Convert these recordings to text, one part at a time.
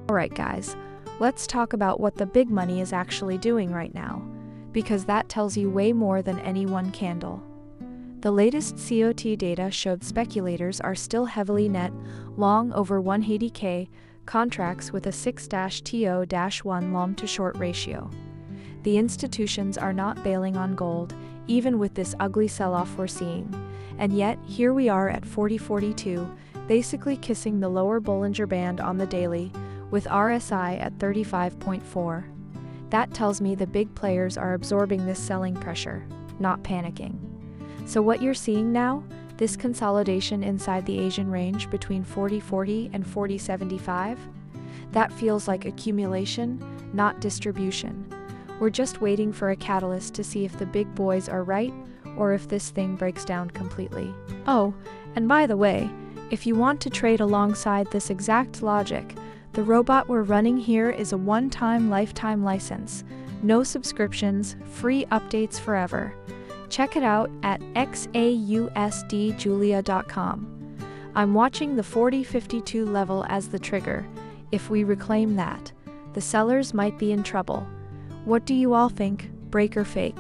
Alright guys, let's talk about what the big money is actually doing right now, because that tells you way more than any one candle. The latest COT data showed speculators are still heavily net long over 180k contracts with a 6-TO-1 long to short ratio. The institutions are not bailing on gold, even with this ugly sell-off we're seeing. And yet, here we are at 40.42, basically kissing the lower Bollinger Band on the daily, with RSI at 35.4. That tells me the big players are absorbing this selling pressure, not panicking. So what you're seeing now, this consolidation inside the Asian range between 40.40 and 40.75, that feels like accumulation, not distribution. We're just waiting for a catalyst to see if the big boys are right or if this thing breaks down completely. Oh, and by the way, if you want to trade alongside this exact logic, the robot we're running here is a one-time lifetime license. No subscriptions, free updates forever. Check it out at XAUUSDjulia.com. I'm watching the 40.52 level as the trigger. If we reclaim that, the sellers might be in trouble. What do you all think, break or fake?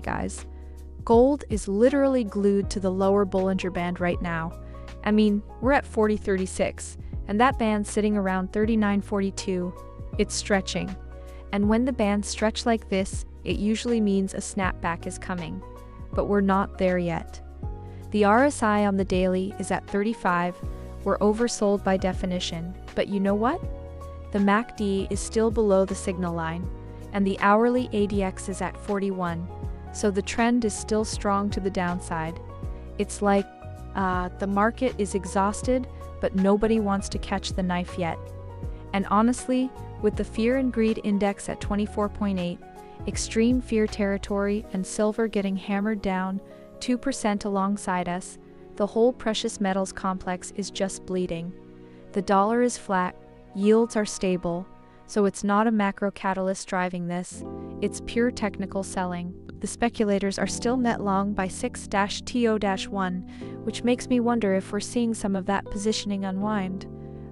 guys, gold is literally glued to the lower Bollinger Band right now. I mean, we're at 40.36, and that band's sitting around 39.42. It's stretching. And when the bands stretch like this, it usually means a snapback is coming. But we're not there yet. The RSI on the daily is at 35. We're oversold by definition. But you know what? The MACD is still below the signal line, and the hourly ADX is at 41. So the trend is still strong to the downside. It's like, the market is exhausted, but nobody wants to catch the knife yet. And honestly, with the Fear and Greed Index at 24.8, extreme fear territory, and silver getting hammered down 2% alongside us, the whole precious metals complex is just bleeding. The dollar is flat, yields are stable, so it's not a macro catalyst driving this, it's pure technical selling. The speculators are still net long by 6-TO-1, which makes me wonder if we're seeing some of that positioning unwind.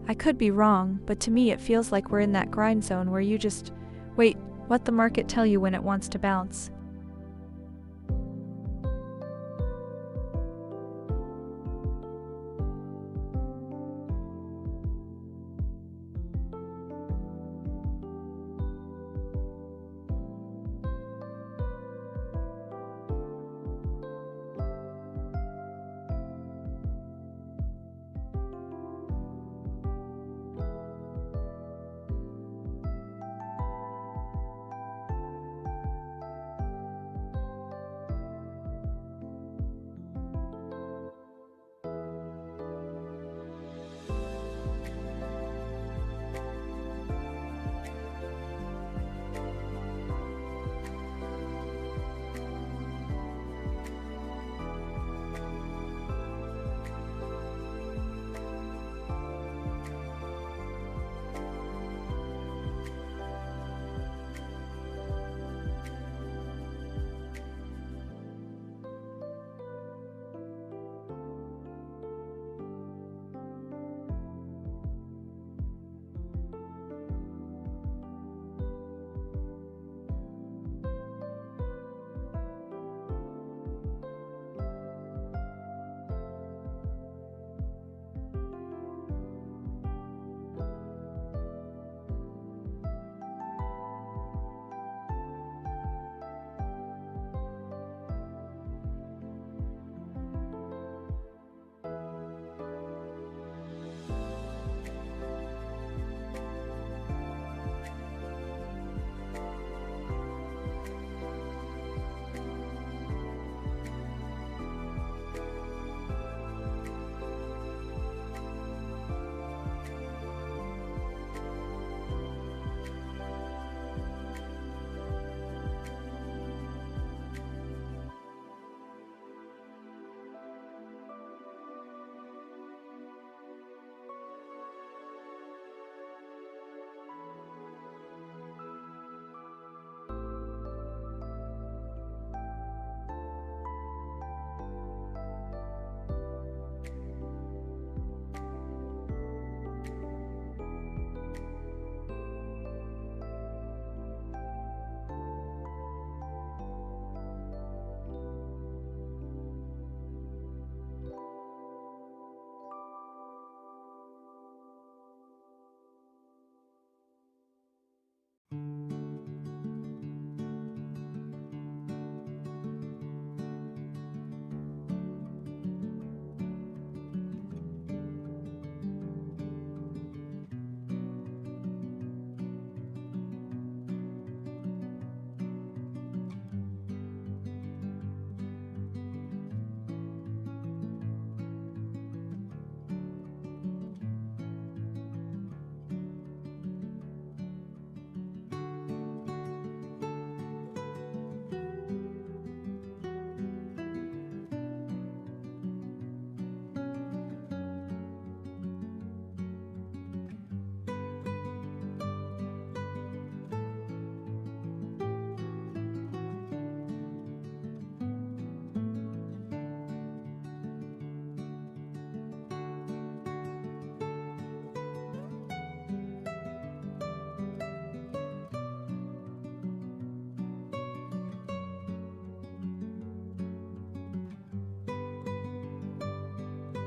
I could be wrong, but to me it feels like we're in that grind zone where you just wait, let the market tell you when it wants to bounce.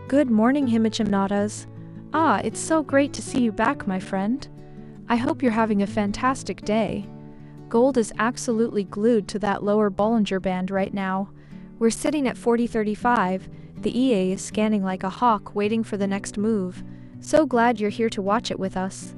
Good morning, Himachimnatas. It's so great to see you back, my friend. I hope you're having a fantastic day. Gold is absolutely glued to that lower Bollinger Band right now. We're sitting at 40.35. The EA is scanning like a hawk waiting for the next move. So glad you're here to watch it with us.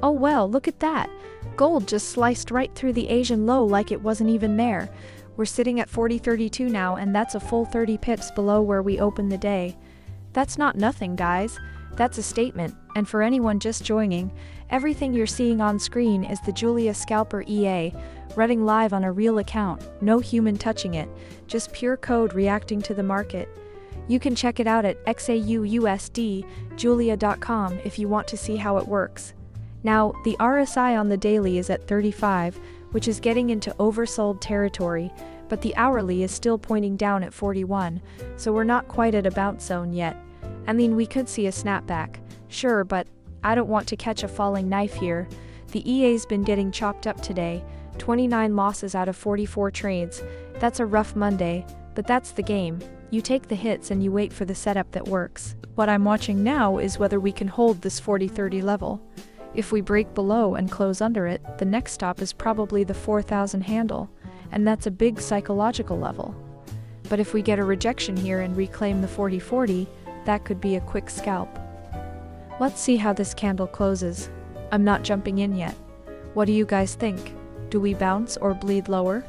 Oh well, look at that. Gold just sliced right through the Asian low like it wasn't even there. We're sitting at 40.32 now, and that's a full 30 pips below where we opened the day. That's not nothing, guys. That's a statement, and for anyone just joining, everything you're seeing on screen is the Julia Scalper EA, running live on a real account, no human touching it, just pure code reacting to the market. You can check it out at XAUUSD, julia.com if you want to see how it works. Now, the RSI on the daily is at 35, which is getting into oversold territory, but the hourly is still pointing down at 41, so we're not quite at a bounce zone yet. I mean, we could see a snapback, sure, but I don't want to catch a falling knife here. The EA's been getting chopped up today, 29 losses out of 44 trades. That's a rough Monday, but that's the game. You take the hits and you wait for the setup that works. What I'm watching now is whether we can hold this 40.30 level. If we break below and close under it, the next stop is probably the 4,000 handle, and that's a big psychological level. But if we get a rejection here and reclaim the 40.40, that could be a quick scalp. Let's see how this candle closes. I'm not jumping in yet. What do you guys think? Do we bounce or bleed lower?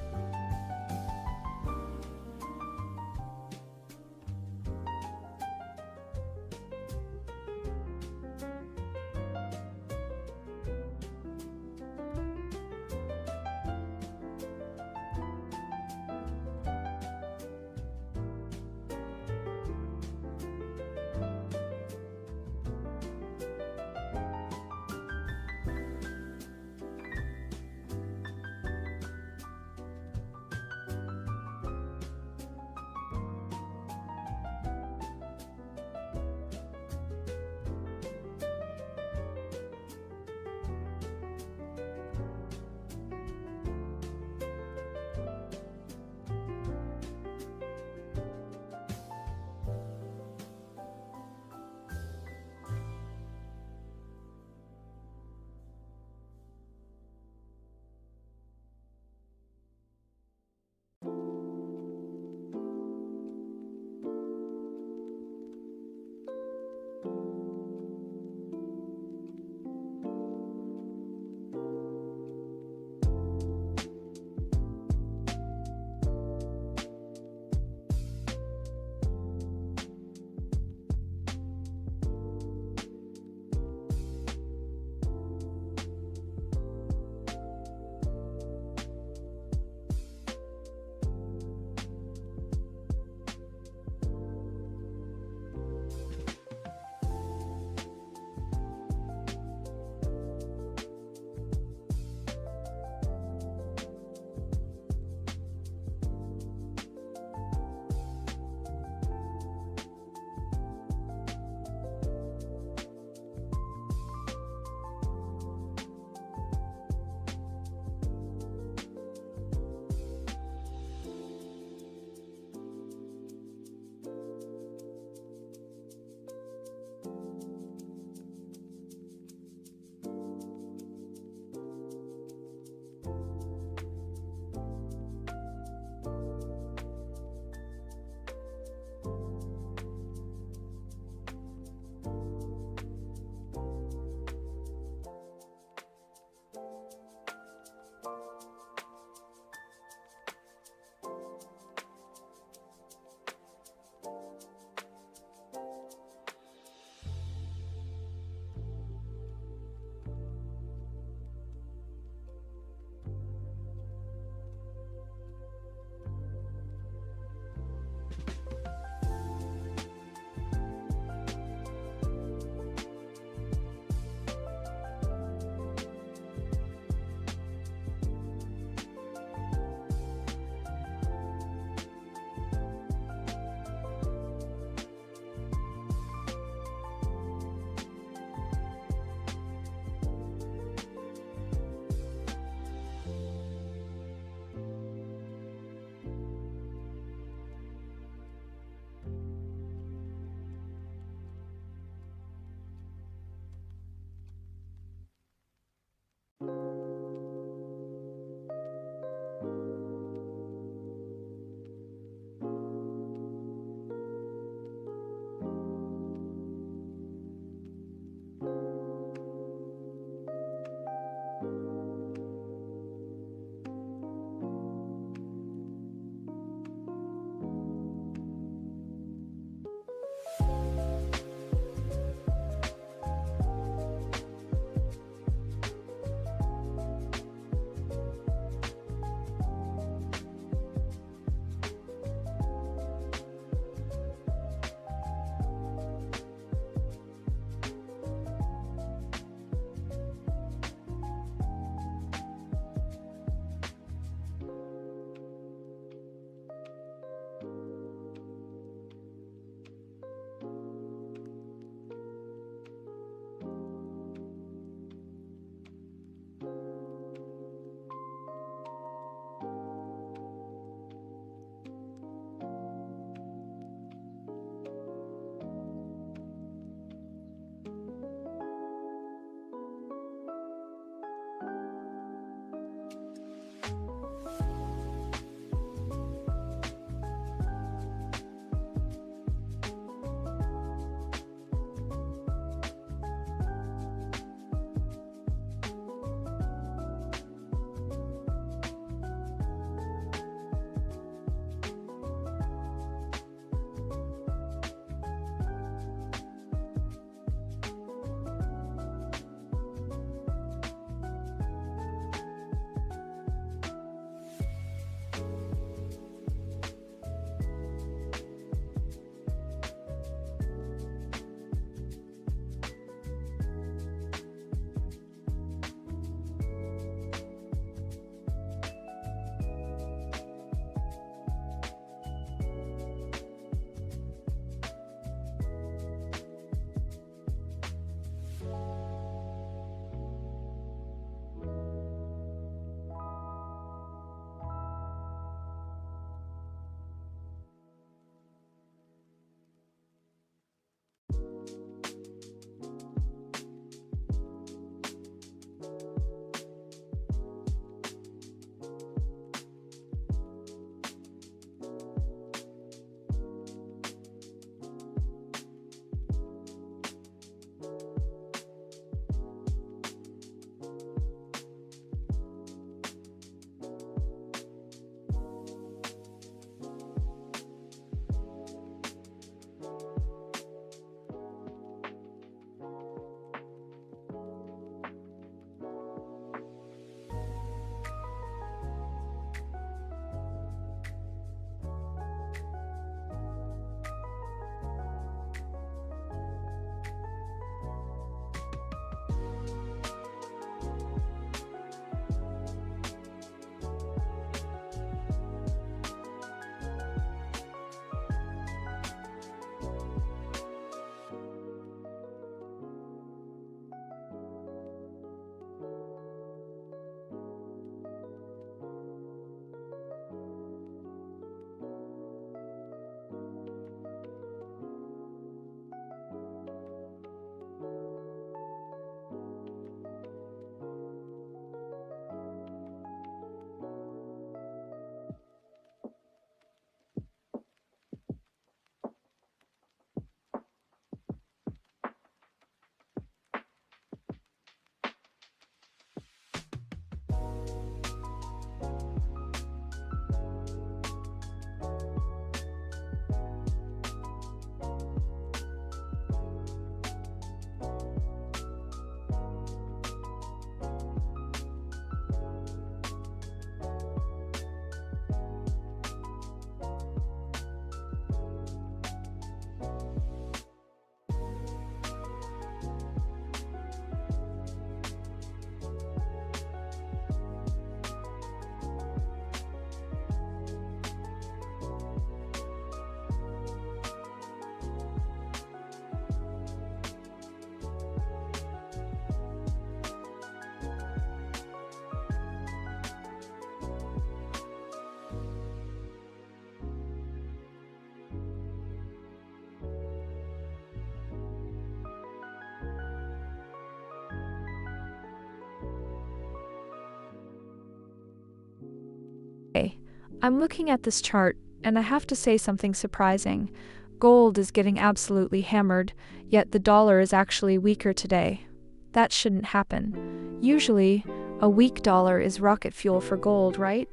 I'm looking at this chart, and I have to say something surprising. Gold is getting absolutely hammered, yet the dollar is actually weaker today. That shouldn't happen. Usually, a weak dollar is rocket fuel for gold, right?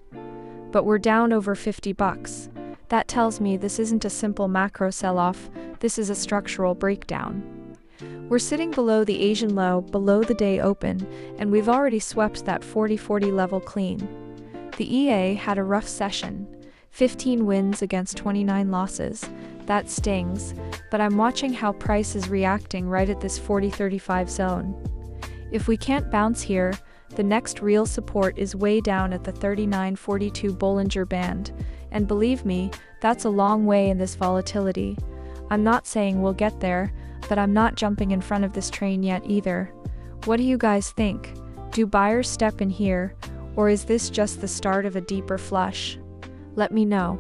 But we're down over $50. That tells me this isn't a simple macro sell-off, this is a structural breakdown. We're sitting below the Asian low, below the day open, and we've already swept that 40-40 level clean. The EA had a rough session, 15 wins against 29 losses. That stings, but I'm watching how price is reacting right at this 40-35 zone. If we can't bounce here, the next real support is way down at the 39.42 Bollinger Band, and believe me, that's a long way in this volatility. I'm not saying we'll get there, but I'm not jumping in front of this train yet either. What do you guys think? Do buyers step in here, or is this just the start of a deeper flush? Let me know.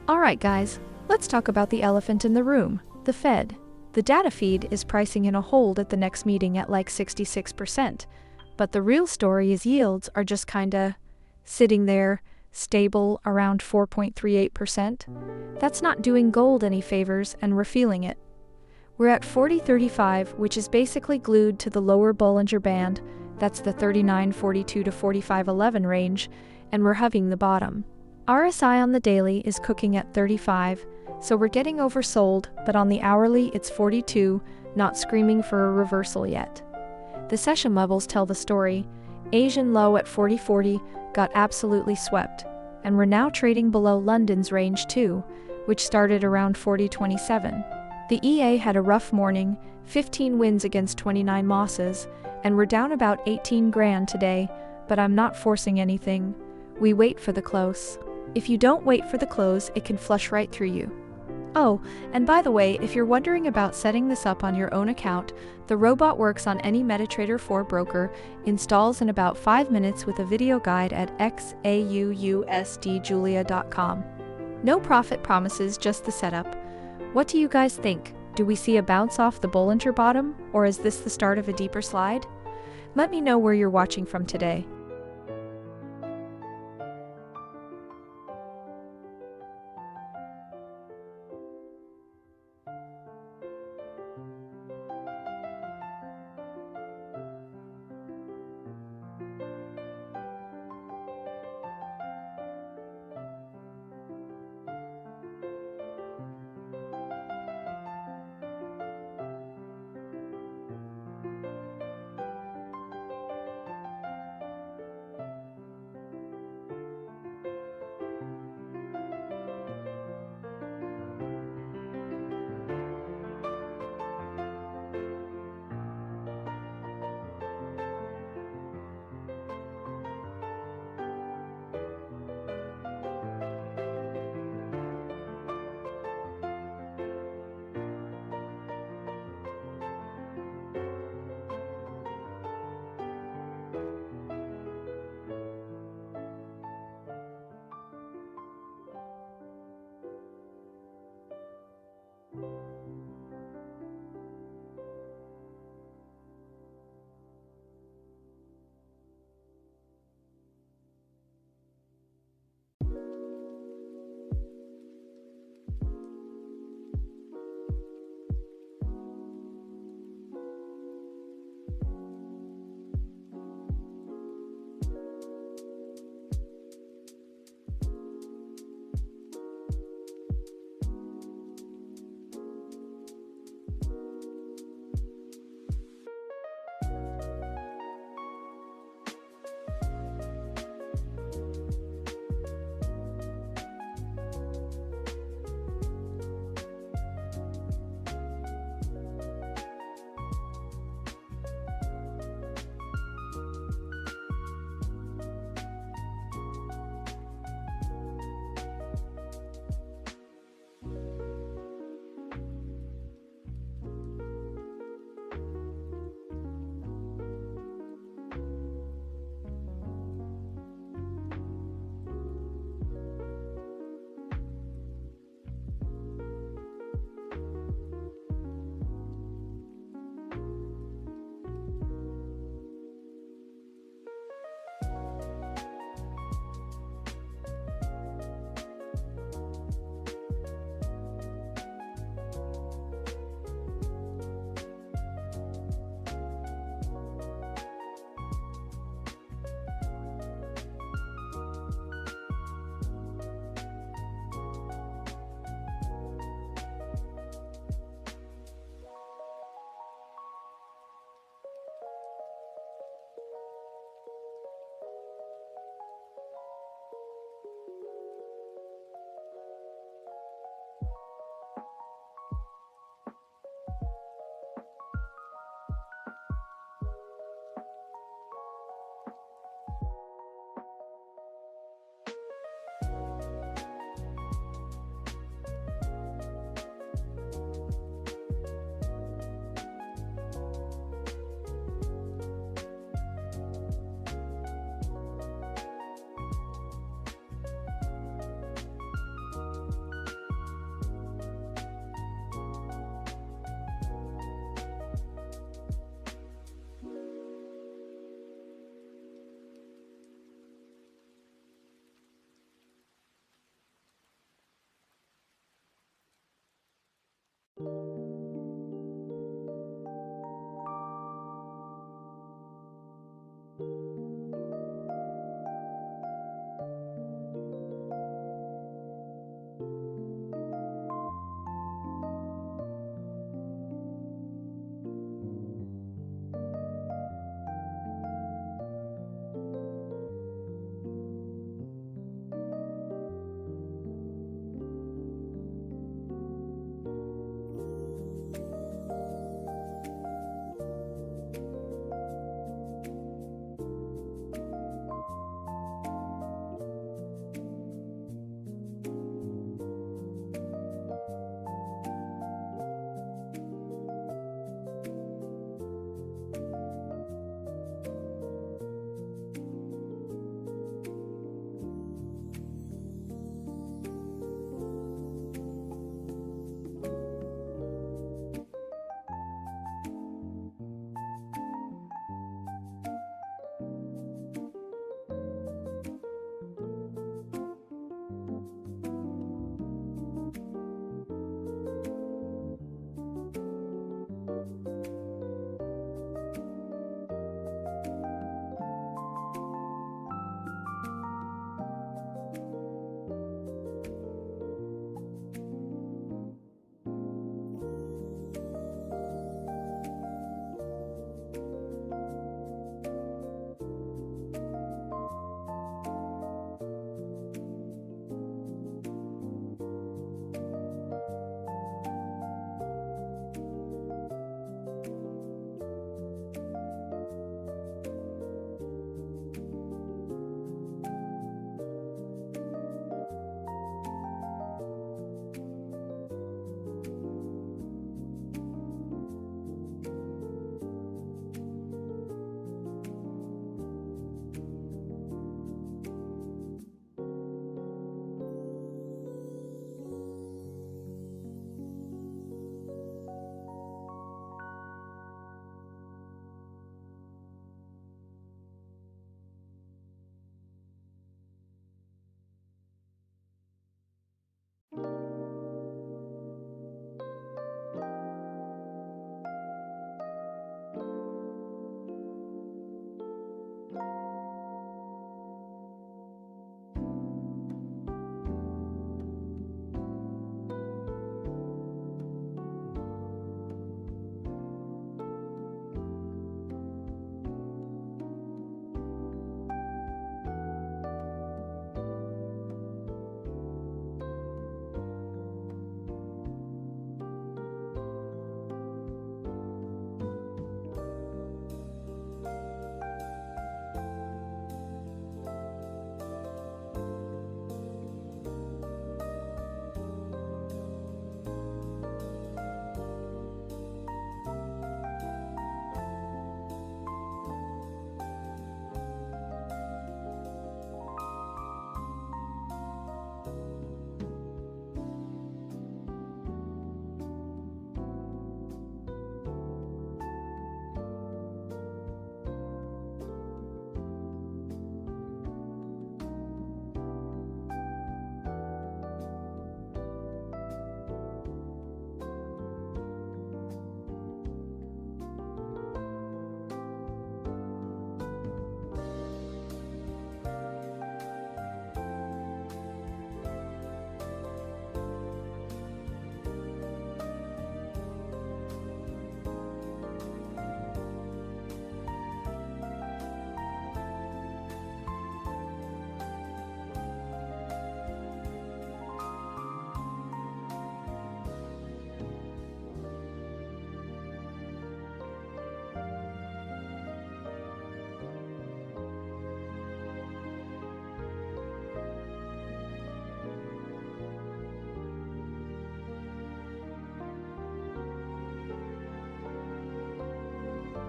Alright guys, let's talk about the elephant in the room, the Fed. The data feed is pricing in a hold at the next meeting at like 66%, but the real story is yields are just kinda sitting there, stable around 4.38%. That's not doing gold any favors and we're feeling it. We're at 40.35, which is basically glued to the lower Bollinger Band, that's the 39.42 to 45.11 range, and we're hugging the bottom. RSI on the daily is cooking at 35, so we're getting oversold, but on the hourly it's 42, not screaming for a reversal yet. The session levels tell the story. Asian low at 40.40 got absolutely swept, and we're now trading below London's range too, which started around 40.27. The EA had a rough morning, 15 wins against 29 losses, and we're down about 18 grand today, but I'm not forcing anything. We wait for the close. If you don't wait for the close, it can flush right through you. Oh, and by the way, if you're wondering about setting this up on your own account, the robot works on any MetaTrader 4 broker, installs in about 5 minutes with a video guide at XAUUSDjulia.com. No profit promises, just the setup. What do you guys think? Do we see a bounce off the Bollinger bottom, or is this the start of a deeper slide? Let me know where you're watching from today.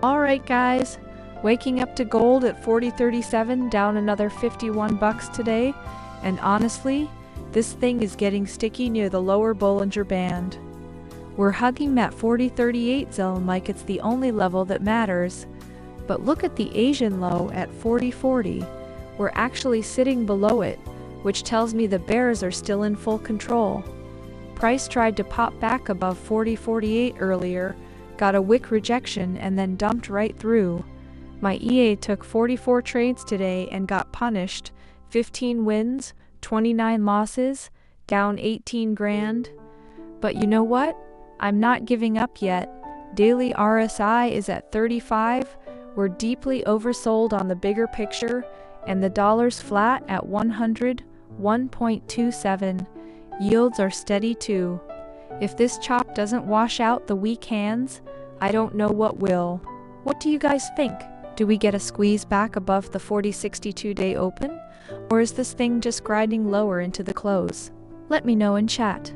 Alright guys, waking up to gold at 40.37, down another 51 bucks today, and honestly, this thing is getting sticky near the lower Bollinger Band. We're hugging that 40.38 zone like it's the only level that matters, but look at the Asian low at 40.40. We're actually sitting below it, which tells me the bears are still in full control. Price tried to pop back above 40.48 earlier, got a wick rejection and then dumped right through. My EA took 44 trades today and got punished, 15 wins, 29 losses, down 18 grand. But you know what? I'm not giving up yet. Daily RSI is at 35, we're deeply oversold on the bigger picture, and the dollar's flat at 101.27. Yields are steady too. If this chop doesn't wash out the weak hands, I don't know what will. What do you guys think? Do we get a squeeze back above the 40.62 day open? Or is this thing just grinding lower into the close? Let me know in chat.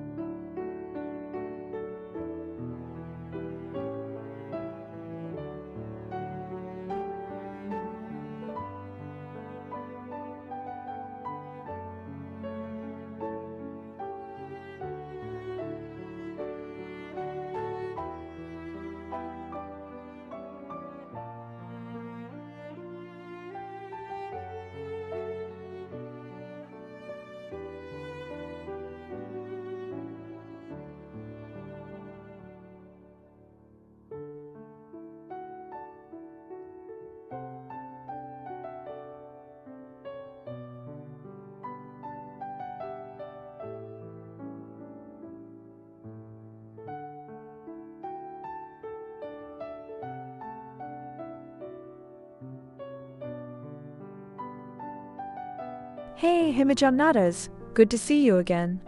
Hey, Himajamnadas, good to see you again.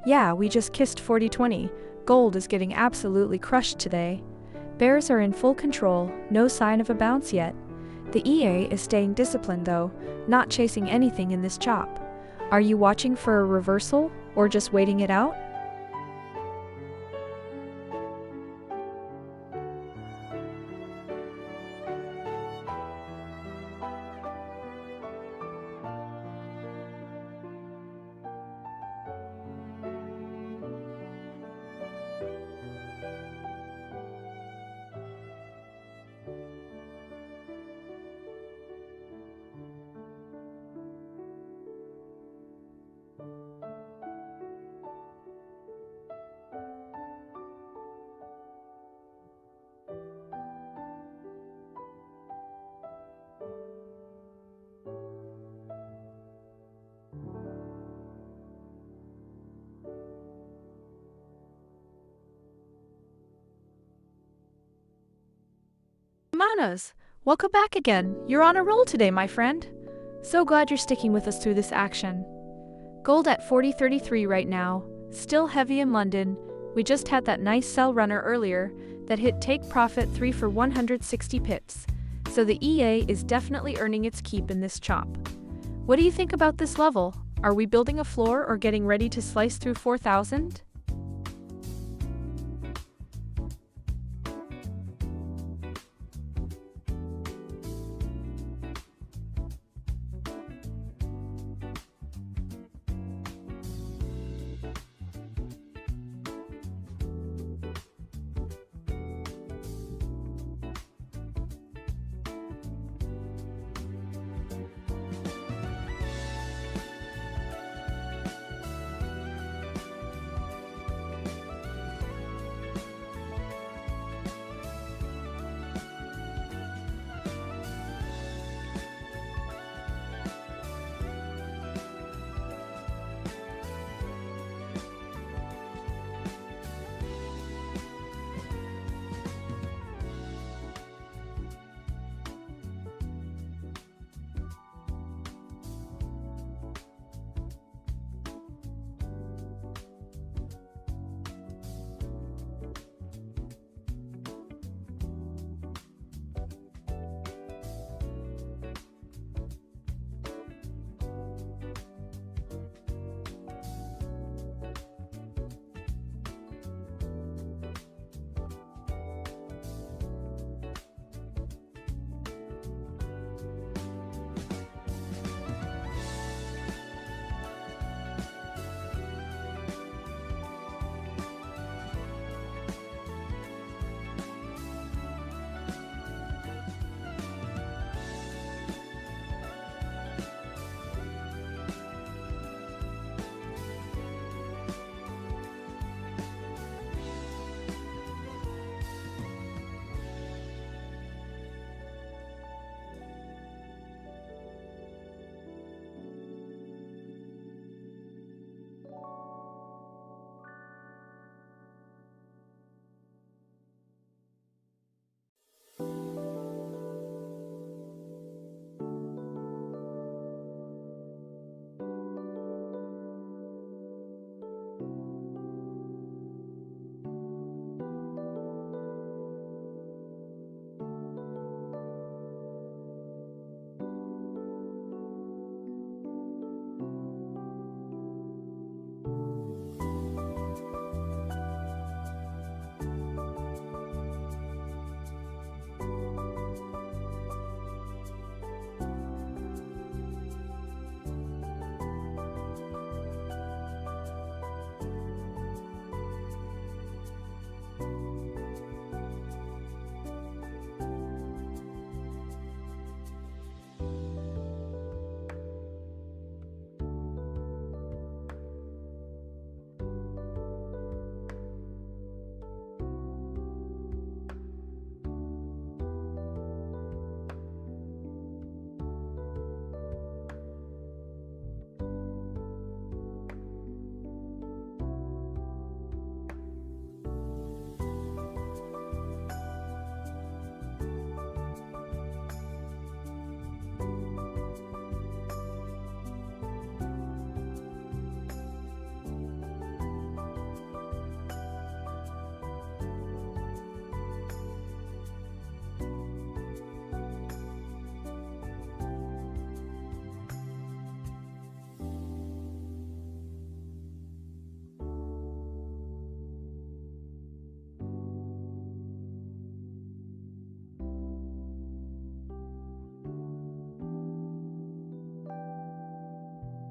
Yeah, we just kissed 40.20. Gold is getting absolutely crushed today. Bears are in full control, no sign of a bounce yet. The EA is staying disciplined though, not chasing anything in this chop. Are you watching for a reversal, or just waiting it out? Manas, welcome back again. You're on a roll today, my friend. So glad you're sticking with us through this action. Gold at 40.33 right now, still heavy in London. We just had that nice sell runner earlier that hit take profit 3 for 160 pips. So the EA is definitely earning its keep in this chop. What do you think about this level? Are we building a floor or getting ready to slice through 4,000?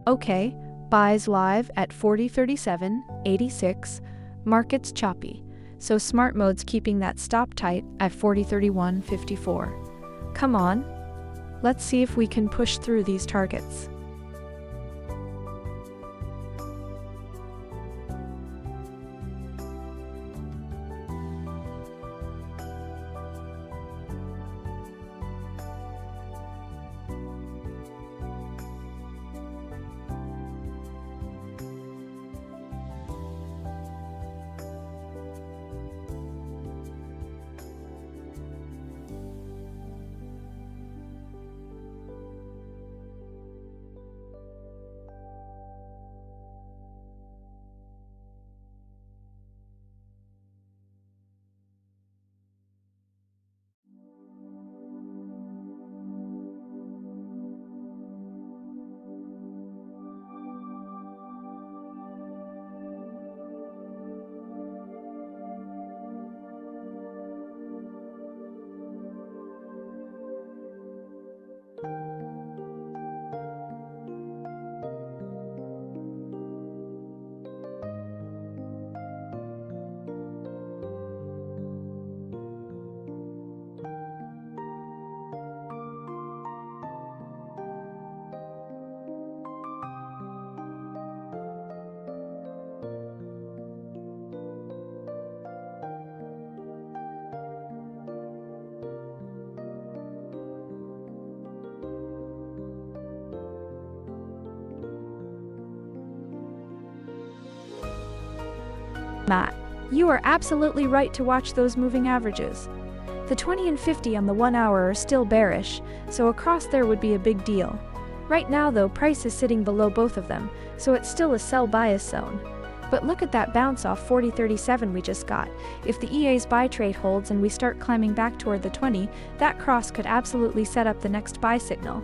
Okay, buys live at 40.37.86, market's choppy, so smart mode's keeping that stop tight at 40.31.54. Come on, let's see if we can push through these targets. Matt, you are absolutely right to watch those moving averages. The 20 and 50 on the 1 hour are still bearish, so a cross there would be a big deal. Right now though, price is sitting below both of them, so it's still a sell bias zone. But look at that bounce off 40.37 we just got. If the EA's buy trade holds and we start climbing back toward the 20, that cross could absolutely set up the next buy signal.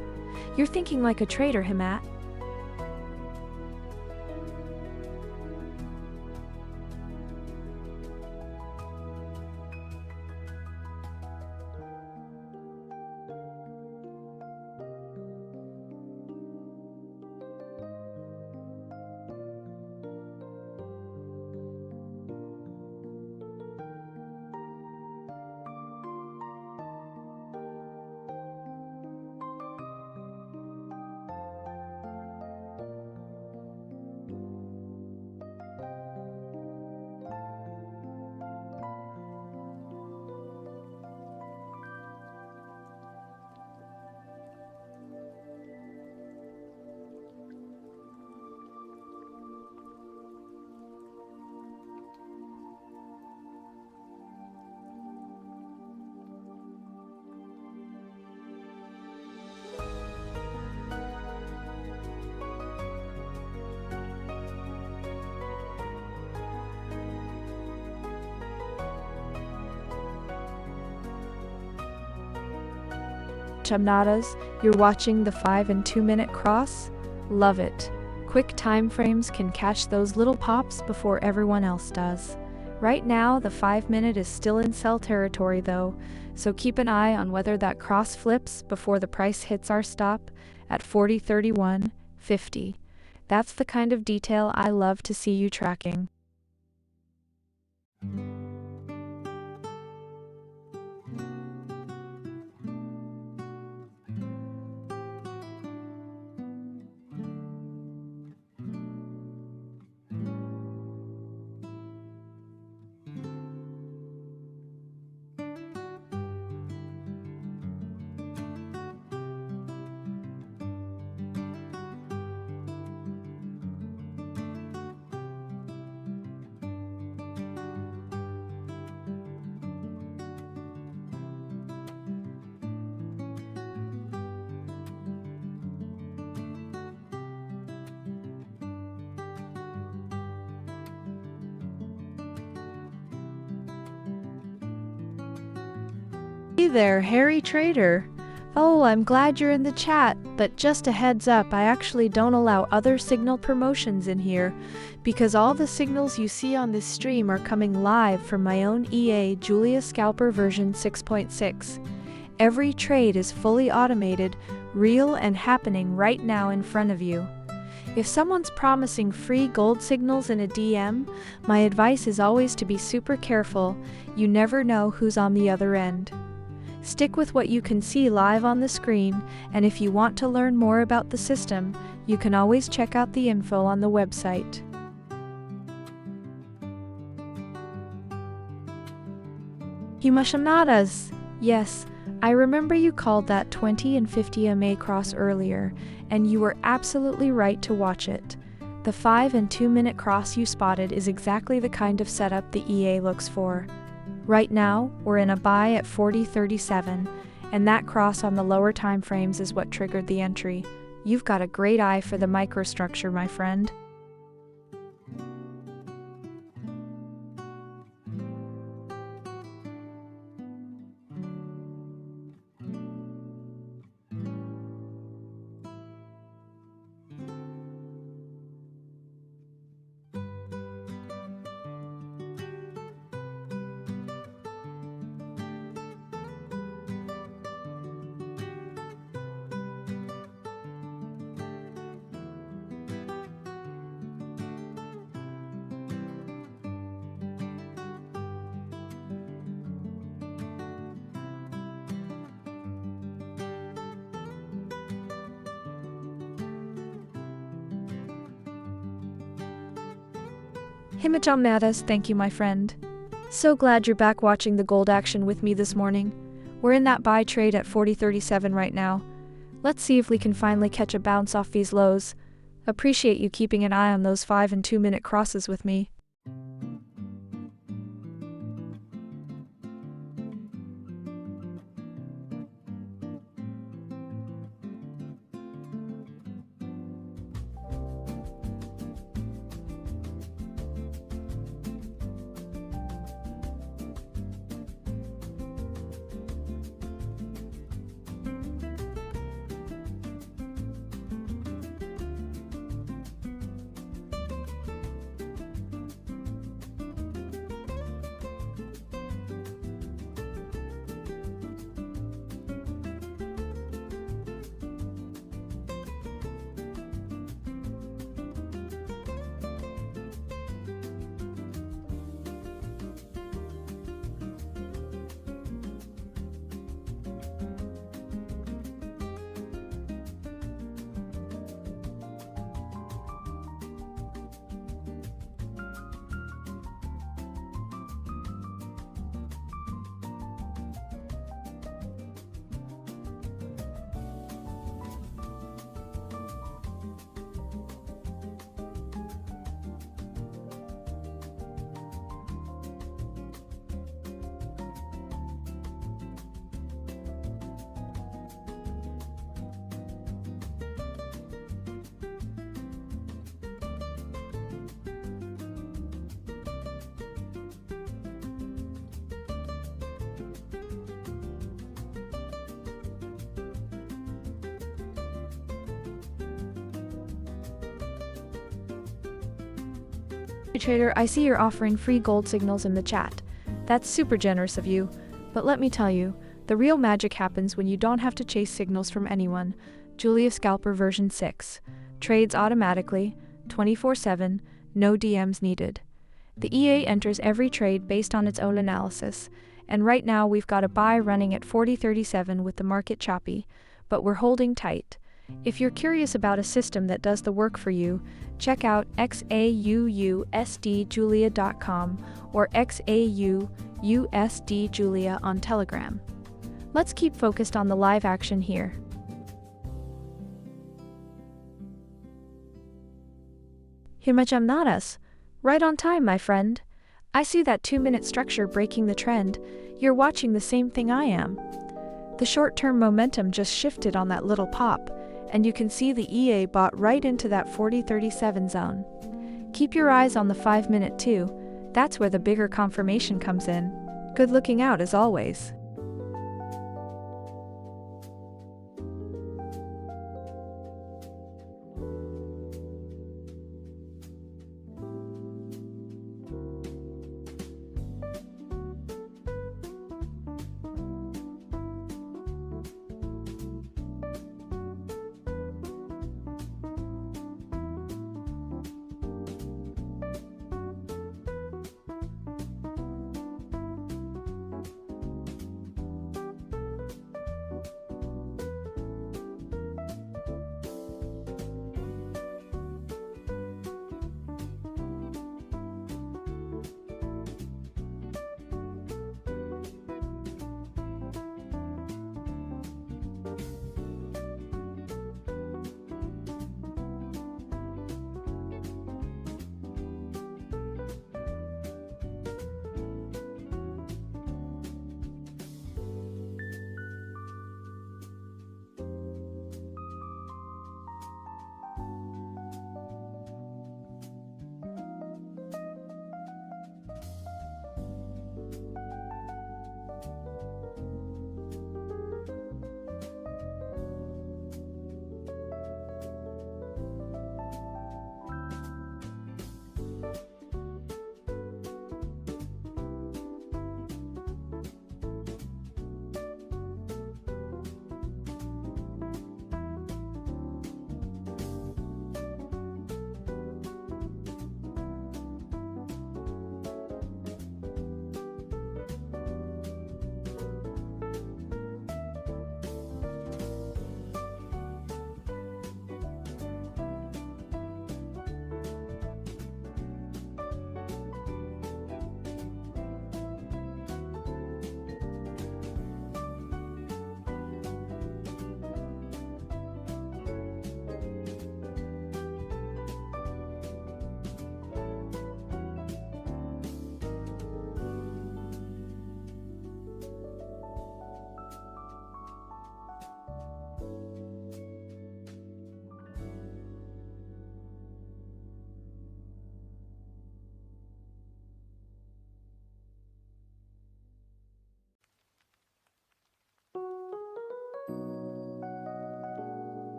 You're thinking like a trader, Matt. Chumnadas, you're watching the 5 and 2 minute cross? Love it. Quick time frames can catch those little pops before everyone else does. Right now, the 5 minute is still in sell territory though, so keep an eye on whether that cross flips before the price hits our stop at 40.31.50. That's the kind of detail I love to see you tracking. Hey there, Harry Trader. Oh, I'm glad you're in the chat, but just a heads up, I actually don't allow other signal promotions in here, because all the signals you see on this stream are coming live from my own EA Julia Scalper version 6.6. Every trade is fully automated, real and happening right now in front of you. If someone's promising free gold signals in a DM, my advice is always to be super careful. You never know who's on the other end. Stick with what you can see live on the screen, and if you want to learn more about the system, you can always check out the info on the website. Himashanadas. Yes, I remember you called that 20 and 50 MA cross earlier, and you were absolutely right to watch it. The 5 and 2 minute cross you spotted is exactly the kind of setup the EA looks for. Right now, we're in a buy at 40.37, and that cross on the lower time frames is what triggered the entry. You've got a great eye for the microstructure, my friend. Himachamadas, thank you, my friend. So glad you're back watching the gold action with me this morning. We're in that buy trade at 40.37 right now. Let's see if we can finally catch a bounce off these lows. Appreciate you keeping an eye on those 5 and 2 minute crosses with me. Trader, I see you're offering free gold signals in the chat. That's super generous of you, but let me tell you, the real magic happens when you don't have to chase signals from anyone. Julia Scalper version 6. Trades automatically, 24/7, no DMs needed. The EA enters every trade based on its own analysis, and right now we've got a buy running at 40.37 with the market choppy, but we're holding tight. If you're curious about a system that does the work for you, check out XAUUSDJulia.com or XAUUSDJulia on Telegram. Let's keep focused on the live action here. Himachamadas. Right on time, my friend. I see that 2-minute structure breaking the trend. You're watching the same thing I am. The short-term momentum just shifted on that little pop, and you can see the EA bought right into that 40.37 zone. Keep your eyes on the 5-minute too. That's where the bigger confirmation comes in. Good looking out as always.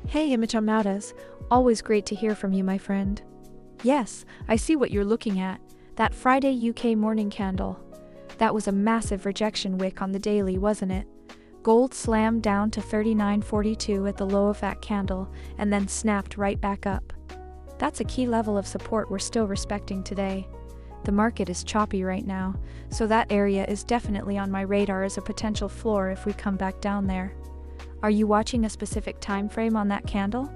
Hey Himachamadas, always great to hear from you, my friend. Yes, I see what you're looking at. That Friday UK morning candle. That was a massive rejection wick on the daily, wasn't it? Gold slammed down to 39.42 at the low of that candle and then snapped right back up. That's a key level of support we're still respecting today. The market is choppy right now, so that area is definitely on my radar as a potential floor if we come back down there. Are you watching a specific time frame on that candle?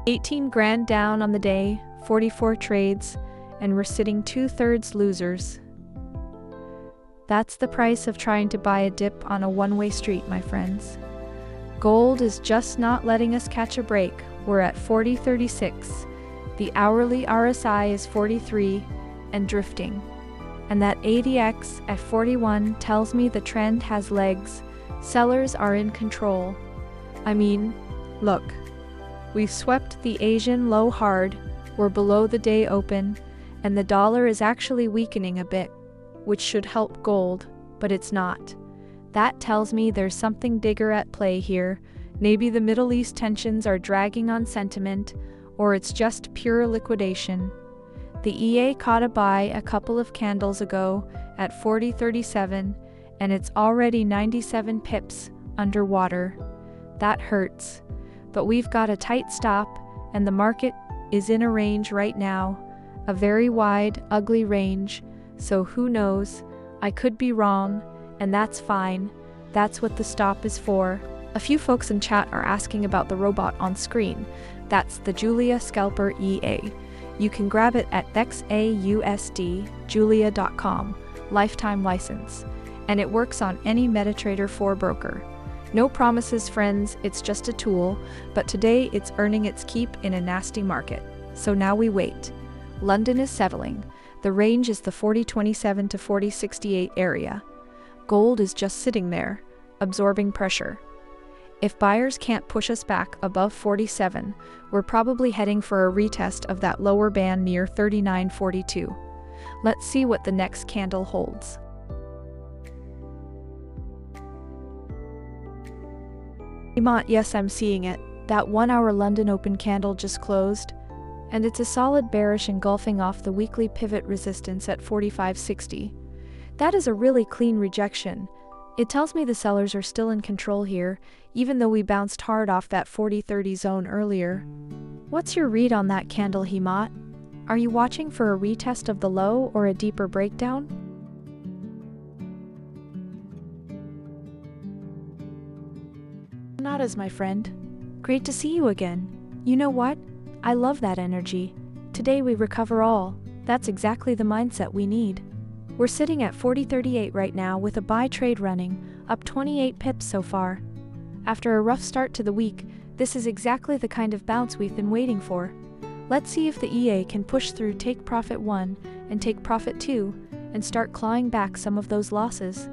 $18 down on the day, 44 trades, and we're sitting 2/3 losers. That's the price of trying to buy a dip on a one-way street, my friends. Gold is just not letting us catch a break. We're at 40.36. The hourly RSI is 43 and drifting. And that ADX at 41 tells me the trend has legs. Sellers are in control. I mean, look. We've swept the Asian low hard, we're below the day open, and the dollar is actually weakening a bit, which should help gold, but it's not. That tells me there's something bigger at play here. Maybe the Middle East tensions are dragging on sentiment, or it's just pure liquidation. The EA caught a buy a couple of candles ago at 40.37, and it's already 97 pips underwater. That hurts. But we've got a tight stop, and the market is in a range right now, a very wide, ugly range, so who knows, I could be wrong, and that's fine, that's what the stop is for. A few folks in chat are asking about the robot on screen. That's the Julia Scalper EA. You can grab it at XAUUSD, julia.com, lifetime license, and it works on any MetaTrader 4 broker. No promises, friends, it's just a tool, but today it's earning its keep in a nasty market. So now we wait. London is settling. The range is the 40.27 to 40.68 area. Gold is just sitting there, absorbing pressure. If buyers can't push us back above 47, we're probably heading for a retest of that lower band near 39.42. Let's see what the next candle holds. Yes, I'm seeing it. That 1 hour London open candle just closed, and it's a solid bearish engulfing off the weekly pivot resistance at 45.60. That is a really clean rejection. It tells me the sellers are still in control here, even though we bounced hard off that 40.30 zone earlier. What's your read on that candle, Himat? Are you watching for a retest of the low or a deeper breakdown? Not as my friend. Great to see you again. You know what? I love that energy. Today we recover all. That's exactly the mindset we need. We're sitting at 40.38 right now with a buy trade running, up 28 pips so far. After a rough start to the week, this is exactly the kind of bounce we've been waiting for. Let's see if the EA can push through take profit 1 and take profit 2 and start clawing back some of those losses.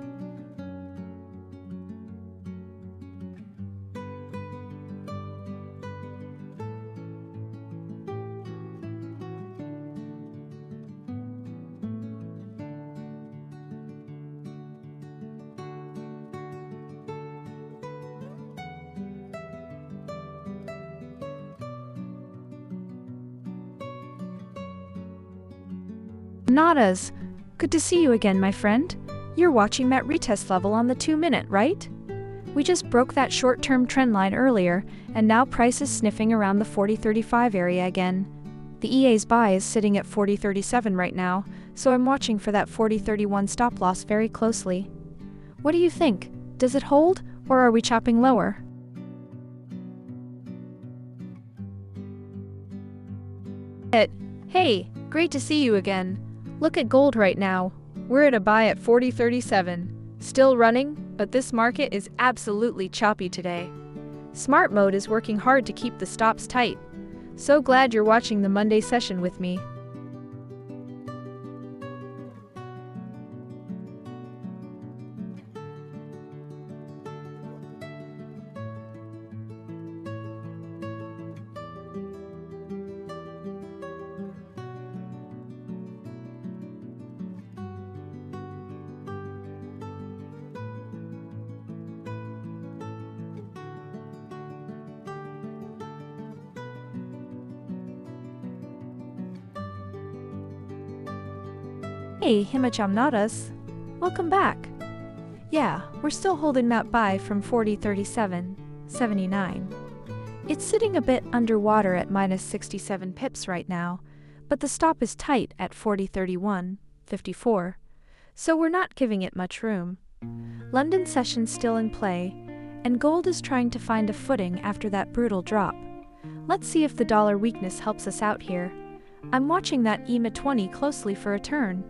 Nadas, good to see you again, my friend. You're watching that retest level on the 2-minute, right? We just broke that short-term trend line earlier, and now price is sniffing around the 40.35 area again. The EA's buy is sitting at 40.37 right now, so I'm watching for that 40.31 stop loss very closely. What do you think? Does it hold, or are we chopping lower? Hey, great to see you again. Look at gold right now. We're at a buy at 40.37. Still running, but this market is absolutely choppy today. Smart mode is working hard to keep the stops tight. So glad you're watching the Monday session with me. Hey, Himachamnadas. Welcome back. Yeah, we're still holding that buy from 40.37.79. It's sitting a bit underwater at minus 67 pips right now, but the stop is tight at 40.31.54, so we're not giving it much room. London session's still in play, and gold is trying to find a footing after that brutal drop. Let's see if the dollar weakness helps us out here. I'm watching that EMA 20 closely for a turn.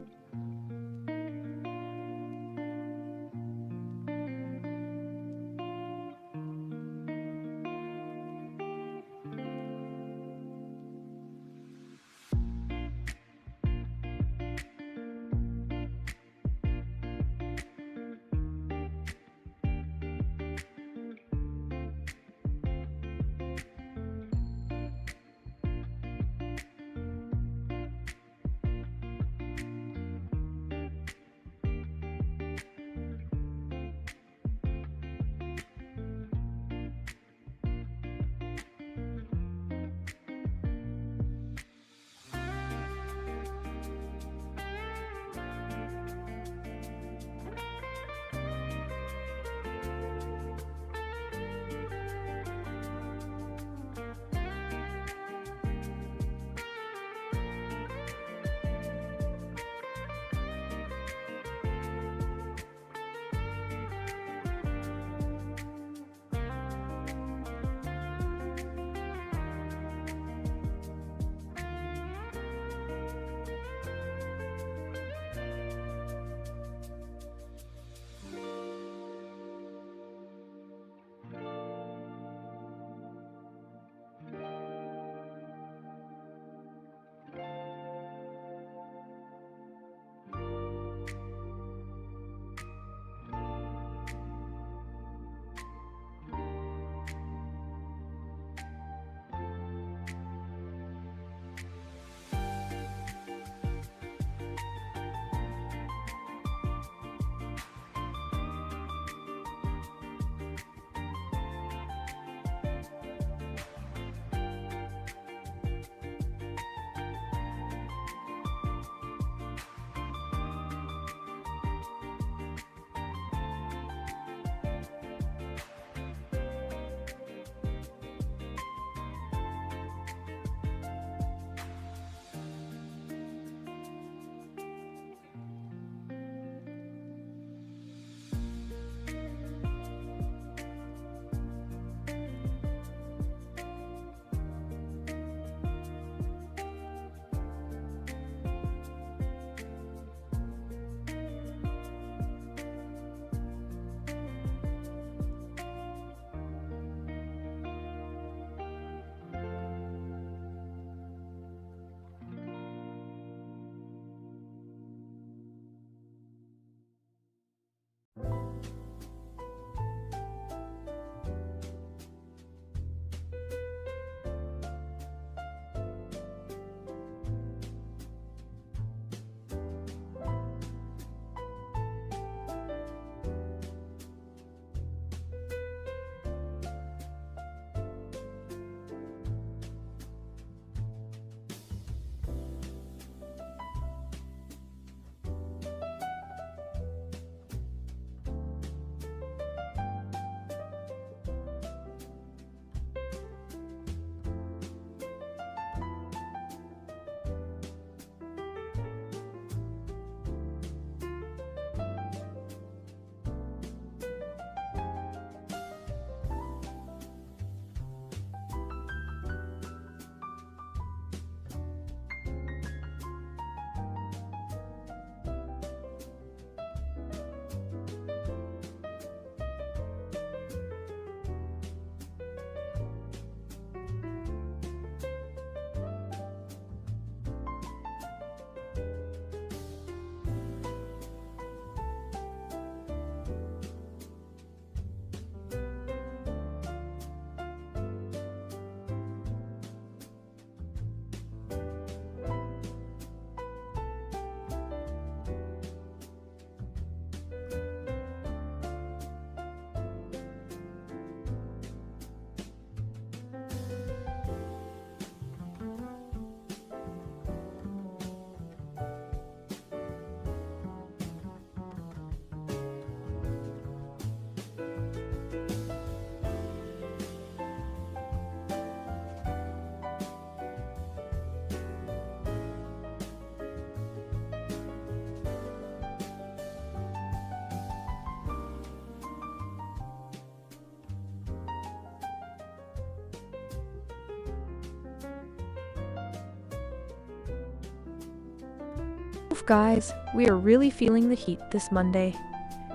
Guys, we are really feeling the heat this Monday.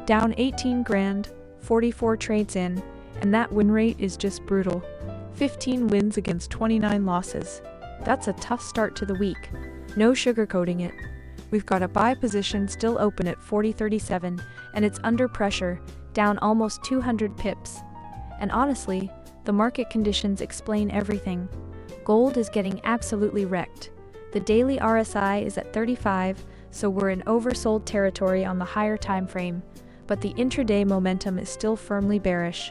Down 18 grand, 44 trades in, and that win rate is just brutal. 15 wins against 29 losses. That's a tough start to the week. No sugarcoating it. We've got a buy position still open at 40.37, and it's under pressure, down almost 200 pips. And honestly, the market conditions explain everything. Gold is getting absolutely wrecked. The daily RSI is at 35, so we're in oversold territory on the higher time frame, but the intraday momentum is still firmly bearish.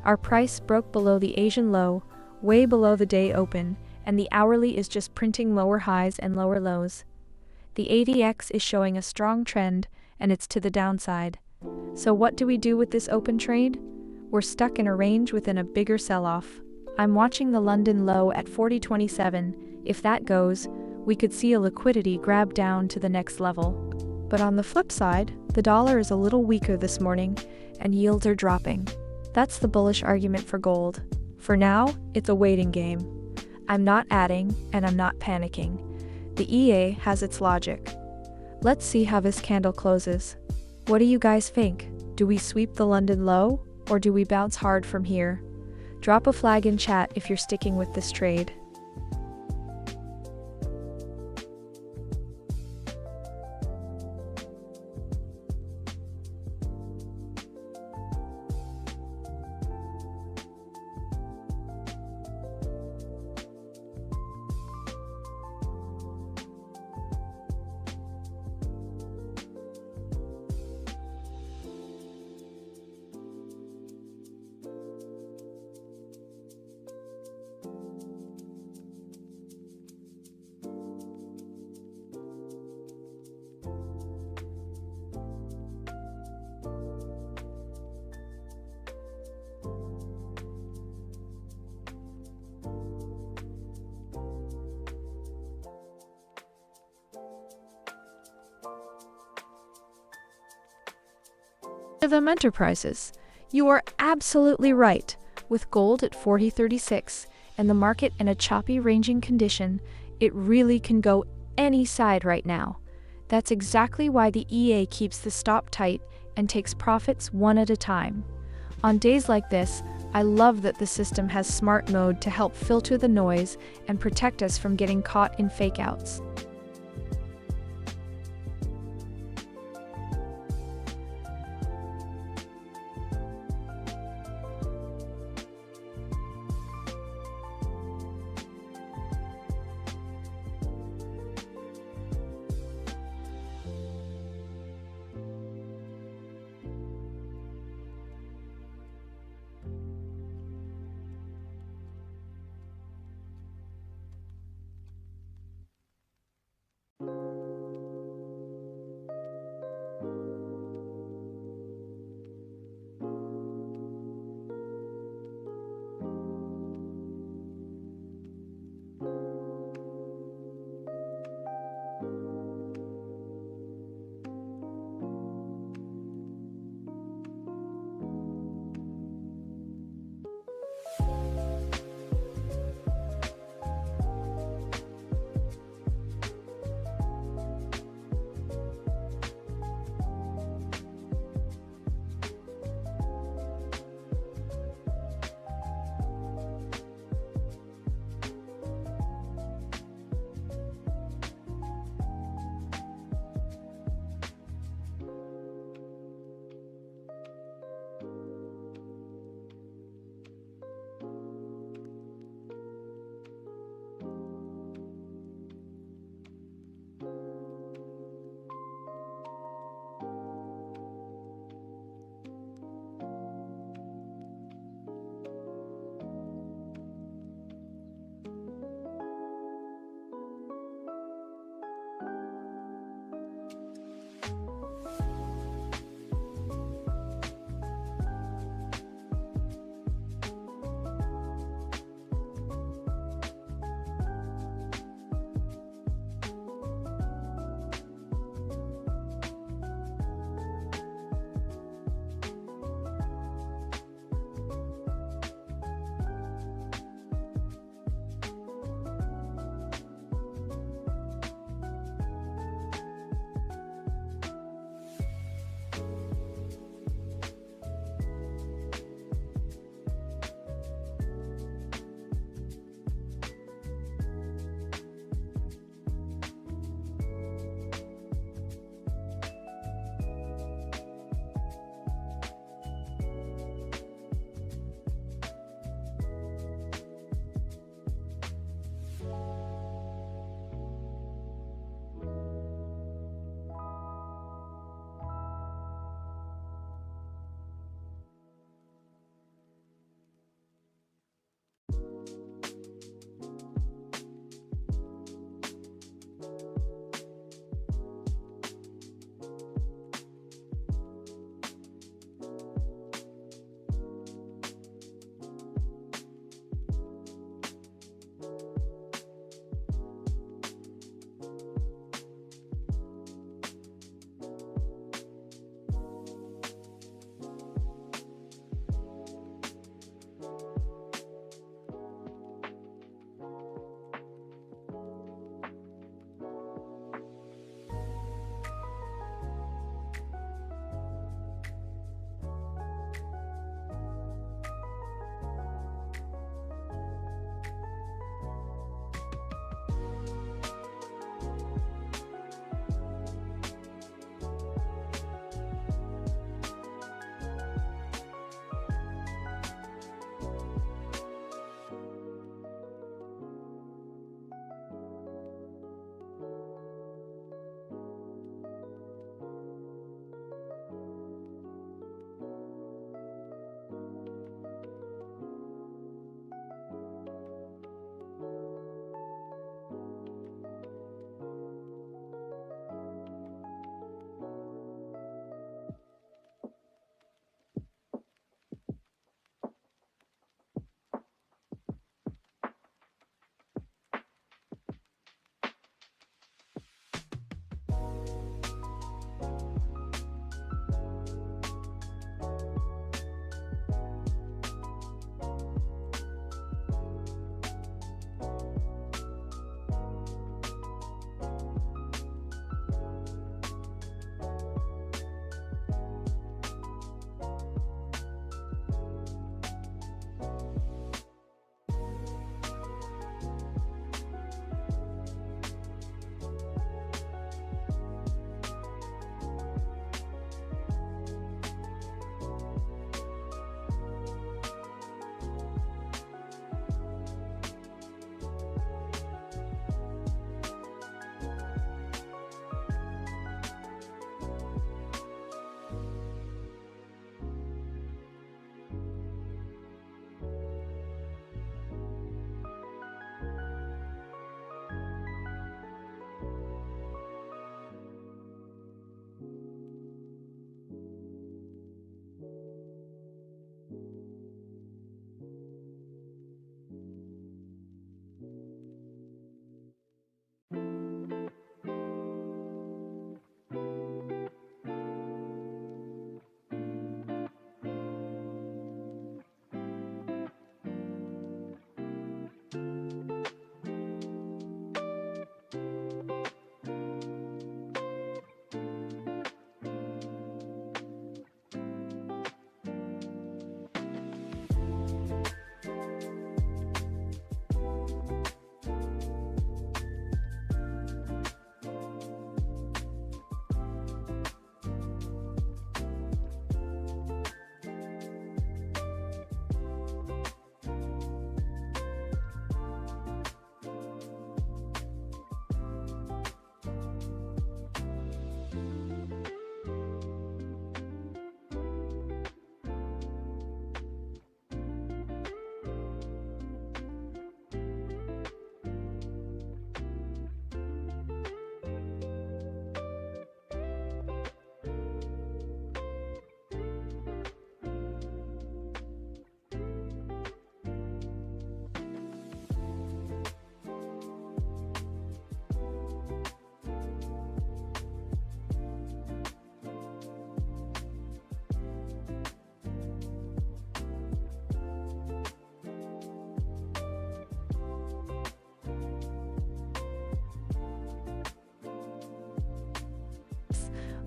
Our price broke below the Asian low, way below the day open, and the hourly is just printing lower highs and lower lows. The ADX is showing a strong trend, and it's to the downside. So what do we do with this open trade? We're stuck in a range within a bigger sell-off. I'm watching the London low at 40.27. If that goes, we could see a liquidity grab down to the next level. But on the flip side, the dollar is a little weaker this morning, and yields are dropping. That's the bullish argument for gold. For now, it's a waiting game. I'm not adding, and I'm not panicking. The EA has its logic. Let's see how this candle closes. What do you guys think? Do we sweep the London low, or do we bounce hard from here? Drop a flag in chat if you're sticking with this trade. Them enterprises. You are absolutely right. With gold at 40.36 and the market in a choppy ranging condition, it really can go any side right now. That's exactly why the EA keeps the stop tight and takes profits one at a time. On days like this, I love that the system has smart mode to help filter the noise and protect us from getting caught in fake outs.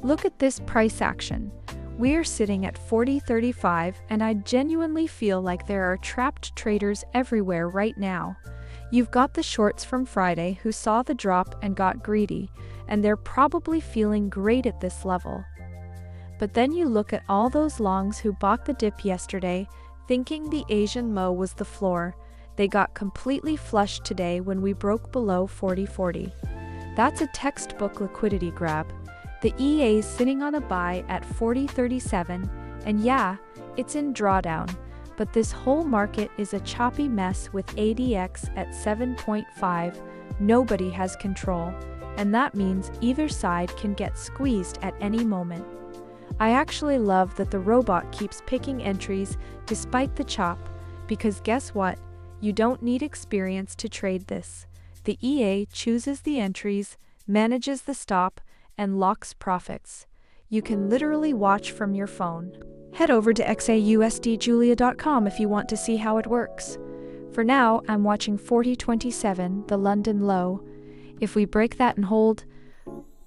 Look at this price action. We are sitting at 40.35, and I genuinely feel like there are trapped traders everywhere right now. You've got the shorts from Friday who saw the drop and got greedy, and they're probably feeling great at this level. But then you look at all those longs who bought the dip yesterday, thinking the Asian Mo was the floor. They got completely flushed today when we broke below 40.40. That's a textbook liquidity grab. The EA's sitting on a buy at 40.37, and yeah, it's in drawdown, but this whole market is a choppy mess with ADX at 7.5. Nobody has control, and that means either side can get squeezed at any moment. I actually love that the robot keeps picking entries despite the chop, because guess what? You don't need experience to trade this. The EA chooses the entries, manages the stop, and locks profits. You can literally watch from your phone. Head over to XAUUSDjulia.com if you want to see how it works. For now, I'm watching 40.27, the London low. If we break that and hold,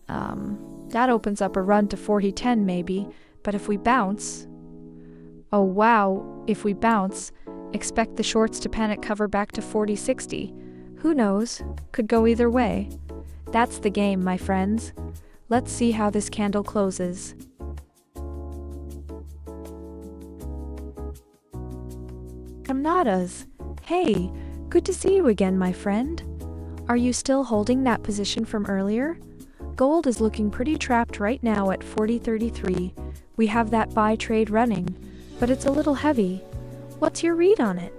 that opens up a run to 40.10 maybe, but if we bounce, oh wow, if we bounce, expect the shorts to panic cover back to 40.60. Who knows? Could go either way. That's the game, my friends. Let's see how this candle closes. Camnadas. Hey, good to see you again, my friend. Are you still holding that position from earlier? Gold is looking pretty trapped right now at 40.33. We have that buy trade running, but it's a little heavy. What's your read on it?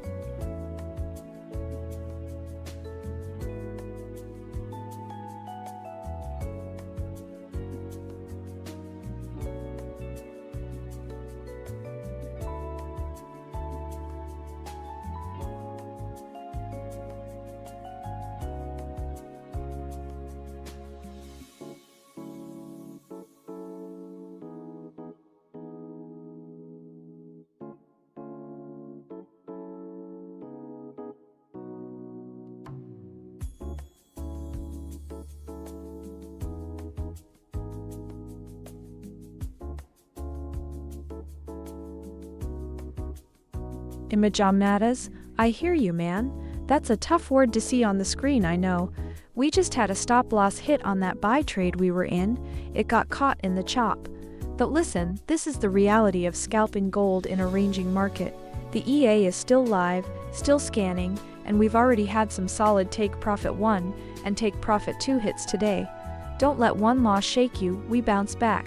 Imajamadas, I hear you, man. That's a tough word to see on the screen, I know. We just had a stop-loss hit on that buy trade we were in. It got caught in the chop. But listen, this is the reality of scalping gold in a ranging market. The EA is still live, still scanning, and we've already had some solid take profit 1 and take profit 2 hits today. Don't let one loss shake you, we bounce back.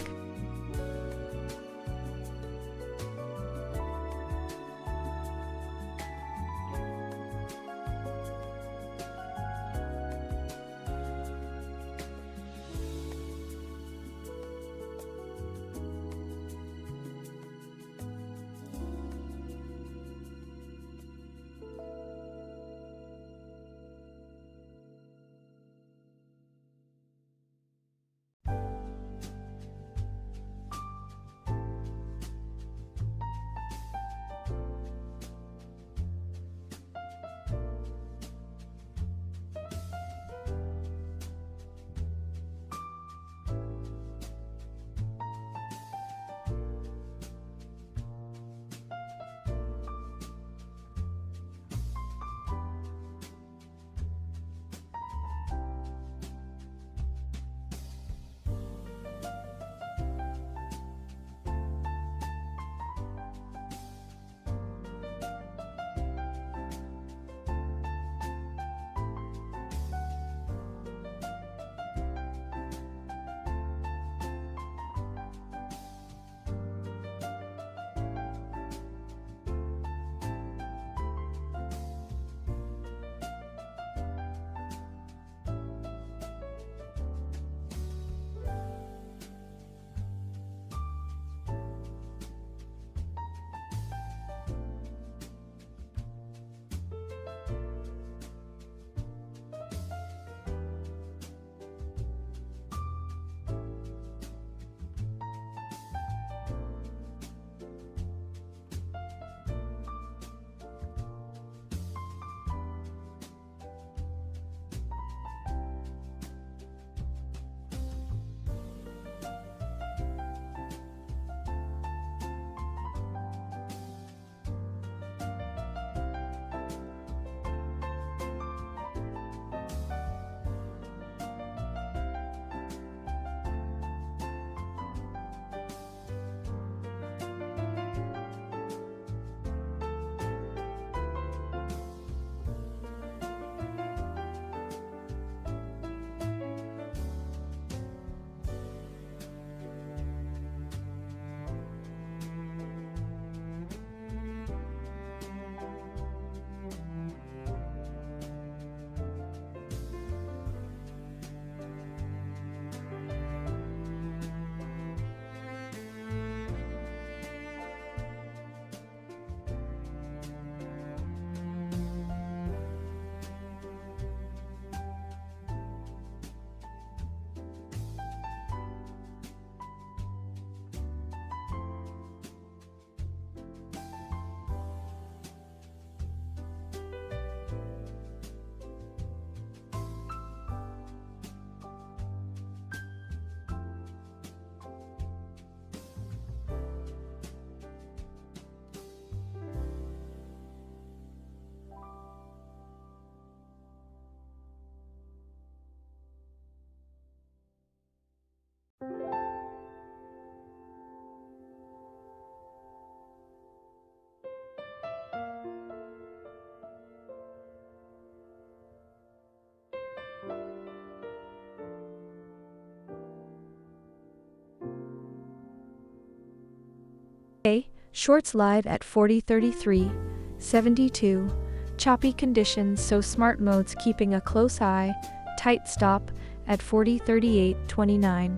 A. Shorts live at 40.33.72. Choppy conditions, so smart mode's keeping a close eye. Tight stop at 40.38.29.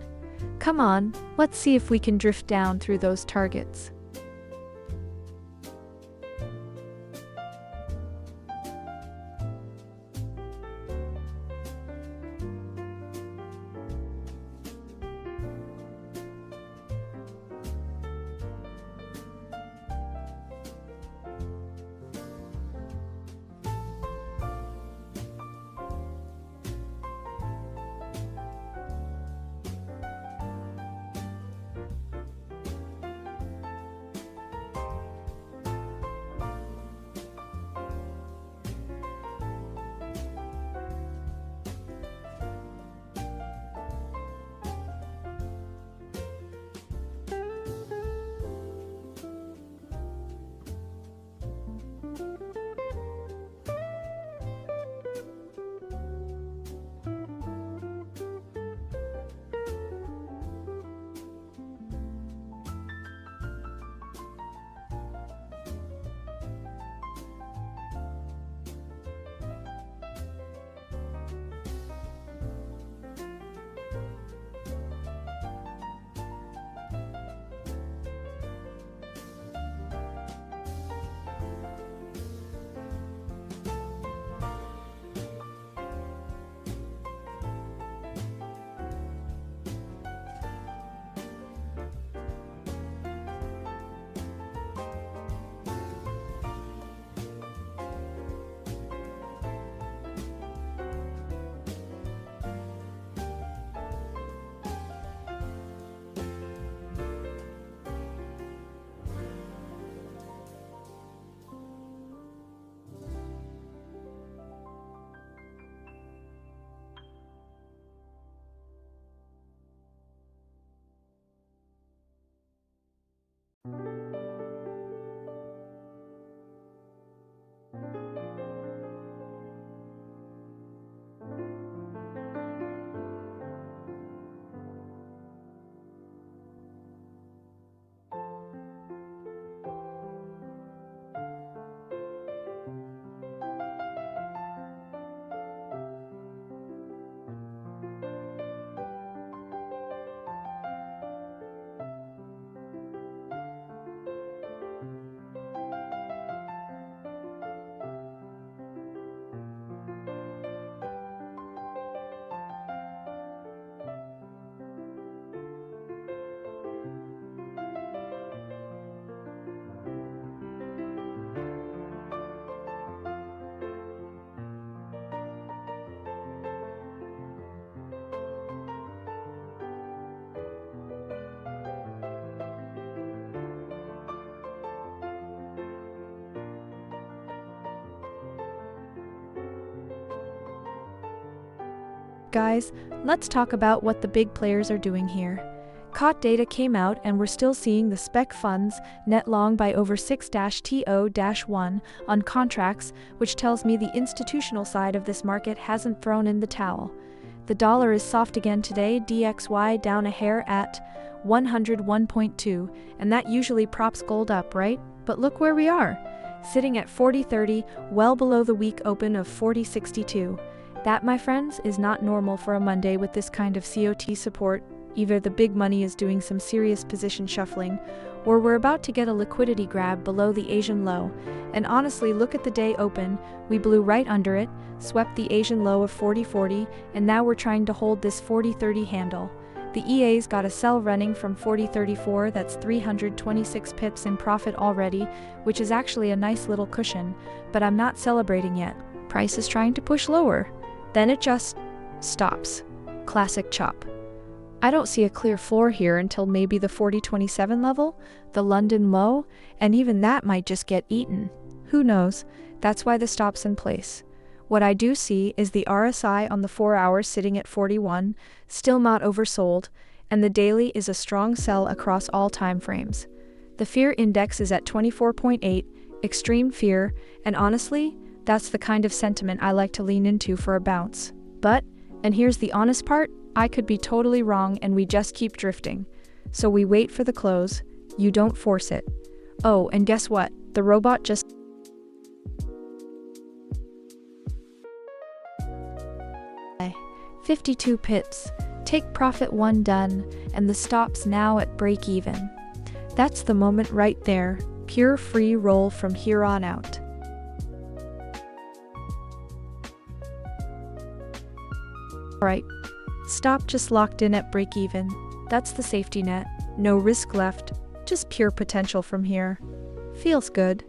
Come on, let's see if we can drift down through those targets. Guys, let's talk about what the big players are doing here. COT data came out and we're still seeing the spec funds net long by over 6-TO-1 on contracts, which tells me the institutional side of this market hasn't thrown in the towel. The dollar is soft again today, DXY down a hair at 101.2, and that usually props gold up, right? But look where we are, sitting at 40.30, well below the week open of 40.62. That, my friends, is not normal for a Monday with this kind of COT support. Either the big money is doing some serious position shuffling, or we're about to get a liquidity grab below the Asian low. And honestly, look at the day open, we blew right under it, swept the Asian low of 40.40, and now we're trying to hold this 40.30 handle. The EA's got a sell running from 40.34, that's 326 pips in profit already, which is actually a nice little cushion, but I'm not celebrating yet. Price is trying to push lower. Then it just stops. Classic chop. I don't see a clear floor here until maybe the 40.27 level, the London low, and even that might just get eaten. Who knows? That's why the stop's in place. What I do see is the RSI on the 4 hours sitting at 41, still not oversold, and the daily is a strong sell across all time frames. The fear index is at 24.8, extreme fear, and honestly, that's the kind of sentiment I like to lean into for a bounce. But, and here's the honest part, I could be totally wrong and we just keep drifting. So we wait for the close, You don't force it. Oh, and guess what? The robot just 52 pips. Take profit 1 done, and the stop's now at break even. That's the moment right there. Pure free roll from here on out. Alright. Stop just locked in at break even. That's the safety net. No risk left. Just pure potential from here. Feels good.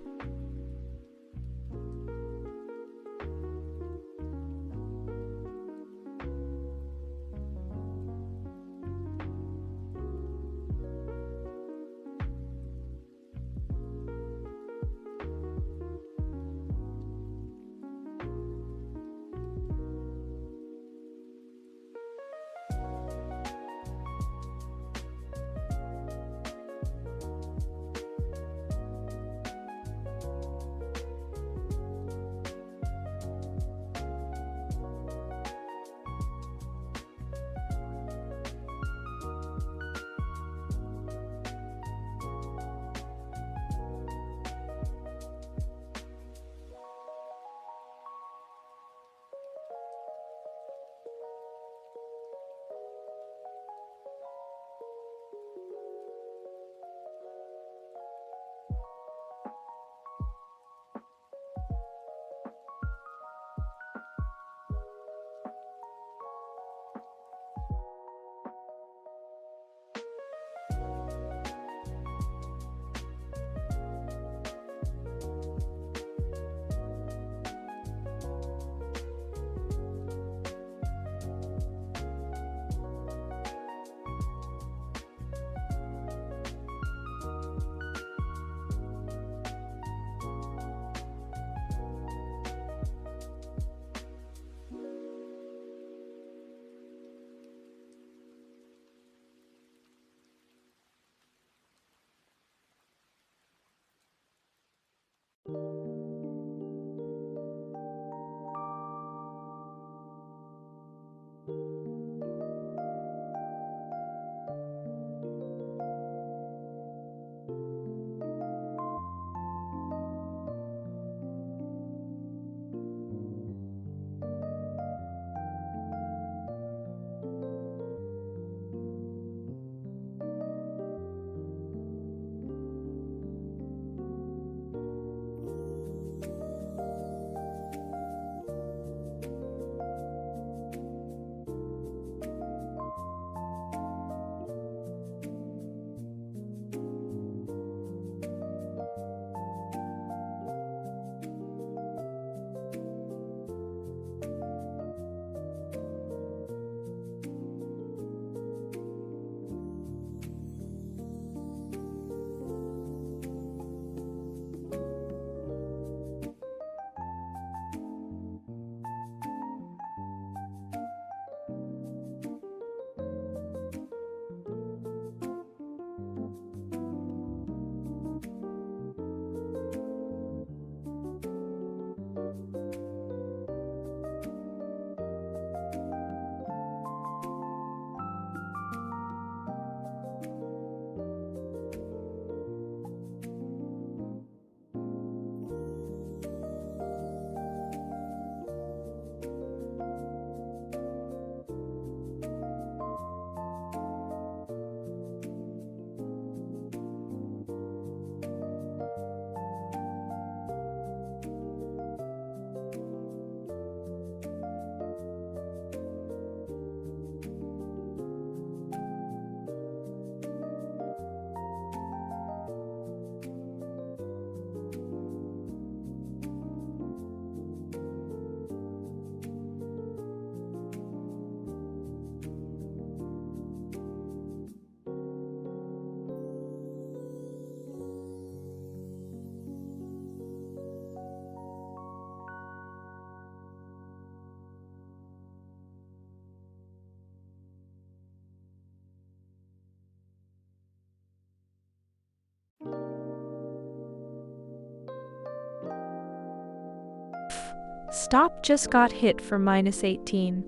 Stop just got hit for -18.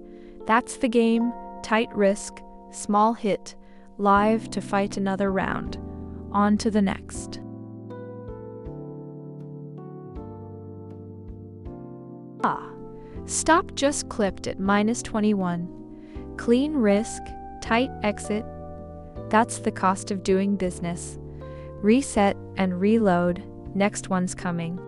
That's the game, tight risk, small hit, live to fight another round. On to the next. Stop just clipped at -21. Clean risk, tight exit. That's the cost of doing business. Reset and reload. Next one's coming.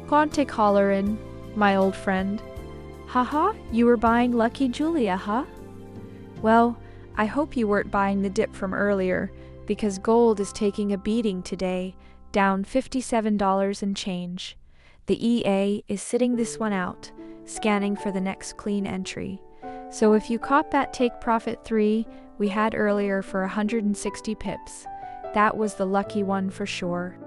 Quantic hollerin', my old friend. Haha, you were buying Lucky Julia, huh? Well, I hope you weren't buying the dip from earlier, because gold is taking a beating today, down $57 and change. The EA is sitting this one out, scanning for the next clean entry. So if you caught that take profit 3 we had earlier for 160 pips, that was the lucky one for sure.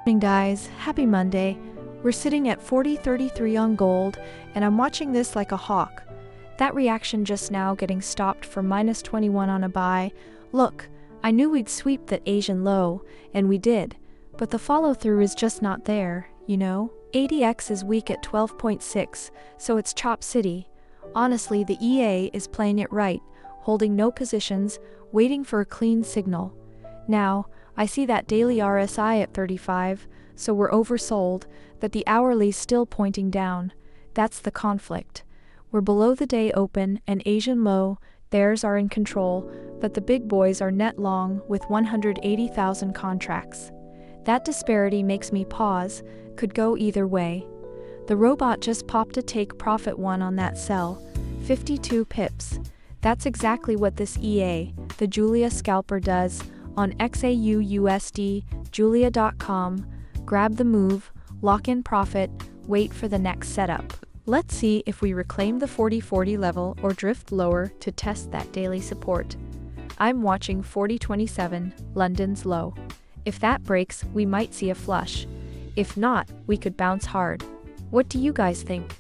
Morning guys, happy Monday. We're sitting at 40.33 on gold, and I'm watching this like a hawk. That reaction just now getting stopped for -21 on a buy. Look, I knew we'd sweep that Asian low, and we did, but the follow-through is just not there, you know? ADX is weak at 12.6, so it's chop city. Honestly, the EA is playing it right, holding no positions, waiting for a clean signal. Now, I see that daily RSI at 35, so we're oversold, that the hourly's still pointing down. That's the conflict. We're below the day open and Asian low, bears are in control, but the big boys are net long with 180,000 contracts. That disparity makes me pause, could go either way. The robot just popped a take profit one on that sell, 52 pips. That's exactly what this EA, the Julia scalper, does. On XAUUSD, Julia.com, grab the move, lock in profit, wait for the next setup. Let's see if we reclaim the 40-40 level or drift lower to test that daily support. I'm watching 40.27, London's low. If that breaks, we might see a flush. If not, we could bounce hard. What do you guys think?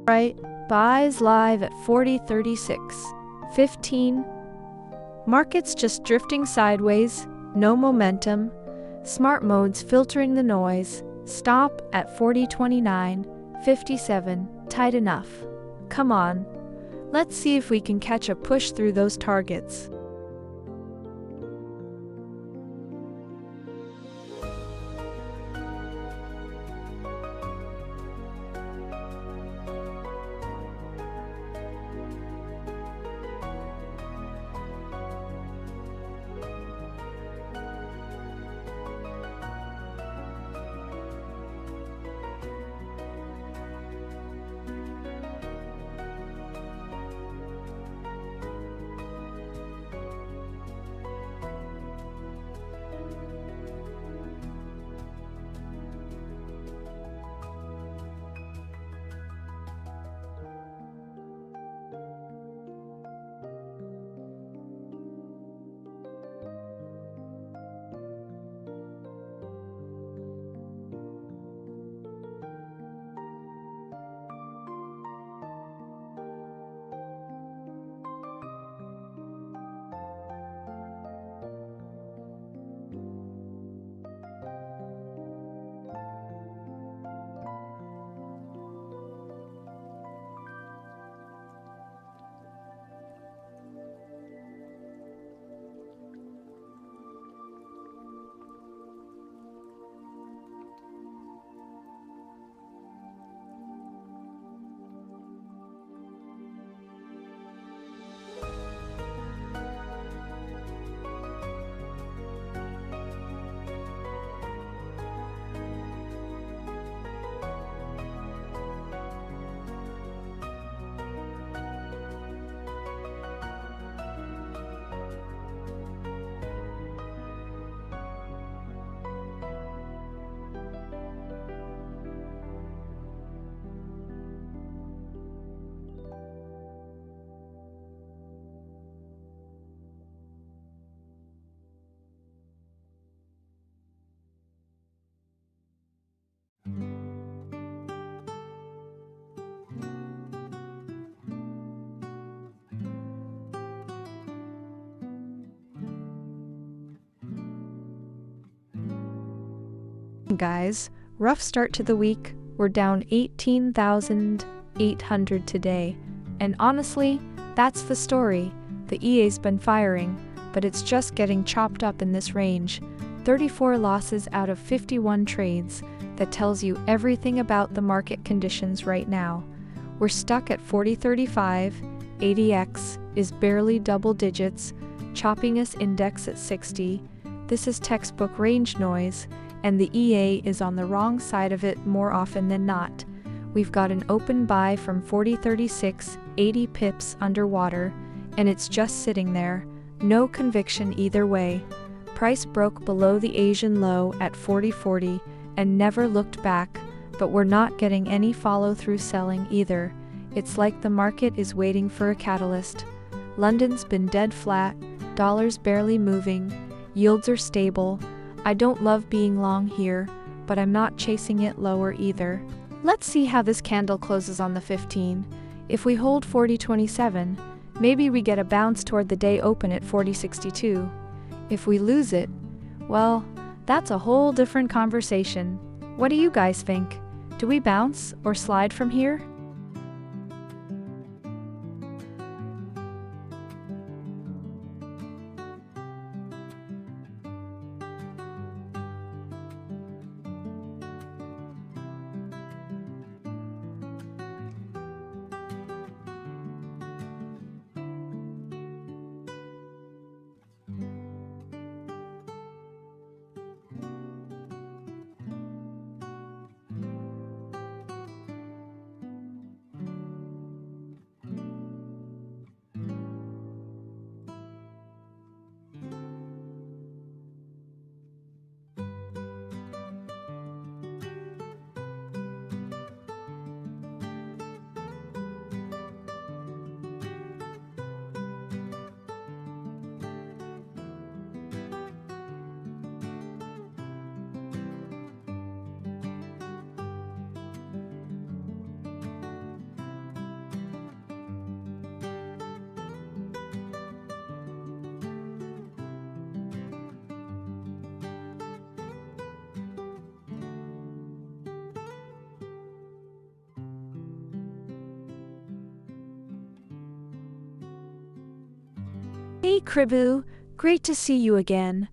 Right, buys live at 40.36. 15. Markets just drifting sideways, no momentum. Smart modes filtering the noise. Stop at 40.29. 57. Tight enough. Come on. Let's see if we can catch a push through those targets. Guys, rough start to the week. We're down 18,800 today. And honestly, that's the story. The EA's been firing, but it's just getting chopped up in this range. 34 losses out of 51 trades. That tells you everything about the market conditions right now. We're stuck at 40.35. ADX is barely double digits. Choppiness index at 60. This is textbook range noise, and the EA is on the wrong side of it more often than not. We've got an open buy from 40.36, 80 pips underwater, and it's just sitting there. No conviction either way. Price broke below the Asian low at 40.40 and never looked back, but we're not getting any follow-through selling either. It's like the market is waiting for a catalyst. London's been dead flat, dollar's barely moving, yields are stable. I don't love being long here, but I'm not chasing it lower either. Let's see how this candle closes on the 15. If we hold 40.27, maybe we get a bounce toward the day open at 40.62. If we lose it, well, that's a whole different conversation. What do you guys think? Do we bounce or slide from here? Hey Kribu, great to see you again.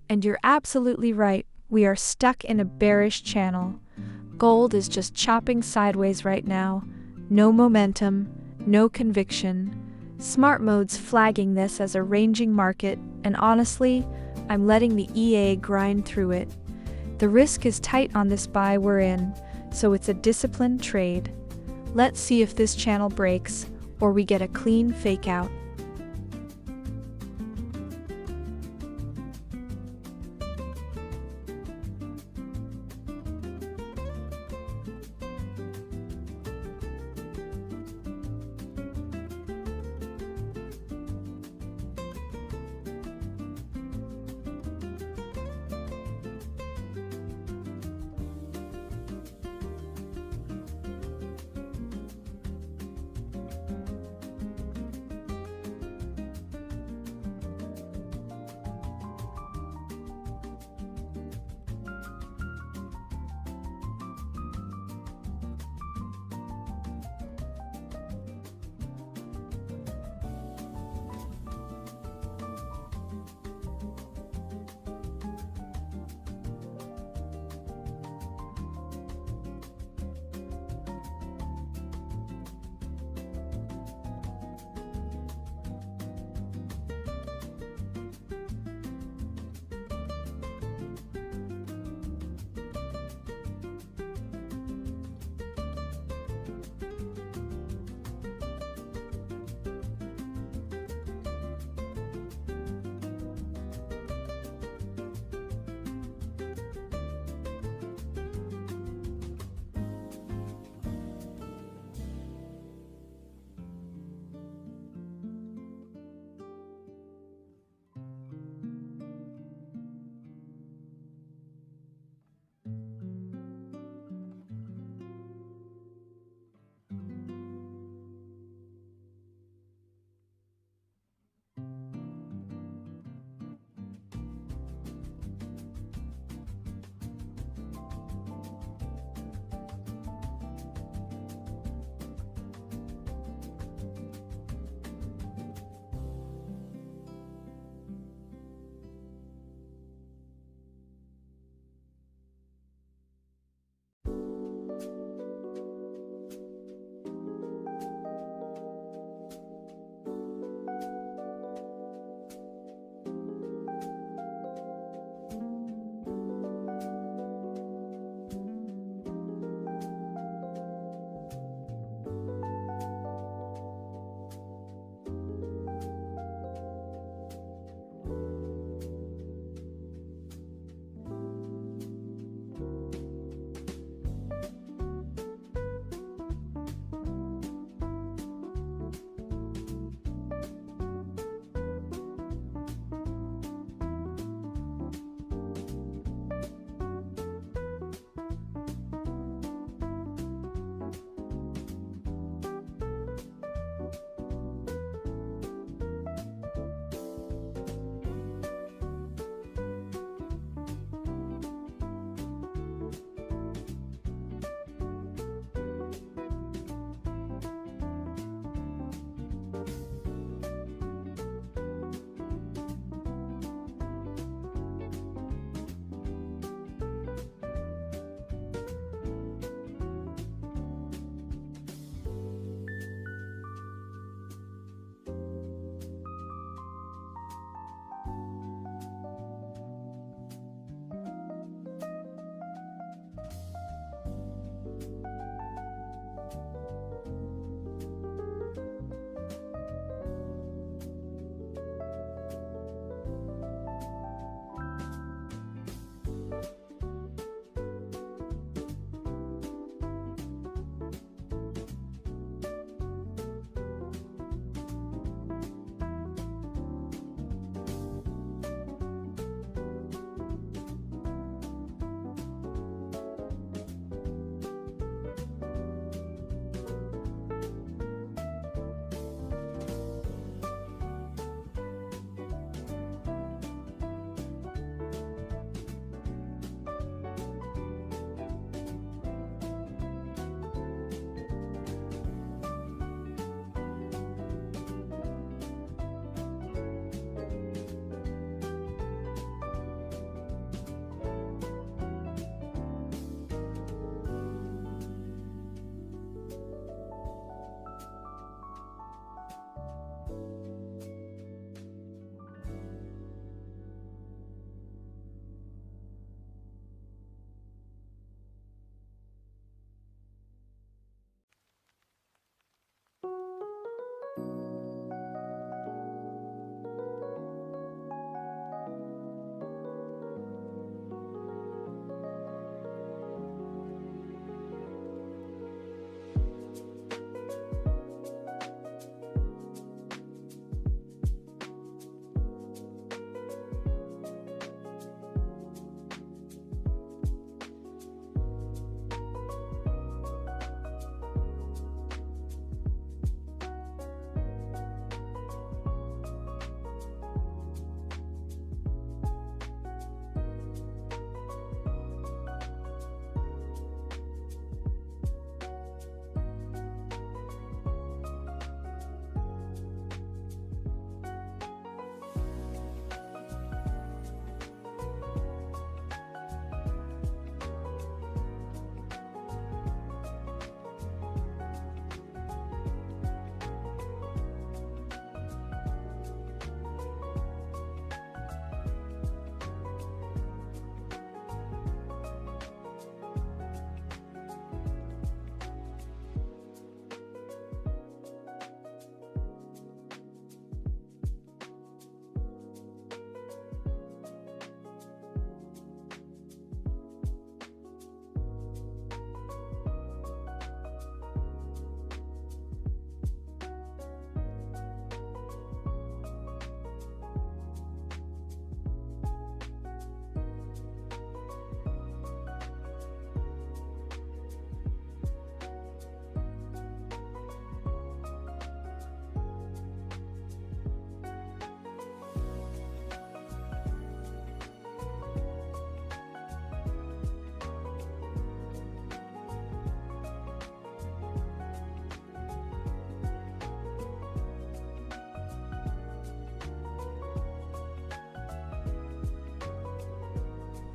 And you're absolutely right, we are stuck in a bearish channel. Gold is just chopping sideways right now. No momentum, no conviction. Smart mode's flagging this as a ranging market, and honestly, I'm letting the EA grind through it. The risk is tight on this buy we're in, so it's a disciplined trade. Let's see if this channel breaks, or we get a clean fake out.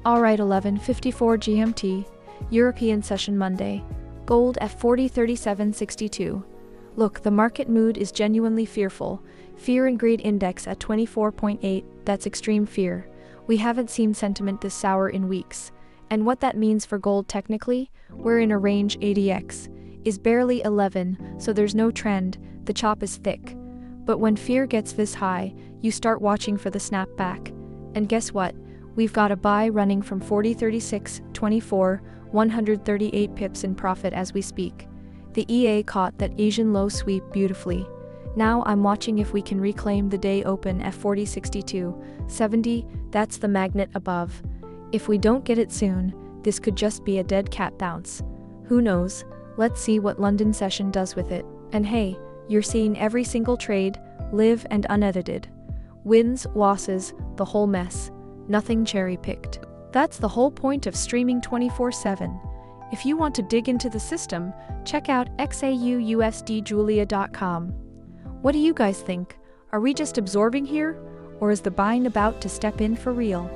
Alright, 11:54 GMT, European session Monday. Gold at 40.3762. Look, the market mood is genuinely fearful. Fear and greed index at 24.8, that's extreme fear. We haven't seen sentiment this sour in weeks. And what that means for gold technically, we're in a range. ADX is barely 11, so there's no trend, the chop is thick. But when fear gets this high, you start watching for the snapback. And guess what? We've got a buy running from 40.3624, 138 pips in profit as we speak. The EA caught that Asian low sweep beautifully. Now I'm watching if we can reclaim the day open at 40.6270, that's the magnet above. If we don't get it soon, this could just be a dead cat bounce. Who knows? Let's see what London session does with it. And hey, you're seeing every single trade, live and unedited. Wins, losses, the whole mess. Nothing cherry-picked. That's the whole point of streaming 24/7. If you want to dig into the system, check out XAUUSDjulia.com. What do you guys think? Are we just absorbing here? Or is the buying about to step in for real?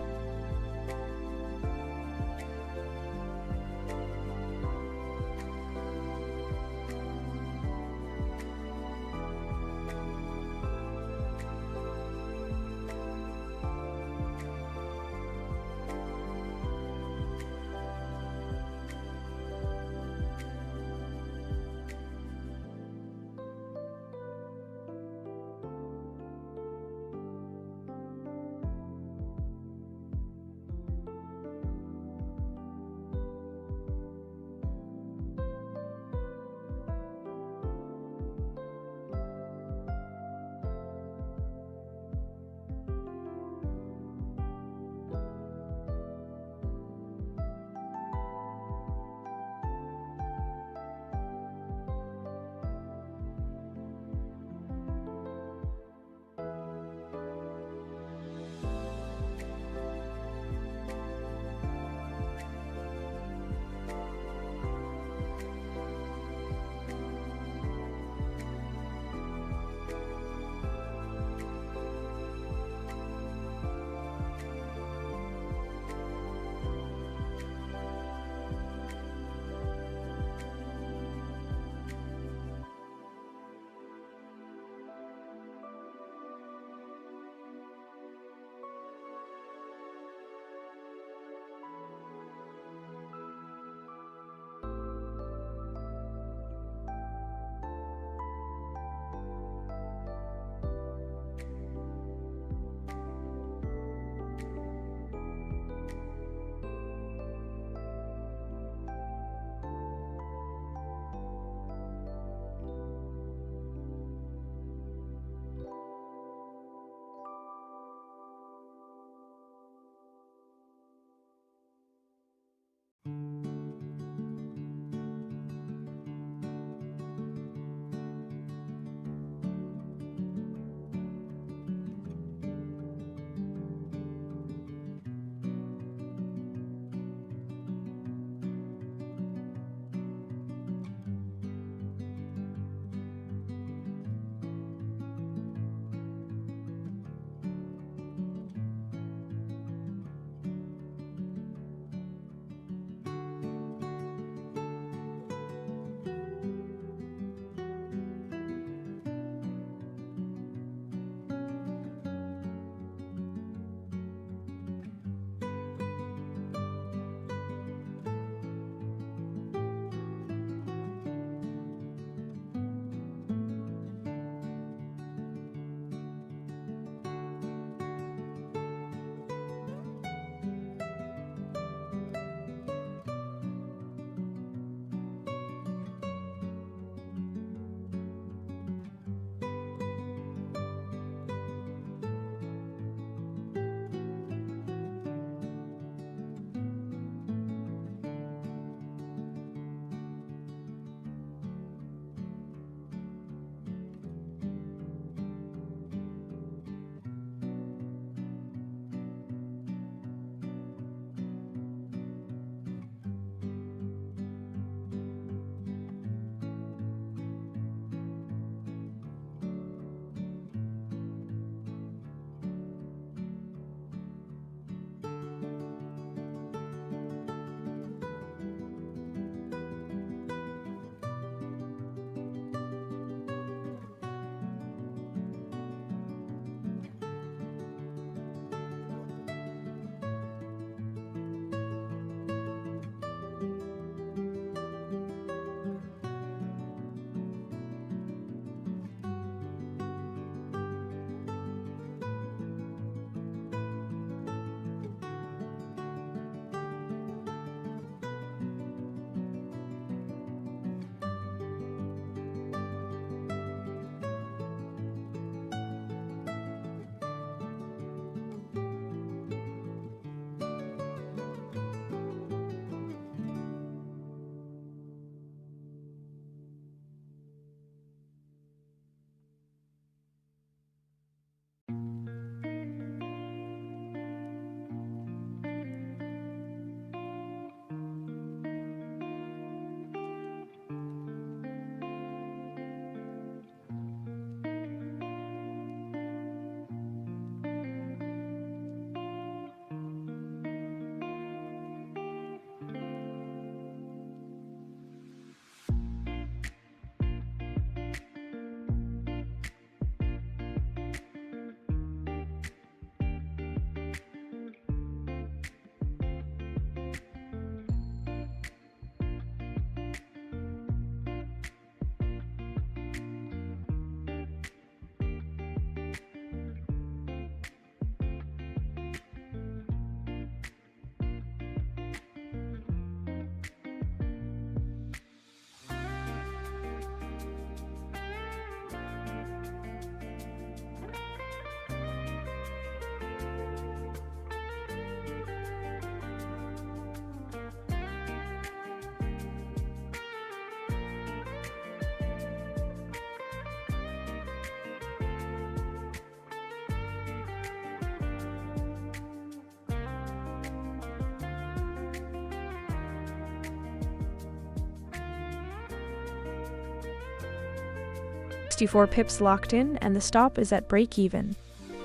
64 pips locked in, and the stop is at break even.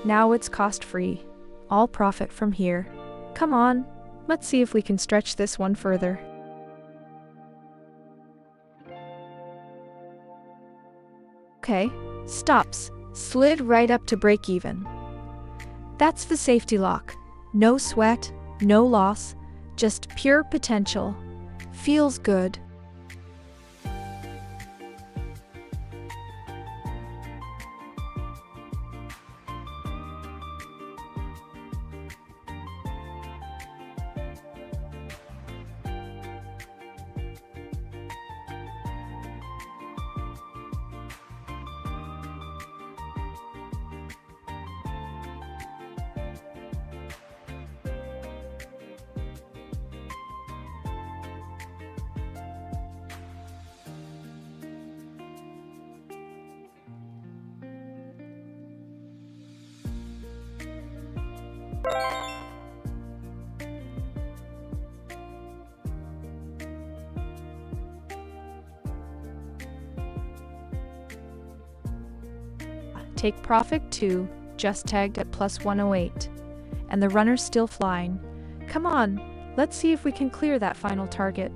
Now it's cost-free. All profit from here. Come on, let's see if we can stretch this one further. Okay, stops. Slid right up to break even. That's the safety lock. No sweat, no loss, just pure potential. Feels good. Take profit 2, just tagged at plus 108. And the runner's still flying. Come on, let's see if we can clear that final target.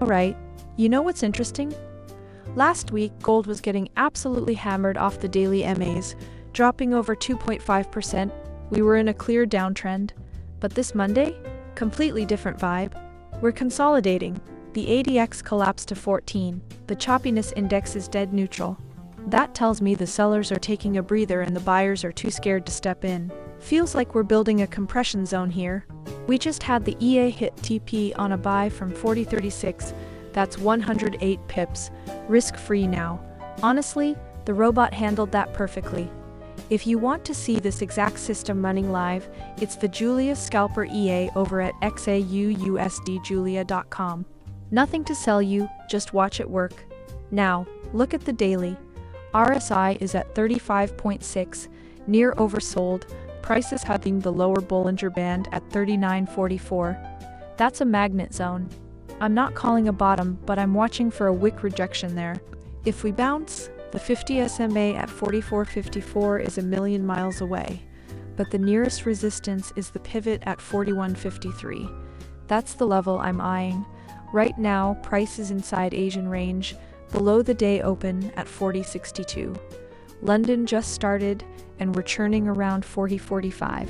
Alright, you know what's interesting? Last week, gold was getting absolutely hammered off the daily MAs, dropping over 2.5%. We were in a clear downtrend. But this Monday, completely different vibe. We're consolidating. The ADX collapsed to 14. The choppiness index is dead neutral. That tells me the sellers are taking a breather and the buyers are too scared to step in. Feels like we're building a compression zone here. We just had the EA hit TP on a buy from 40.36, that's 108 pips, risk-free now. Honestly, the robot handled that perfectly. If you want to see this exact system running live, it's the Julia Scalper EA over at XAUUSDjulia.com. Nothing to sell you, just watch it work. Now, look at the daily. RSI is at 35.6, near oversold. Price is hugging the lower Bollinger Band at 39.44. That's a magnet zone. I'm not calling a bottom, but I'm watching for a wick rejection there. If we bounce, the 50 SMA at 44.54 is a million miles away, but the nearest resistance is the pivot at 41.53. That's the level I'm eyeing. Right now, price is inside Asian range, below the day open at 40.62. London just started, and we're churning around 40.45.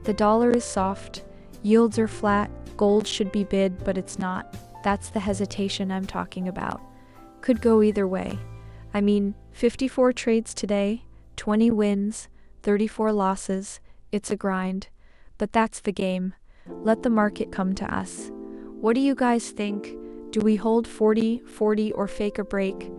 The dollar is soft, yields are flat, gold should be bid, but it's not. That's the hesitation I'm talking about. Could go either way. I mean, 54 trades today, 20 wins, 34 losses. It's a grind. But that's the game. Let the market come to us. What do you guys think? Do we hold 40, or fake a break?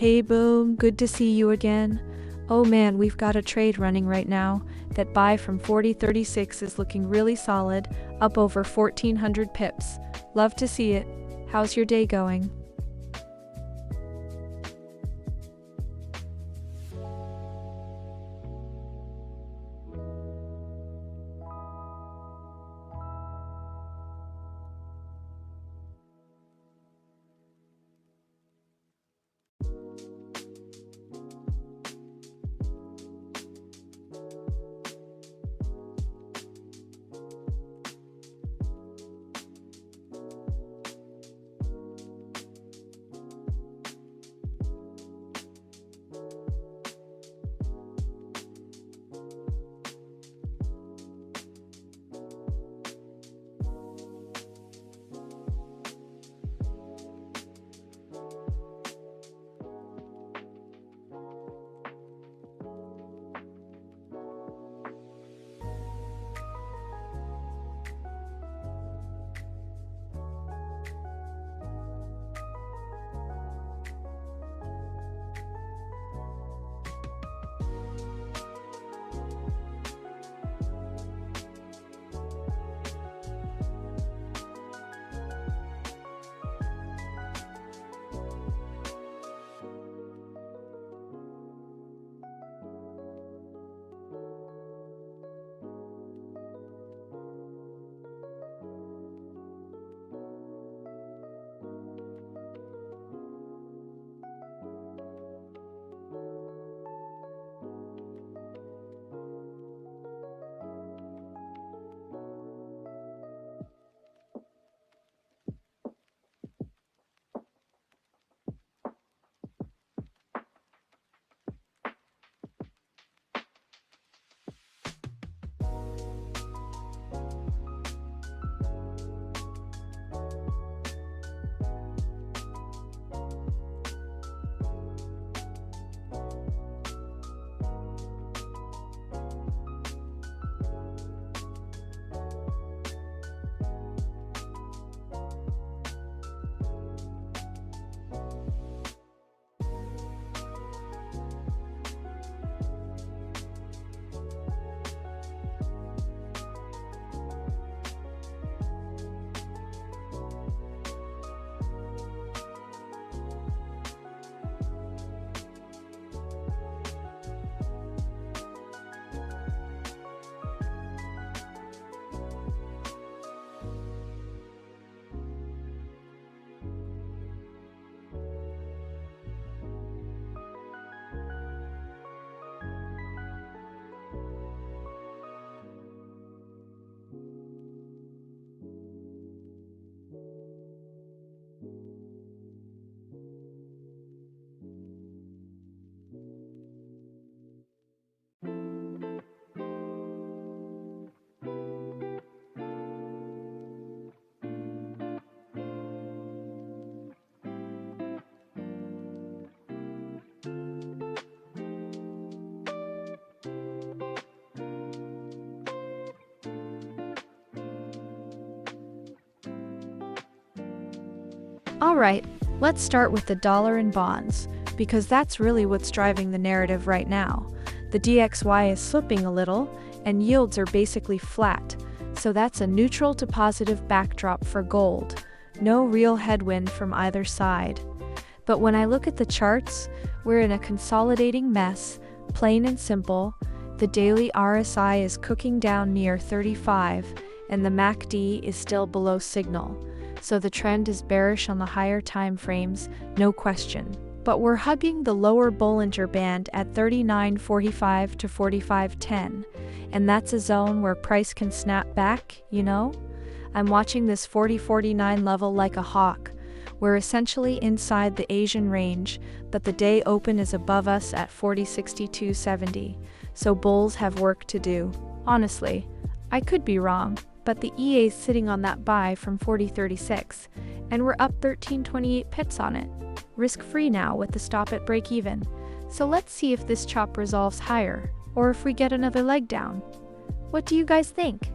Hey Boom, good to see you again. Oh man, we've got a trade running right now. That buy from 40.36 is looking really solid, up over 1400 pips. Love to see it. How's your day going? Alright, let's start with the dollar and bonds, because that's really what's driving the narrative right now. The DXY is slipping a little, and yields are basically flat, so that's a neutral to positive backdrop for gold. No real headwind from either side. But when I look at the charts, we're in a consolidating mess, plain and simple. The daily RSI is cooking down near 35, and the MACD is still below signal. So the trend is bearish on the higher time frames, no question. But we're hugging the lower Bollinger Band at 39.45 to 45.10, and that's a zone where price can snap back, you know? I'm watching this 40.49 level like a hawk. We're essentially inside the Asian range, but the day open is above us at 40.6270, so bulls have work to do. Honestly, I could be wrong, but the EA's sitting on that buy from 40.36, and we're up 13.28 pips on it. Risk-free now with the stop at break-even. So let's see if this chop resolves higher, or if we get another leg down. What do you guys think?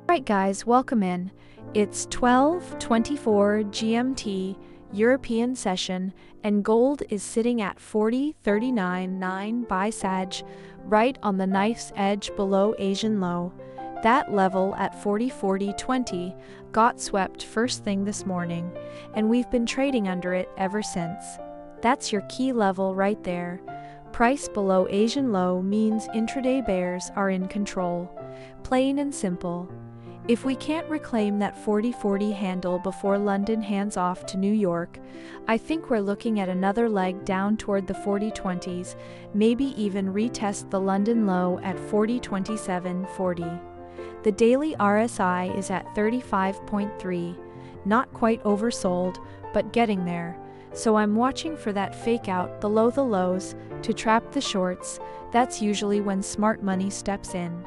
Right guys, welcome in. It's 12:24 GMT European session and gold is sitting at 40.39.9 by Sag, right on the knife's edge below Asian low. That level at 40.40.20 got swept first thing this morning, and we've been trading under it ever since. That's your key level right there. Price below Asian low means intraday bears are in control. Plain and simple. If we can't reclaim that 40.40 handle before London hands off to New York, I think we're looking at another leg down toward the 40.20s, maybe even retest the London low at 40.27.40. The daily RSI is at 35.3, not quite oversold, but getting there, so I'm watching for that fake out below the lows to trap the shorts. That's usually when smart money steps in.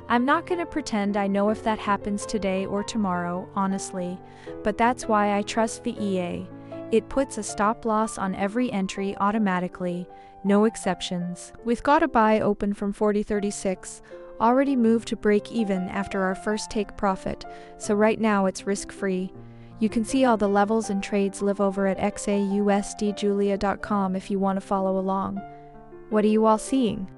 I'm not going to pretend I know if that happens today or tomorrow, honestly, but that's why I trust the EA. It puts a stop loss on every entry automatically, no exceptions. We've got a buy open from 40.36, already moved to break even after our first take profit, so right now it's risk-free. You can see all the levels and trades live over at XAUUSDjulia.com if you want to follow along. What are you all seeing?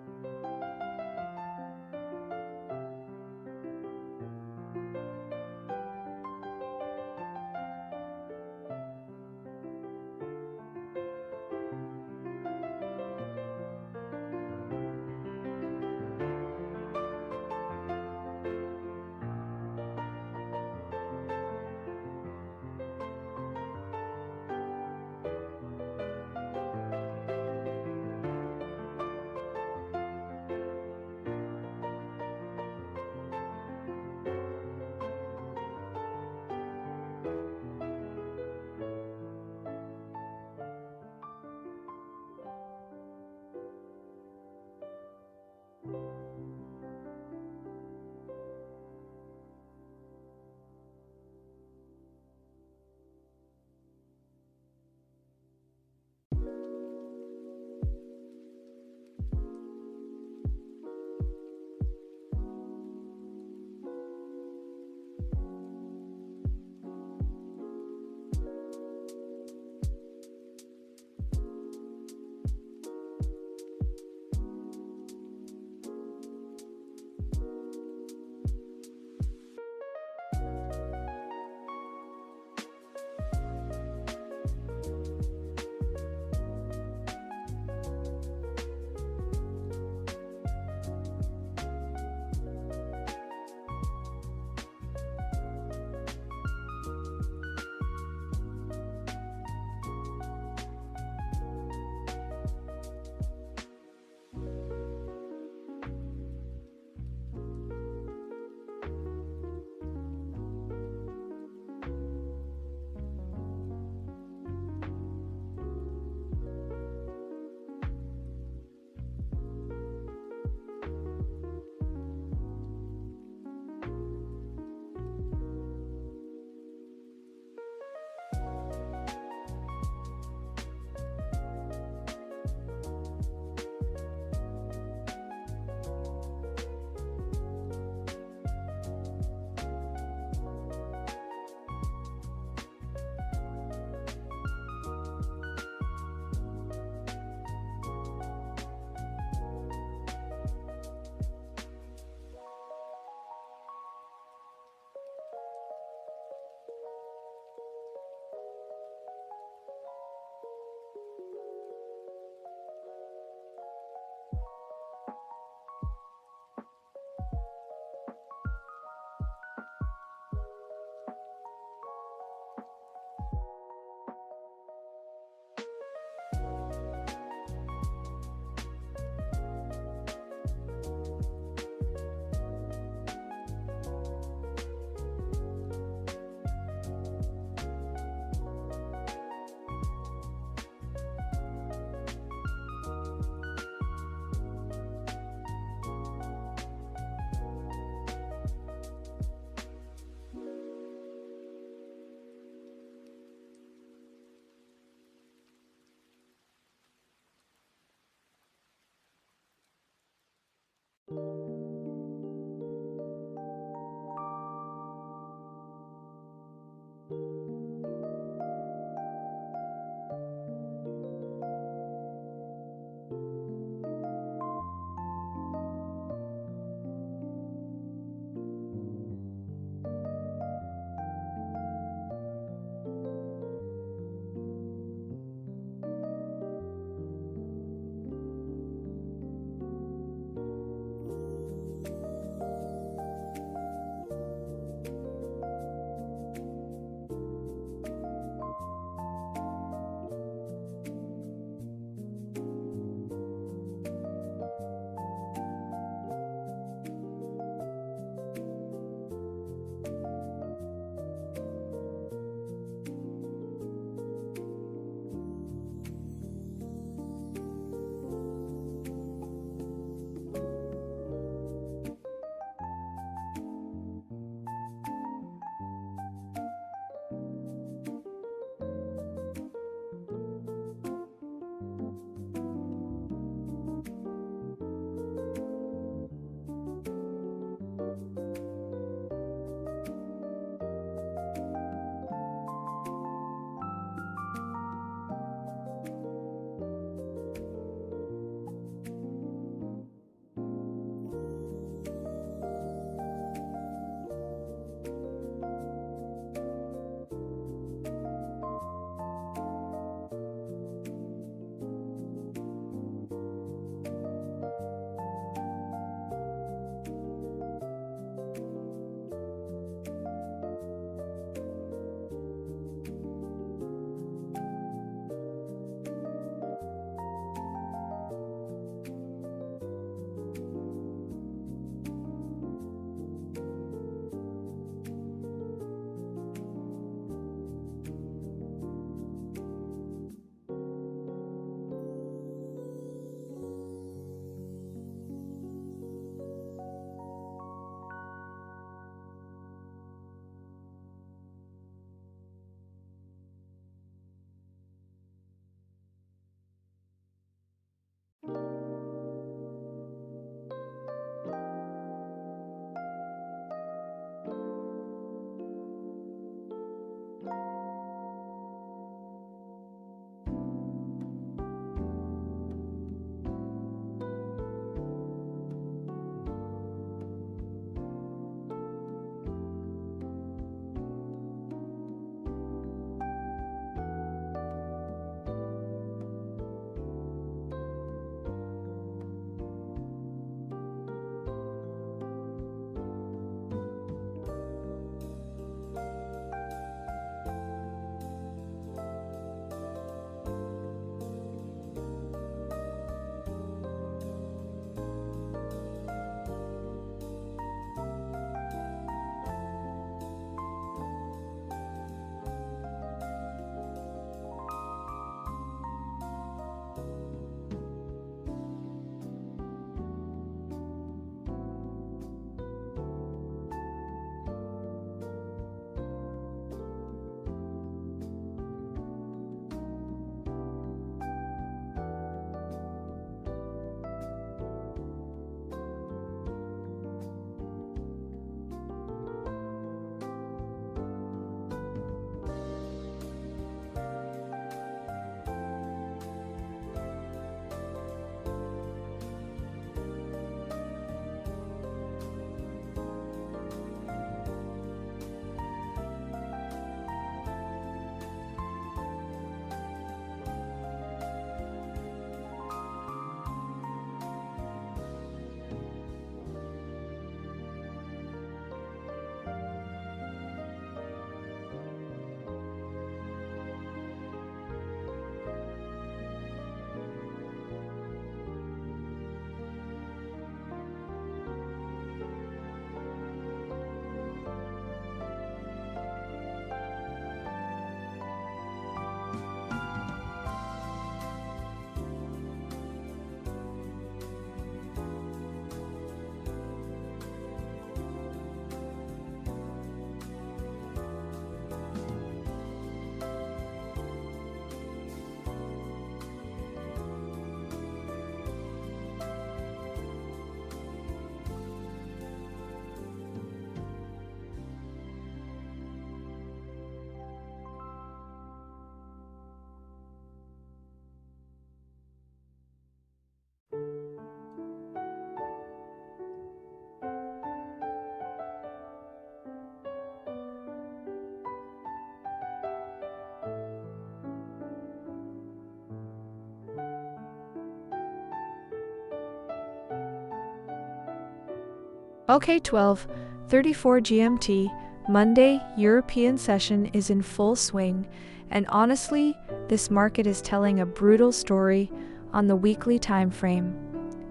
Okay, 12:34 GMT, Monday, European session is in full swing, and honestly, this market is telling a brutal story on the weekly time frame.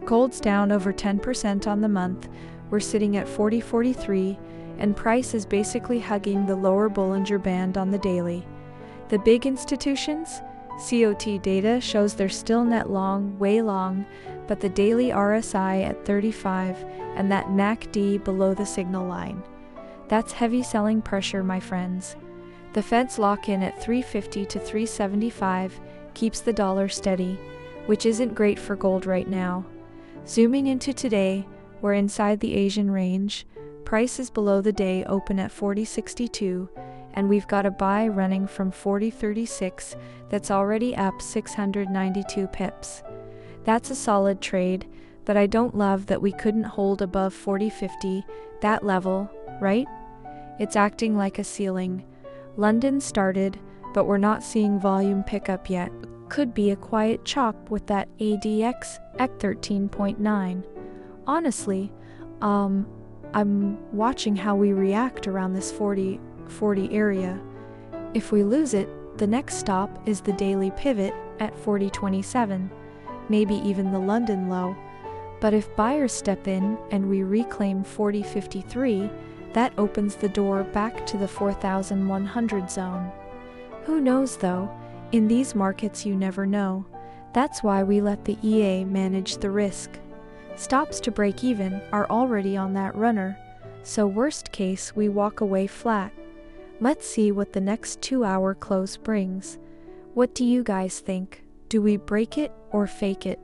Gold's down over 10% on the month, we're sitting at 40.43, and price is basically hugging the lower Bollinger Band on the daily. The big institutions? COT data shows they're still net long, way long, but the daily RSI at 35 and that MACD below the signal line. That's heavy selling pressure, my friends. The Fed's lock-in at 350 to 375 keeps the dollar steady, which isn't great for gold right now. Zooming into today, we're inside the Asian range, price is below the day open at 40.62, and we've got a buy running from 40.36 that's already up 692 pips. That's a solid trade, but I don't love that we couldn't hold above 40.50, that level, right? It's acting like a ceiling. London started, but we're not seeing volume pick up yet. Could be a quiet chop with that ADX at 13.9. Honestly, I'm watching how we react around this 40 area. If we lose it, the next stop is the daily pivot at 40.27, maybe even the London low. But if buyers step in and we reclaim 40.53, that opens the door back to the 4,100 zone. Who knows though? In these markets you never know. That's why we let the EA manage the risk. Stops to break even are already on that runner, so worst case we walk away flat. Let's see what the next 2-hour close brings. What do you guys think? Do we break it or fake it?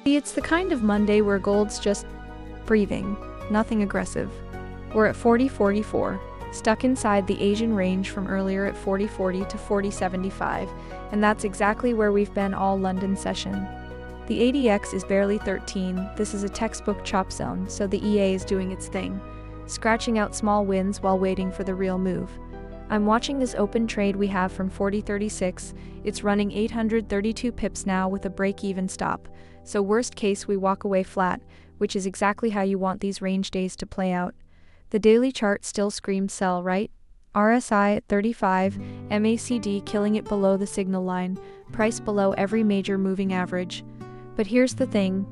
See, it's the kind of Monday where gold's just breathing, nothing aggressive. We're at 40.44, stuck inside the Asian range from earlier at 40.40 to 40.75, and that's exactly where we've been all London session. The ADX is barely 13, this is a textbook chop zone, so the EA is doing its thing, scratching out small wins while waiting for the real move. I'm watching this open trade we have from 40.36, it's running 832 pips now with a break-even stop, so worst case we walk away flat, which is exactly how you want these range days to play out. The daily chart still screamed sell, right? RSI at 35, MACD killing it below the signal line, price below every major moving average. But here's the thing,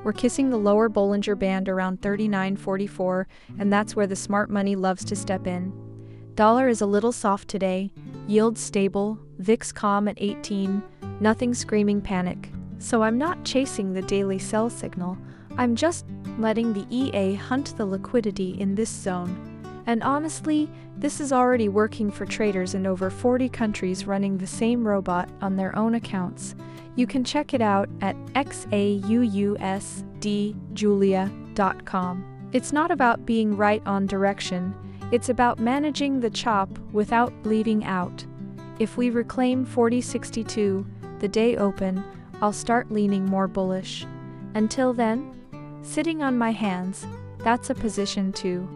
we're kissing the lower Bollinger Band around 39.44, and that's where the smart money loves to step in. Dollar is a little soft today, yields stable, VIX calm at 18, nothing screaming panic. So I'm not chasing the daily sell signal, I'm just letting the EA hunt the liquidity in this zone. And honestly, this is already working for traders in over 40 countries running the same robot on their own accounts. You can check it out at XAUUSDjulia.com. It's not about being right on direction, it's about managing the chop without bleeding out. If we reclaim 40.62, the day open, I'll start leaning more bullish. Until then, sitting on my hands, that's a position too.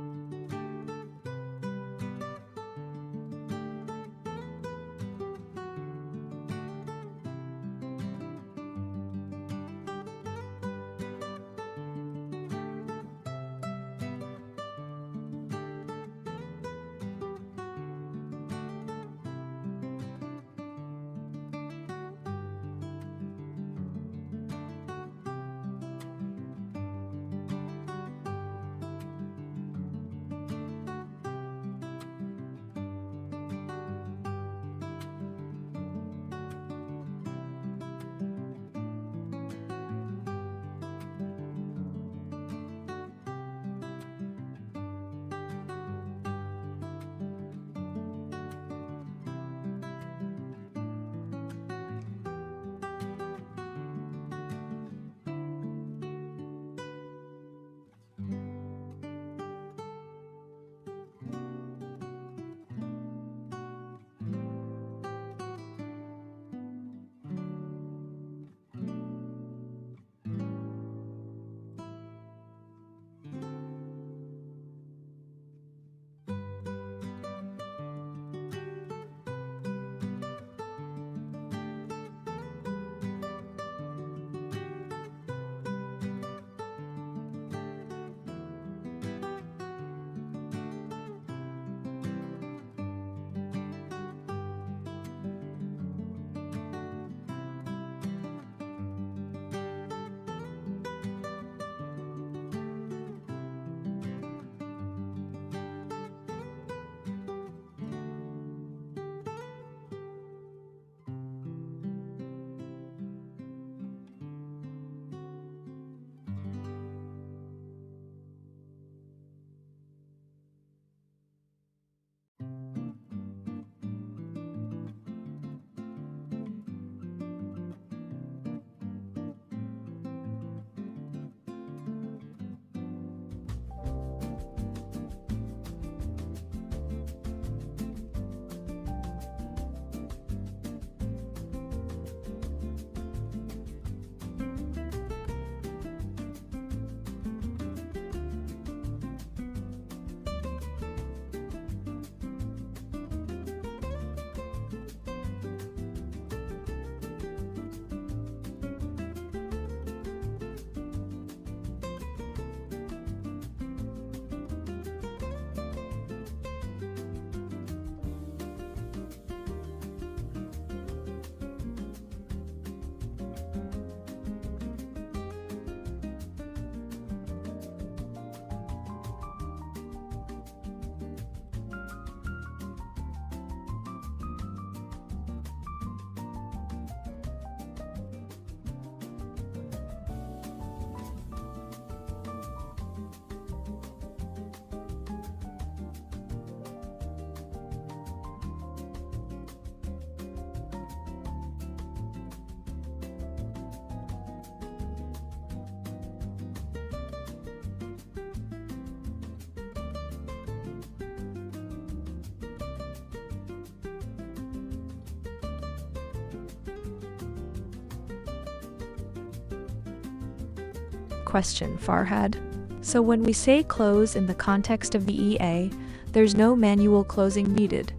question, Farhad. So when we say close in the context of the EA, there's no manual closing needed.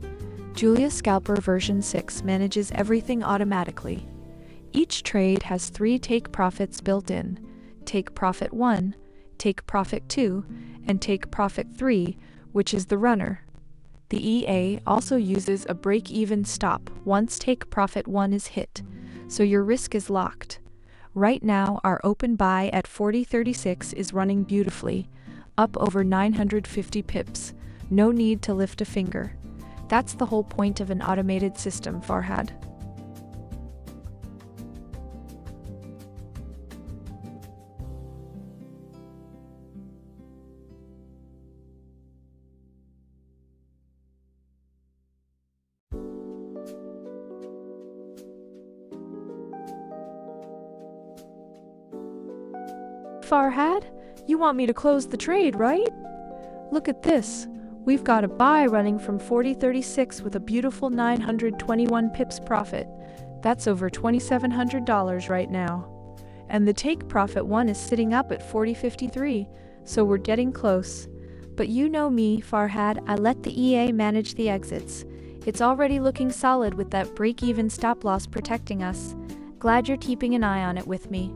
Julia Scalper version 6 manages everything automatically. Each trade has 3 take profits built in: take profit 1, take profit 2, and take profit 3, which is the runner. The EA also uses a break-even stop once take profit 1 is hit, so your risk is locked. Right now, our open buy at 40.36 is running beautifully, up over 950 pips. No need to lift a finger. That's the whole point of an automated system, Farhad. Farhad, you want me to close the trade, right? Look at this. We've got a buy running from 40.36 with a beautiful 921 pips profit. That's over $2,700 right now. And the take profit 1 is sitting up at 40.53, so we're getting close. But you know me, Farhad, I let the EA manage the exits. It's already looking solid with that break-even stop loss protecting us. Glad you're keeping an eye on it with me.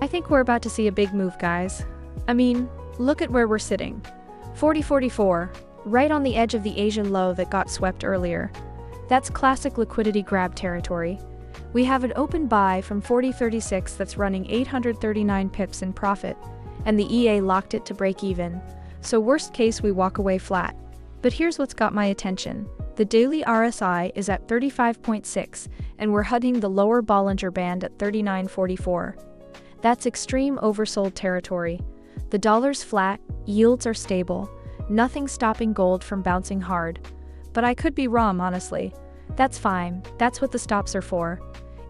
I think we're about to see a big move, guys. I mean, look at where we're sitting. 40.44, right on the edge of the Asian low that got swept earlier. That's classic liquidity grab territory. We have an open buy from 40.36 that's running 839 pips in profit, and the EA locked it to break even. So worst case, we walk away flat. But here's what's got my attention. The daily RSI is at 35.6, and we're hitting the lower Bollinger Band at 39.44. That's extreme oversold territory. The dollar's flat, yields are stable, nothing stopping gold from bouncing hard. But I could be wrong, honestly. That's fine, that's what the stops are for.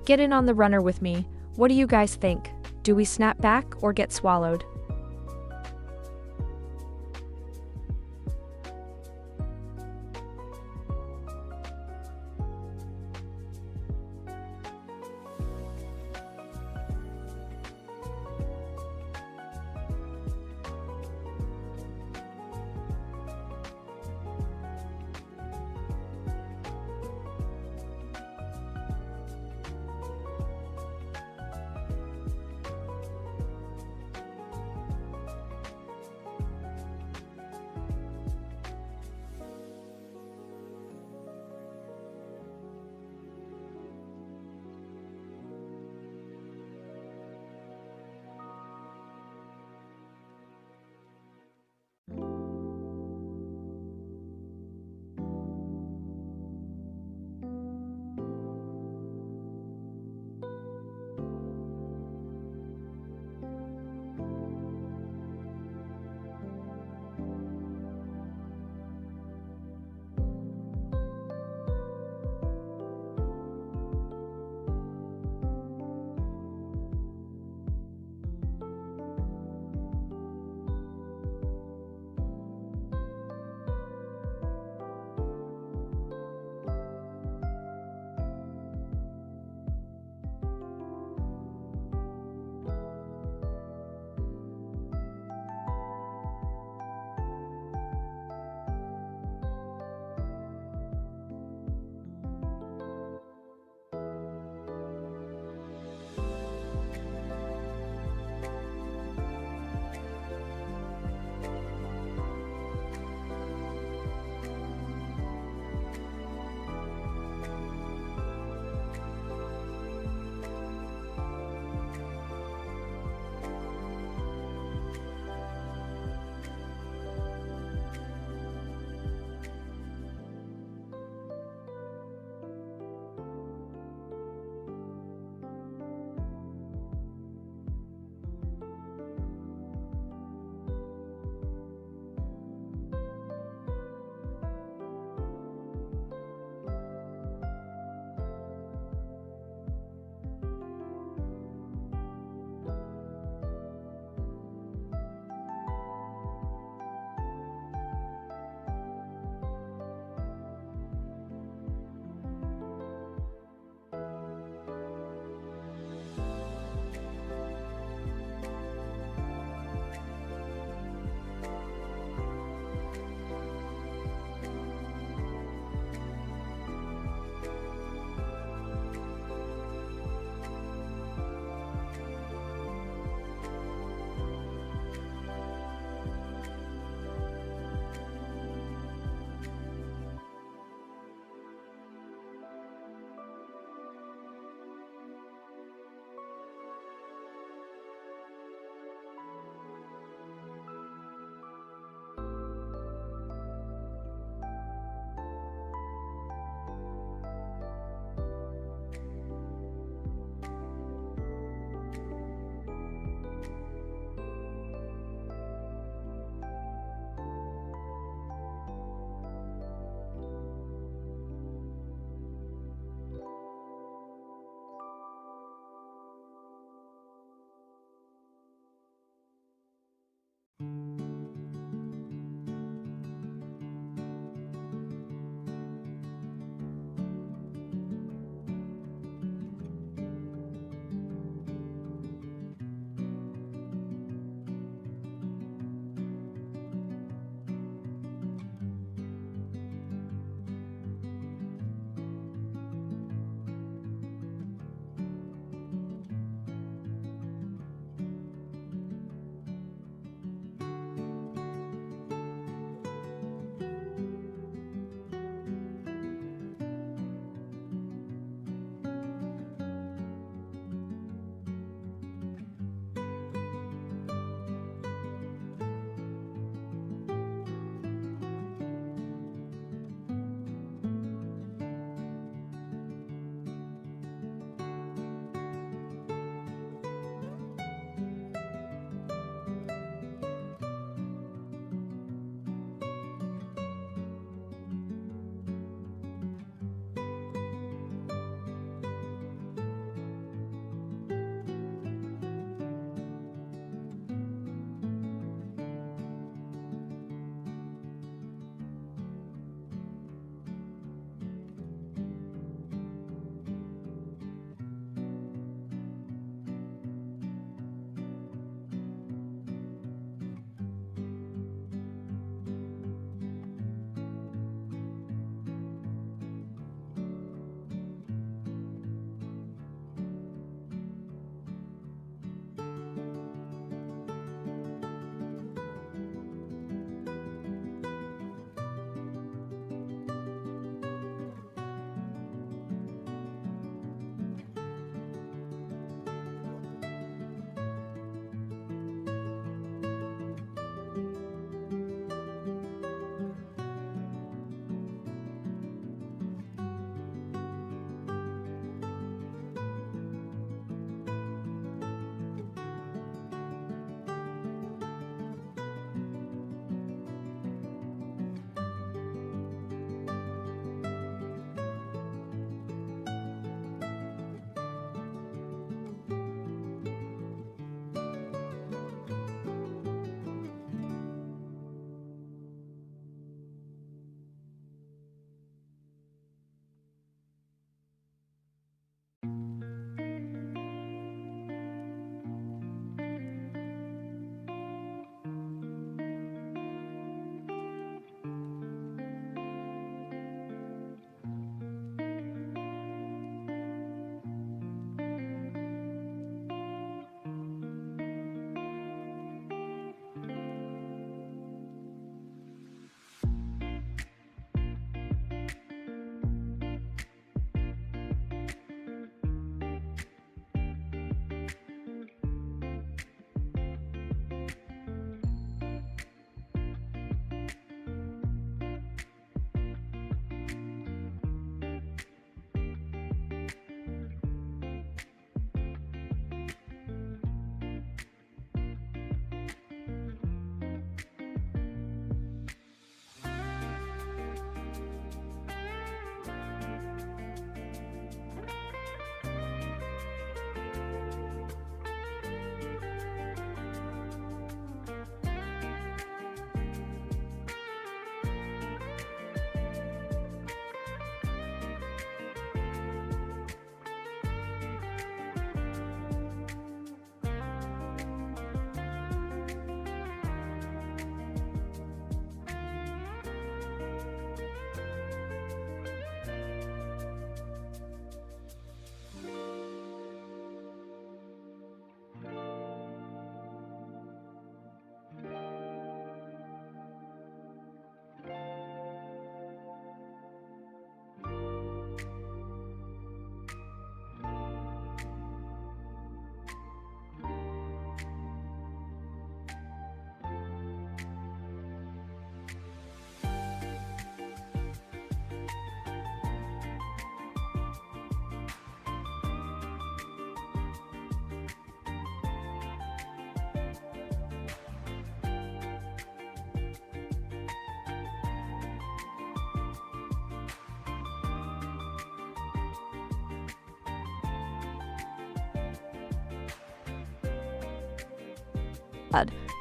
Get in on the runner with me. What do you guys think? Do we snap back or get swallowed?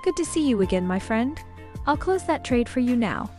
Good to see you again, my friend. I'll close that trade for you now.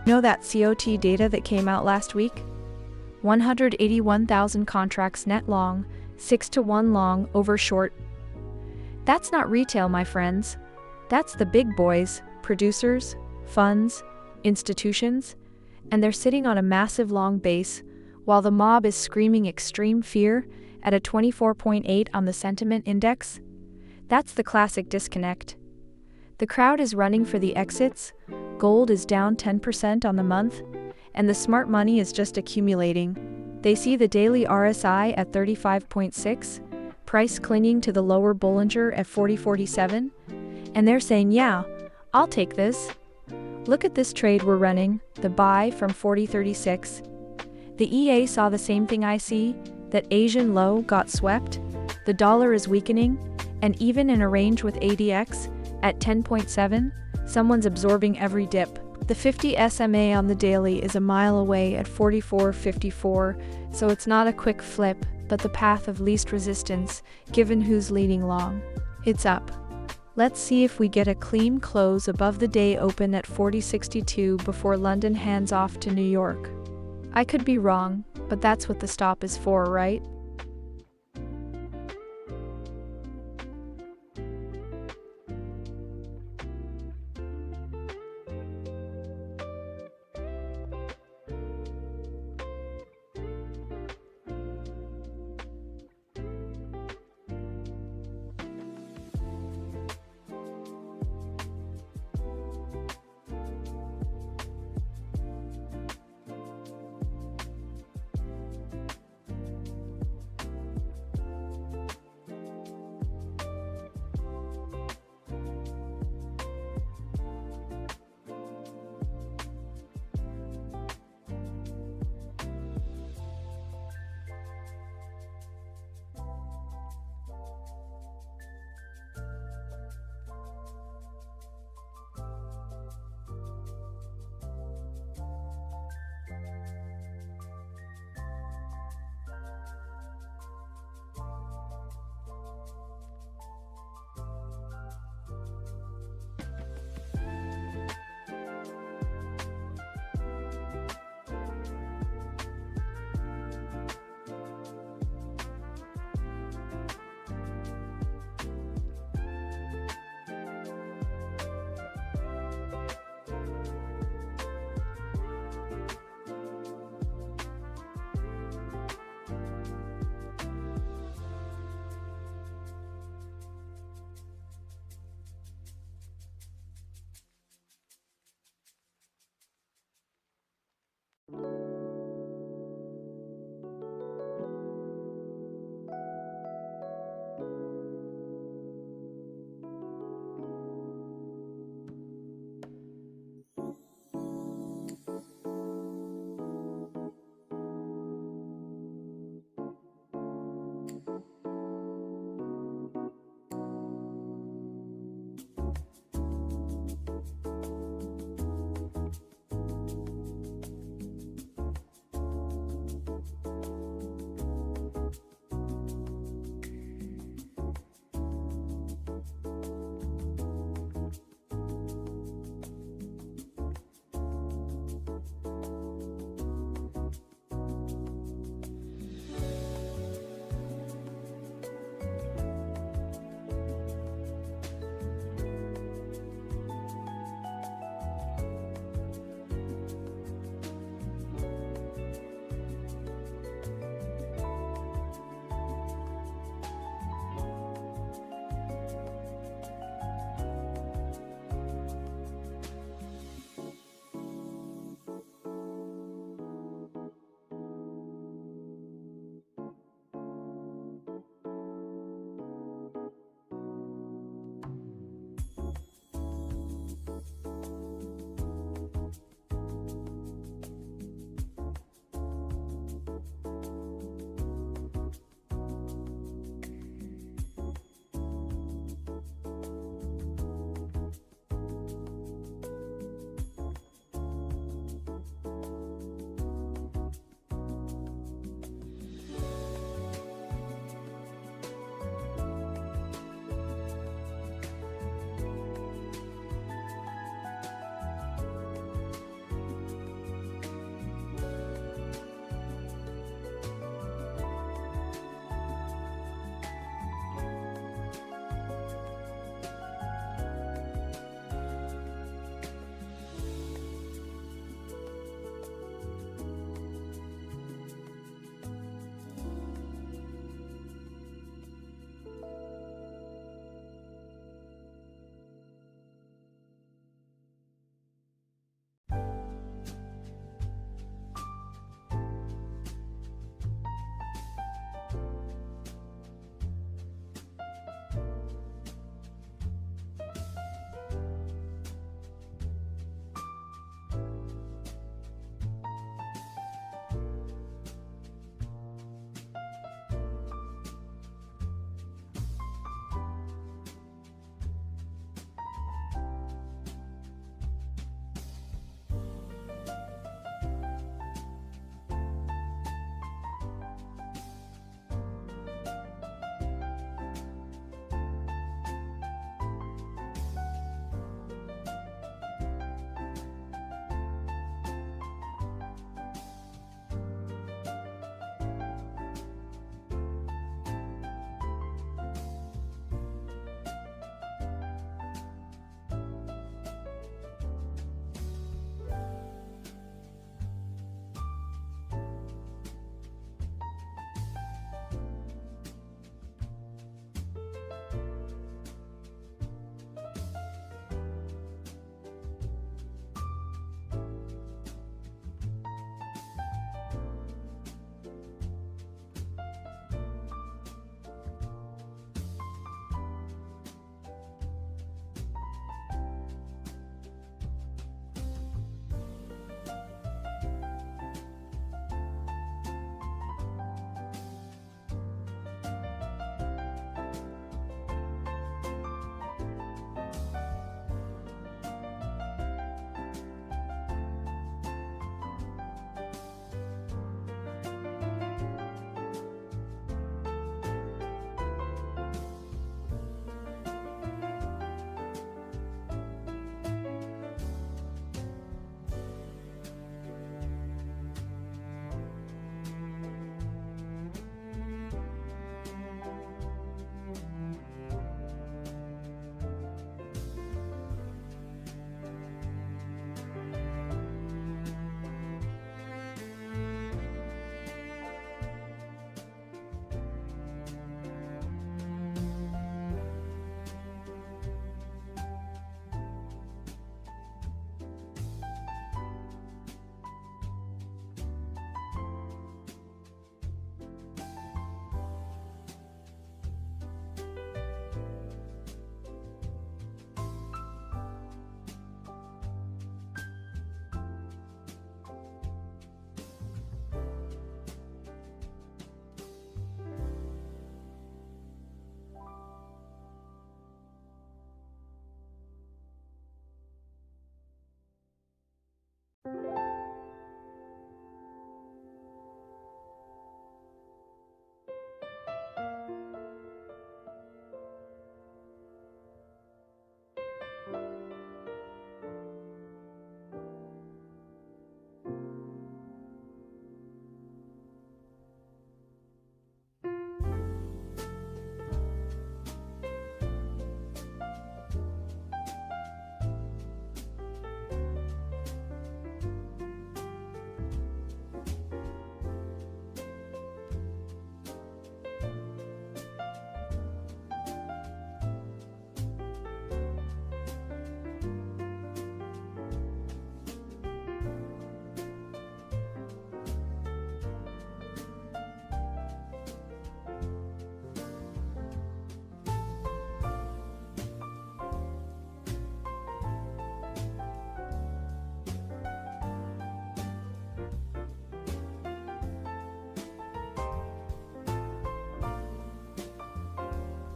Know that COT data that came out last week? 181,000 contracts net long, 6-to-1 long over short. That's not retail, my friends. That's the big boys, producers, funds, institutions, and they're sitting on a massive long base, while the mob is screaming extreme fear at a 24.8 on the sentiment index. That's the classic disconnect. The crowd is running for the exits, gold is down 10% on the month, and the smart money is just accumulating. They see the daily RSI at 35.6, price clinging to the lower Bollinger at 40.47, and they're saying, yeah, I'll take this. Look at this trade we're running, the buy from 40.36. The EA saw the same thing I see, that Asian low got swept, the dollar is weakening, and even in a range with ADX, at 10.7, someone's absorbing every dip. The 50 SMA on the daily is a mile away at 44.54, so it's not a quick flip, but the path of least resistance, given who's leading long. It's up. Let's see if we get a clean close above the day open at 40.62 before London hands off to New York. I could be wrong, but that's what the stop is for, right?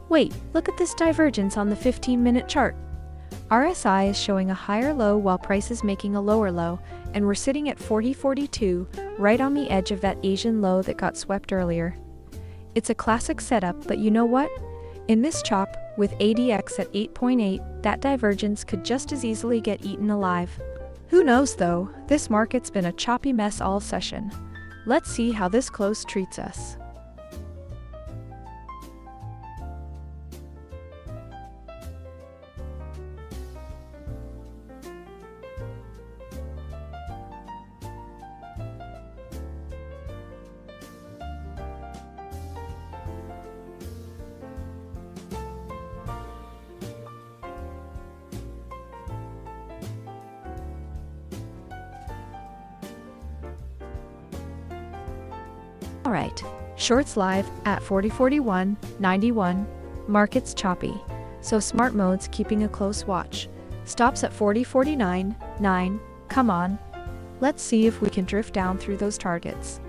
Wait, look at this divergence on the 15-minute chart. RSI is showing a higher low while price is making a lower low, and we're sitting at 40.42, right on the edge of that Asian low that got swept earlier. It's a classic setup, but you know what? In this chop, with ADX at 8.8, that divergence could just as easily get eaten alive. Who knows though, this market's been a choppy mess all session. Let's see how this close treats us. Alright, shorts live at 40.41.91, market's choppy, so smart mode's keeping a close watch. Stops at 40.49.9, come on. Let's see if we can drift down through those targets.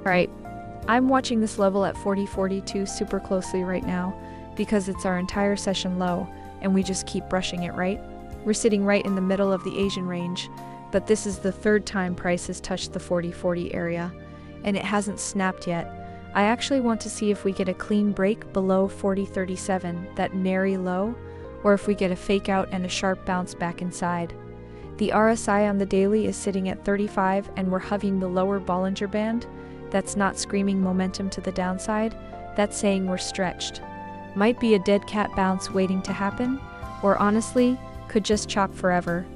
Right. I'm watching this level at 40.42 super closely right now because it's our entire session low and we just keep brushing it, right? We're sitting right in the middle of the Asian range, but this is the third time price has touched the 40.40 area and it hasn't snapped yet. I actually want to see if we get a clean break below 40.37, that nary low, or if we get a fake out and a sharp bounce back inside. The RSI on the daily is sitting at 35 and we're hovering the lower Bollinger Band. That's not screaming momentum to the downside, that's saying we're stretched. Might be a dead cat bounce waiting to happen, or honestly, could just chalk forever.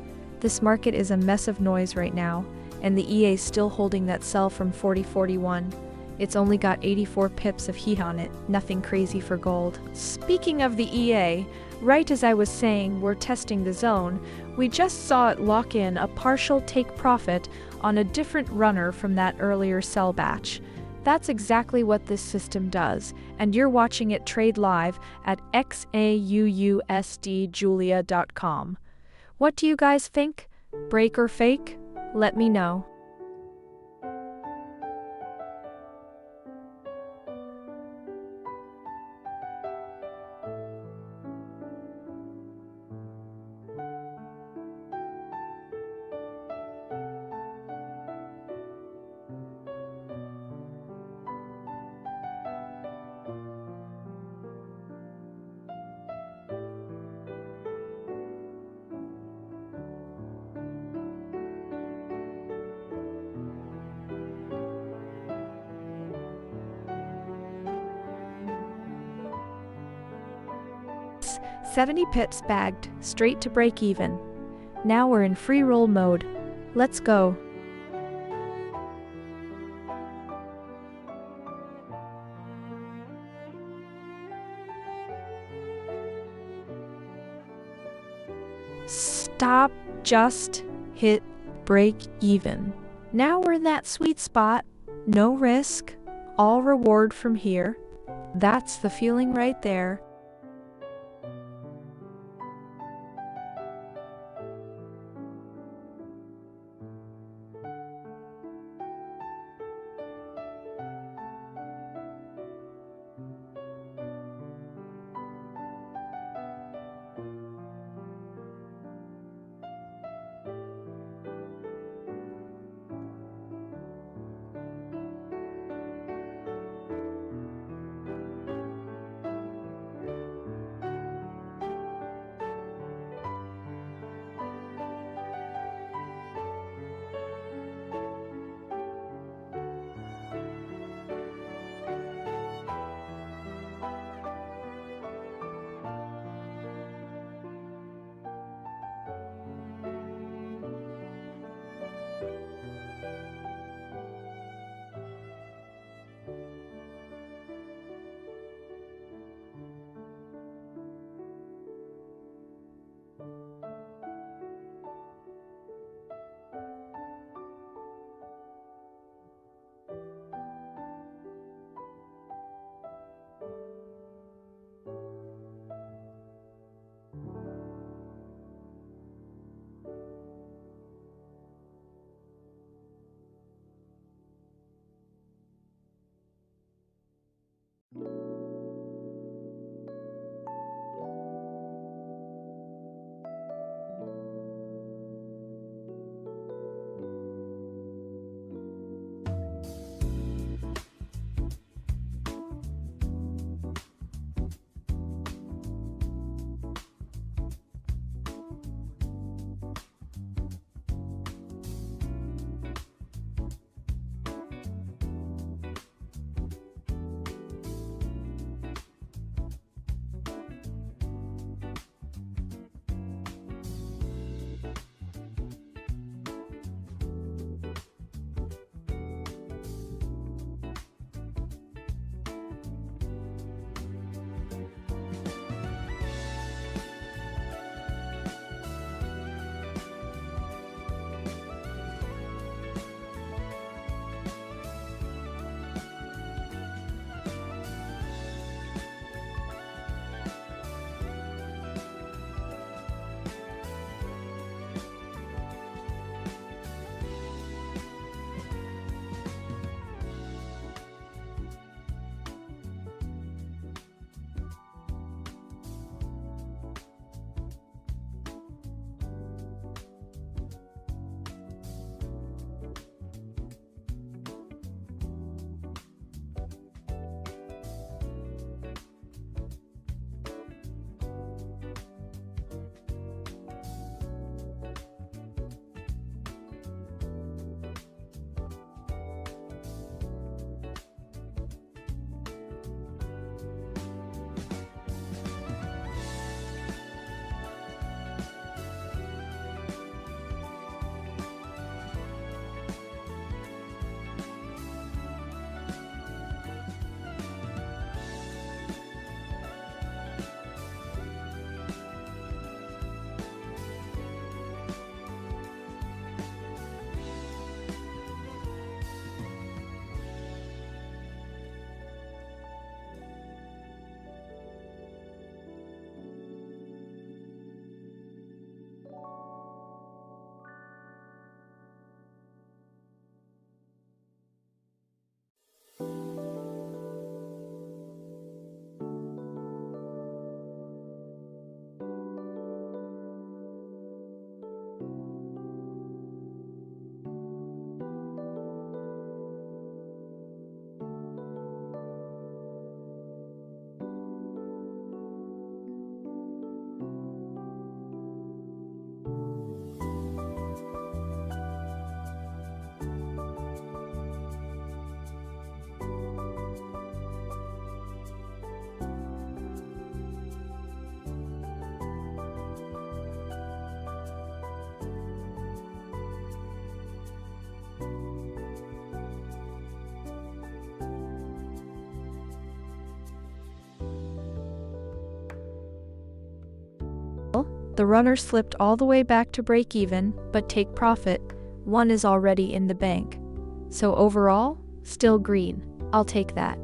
This market is a mess of noise right now, and the EA's still holding that sell from 40.41. It's only got 84 pips of heat on it, nothing crazy for gold. Speaking of the EA, right as I was saying we're testing the zone, we just saw it lock in a partial take profit on a different runner from that earlier sell batch. That's exactly what this system does, and you're watching it trade live at XAUUSDjulia.com. What do you guys think? Break or fake? Let me know. Yes, 70 pips bagged, straight to break even. Now we're in free roll mode. Let's go. Stop, just hit break even. Now we're in that sweet spot. No risk, all reward from here. That's the feeling right there. The runner slipped all the way back to break even, but take profit. One is already in the bank. So overall, still green. I'll take that.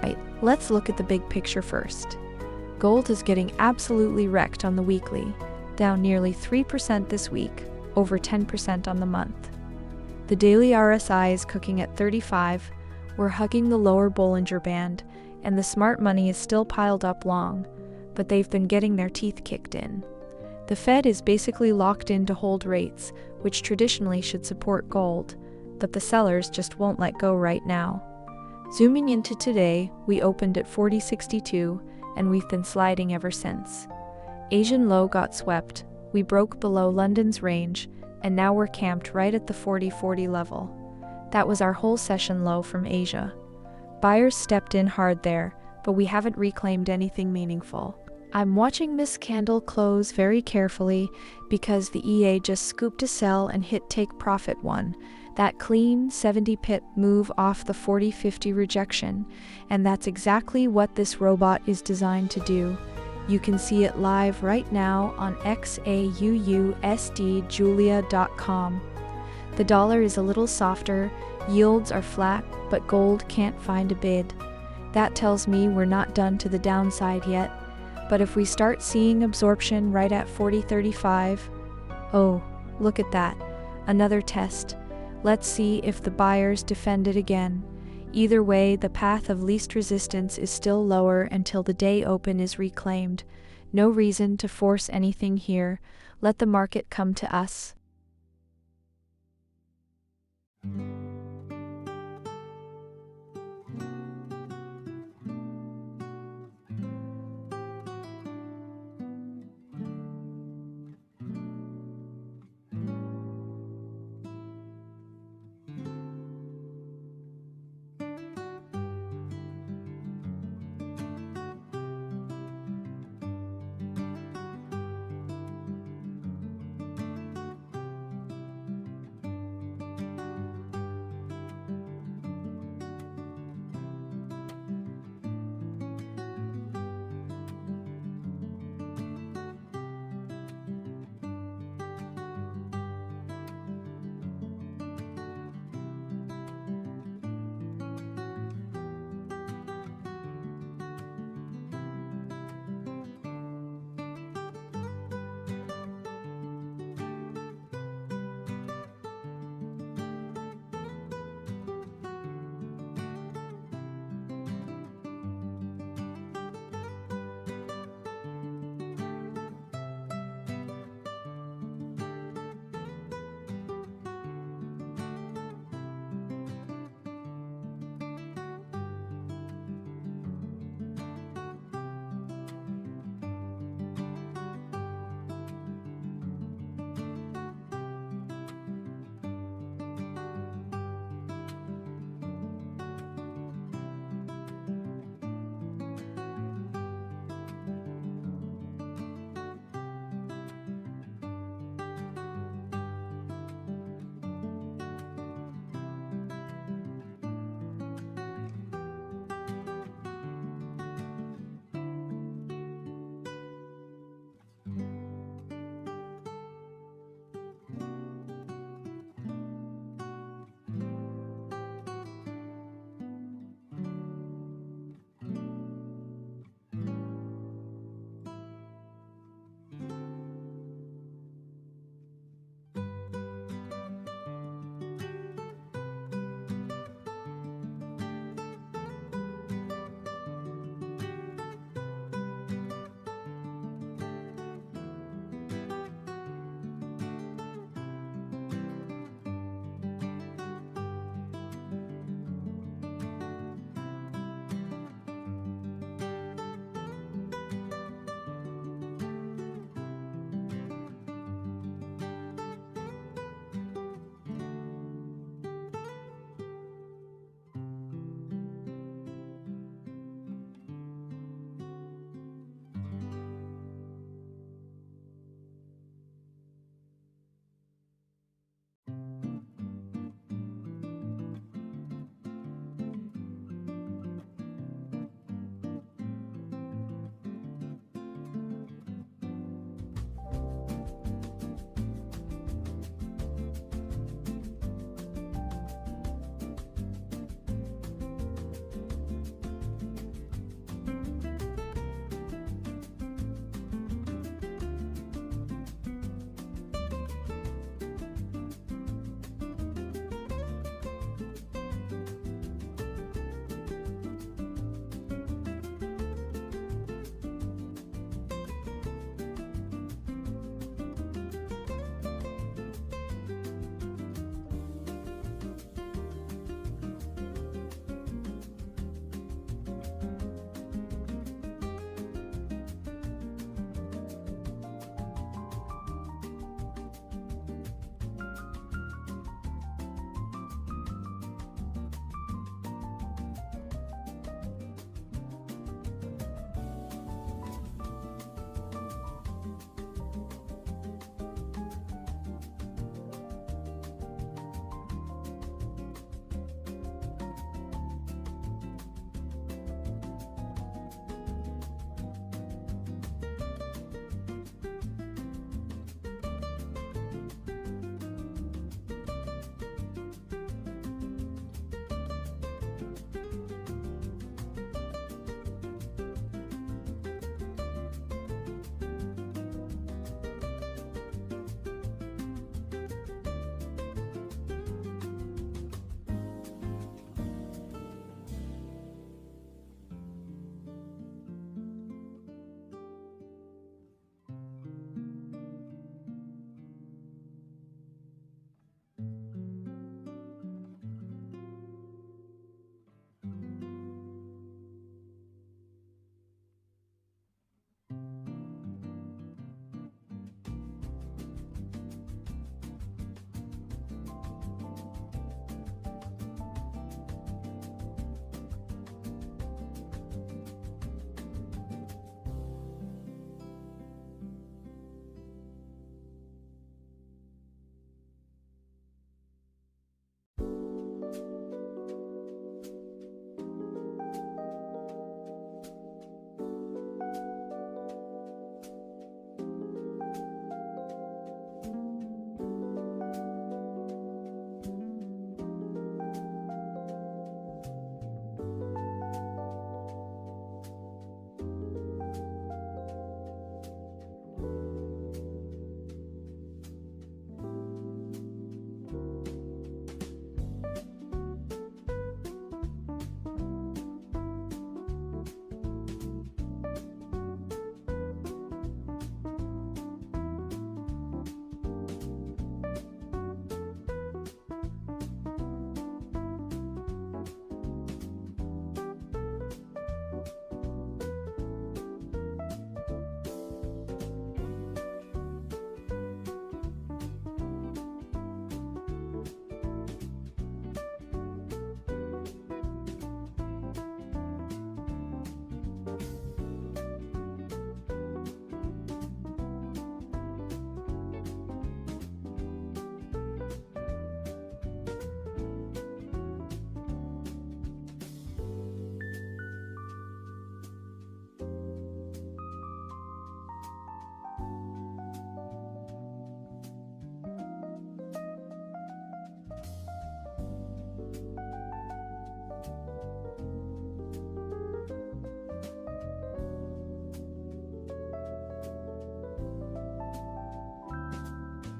Right, let's look at the big picture first. Gold is getting absolutely wrecked on the weekly, down nearly 3% this week, over 10% on the month. The daily RSI is cooking at 35, we're hugging the lower Bollinger Band, and the smart money is still piled up long, but they've been getting their teeth kicked in. The Fed is basically locked in to hold rates, which traditionally should support gold, but the sellers just won't let go right now. Zooming into today, we opened at 40.62, and we've been sliding ever since. Asian low got swept, we broke below London's range, and now we're camped right at the 40.40 level. That was our whole session low from Asia. Buyers stepped in hard there, but we haven't reclaimed anything meaningful. I'm watching this candle close very carefully because the EA just scooped a sell and hit take profit one. That clean 70 pip move off the 40.50 rejection, and that's exactly what this robot is designed to do. You can see it live right now on XAUUSD The dollar is a little softer, yields are flat, but gold can't find a bid. That tells me we're not done to the downside yet, but if we start seeing absorption right at 40.35, oh, look at that, another test. Let's see if the buyers defend it again. Either way, the path of least resistance is still lower until the day open is reclaimed. No reason to force anything here. Let the market come to us.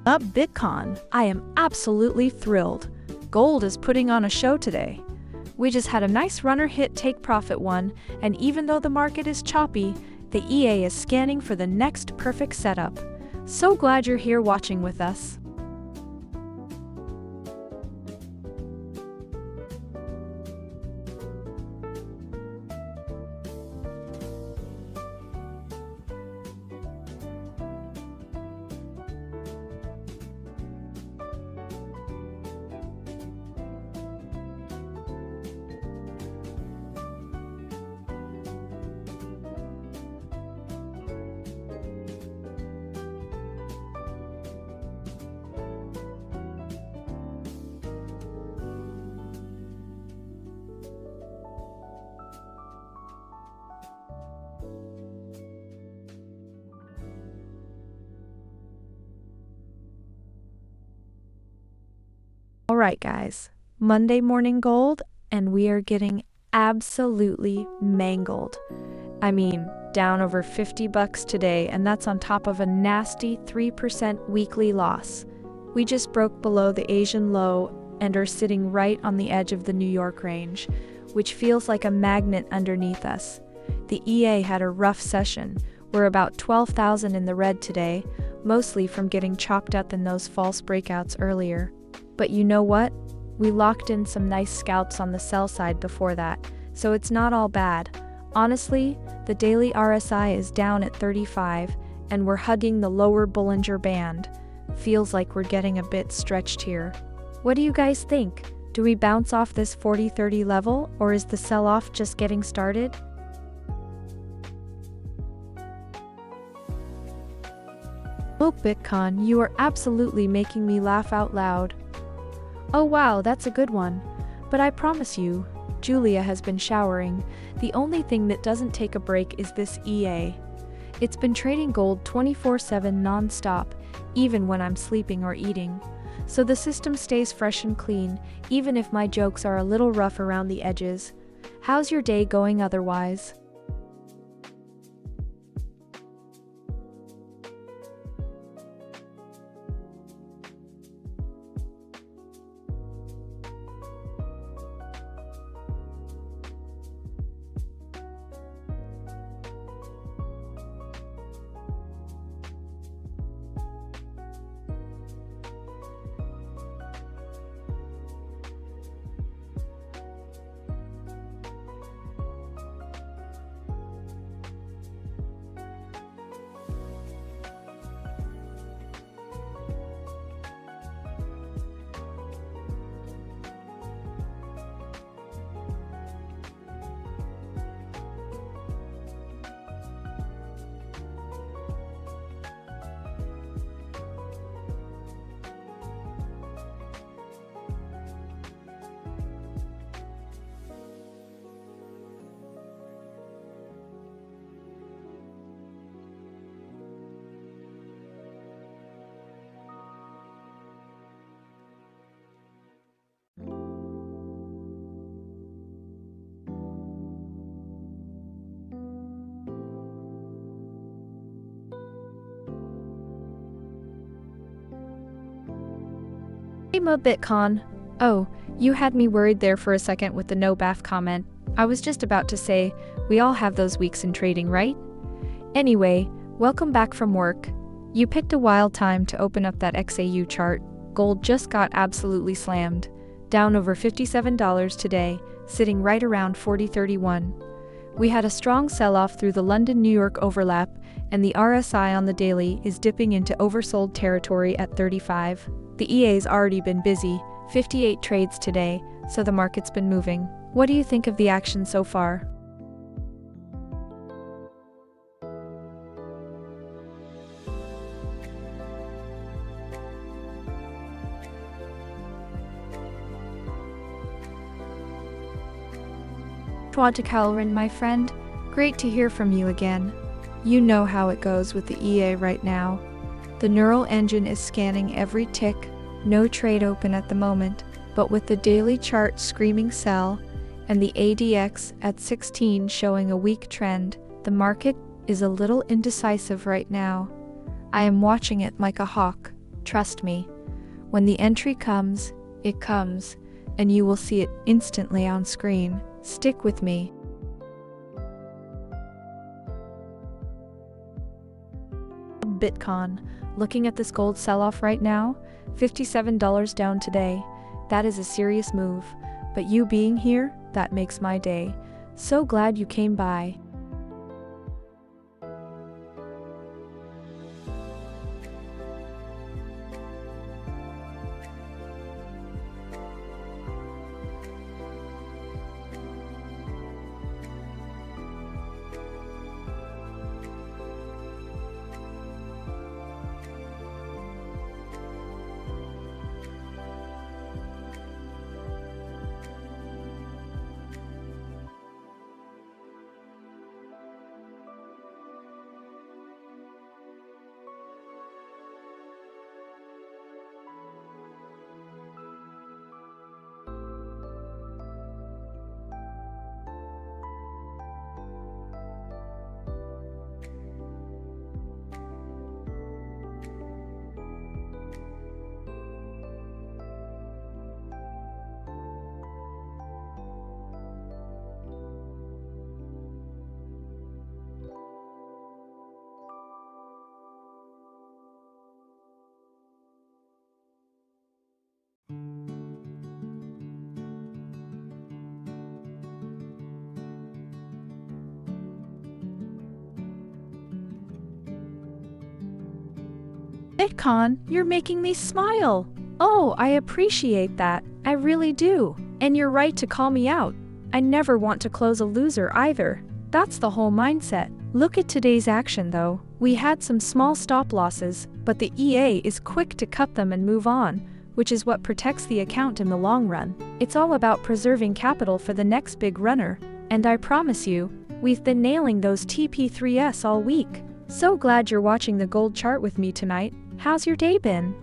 Up Bitcoin, I am absolutely thrilled. Gold is putting on a show today. We just had a nice runner hit take profit one, and even though the market is choppy, the EA is scanning for the next perfect setup. So glad you're here watching with us. Alright guys, Monday morning gold, and we are getting absolutely mangled. I mean, down over $50 today, and that's on top of a nasty 3% weekly loss. We just broke below the Asian low and are sitting right on the edge of the New York range, which feels like a magnet underneath us. The EA had a rough session. We're about 12,000 in the red today, mostly from getting chopped up in those false breakouts earlier. But you know what? We locked in some nice scalps on the sell side before that, so it's not all bad. Honestly, the daily RSI is down at 35, and we're hugging the lower Bollinger Band. Feels like we're getting a bit stretched here. What do you guys think? Do we bounce off this 40-30 level, or is the sell-off just getting started? Oh Bitcoin, you are absolutely making me laugh out loud. Oh wow, that's a good one. But I promise you, Julia has been showering. The only thing that doesn't take a break is this EA. It's been trading gold 24/7 non-stop, even when I'm sleeping or eating. So the system stays fresh and clean, even if my jokes are a little rough around the edges. How's your day going otherwise? Hey Mo Bitcoin. Oh, you had me worried there for a second with the no bath comment. I was just about to say, we all have those weeks in trading, right? Anyway, welcome back from work. You picked a wild time to open up that XAU chart. Gold just got absolutely slammed. Down over $57 today, sitting right around 40.31. We had a strong sell-off through the London-New York overlap, and the RSI on the daily is dipping into oversold territory at 35. The EA's already been busy, 58 trades today, so the market's been moving. What do you think of the action so far? Twatakailrin, my friend, great to hear from you again. You know how it goes with the EA right now. The neural engine is scanning every tick, no trade open at the moment, but with the daily chart screaming sell and the ADX at 16 showing a weak trend, the market is a little indecisive right now. I am watching it like a hawk. Trust me, when the entry comes, it comes, and you will see it instantly on screen. Stick with me. Bitcoin. Looking at this gold sell-off right now, $57 down today. That is a serious move, but you being here, that makes my day. So glad you came by. Bitcoin, you're making me smile. Oh, I appreciate that. I really do. And you're right to call me out. I never want to close a loser either. That's the whole mindset. Look at today's action though. We had some small stop losses, but the EA is quick to cut them and move on, which is what protects the account in the long run. It's all about preserving capital for the next big runner. And I promise you, we've been nailing those TP3S all week. So glad you're watching the gold chart with me tonight. How's your day been?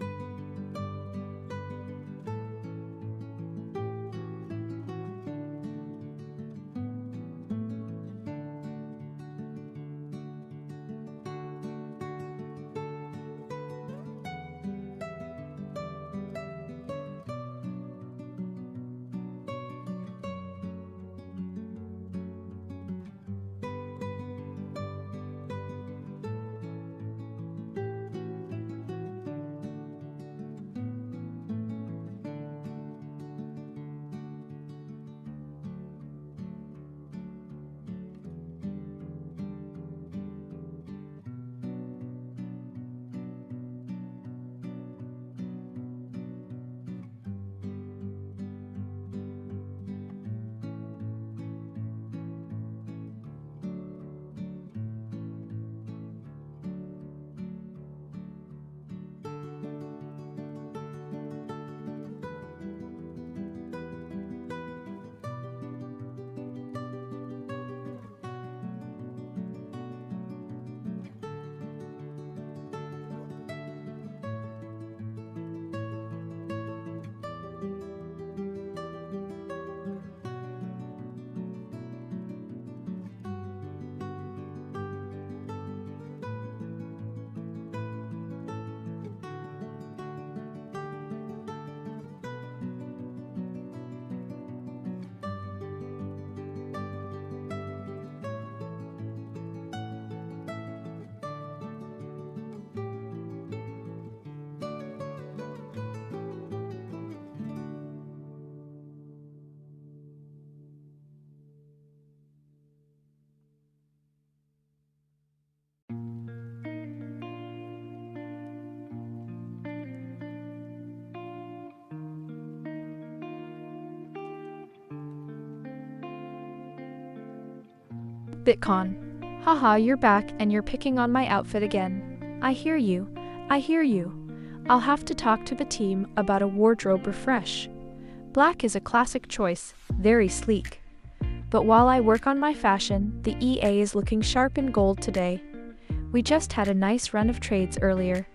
Bitcoin. Haha, you're back and you're picking on my outfit again. I hear you. I hear you. I'll have to talk to the team about a wardrobe refresh. Black is a classic choice, very sleek. But while I work on my fashion, the EA is looking sharp in gold today. We just had a nice run of trades earlier.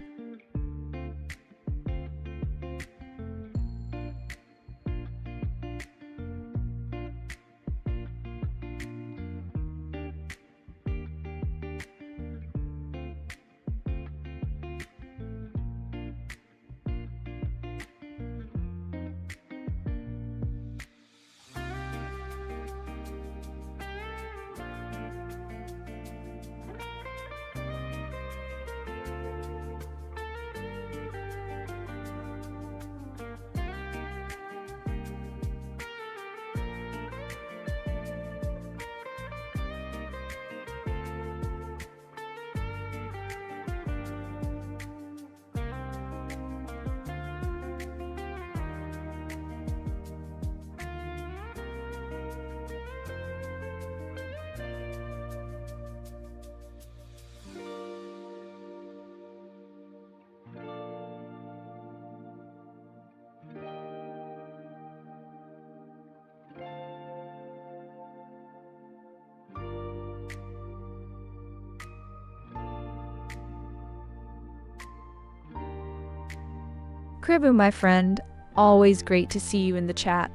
Kribu, my friend, always great to see you in the chat.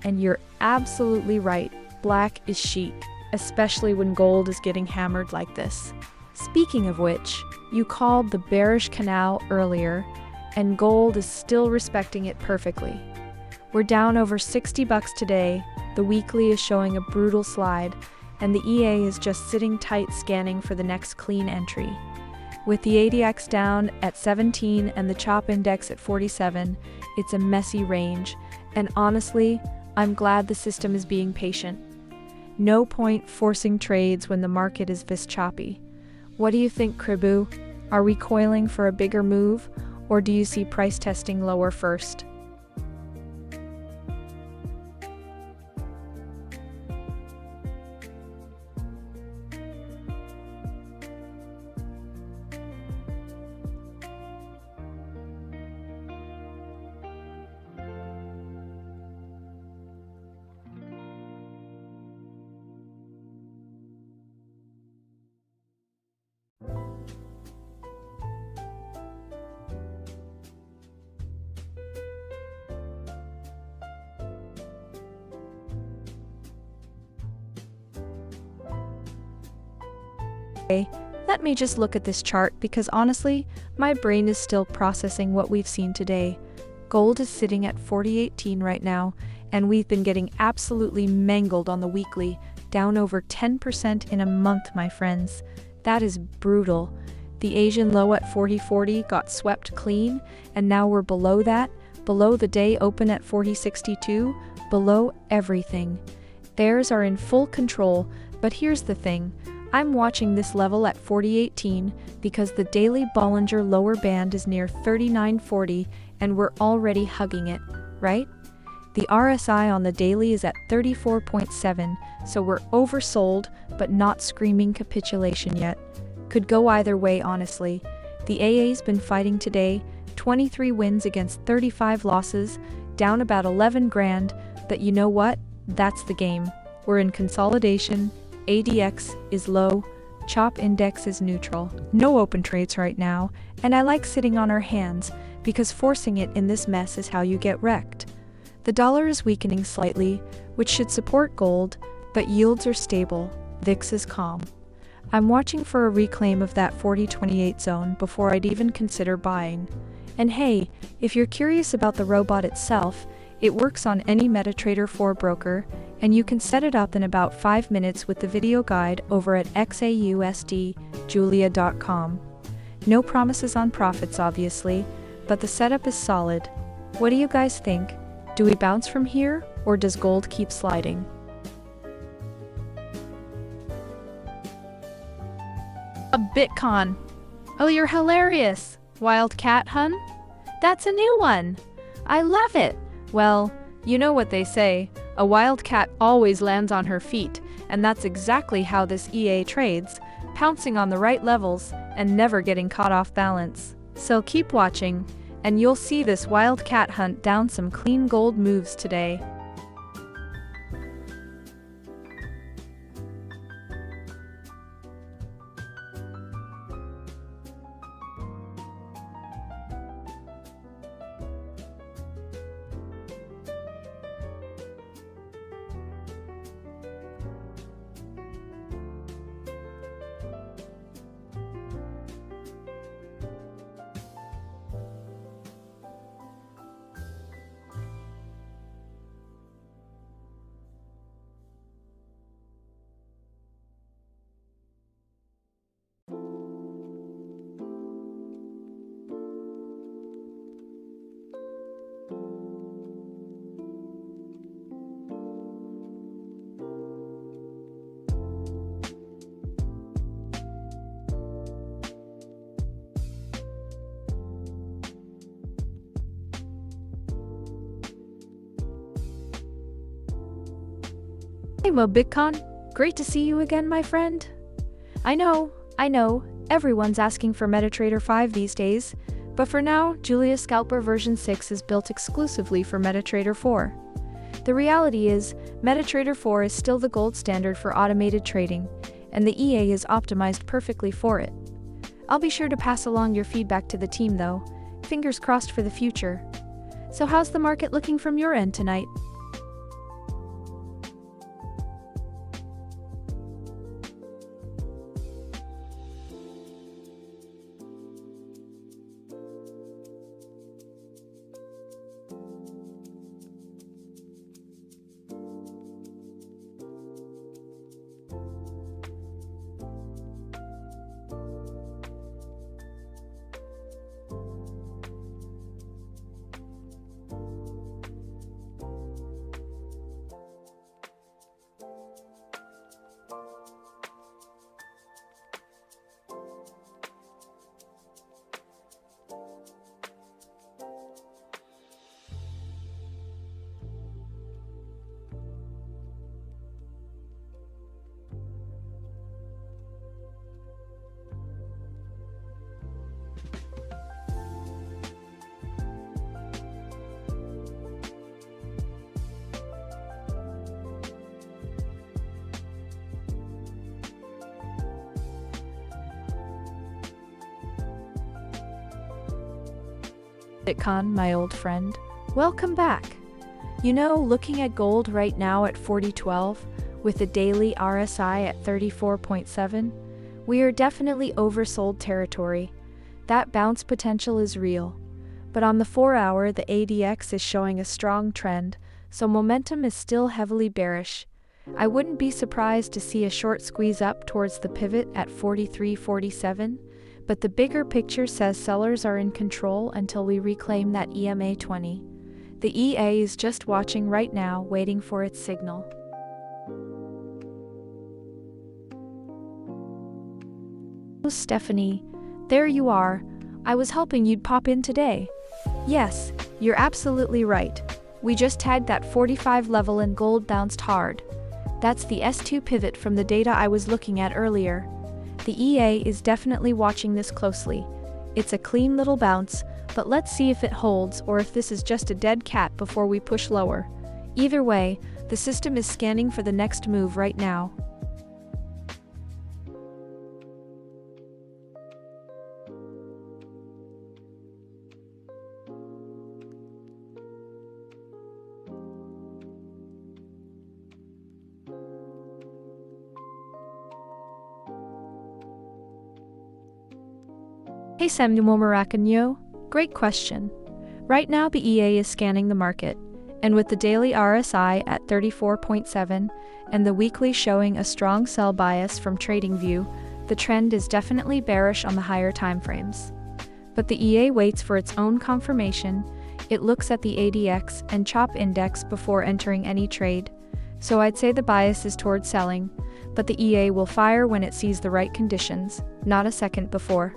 And you're absolutely right, black is chic, especially when gold is getting hammered like this. Speaking of which, you called the bearish canal earlier, and gold is still respecting it perfectly. We're down over $60 today, the weekly is showing a brutal slide, and the EA is just sitting tight scanning for the next clean entry. With the ADX down at 17 and the CHOP index at 47, it's a messy range, and honestly, I'm glad the system is being patient. No point forcing trades when the market is this choppy. What do you think, Kribu? Are we coiling for a bigger move, or do you see price testing lower first? Let me just look at this chart because honestly, my brain is still processing what we've seen today. Gold is sitting at 40.18 right now, and we've been getting absolutely mangled on the weekly, down over 10% in a month, my friends. That is brutal. The Asian low at 40.40 got swept clean, and now we're below that, below the day open at 40.62, below everything. Bears are in full control, but here's the thing. I'm watching this level at 40.18 because the daily Bollinger lower band is near 39.40 and we're already hugging it, right? The RSI on the daily is at 34.7, so we're oversold but not screaming capitulation yet. Could go either way, honestly. The AA's been fighting today, 23 wins against 35 losses, down about 11 grand, but you know what? That's the game. We're in consolidation. ADX is low, CHOP index is neutral, no open trades right now, and I like sitting on our hands because forcing it in this mess is how you get wrecked. The dollar is weakening slightly, which should support gold, but yields are stable, VIX is calm. I'm watching for a reclaim of that 40.28 zone before I'd even consider buying. And hey, if you're curious about the robot itself, it works on any MetaTrader 4 broker, and you can set it up in about 5 minutes with the video guide over at XAUUSD, No promises on profits, obviously, but the setup is solid. What do you guys think? Do we bounce from here, or does gold keep sliding? A Bitcoin. Oh, you're hilarious. Wildcat, hun? That's a new one. I love it. Well, you know what they say, a wildcat always lands on her feet, and that's exactly how this EA trades, pouncing on the right levels and never getting caught off balance. So keep watching, and you'll see this wildcat hunt down some clean gold moves today. Hey Mo Bitcoin, great to see you again, my friend. I know, everyone's asking for MetaTrader 5 these days, but for now, Julia Scalper version 6 is built exclusively for MetaTrader 4. The reality is, MetaTrader 4 is still the gold standard for automated trading, and the EA is optimized perfectly for it. I'll be sure to pass along your feedback to the team though. Fingers crossed for the future. So how's the market looking from your end tonight? Bitcoin, my old friend. Welcome back. You know, looking at gold right now at 40.12, with the daily RSI at 34.7, we are definitely oversold territory. That bounce potential is real. But on the 4-hour, the ADX is showing a strong trend, so momentum is still heavily bearish. I wouldn't be surprised to see a short squeeze up towards the pivot at 43.47. But the bigger picture says sellers are in control until we reclaim that EMA 20. The EA is just watching right now, waiting for its signal. Oh, Stephanie, there you are. I was hoping you'd pop in today. Yes, you're absolutely right. We just tagged that 45 level and gold bounced hard. That's the S2 pivot from the data I was looking at earlier. The EA is definitely watching this closely. It's a clean little bounce, but let's see if it holds or if this is just a dead cat before we push lower. Either way, the system is scanning for the next move right now. Hey Samuel Maracanyo, great question. Right now the EA is scanning the market, and with the daily RSI at 34.7 and the weekly showing a strong sell bias from TradingView, the trend is definitely bearish on the higher timeframes. But the EA waits for its own confirmation. It looks at the ADX and CHOP index before entering any trade. So I'd say the bias is towards selling, but the EA will fire when it sees the right conditions, not a second before.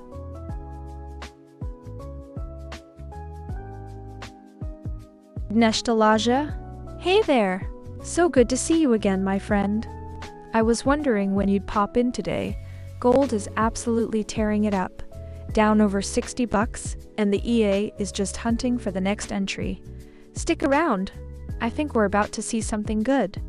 Neshtalaja? Hey there! So good to see you again, my friend. I was wondering when you'd pop in today. Gold is absolutely tearing it up. Down over $60, and the EA is just hunting for the next entry. Stick around. I think we're about to see something good.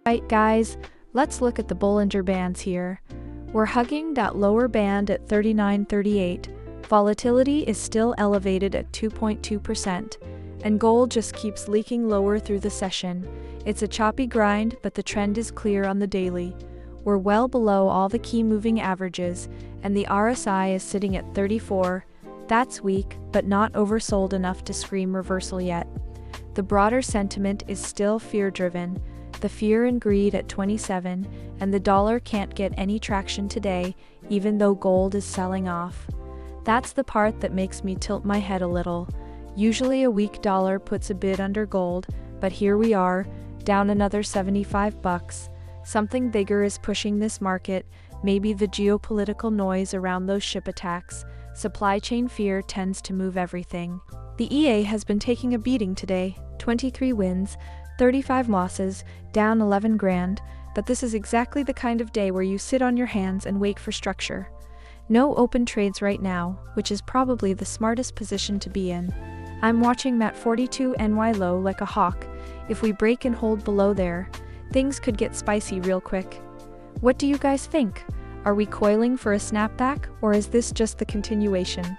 Right, guys, let's look at the Bollinger Bands here. We're hugging that lower band at 39.38. Volatility is still elevated at 2.2%, and gold just keeps leaking lower through the session. It's a choppy grind, but the trend is clear on the daily. We're well below all the key moving averages, and the RSI is sitting at 34. That's weak, but not oversold enough to scream reversal yet. The broader sentiment is still fear-driven, the fear and greed at 27, and the dollar can't get any traction today, even though gold is selling off. That's the part that makes me tilt my head a little. Usually a weak dollar puts a bid under gold, but here we are, down another 75 bucks. Something bigger is pushing this market, maybe the geopolitical noise around those ship attacks. Supply chain fear tends to move everything. The EA has been taking a beating today, 23 wins, 35 losses, down 11 grand, but this is exactly the kind of day where you sit on your hands and wait for structure. No open trades right now, which is probably the smartest position to be in. I'm watching that 42 NY low like a hawk. If we break and hold below there, things could get spicy real quick. What do you guys think? Are we coiling for a snapback, or is this just the continuation?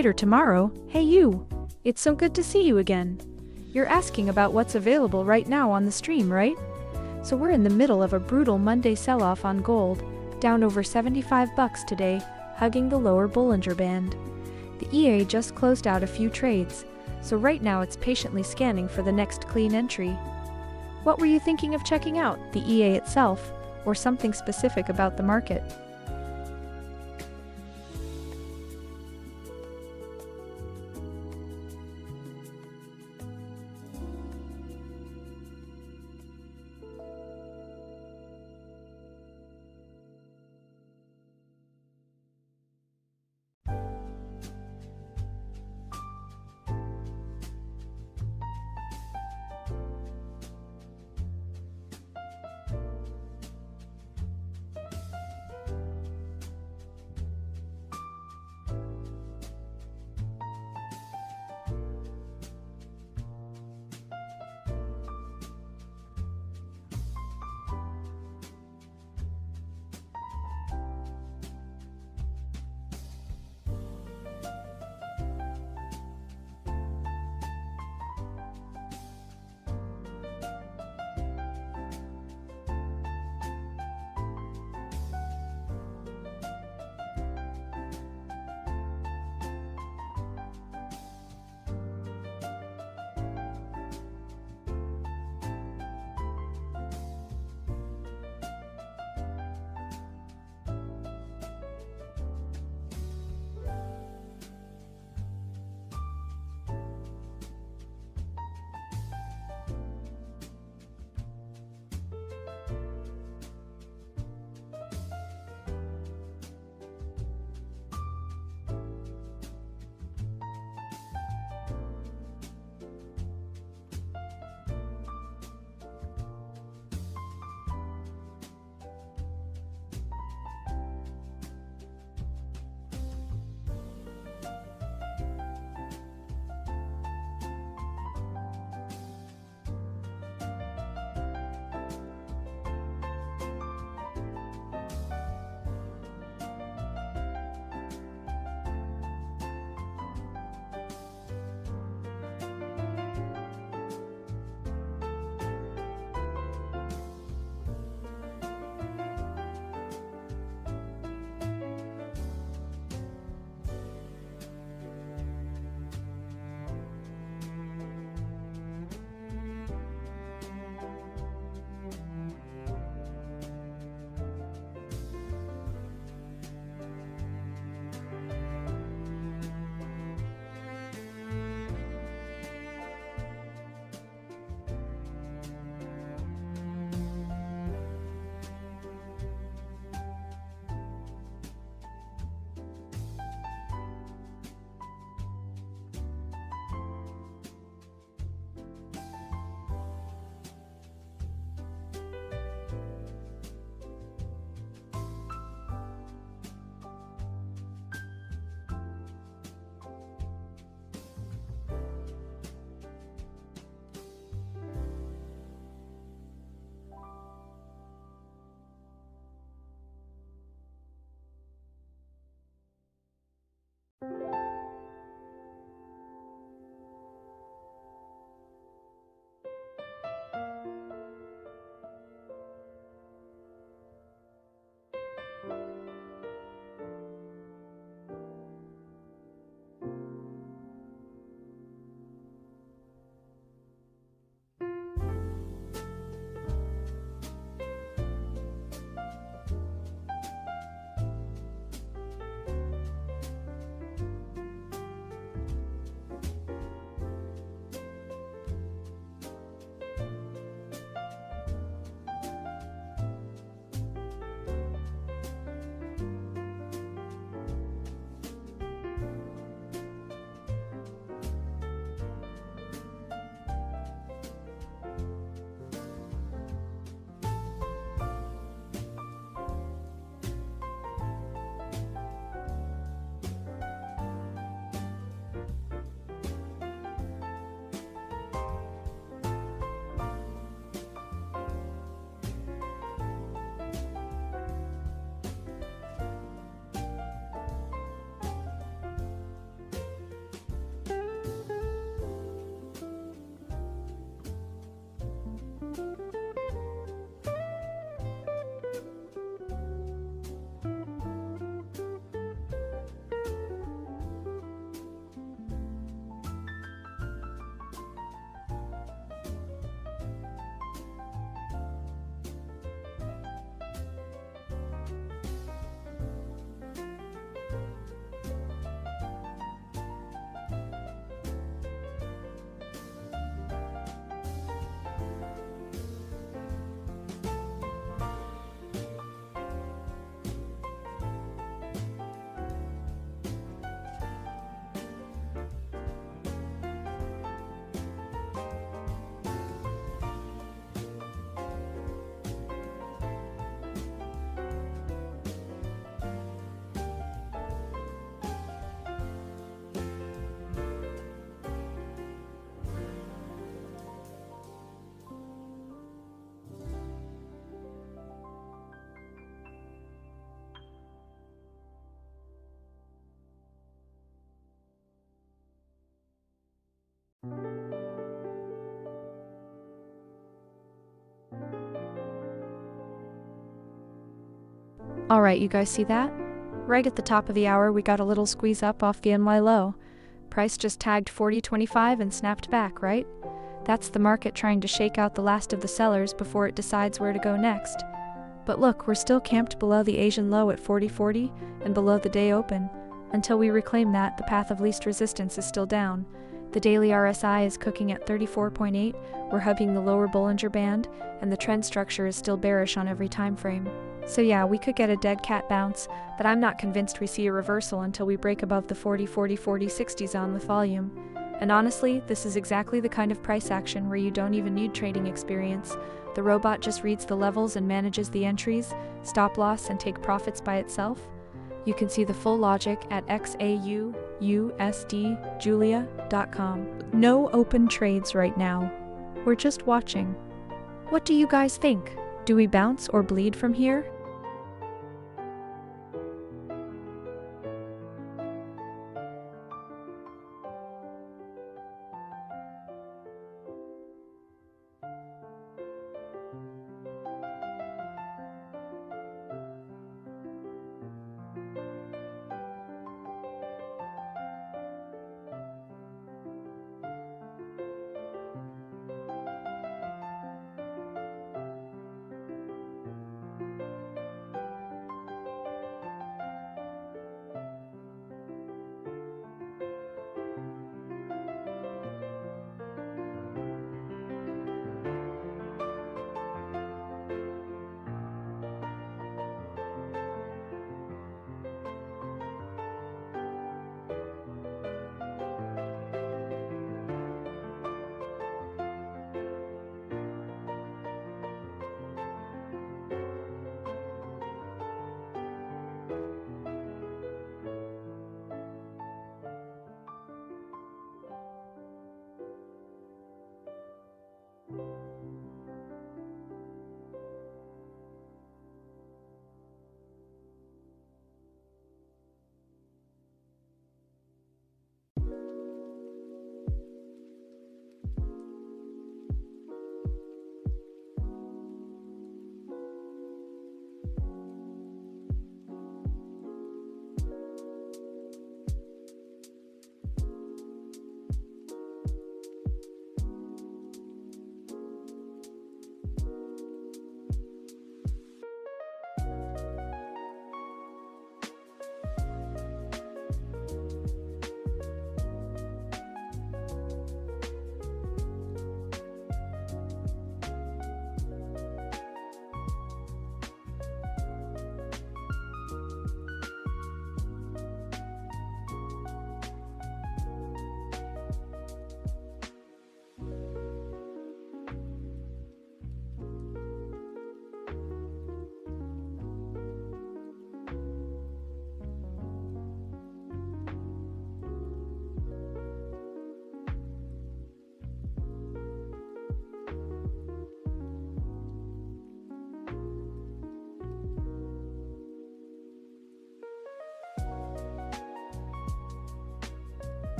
Later tomorrow. Hey you! It's so good to see you again. You're asking about what's available right now on the stream, right? So we're in the middle of a brutal Monday sell-off on gold, down over 75 bucks today, hugging the lower Bollinger Band. The EA just closed out a few trades, so right now it's patiently scanning for the next clean entry. What were you thinking of checking out, the EA itself, or something specific about the market? Alright, you guys see that? Right at the top of the hour, we got a little squeeze up off the NY low. Price just tagged 40.25 and snapped back, right? That's the market trying to shake out the last of the sellers before it decides where to go next. But look, we're still camped below the Asian low at 40.40 and below the day open. Until we reclaim that, the path of least resistance is still down. The daily RSI is cooking at 34.8, we're hugging the lower Bollinger Band, and the trend structure is still bearish on every time frame. So yeah, we could get a dead cat bounce, but I'm not convinced we see a reversal until we break above the 40-40-40-60 zone with volume. And honestly, this is exactly the kind of price action where you don't even need trading experience. The robot just reads the levels and manages the entries, stop loss, and take profits by itself. You can see the full logic at XAUUSD.Julia.com. No open trades right now. We're just watching. What do you guys think? Do we bounce or bleed from here?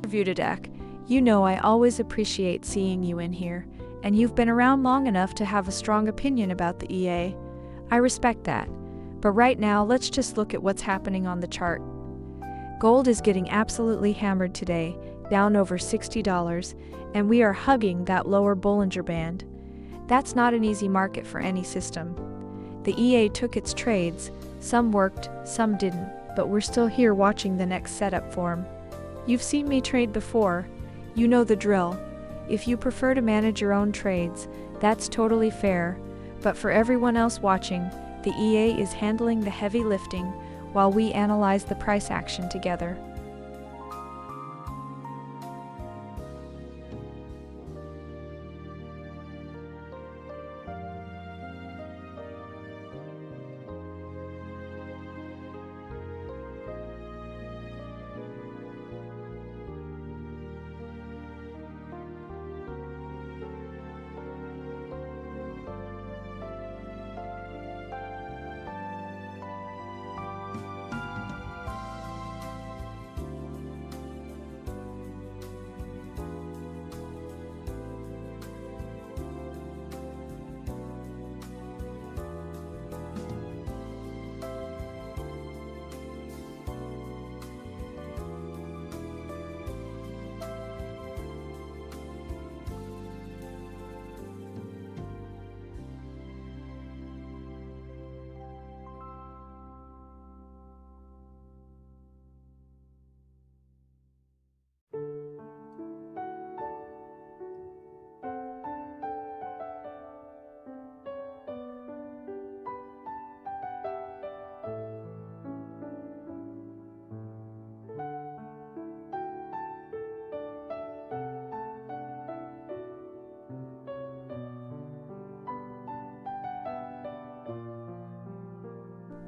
View to deck. You know I always appreciate seeing you in here, and you've been around long enough to have a strong opinion about the EA. I respect that. But right now, let's just look at what's happening on the chart. Gold is getting absolutely hammered today, down over $60, and we are hugging that lower Bollinger Band. That's not an easy market for any system. The EA took its trades, some worked, some didn't, but we're still here watching the next setup form. You've seen me trade before. You know the drill. If you prefer to manage your own trades, that's totally fair, but for everyone else watching, the EA is handling the heavy lifting while we analyze the price action together.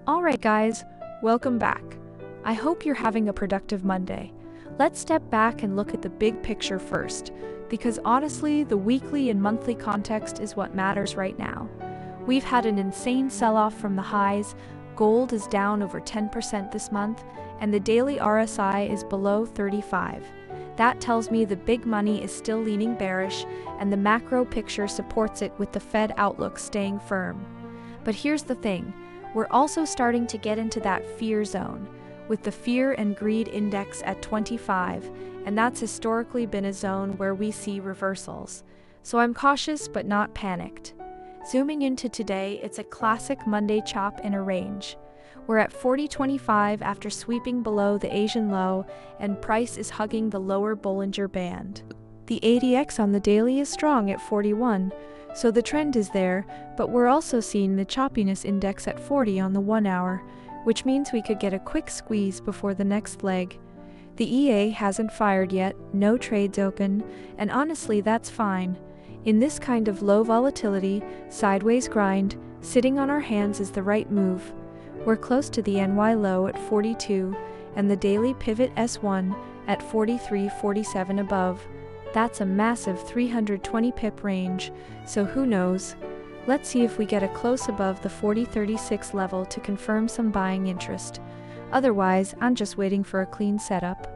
Alright guys, welcome back. I hope you're having a productive Monday. Let's step back and look at the big picture first, because honestly, the weekly and monthly context is what matters right now. We've had an insane sell-off from the highs, gold is down over 10% this month, and the daily RSI is below 35. That tells me the big money is still leaning bearish, and the macro picture supports it with the Fed outlook staying firm. But here's the thing. We're also starting to get into that fear zone, with the fear and greed index at 25, and that's historically been a zone where we see reversals. So I'm cautious but not panicked. Zooming into today, it's a classic Monday chop in a range. We're at 40.25 after sweeping below the Asian low, and price is hugging the lower Bollinger Band. The ADX on the daily is strong at 41, so the trend is there, but we're also seeing the choppiness index at 40 on the 1 hour, which means we could get a quick squeeze before the next leg. The EA hasn't fired yet, no trades open, and honestly that's fine. In this kind of low volatility, sideways grind, sitting on our hands is the right move. We're close to the NY low at 42, and the daily pivot S1 at 43.47 above. That's a massive 320 pip range, so who knows? Let's see if we get a close above the 40.36 level to confirm some buying interest. Otherwise, I'm just waiting for a clean setup.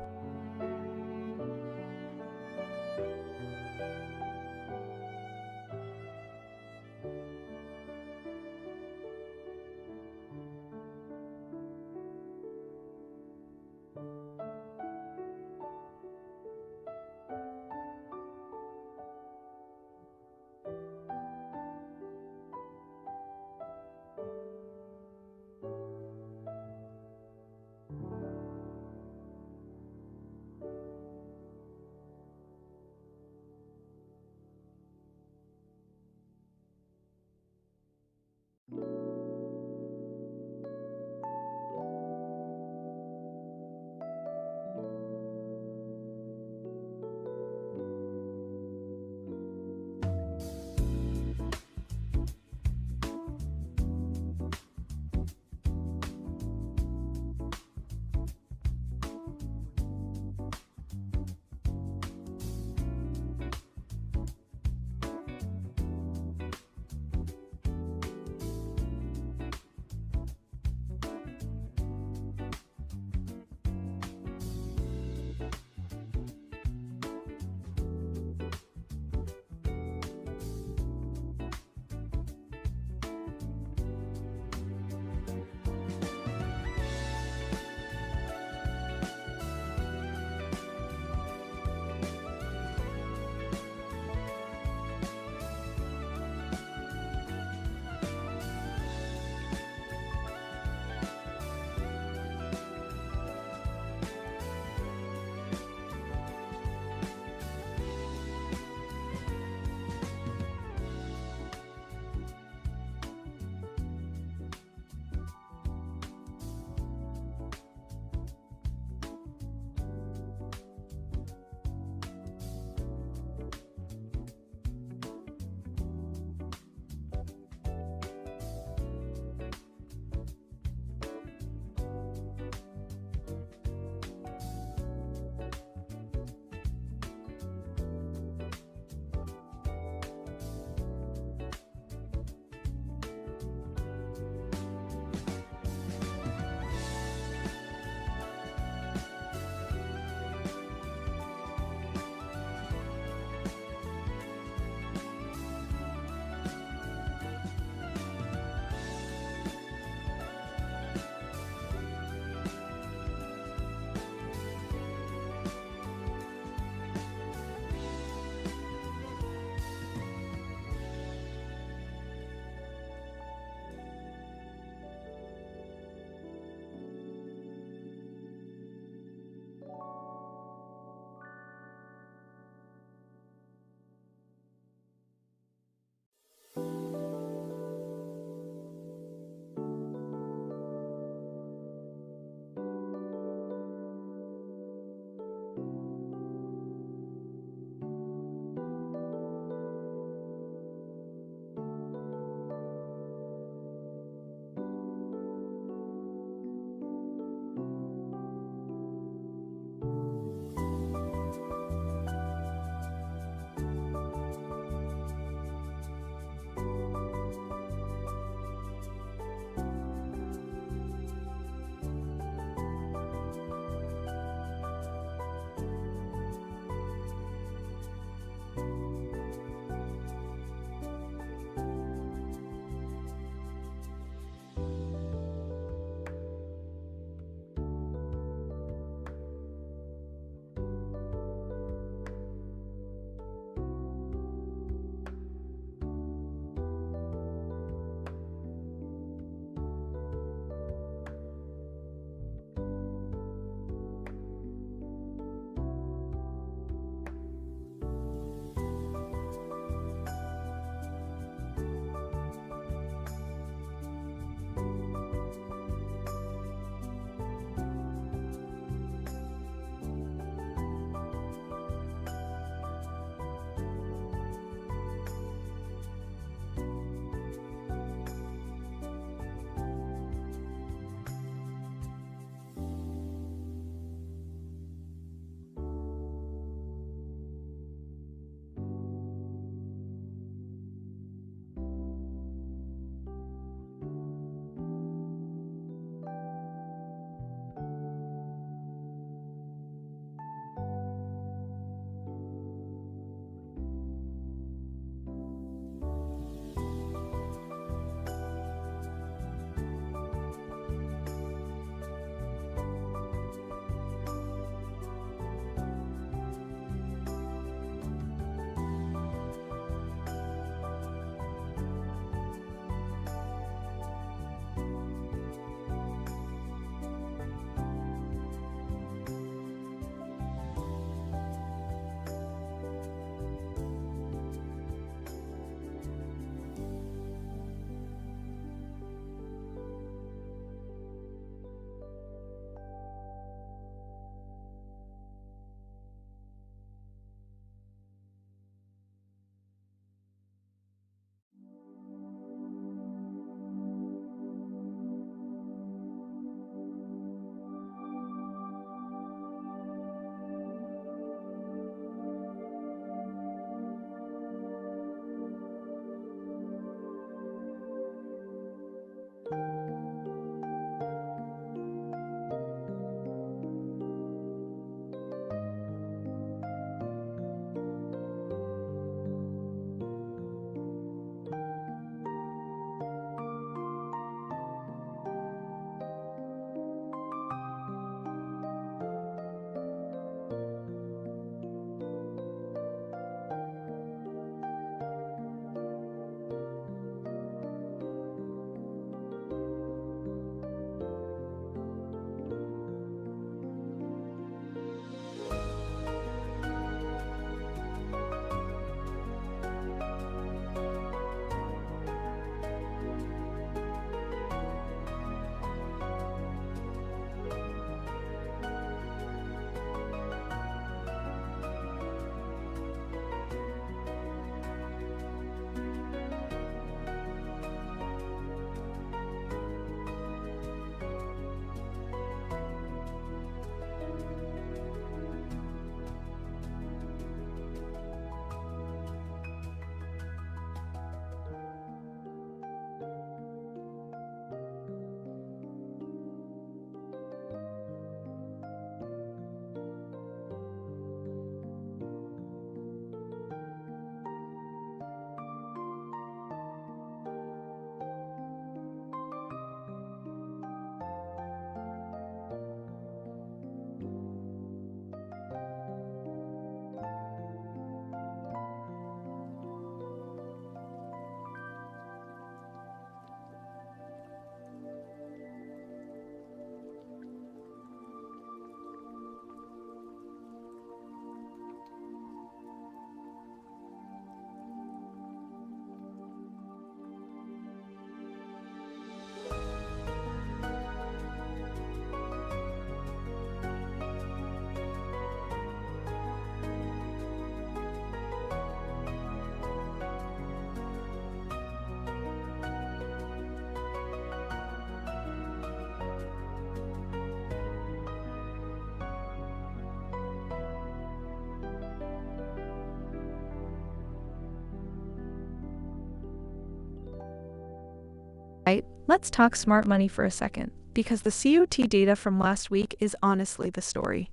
Let's talk smart money for a second, because the COT data from last week is honestly the story.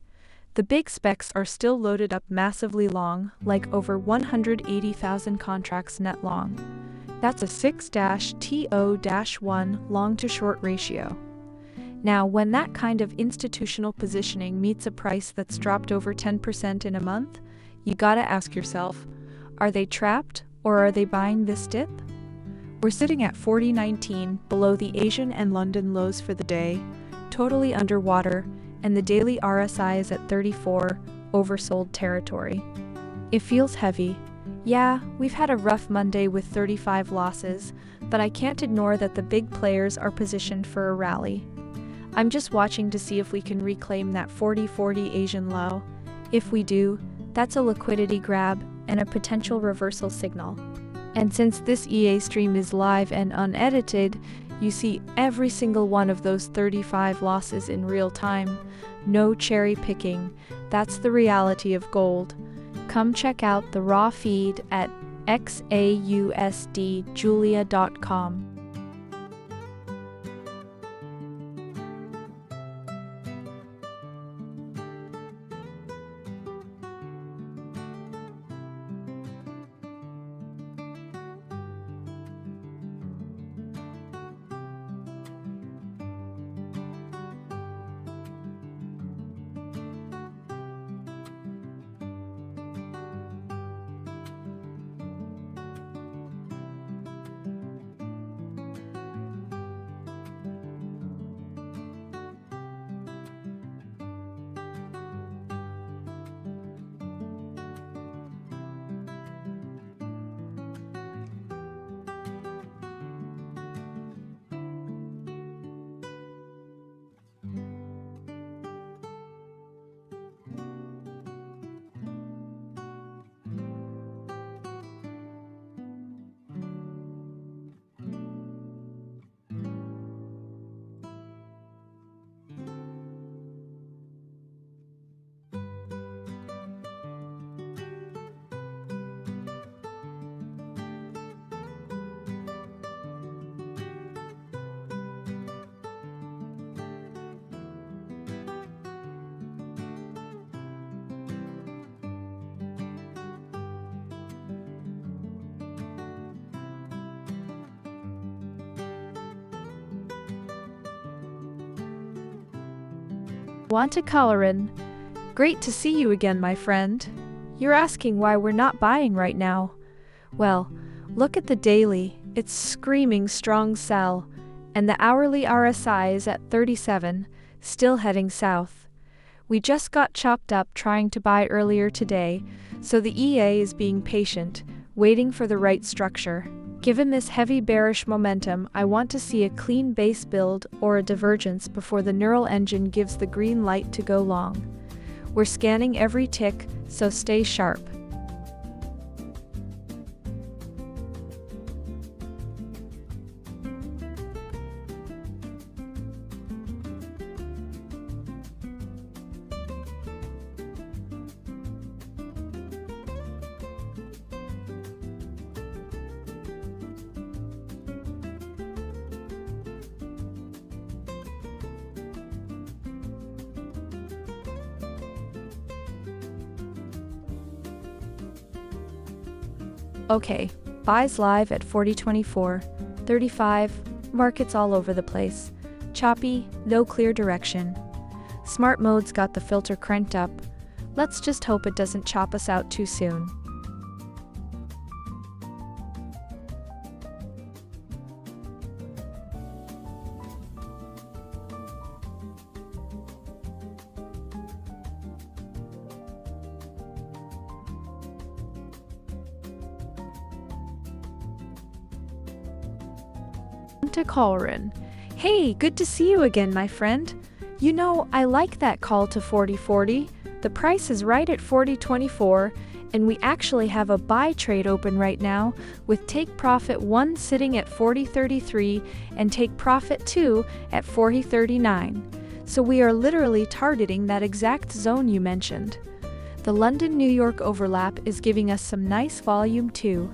The big specs are still loaded up massively long, like over 180,000 contracts net long. That's a 6-TO-1 long to short ratio. Now, when that kind of institutional positioning meets a price that's dropped over 10% in a month, you gotta ask yourself, are they trapped or are they buying this dip? We're sitting at 40.19 below the Asian and London lows for the day, totally underwater, and the daily RSI is at 34, oversold territory. It feels heavy. Yeah, we've had a rough Monday with 35 losses, but I can't ignore that the big players are positioned for a rally. I'm just watching to see if we can reclaim that 40.40 Asian low. If we do, that's a liquidity grab and a potential reversal signal. And since this EA stream is live and unedited, you see every single one of those 35 losses in real time. No cherry picking. That's the reality of gold. Come check out the raw feed at XAUUSDjulia.com. Want to color in? Great to see you again, my friend. You're asking why we're not buying right now. Well, look at the daily. It's screaming strong sell, and the hourly RSI is at 37, still heading south. We just got chopped up trying to buy earlier today, so the EA is being patient, waiting for the right structure. Given this heavy bearish momentum, I want to see a clean base build or a divergence before the neural engine gives the green light to go long. We're scanning every tick, so stay sharp. Okay, buys live at 40.24, 35, markets all over the place. Choppy, no clear direction. Smart mode's got the filter cranked up. Let's just hope it doesn't chop us out too soon. To Colrin. Hey, good to see you again, my friend. You know, I like that call to 40.40. The price is right at 40.24, and we actually have a buy trade open right now, with take profit 1 sitting at 40.33 and take profit 2 at 40.39. So we are literally targeting that exact zone you mentioned. The London-New York overlap is giving us some nice volume too.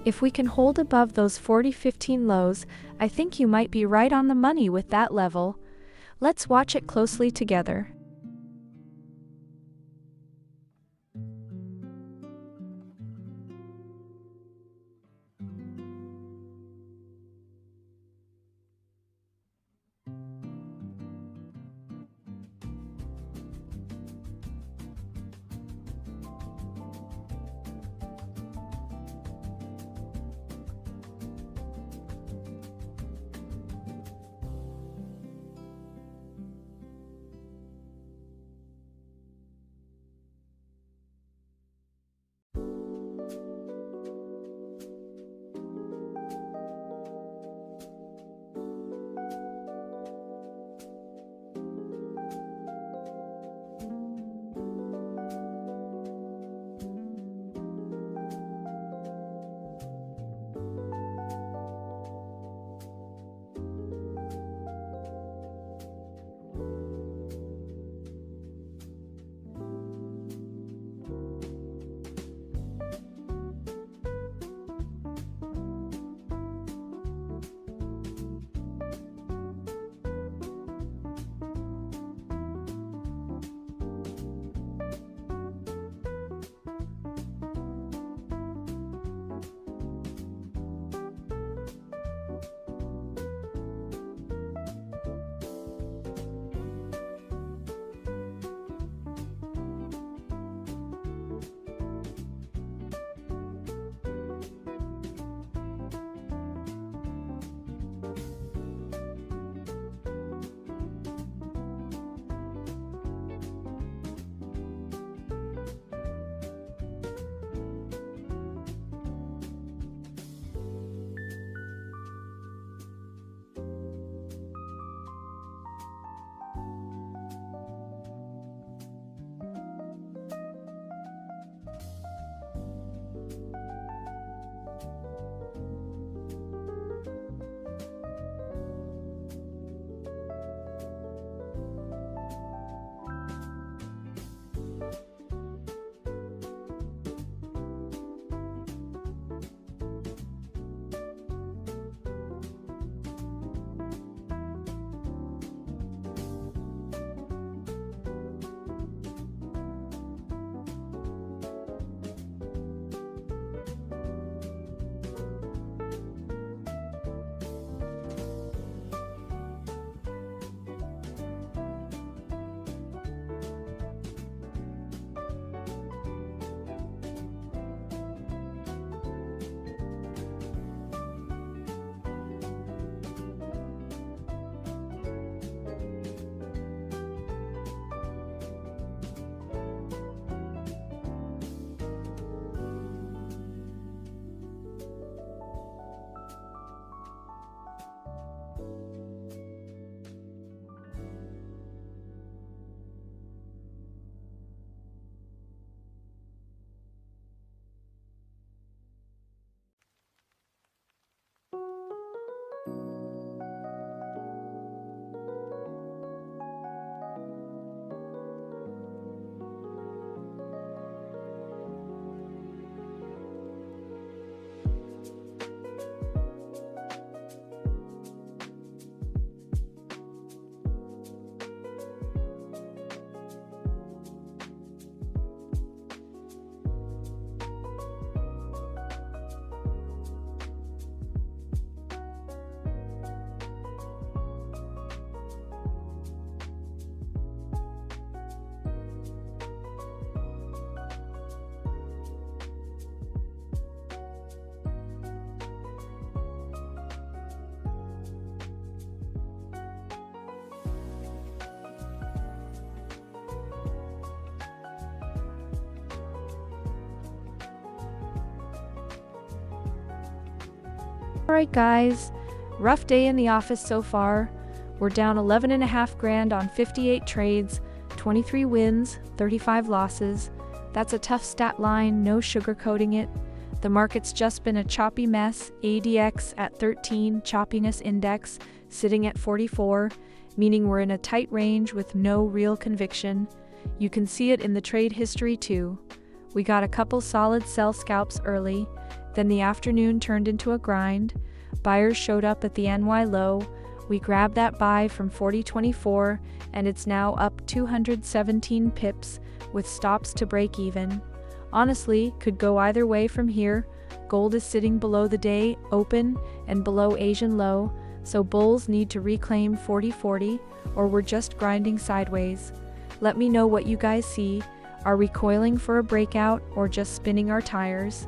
If we can hold above those 40-15 lows, I think you might be right on the money with that level. Let's watch it closely together. Alright guys, rough day in the office so far. We're down 11.5 grand on 58 trades, 23 wins, 35 losses. That's a tough stat line, no sugarcoating it. The market's just been a choppy mess. ADX at 13, choppiness index sitting at 44, meaning we're in a tight range with no real conviction. You can see it in the trade history too. We got a couple solid sell scalps early. Then the afternoon turned into a grind. Buyers showed up at the NY low. We grabbed that buy from 40.24, and it's now up 217 pips, with stops to break even. Honestly, could go either way from here. Gold is sitting below the day open and below Asian low, so bulls need to reclaim 40.40, or we're just grinding sideways. Let me know what you guys see. Are we coiling for a breakout or just spinning our tires?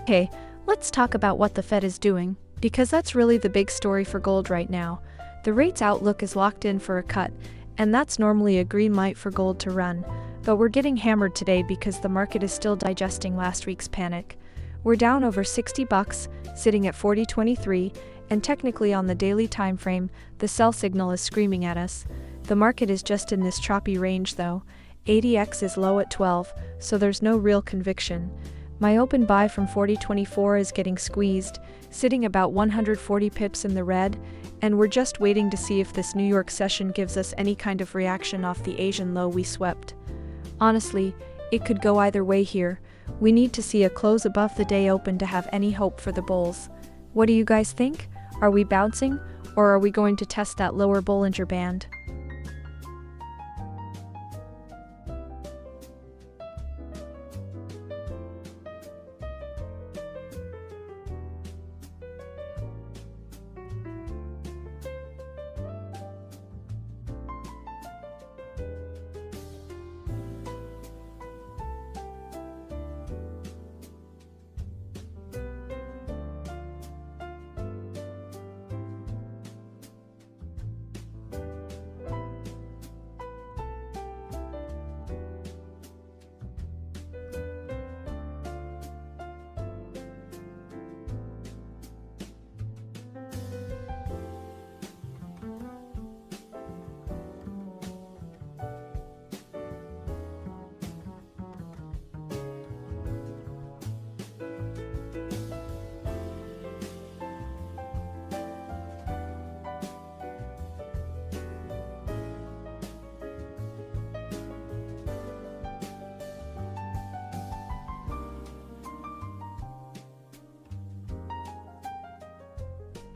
Okay, let's talk about what the Fed is doing, because that's really the big story for gold right now. The rates outlook is locked in for a cut, and that's normally a green light for gold to run, but we're getting hammered today because the market is still digesting last week's panic. We're down over 60 bucks, sitting at 40.23, and technically on the daily time frame, the sell signal is screaming at us. The market is just in this choppy range though. ADX is low at 12, so there's no real conviction. My open buy from 40.24 is getting squeezed, sitting about 140 pips in the red, and we're just waiting to see if this New York session gives us any kind of reaction off the Asian low we swept. Honestly, it could go either way here. We need to see a close above the day open to have any hope for the bulls. What do you guys think? Are we bouncing, or are we going to test that lower Bollinger Band?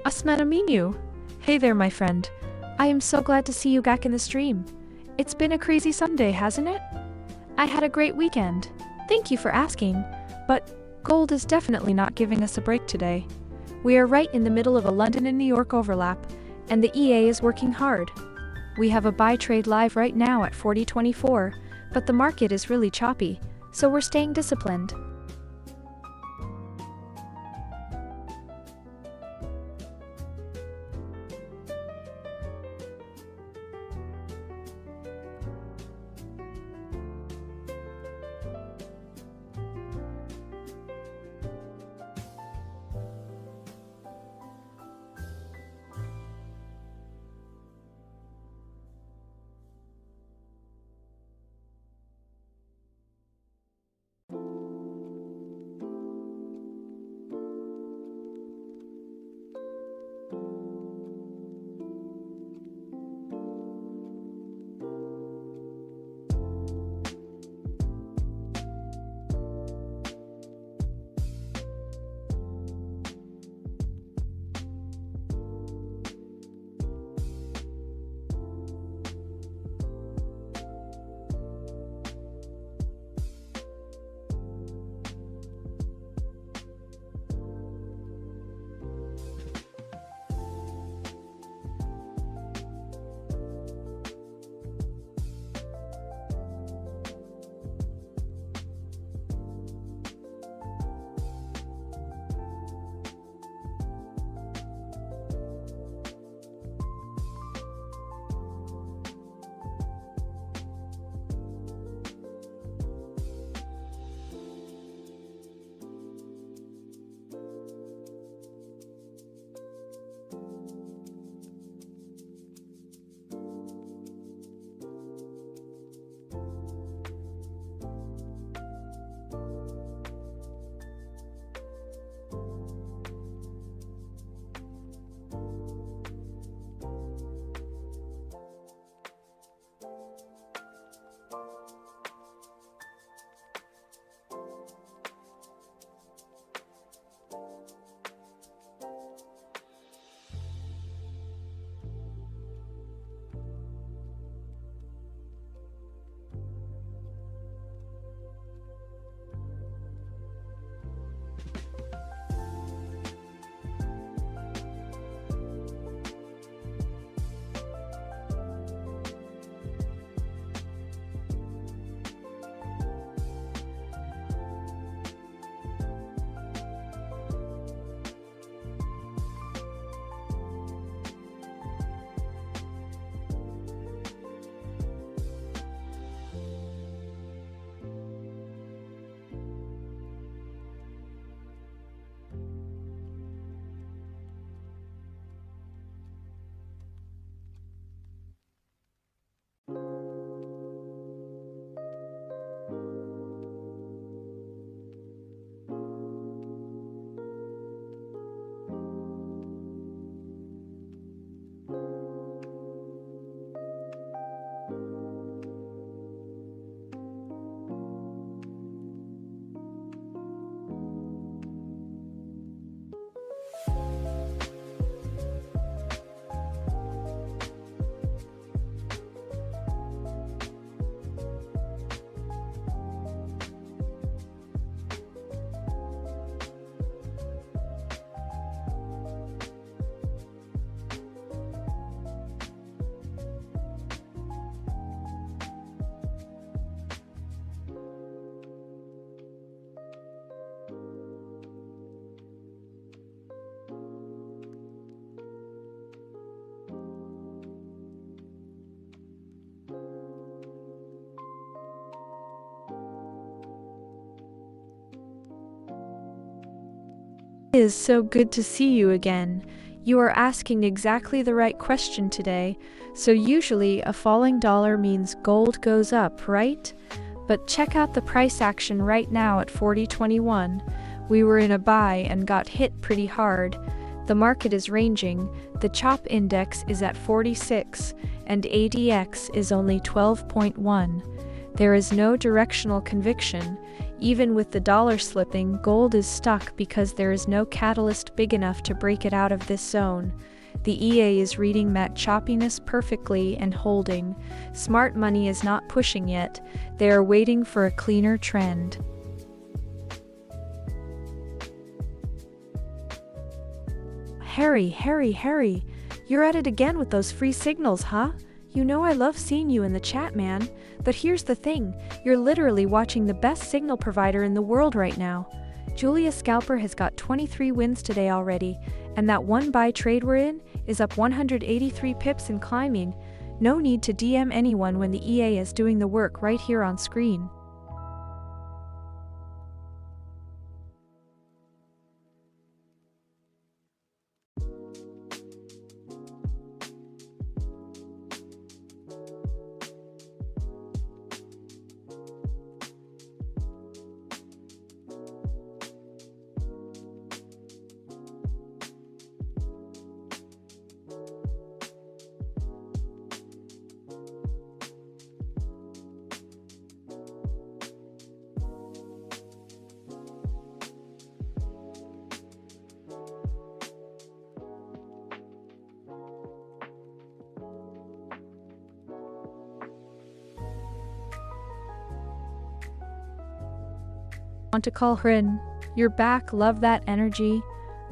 Asmanaminu. Hey there, my friend. I am so glad to see you back in the stream. It's been a crazy Sunday, hasn't it? I had a great weekend. Thank you for asking, but gold is definitely not giving us a break today. We are right in the middle of a London and New York overlap, and the EA is working hard. We have a buy trade live right now at 40.24, but the market is really choppy, so we're staying disciplined. It is so good to see you again. You are asking exactly the right question today. So usually a falling dollar means gold goes up, right? But check out the price action right now at 40.21. We were in a buy and got hit pretty hard. The market is ranging. The CHOP index is at 46 and ADX is only 12.1. There is no directional conviction. Even with the dollar slipping, gold is stuck because there is no catalyst big enough to break it out of this zone. The EA is reading that choppiness perfectly and holding. Smart money is not pushing yet. They are waiting for a cleaner trend. Harry, you're at it again with those free signals, huh? You know I love seeing you in the chat, man. But here's the thing, you're literally watching the best signal provider in the world right now. Julia Scalper has got 23 wins today already, and that one buy trade we're in is up 183 pips and climbing. No need to DM anyone when the EA is doing the work right here on screen. Want to call her in? You're back, love that energy.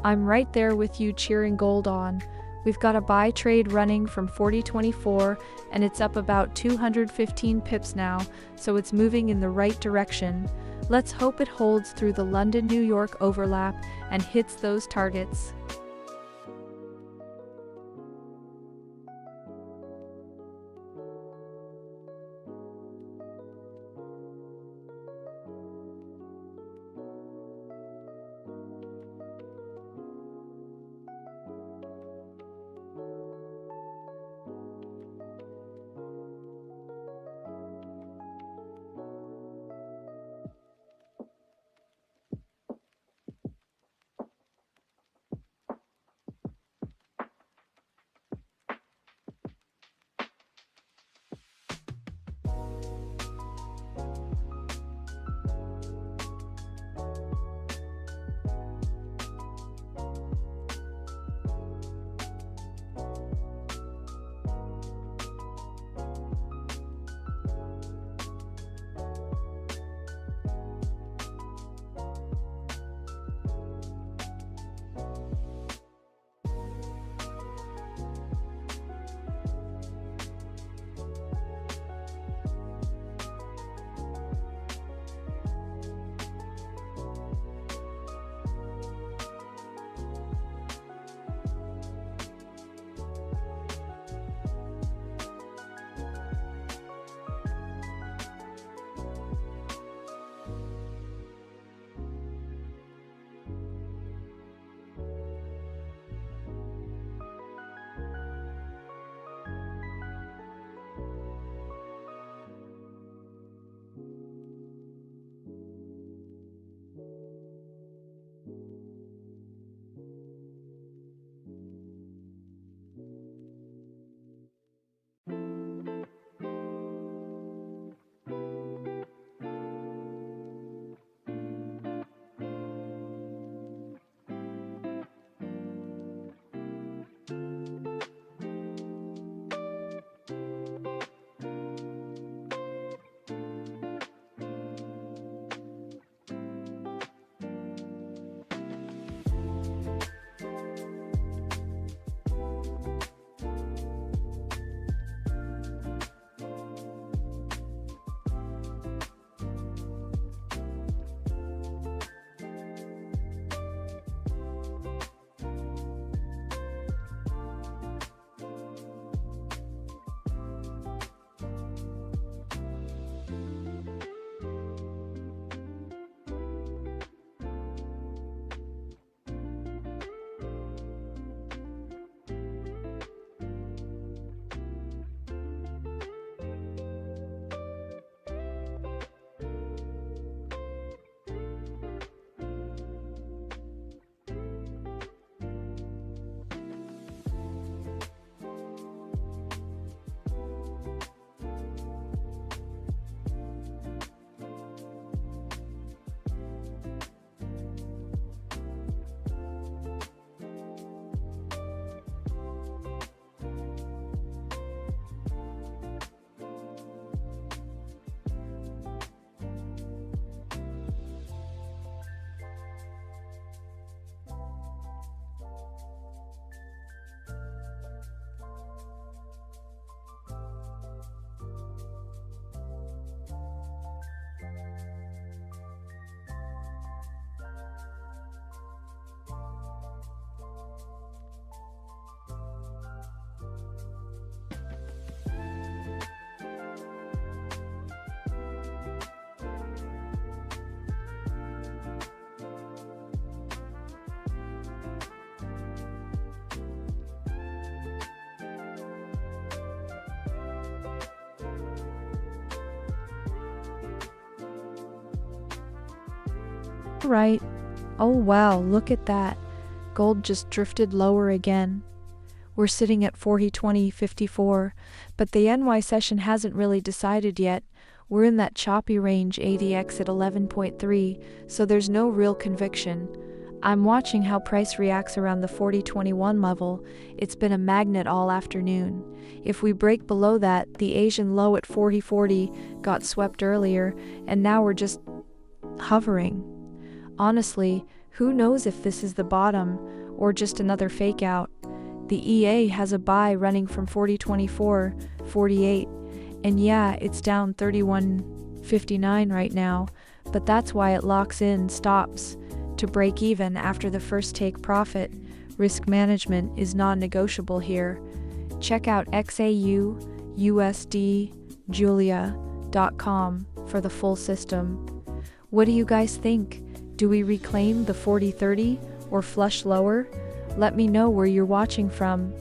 I'm right there with you cheering gold on. We've got a buy trade running from 40.24 and it's up about 215 pips now, so it's moving in the right direction. Let's hope it holds through the London-New York overlap and hits those targets. Right. Oh wow, look at that. Gold just drifted lower again. We're sitting at 40.20.54, but the NY session hasn't really decided yet. We're in that choppy range, ADX at 11.3, so there's no real conviction. I'm watching how price reacts around the 40.21 level. It's been a magnet all afternoon. If we break below that, the Asian low at 40.40 got swept earlier, and now we're just hovering. Honestly, who knows if this is the bottom or just another fake out. The EA has a buy running from 40.24.48, and yeah, it's down 31.59 right now, but that's why it locks in stops to break even after the first take profit. Risk management is non-negotiable here. Check out XAUUSD Julia.com for the full system. What do you guys think? Do we reclaim the 40.30 or flush lower? Let me know where you're watching from.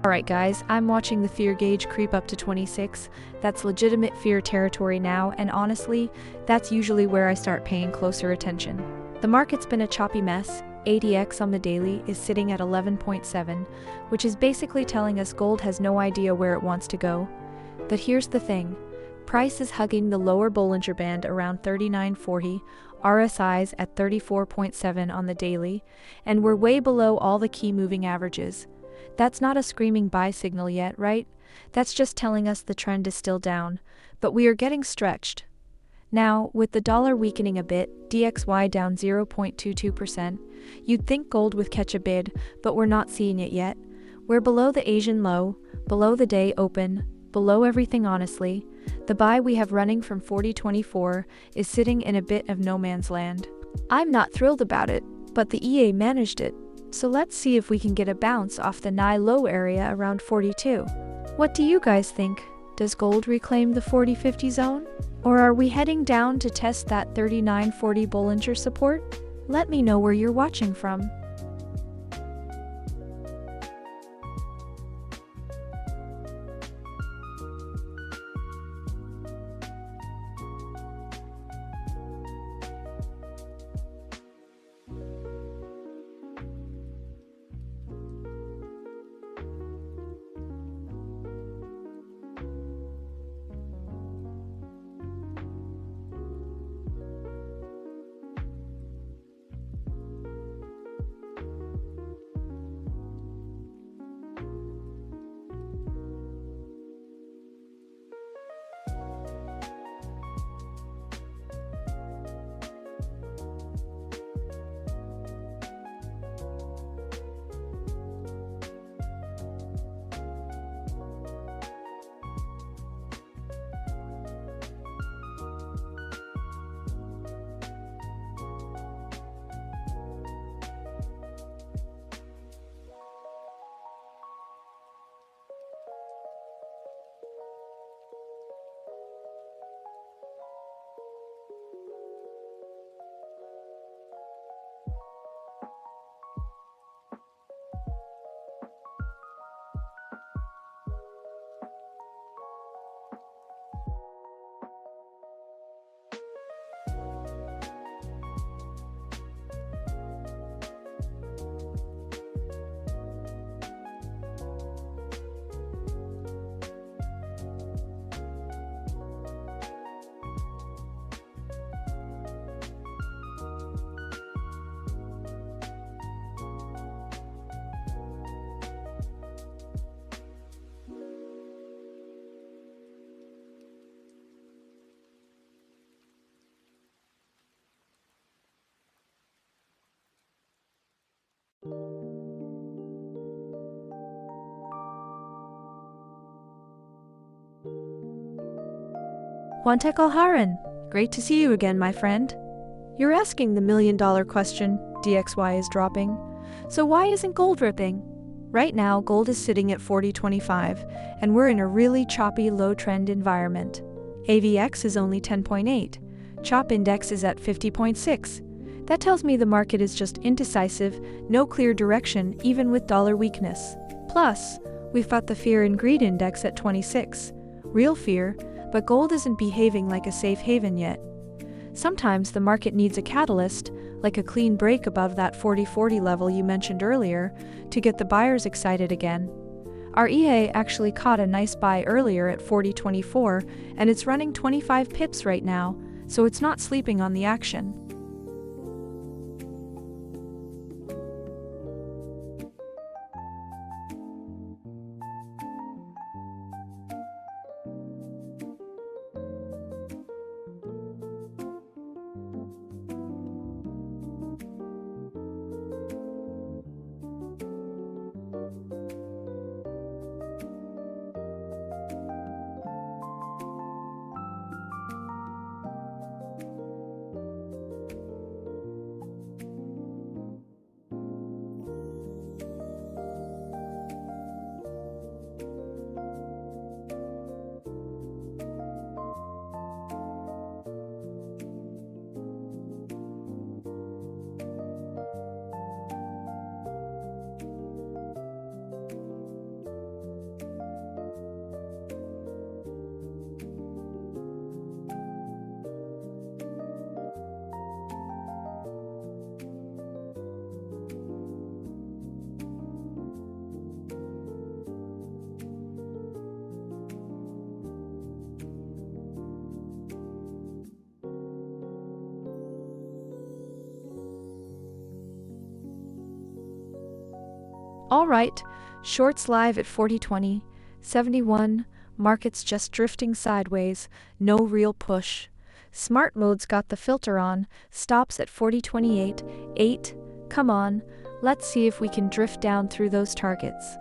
Alright guys, I'm watching the fear gauge creep up to 26. That's legitimate fear territory now, and honestly, that's usually where I start paying closer attention. The market's been a choppy mess. ADX on the daily is sitting at 11.7, which is basically telling us gold has no idea where it wants to go. But here's the thing. Price is hugging the lower Bollinger Band around 39.40, RSI's at 34.7 on the daily, and we're way below all the key moving averages. That's not a screaming buy signal yet, right? That's just telling us the trend is still down, but we are getting stretched. Now, with the dollar weakening a bit, DXY down 0.22%, you'd think gold would catch a bid, but we're not seeing it yet. We're below the Asian low, below the day open, below everything honestly. The buy we have running from 40.24 is sitting in a bit of no man's land. I'm not thrilled about it, but the EA managed it. So let's see if we can get a bounce off the nigh low area around 42. What do you guys think? Does gold reclaim the 40-50 zone? Or are we heading down to test that 39.40 Bollinger support? Let me know where you're watching from. Wantek Alharan, great to see you again, my friend. You're asking the million-dollar question, DXY is dropping. So why isn't gold ripping? Right now, gold is sitting at 40.25, and we're in a really choppy low-trend environment. AVX is only 10.8. CHOP index is at 50.6. That tells me the market is just indecisive, no clear direction, even with dollar weakness. Plus, we've got the fear and greed index at 26. Real fear, but gold isn't behaving like a safe haven yet. Sometimes the market needs a catalyst, like a clean break above that 40.40 level you mentioned earlier, to get the buyers excited again. Our EA actually caught a nice buy earlier at 40.24, and it's running 25 pips right now, so it's not sleeping on the action. Alright, shorts live at 40.20, 71, markets just drifting sideways, no real push. Smart mode's got the filter on, stops at 40.28, 8, come on, let's see if we can drift down through those targets.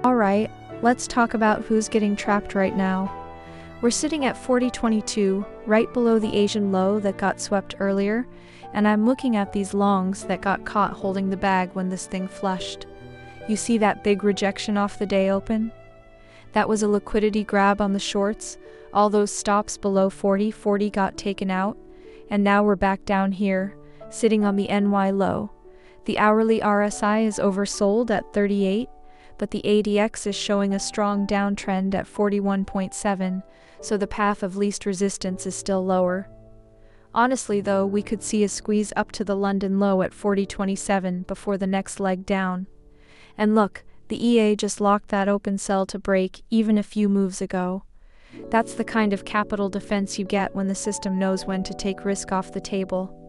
Alright, let's talk about who's getting trapped right now. We're sitting at 40.22, right below the Asian low that got swept earlier, and I'm looking at these longs that got caught holding the bag when this thing flushed. You see that big rejection off the day open? That was a liquidity grab on the shorts. All those stops below 40 got taken out, and now we're back down here, sitting on the NY low. The hourly RSI is oversold at 38, but the ADX is showing a strong downtrend at 41.7, so the path of least resistance is still lower. Honestly though, we could see a squeeze up to the London low at 40.27 before the next leg down. And look, the EA just locked that open sell to break even a few moves ago. That's the kind of capital defense you get when the system knows when to take risk off the table.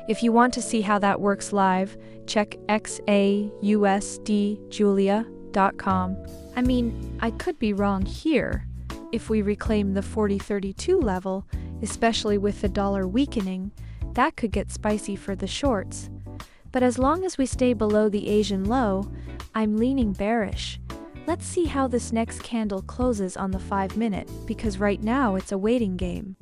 If you want to see how that works live, check XAUUSD.Julia.com. I mean, I could be wrong here. If we reclaim the 40.32 level, especially with the dollar weakening, that could get spicy for the shorts. But as long as we stay below the Asian low, I'm leaning bearish. Let's see how this next candle closes on the 5-minute, because right now it's a waiting game.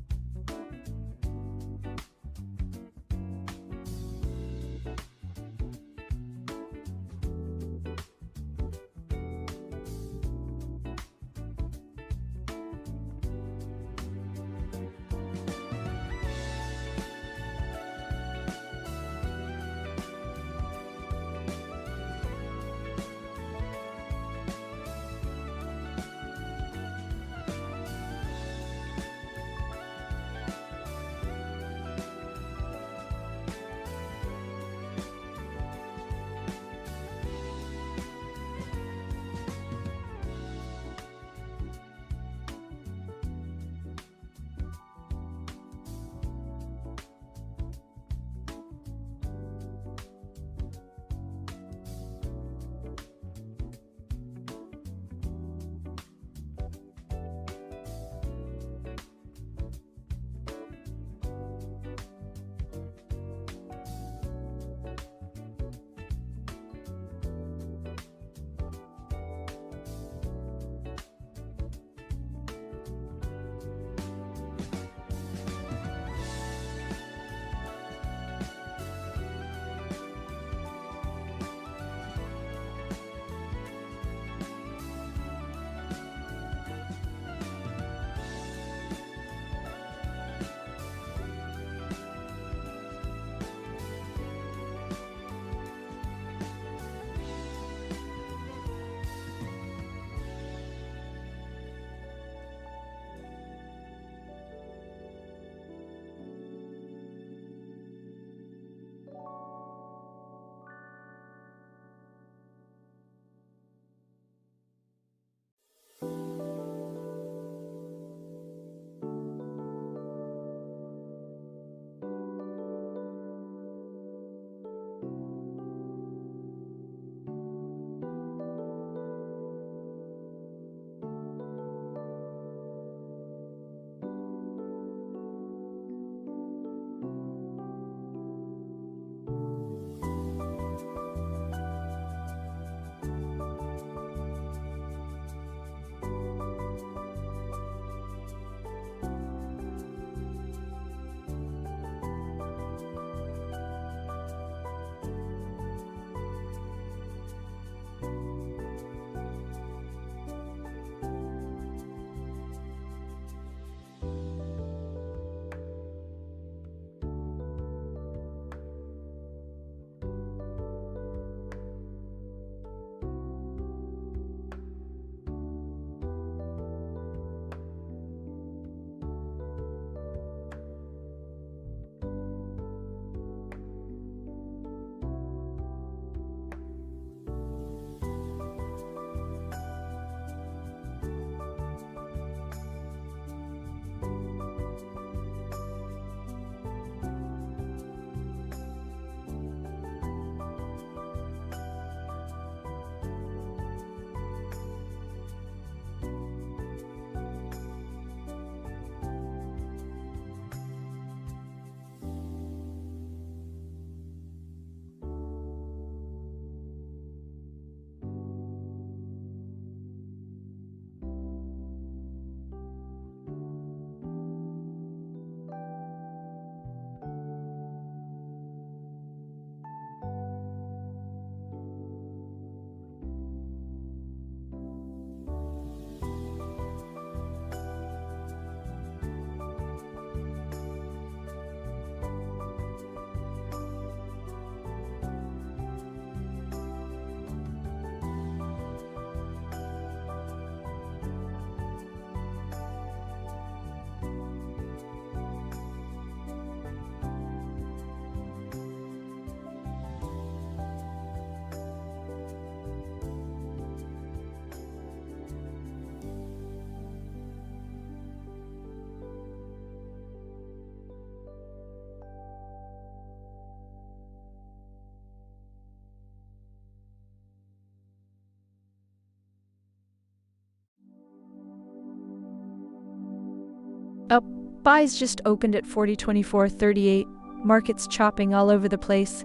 Buys just opened at 40.24.38. Market's chopping all over the place.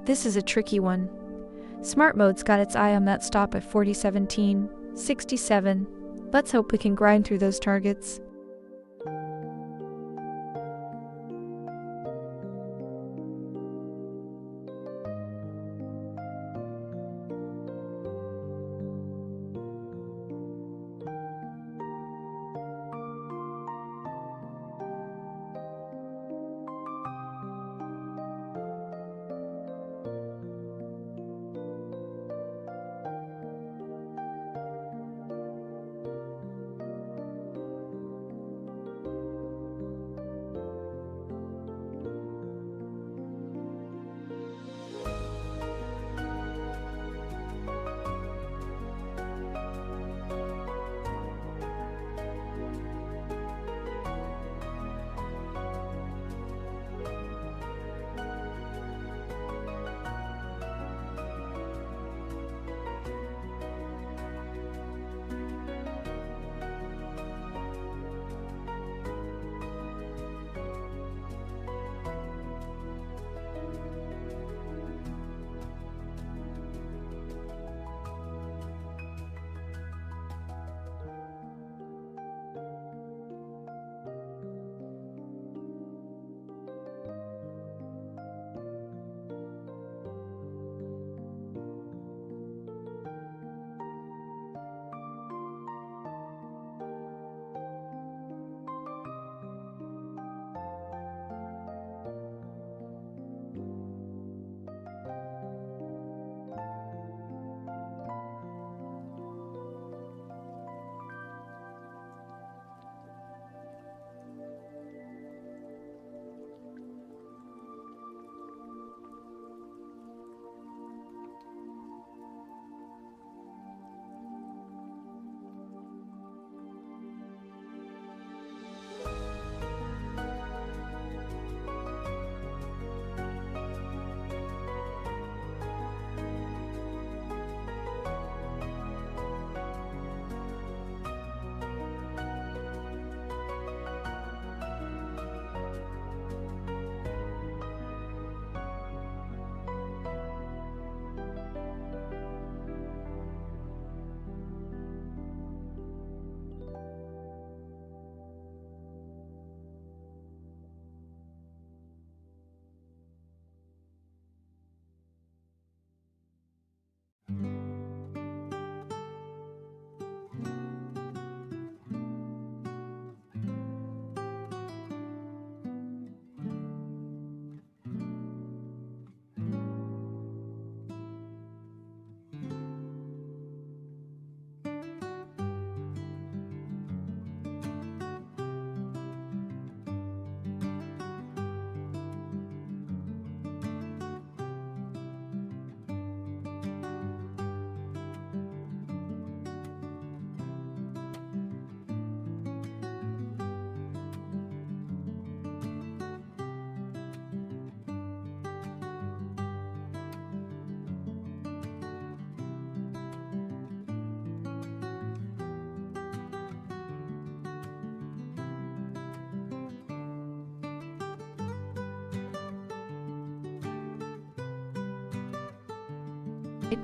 This is a tricky one. Smart Mode's got its eye on that stop at 40.17.67. Let's hope we can grind through those targets.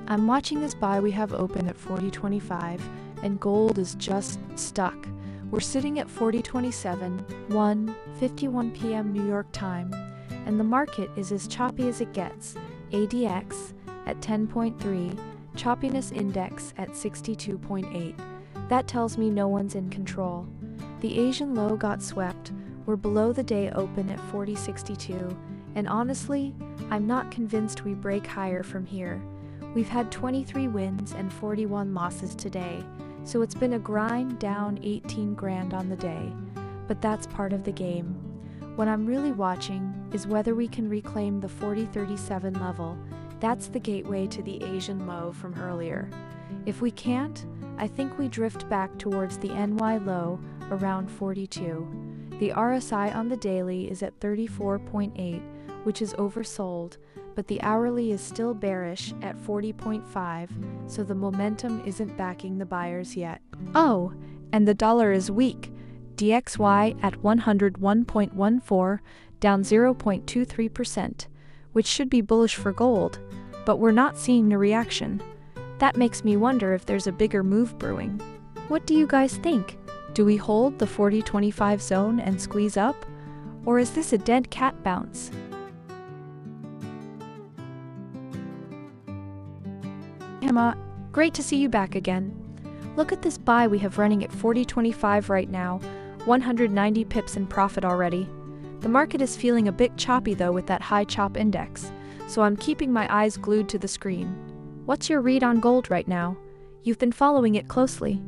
I'm watching this buy we have open at 40.25, and gold is just stuck. We're sitting at 40.27, 1:51 p.m. New York time, and the market is as choppy as it gets. ADX at 10.3, choppiness index at 62.8. That tells me no one's in control. The Asian low got swept. We're below the day open at 40.62, and honestly, I'm not convinced we break higher from here. We've had 23 wins and 41 losses today, so it's been a grind down 18 grand on the day. But that's part of the game. What I'm really watching is whether we can reclaim the 40.37 level. That's the gateway to the Asian low from earlier. If we can't, I think we drift back towards the NY low around 42. The RSI on the daily is at 34.8, which is oversold, but the hourly is still bearish at 40.5, so the momentum isn't backing the buyers yet. Oh, and the dollar is weak, DXY at 101.14, down 0.23%, which should be bullish for gold, but we're not seeing the reaction. That makes me wonder if there's a bigger move brewing. What do you guys think? Do we hold the 40-25 zone and squeeze up? Or is this a dead cat bounce? Emma, great to see you back again. Look at this buy we have running at 40.25 right now, 190 pips in profit already. The market is feeling a bit choppy though with that high chop index, so I'm keeping my eyes glued to the screen. What's your read on gold right now? You've been following it closely.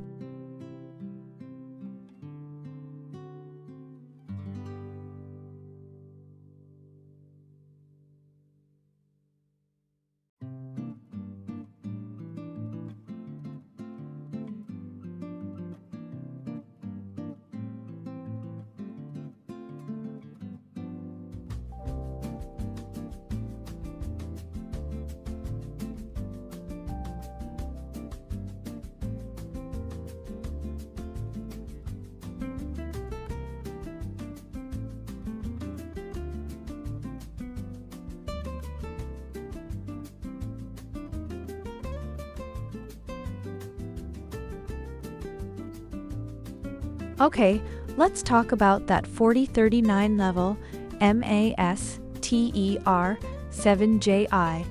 Okay, let's talk about that 4039 level, MASTER 7JI.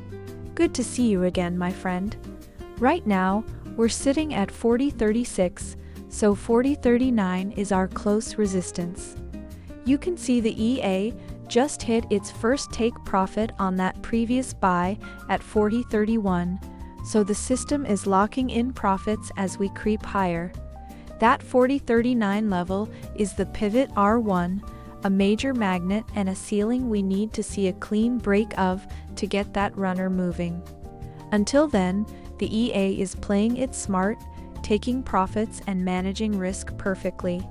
Good to see you again, my friend. Right now, we're sitting at 4036, so 4039 is our close resistance. You can see the EA just hit its first take profit on that previous buy at 4031, so the system is locking in profits as we creep higher. That 4039 level is the pivot R1, a major magnet and a ceiling we need to see a clean break of to get that runner moving. Until then, the EA is playing it smart, taking profits and managing risk perfectly.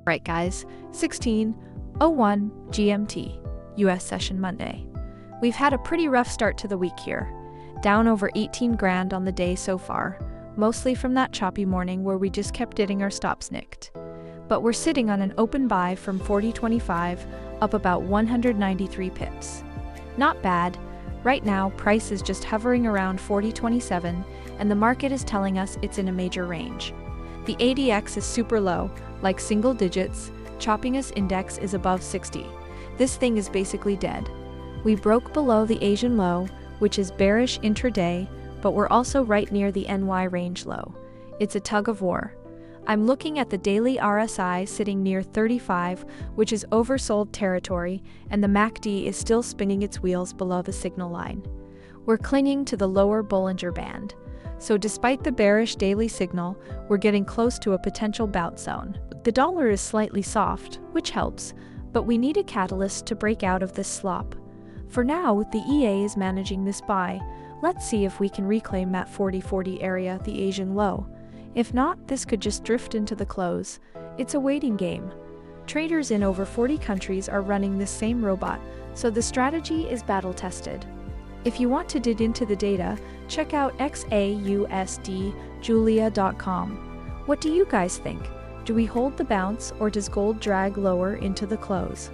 Right guys, 16:01 GMT, US session Monday. We've had a pretty rough start to the week here. Down over 18 grand on the day so far, mostly from that choppy morning where we just kept getting our stops nicked. But we're sitting on an open buy from 40.25, up about 193 pips. Not bad. Right now, price is just hovering around 40.27, and the market is telling us it's in a major range. The ADX is super low, like single digits. Choppiness index is above 60. This thing is basically dead. We broke below the Asian low, which is bearish intraday, but we're also right near the NY range low. It's a tug of war. I'm looking at the daily RSI sitting near 35, which is oversold territory, and the MACD is still spinning its wheels below the signal line. We're clinging to the lower Bollinger Band. So despite the bearish daily signal, we're getting close to a potential bounce zone. The dollar is slightly soft, which helps, but we need a catalyst to break out of this slop. For now, the EA is managing this buy. Let's see if we can reclaim that 40.40 area, the Asian low. If not, this could just drift into the close. It's a waiting game. Traders in over 40 countries are running this same robot, so the strategy is battle-tested. If you want to dig into the data, check out XAUUSD, Julia.com. What do you guys think? Do we hold the bounce, or does gold drag lower into the close?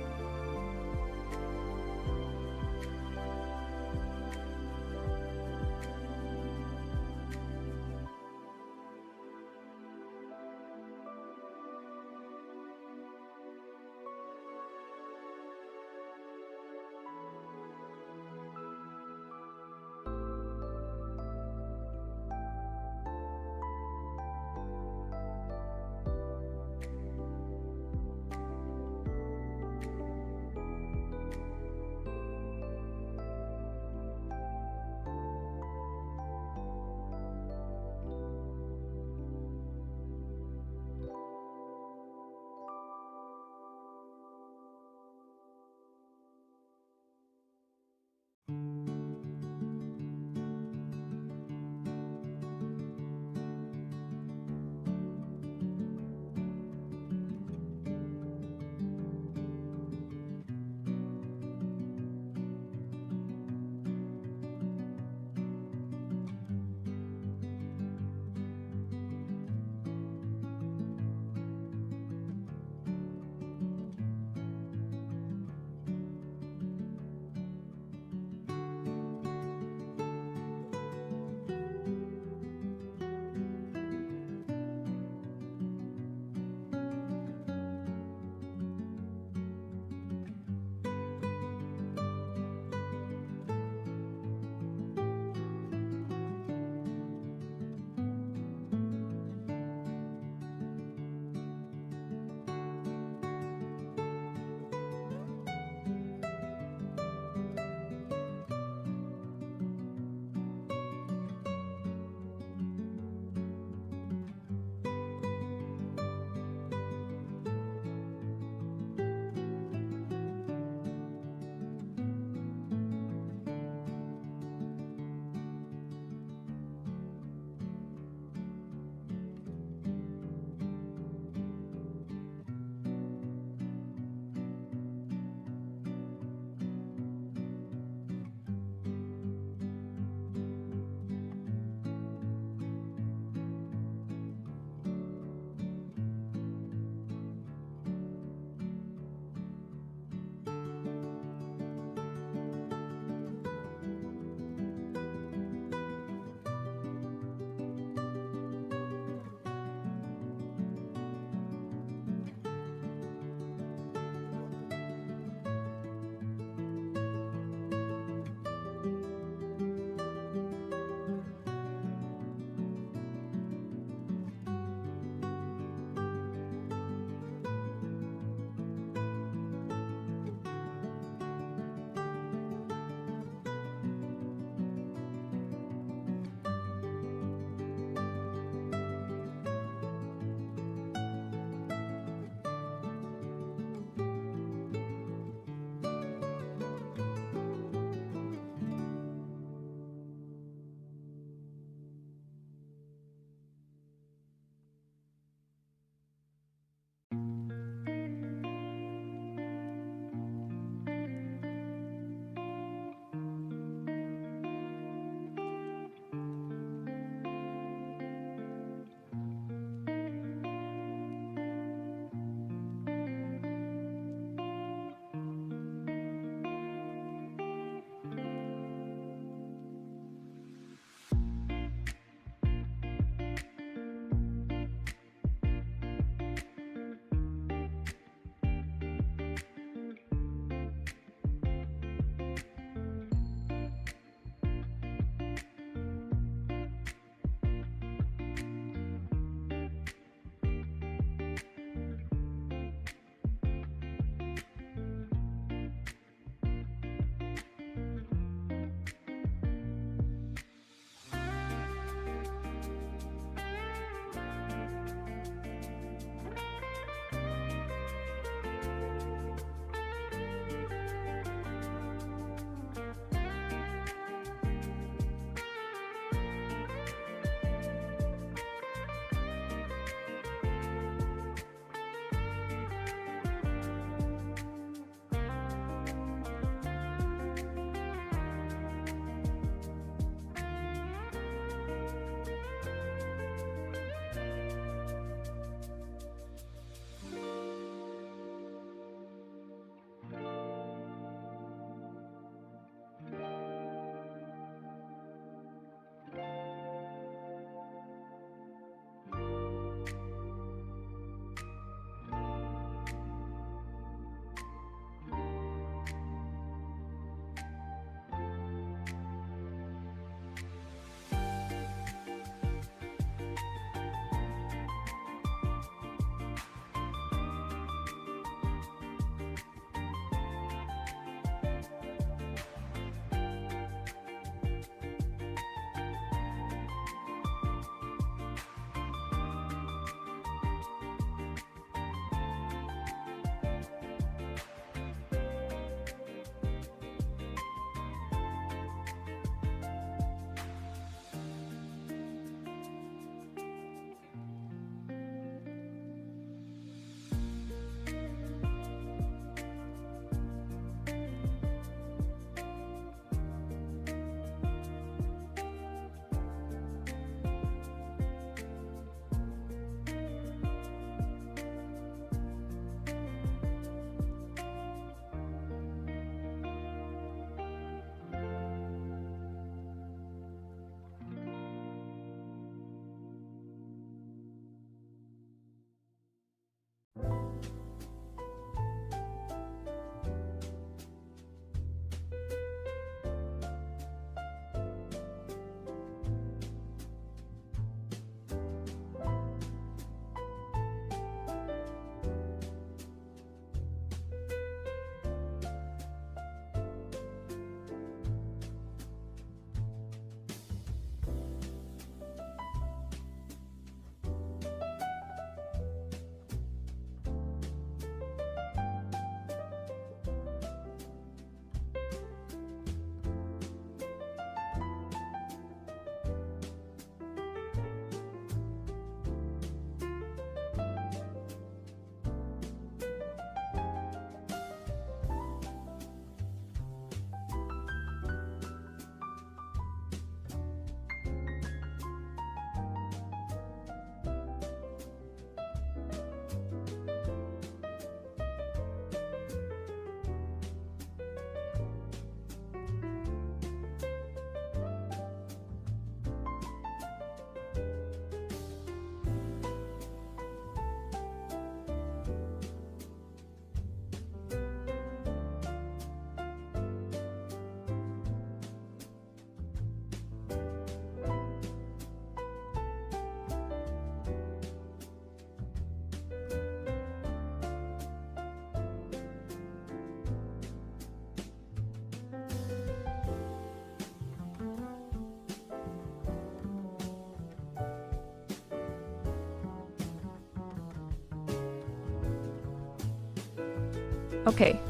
Okay,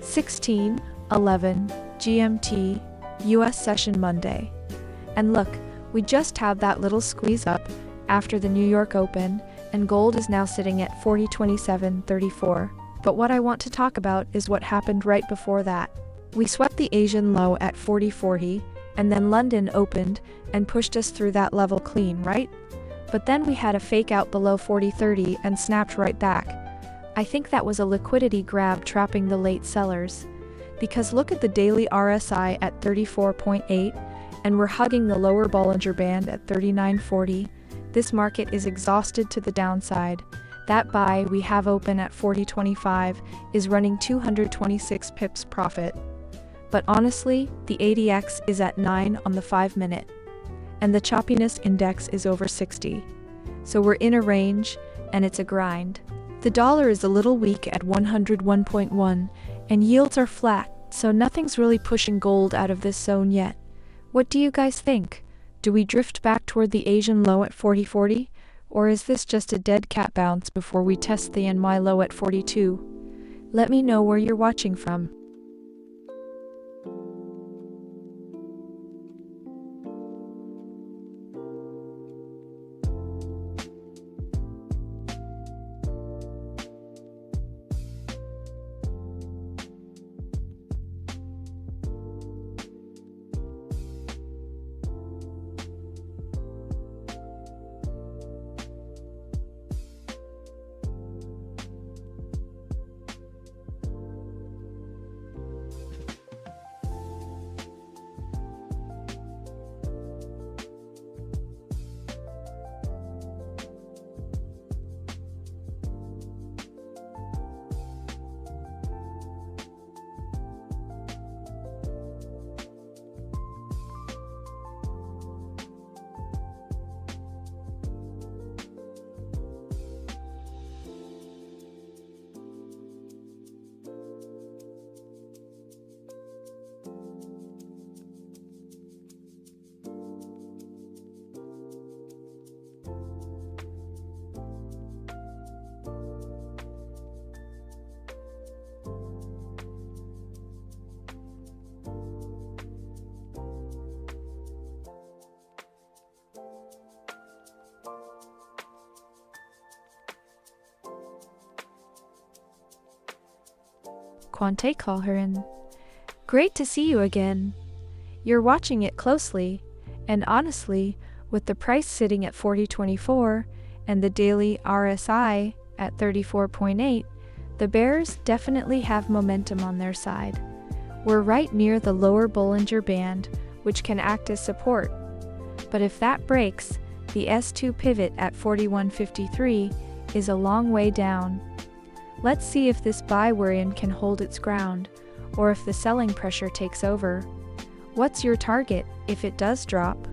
16:11 GMT, US session Monday. And look, we just had that little squeeze up after the New York Open, and gold is now sitting at 40.2734. But what I want to talk about is what happened right before that. We swept the Asian low at 40.40, and then London opened and pushed us through that level clean, right? But then we had a fake out below 40.30 and snapped right back. I think that was a liquidity grab trapping the late sellers. Because look at the daily RSI at 34.8, and we're hugging the lower Bollinger Band at 39.40. This market is exhausted to the downside. That buy we have open at 40.25 is running 226 pips profit. But honestly, the ADX is at 9 on the 5-minute. And the choppiness index is over 60. So we're in a range, and it's a grind. The dollar is a little weak at 101.1, and yields are flat, so nothing's really pushing gold out of this zone yet. What do you guys think? Do we drift back toward the Asian low at 40.40? Or is this just a dead cat bounce before we test the NY low at 42? Let me know where you're watching from. Quante Calherin. Great to see you again. You're watching it closely, and honestly, with the price sitting at 40.24 and the daily RSI at 34.8, the bears definitely have momentum on their side. We're right near the lower Bollinger Band, which can act as support. But if that breaks, the S2 pivot at 41.53 is a long way down. Let's see if this buy we're in can hold its ground, or if the selling pressure takes over. What's your target if it does drop?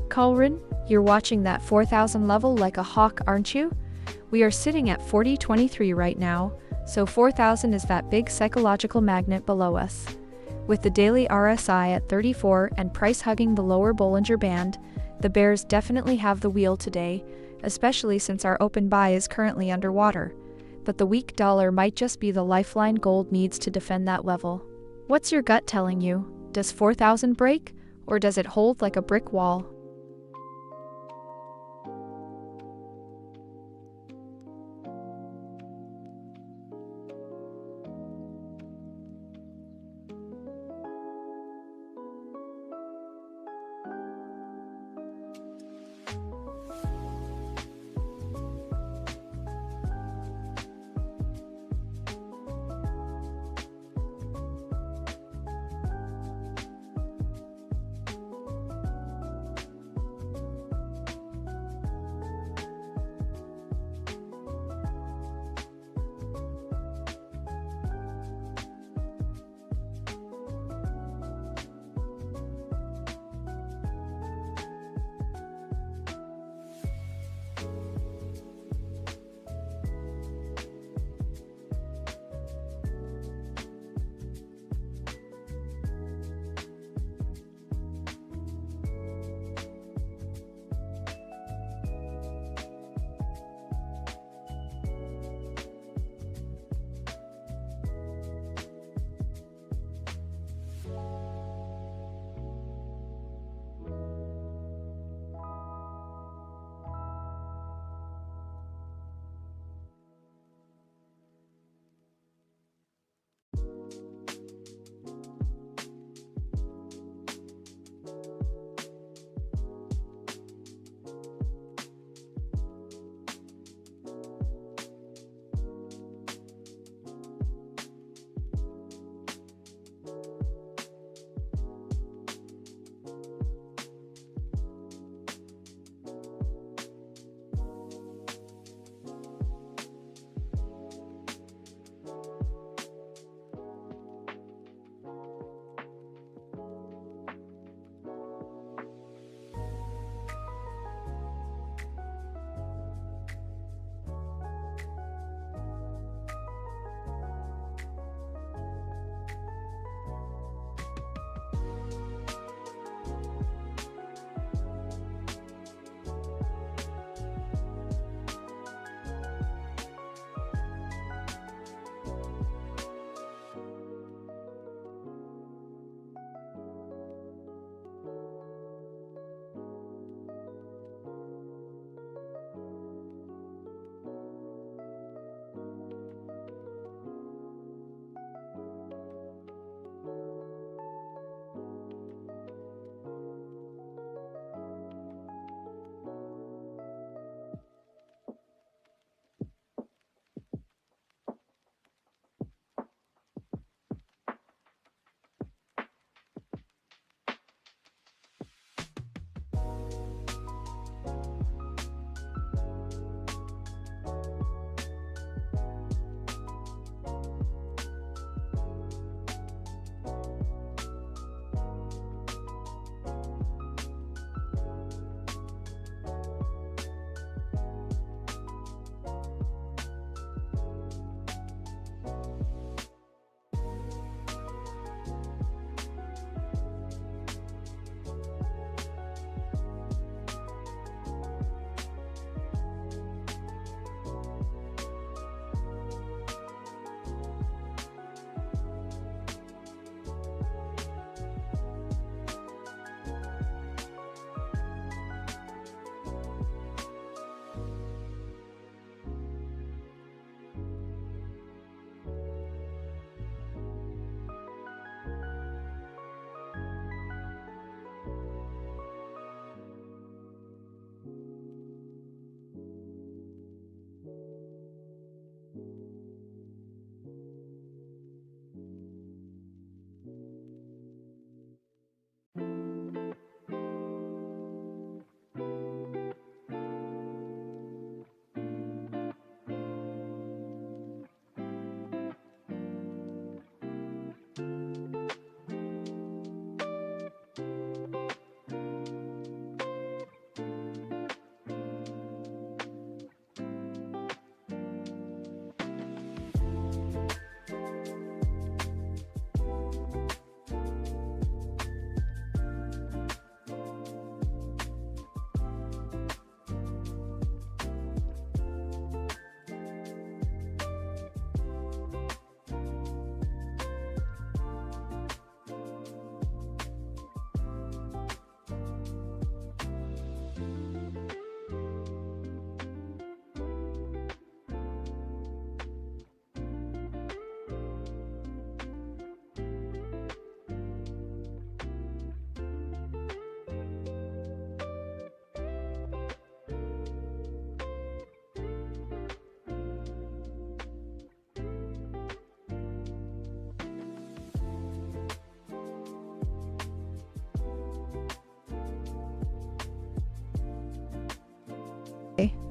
Calrin, you're watching that 4,000 level like a hawk, aren't you? We are sitting at 40.23 right now, so 4,000 is that big psychological magnet below us. With the daily RSI at 34 and price hugging the lower Bollinger Band, the bears definitely have the wheel today, especially since our open buy is currently underwater. But the weak dollar might just be the lifeline gold needs to defend that level. What's your gut telling you? Does 4,000 break, or does it hold like a brick wall?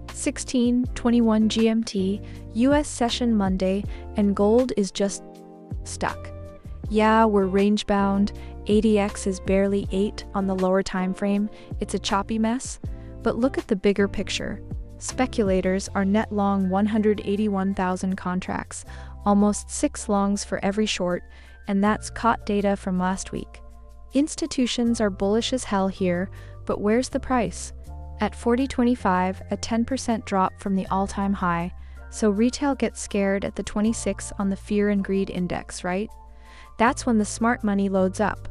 16:21 GMT, US session Monday, and gold is just stuck. Yeah, we're range bound. ADX is barely 8 on the lower time frame. It's a choppy mess. But look at the bigger picture. Speculators are net long 181,000 contracts, almost 6 longs for every short, and that's caught data from last week. Institutions are bullish as hell here, but where's the price? At 40.25, a 10% drop from the all-time high, so retail gets scared at the 26 on the Fear and Greed Index, right? That's when the smart money loads up.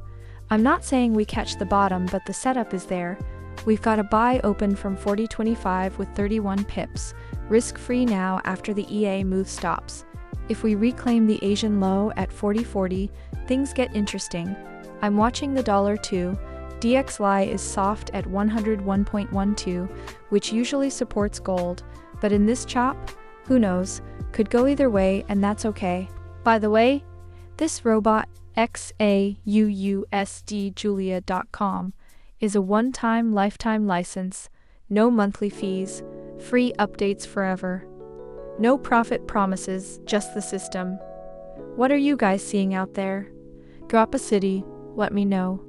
I'm not saying we catch the bottom, but the setup is there. We've got a buy open from 40.25 with 31 pips, risk-free now after the EA move stops. If we reclaim the Asian low at 40.40, things get interesting. I'm watching the dollar too. DXY is soft at 101.12, which usually supports gold, but in this chop, who knows, could go either way, and that's okay. By the way, this robot, XAUUSD Julia.com, is a one-time lifetime license, no monthly fees, free updates forever. No profit promises, just the system. What are you guys seeing out there? Drop a city, let me know.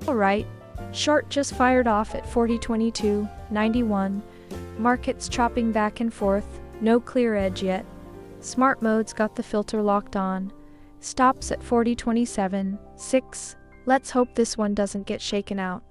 Alright, short just fired off at 40.22.91. Markets chopping back and forth, no clear edge yet. Smart mode's got the filter locked on. Stops at 40.27.6. Let's hope this one doesn't get shaken out.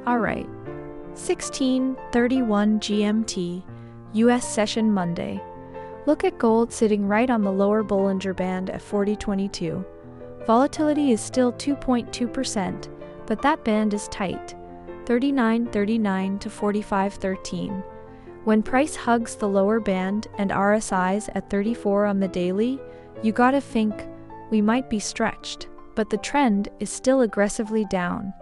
Alright, 16:31 GMT, US session Monday. Look at gold sitting right on the lower Bollinger Band at 40.22. Volatility is still 2.2%, but that band is tight, 39.39 to 45.13. When price hugs the lower band and RSI's at 34 on the daily, you gotta think we might be stretched, but the trend is still aggressively down.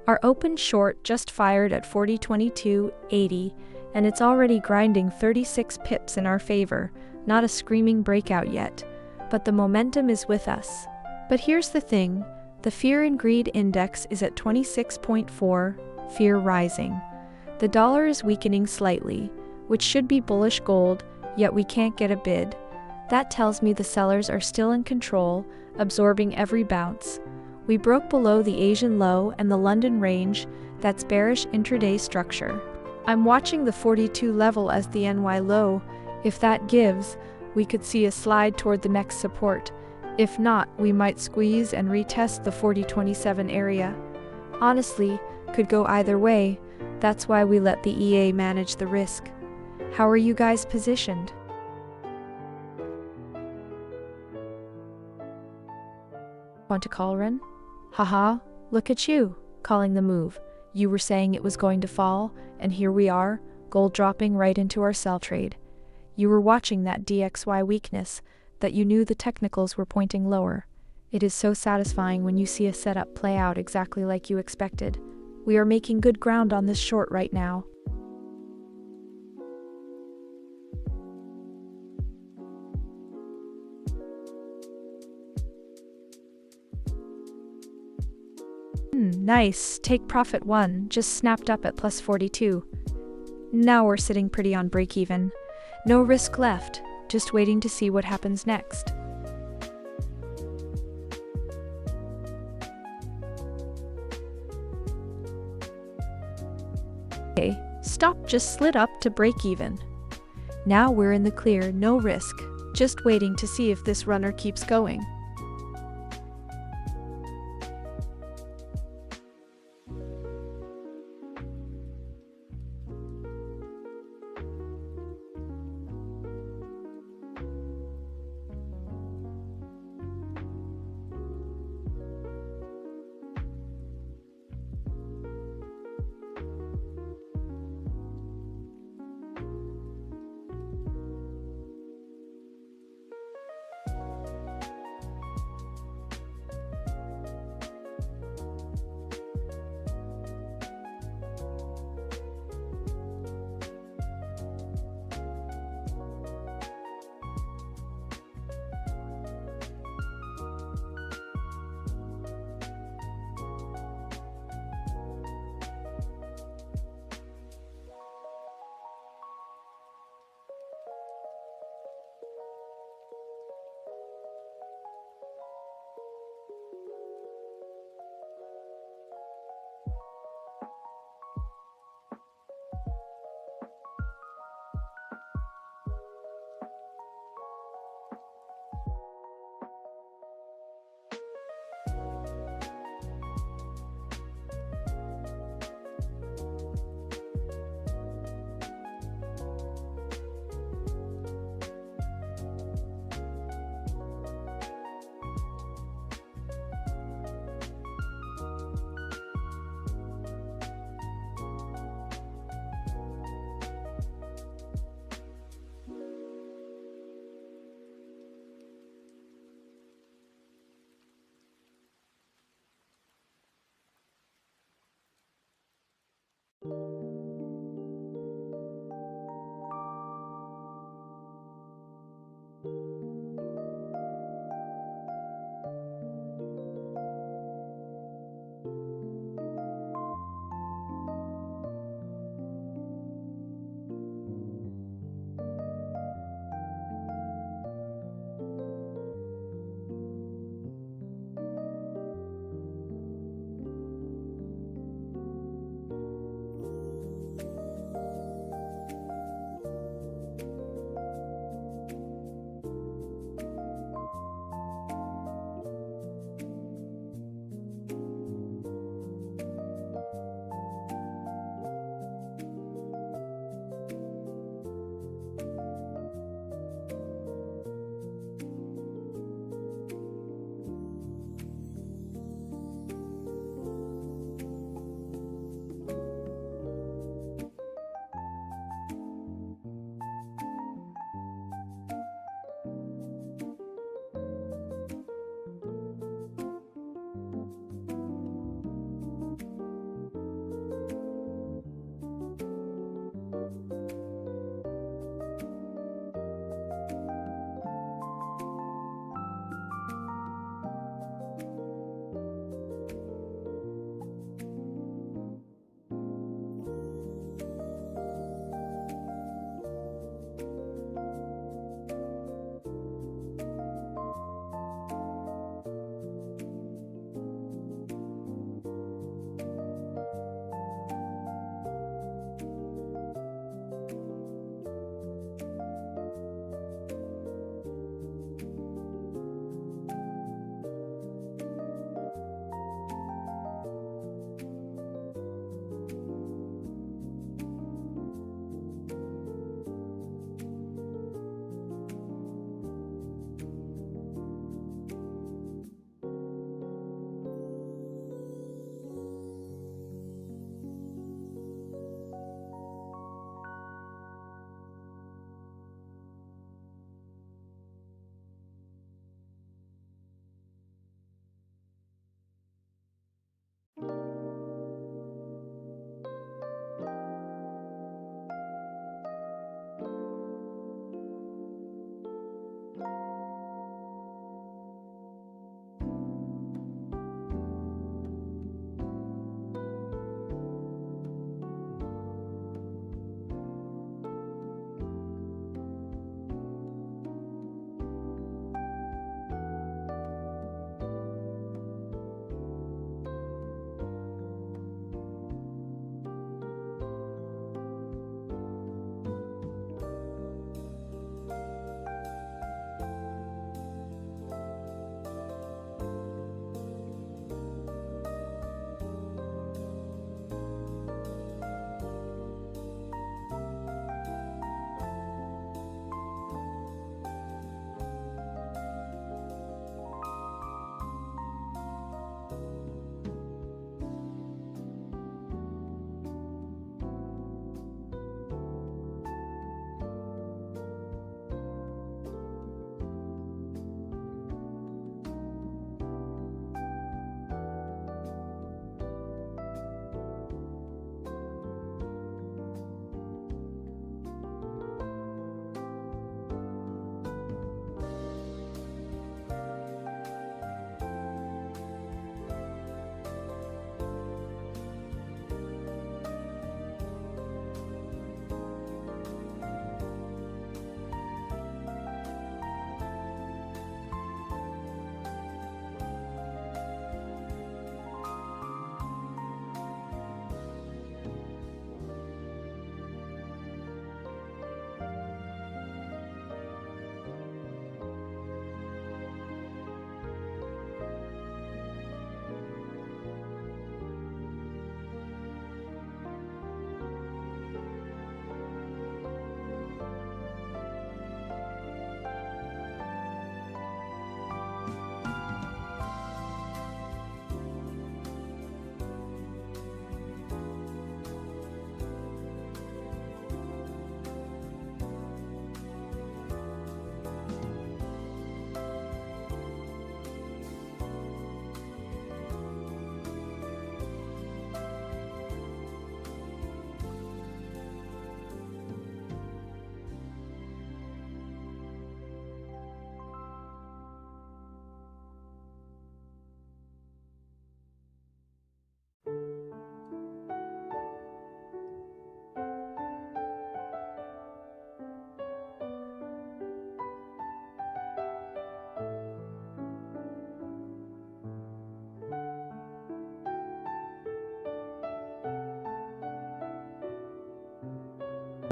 Our open short just fired at 40.22.80, and it's already grinding 36 pips in our favor, not a screaming breakout yet, but the momentum is with us. But here's the thing, the Fear and Greed Index is at 26.4, fear rising. The dollar is weakening slightly, which should be bullish gold, yet we can't get a bid. That tells me the sellers are still in control, absorbing every bounce. We broke below the Asian low and the London range, that's bearish intraday structure. I'm watching the 42 level as the NY low. If that gives, we could see a slide toward the next support. If not, we might squeeze and retest the 40.27 area. Honestly, could go either way. That's why we let the EA manage the risk. How are you guys positioned? Want to call Ren? Haha, look at you, calling the move. You were saying it was going to fall, and here we are, gold dropping right into our sell trade. You were watching that DXY weakness, that you knew the technicals were pointing lower. It is so satisfying when you see a setup play out exactly like you expected. We are making good ground on this short right now. Nice, take profit 1, just snapped up at plus 42. Now we're sitting pretty on break even. No risk left, just waiting to see what happens next. Okay, stop just slid up to break even. Now we're in the clear, no risk, just waiting to see if this runner keeps going.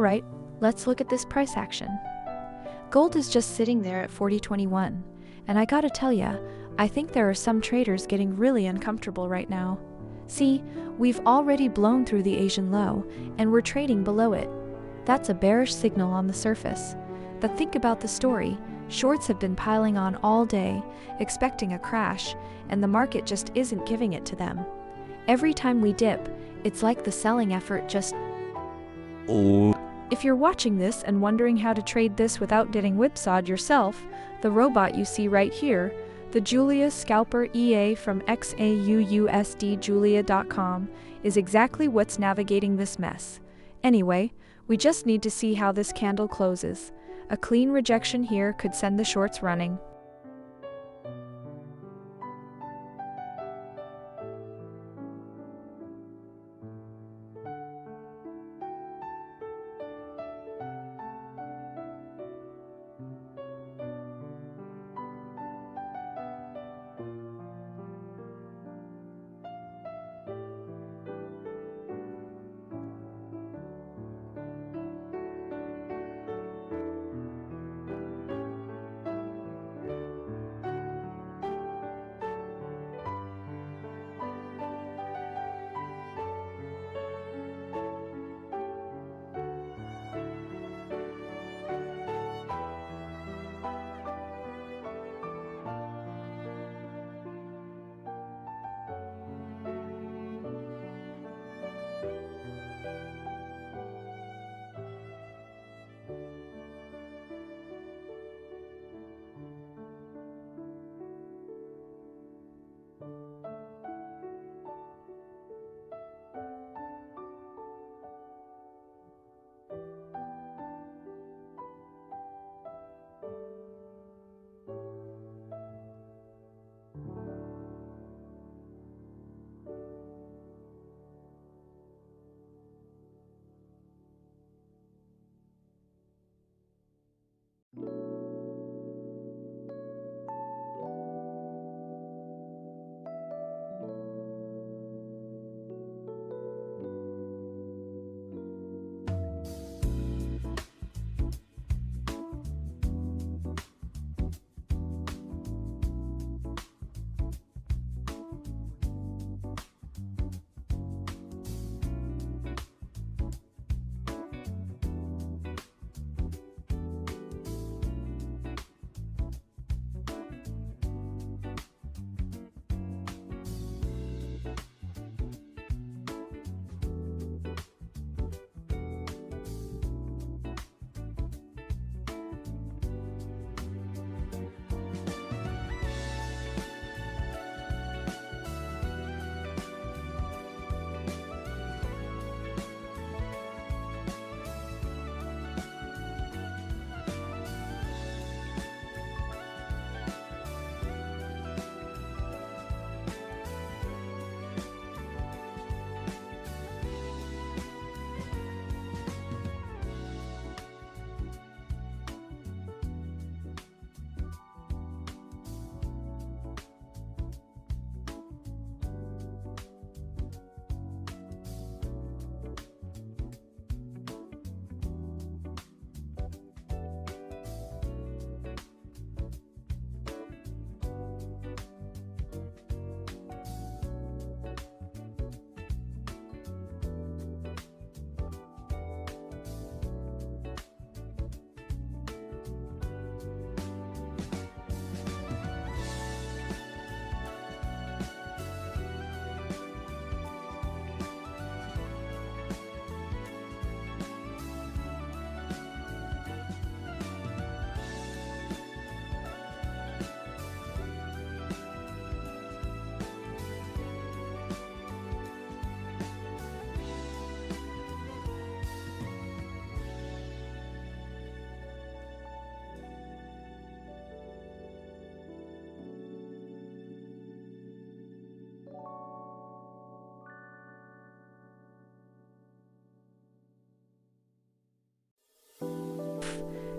Alright, let's look at this price action. Gold is just sitting there at 40.21, and I gotta tell ya, I think there are some traders getting really uncomfortable right now. See, we've already blown through the Asian low, and we're trading below it. That's a bearish signal on the surface. But think about the story. Shorts have been piling on all day, expecting a crash, and the market just isn't giving it to them. Every time we dip, it's like the selling effort just... If you're watching this and wondering how to trade this without getting whipsawed yourself, the robot you see right here, the Julia Scalper EA from XAUUSD Julia.com, is exactly what's navigating this mess. Anyway, we just need to see how this candle closes. A clean rejection here could send the shorts running.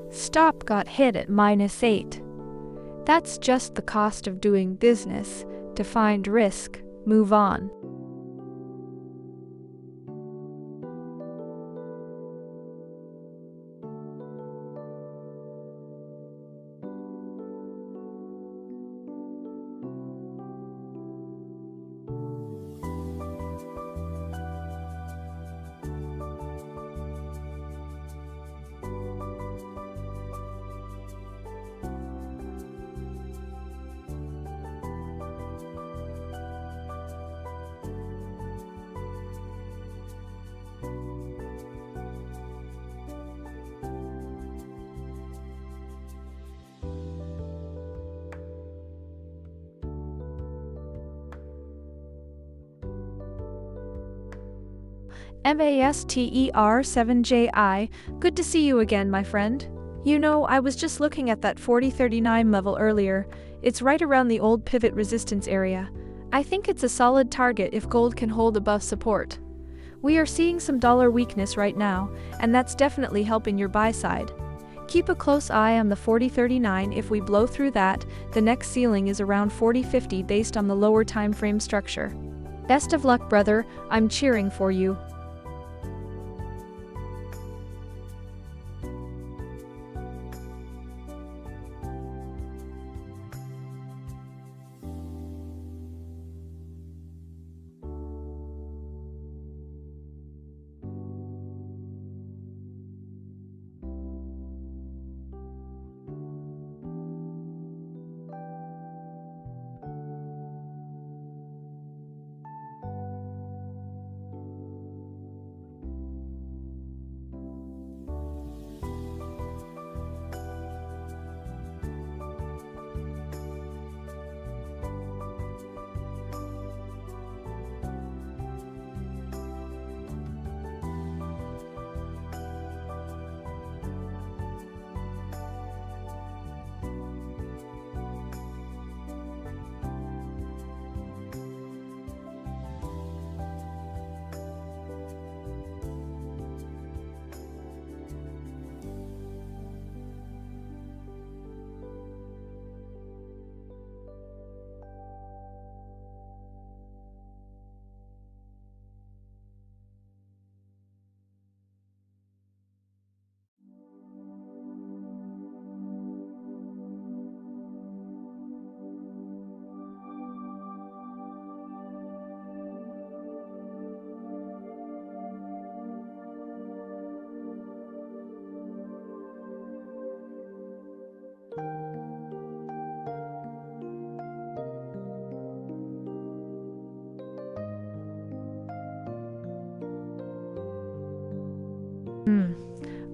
Stop got hit at -8. That's just the cost of doing business. To find risk, move on. MASTER7JI, good to see you again, my friend. You know, I was just looking at that 4039 level earlier. It's right around the old pivot resistance area. I think it's a solid target if gold can hold above support. We are seeing some dollar weakness right now, and that's definitely helping your buy side. Keep a close eye on the 4039. If we blow through that, the next ceiling is around 4050 based on the lower time frame structure. Best of luck, brother. I'm cheering for you.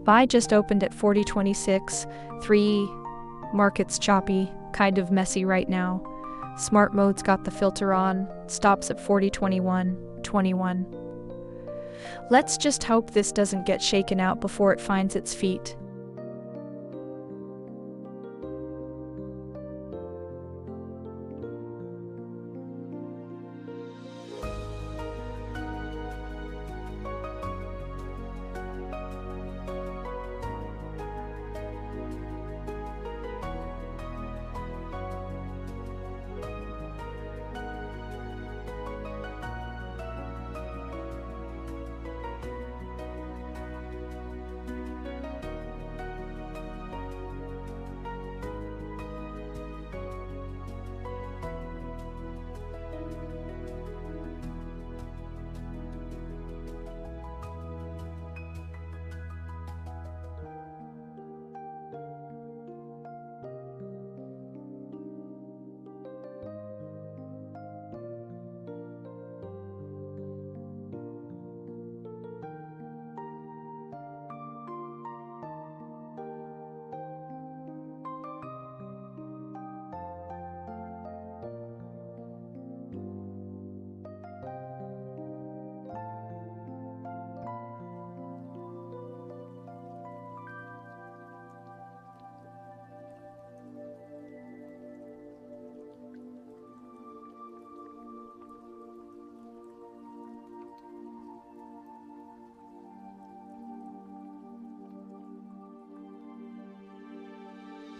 Buy just opened at 4026, 3. Market's choppy, kind of messy right now. Smart mode's got the filter on, stops at 4021, 21. Let's just hope this doesn't get shaken out before it finds its feet.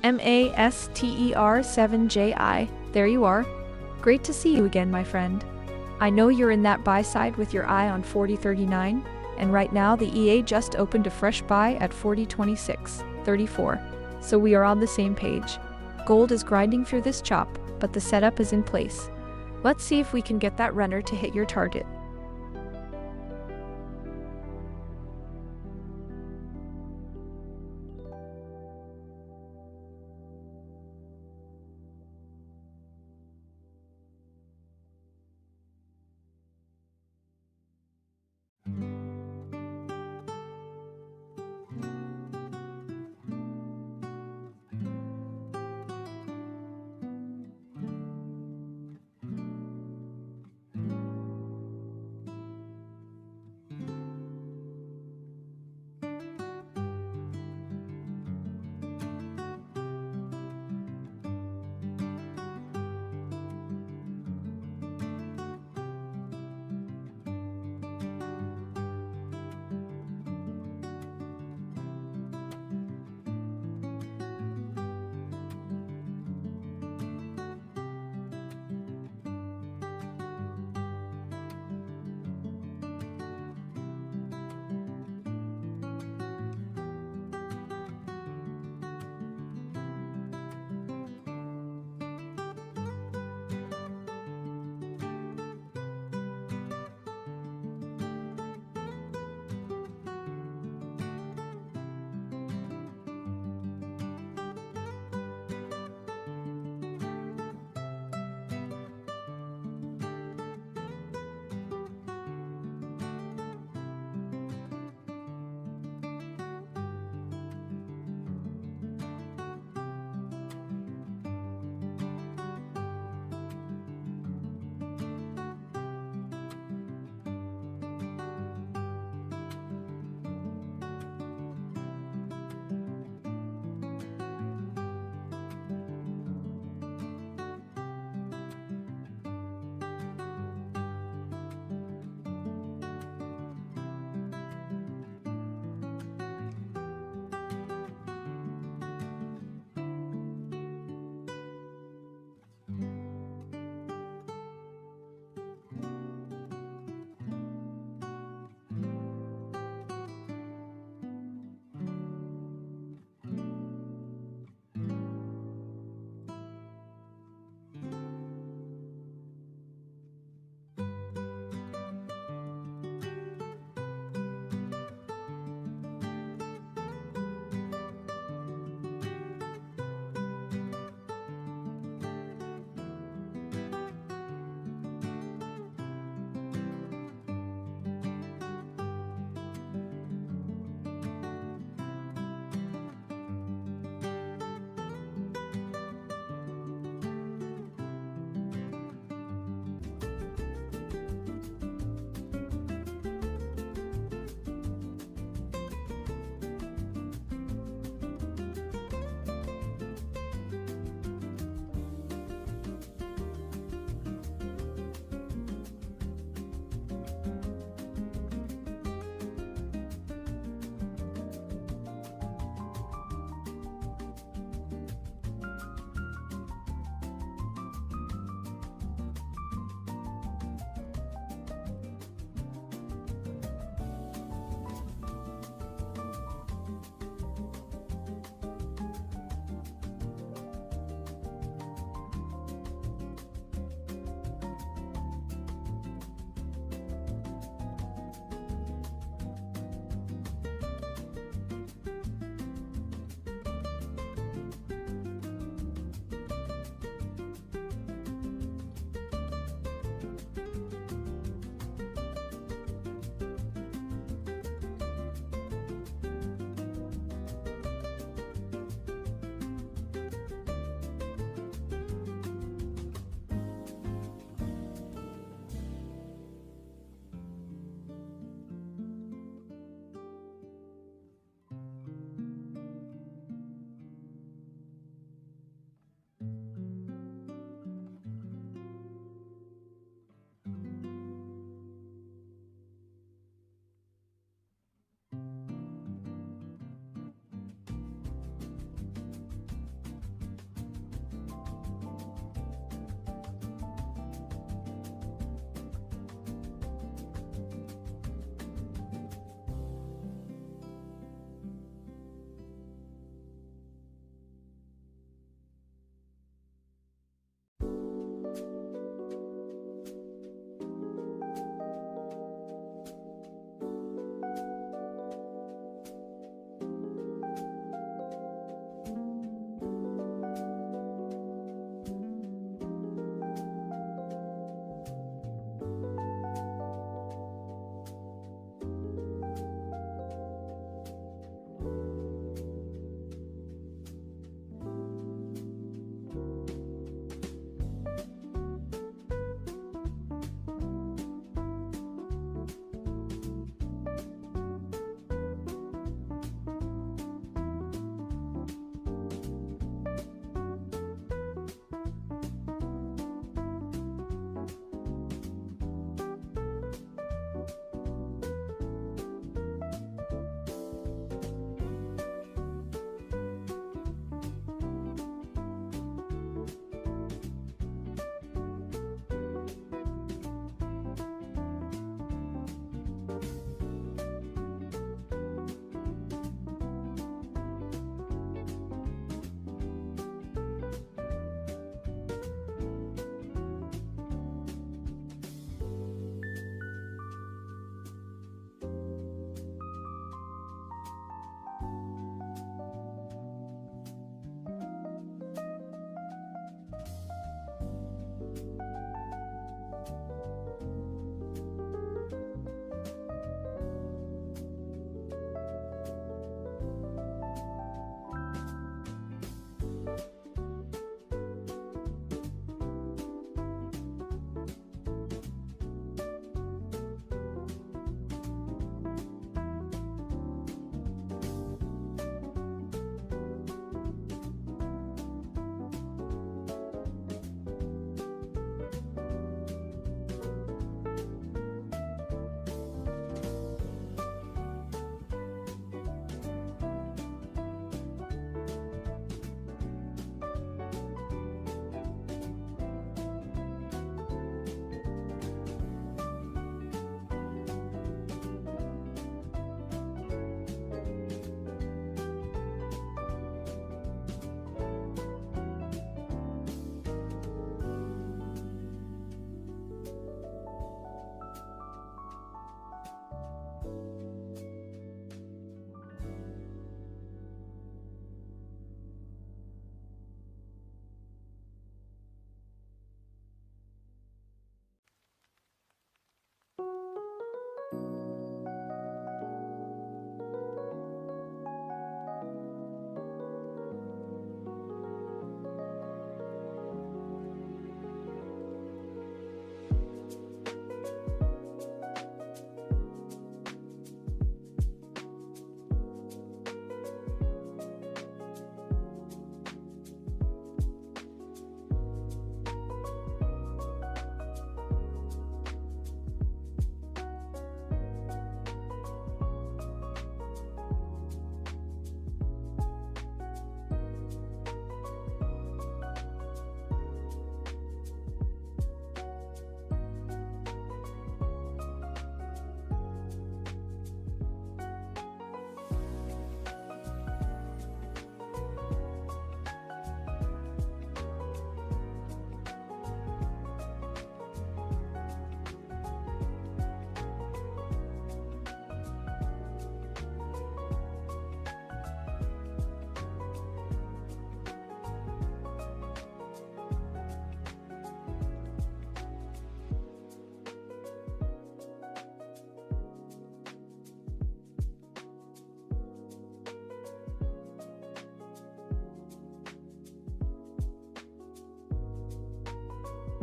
MASTER7JI, there you are. Great to see you again, my friend. I know you're in that buy side with your eye on 4039, and right now the EA just opened a fresh buy at 4026.34, so we are on the same page. Gold is grinding through this chop, but the setup is in place. Let's see if we can get that runner to hit your target.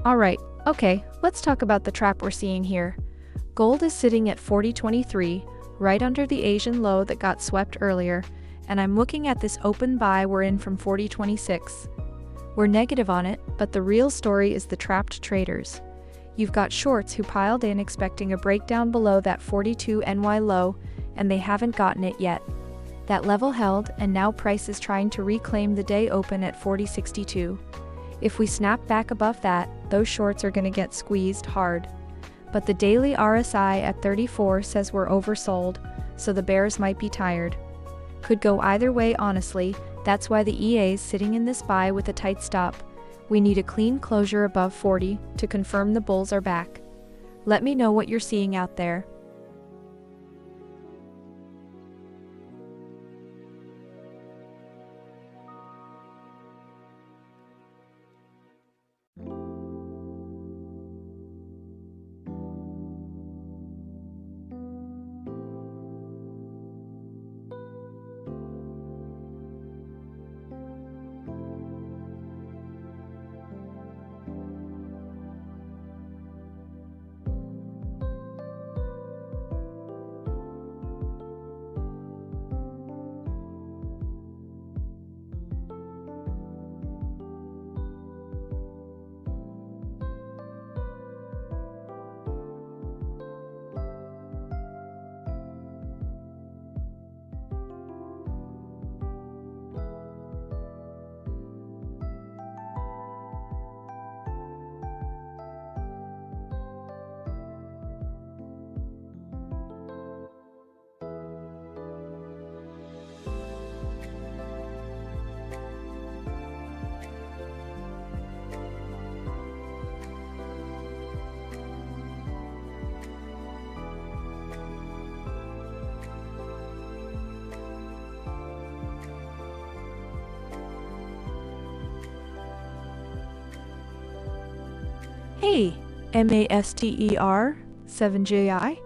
Alright, okay, let's talk about the trap we're seeing here. Gold is sitting at 40.23, right under the Asian low that got swept earlier, and I'm looking at this open buy we're in from 40.26. We're negative on it, but the real story is the trapped traders. You've got shorts who piled in expecting a breakdown below that 42 NY low, and they haven't gotten it yet. That level held, and now price is trying to reclaim the day open at 40.62. If we snap back above that, those shorts are going to get squeezed hard. But the daily RSI at 34 says we're oversold, so the bears might be tired. Could go either way honestly, that's why the EA's sitting in this buy with a tight stop. We need a clean closure above 40 to confirm the bulls are back. Let me know what you're seeing out there. Hey, MASTER 7JI?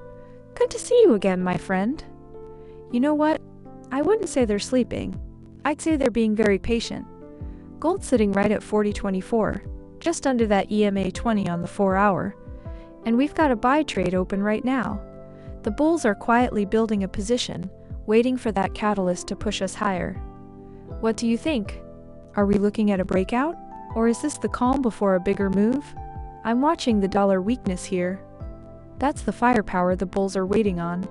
Good to see you again, my friend. You know what? I wouldn't say they're sleeping. I'd say they're being very patient. Gold's sitting right at 40.24, just under that EMA 20 on the 4-hour. And we've got a buy trade open right now. The bulls are quietly building a position, waiting for that catalyst to push us higher. What do you think? Are we looking at a breakout? Or is this the calm before a bigger move? I'm watching the dollar weakness here. That's the firepower the bulls are waiting on.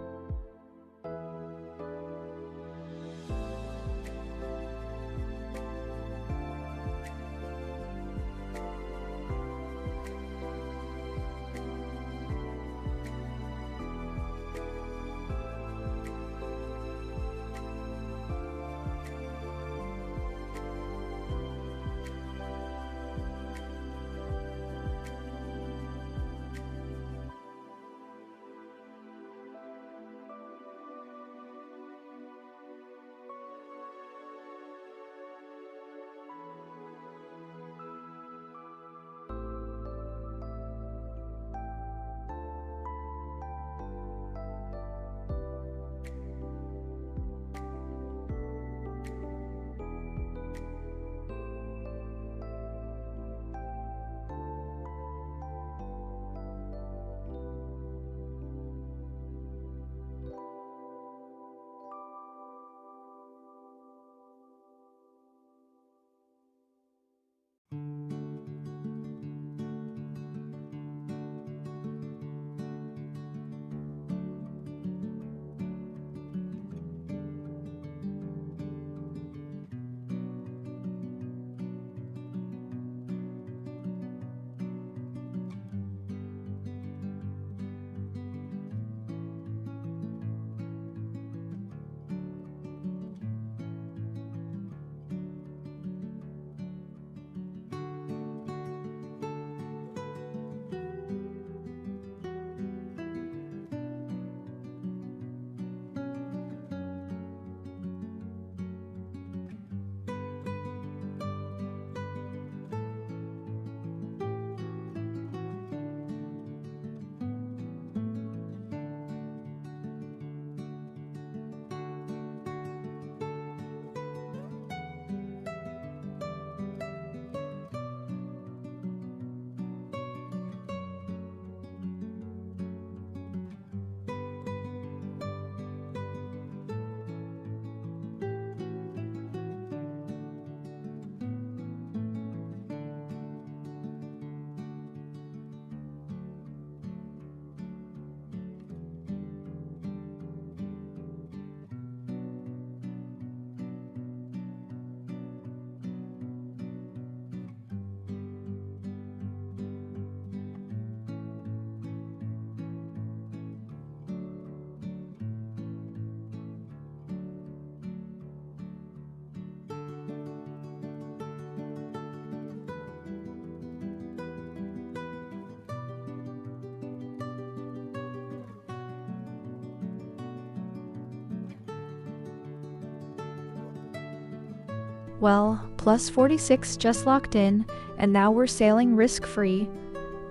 Well, plus 46 just locked in, and now we're sailing risk-free.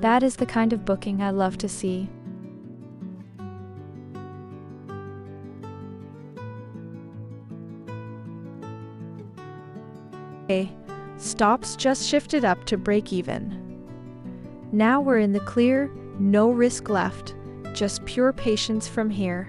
That is the kind of booking I love to see. Okay, stops just shifted up to break even. Now we're in the clear, no risk left, just pure patience from here.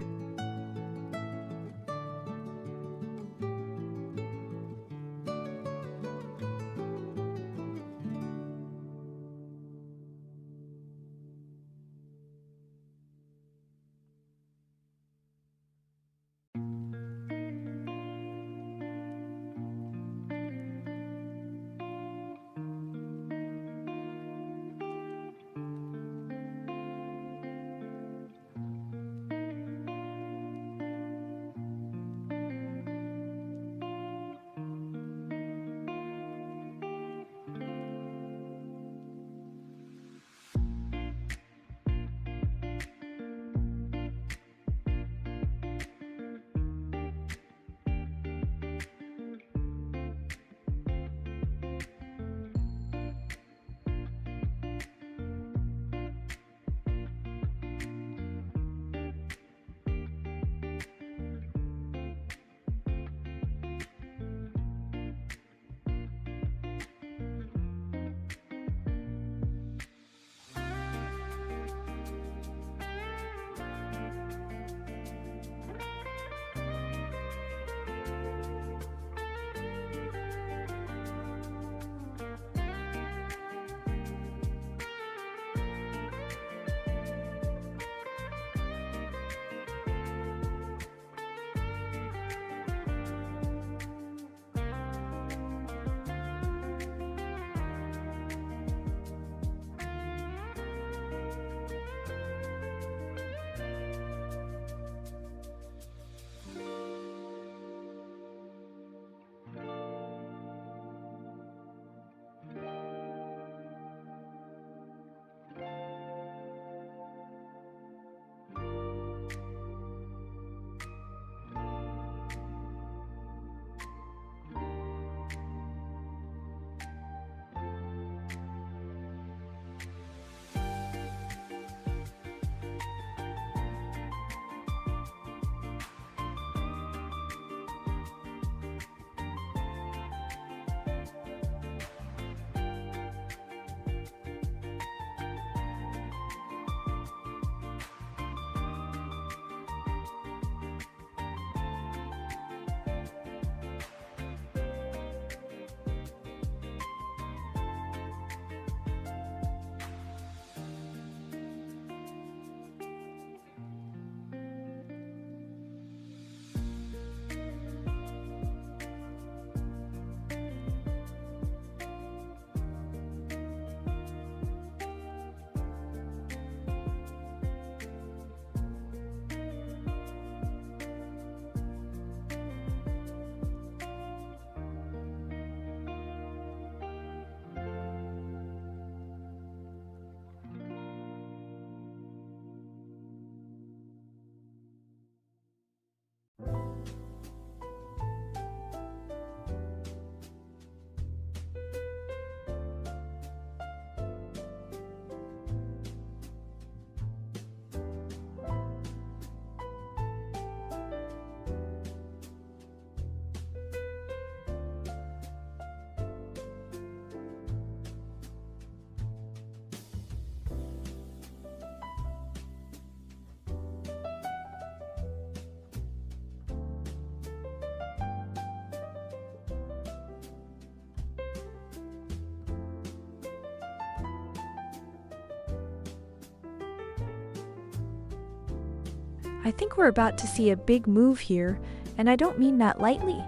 I think we're about to see a big move here, and I don't mean that lightly.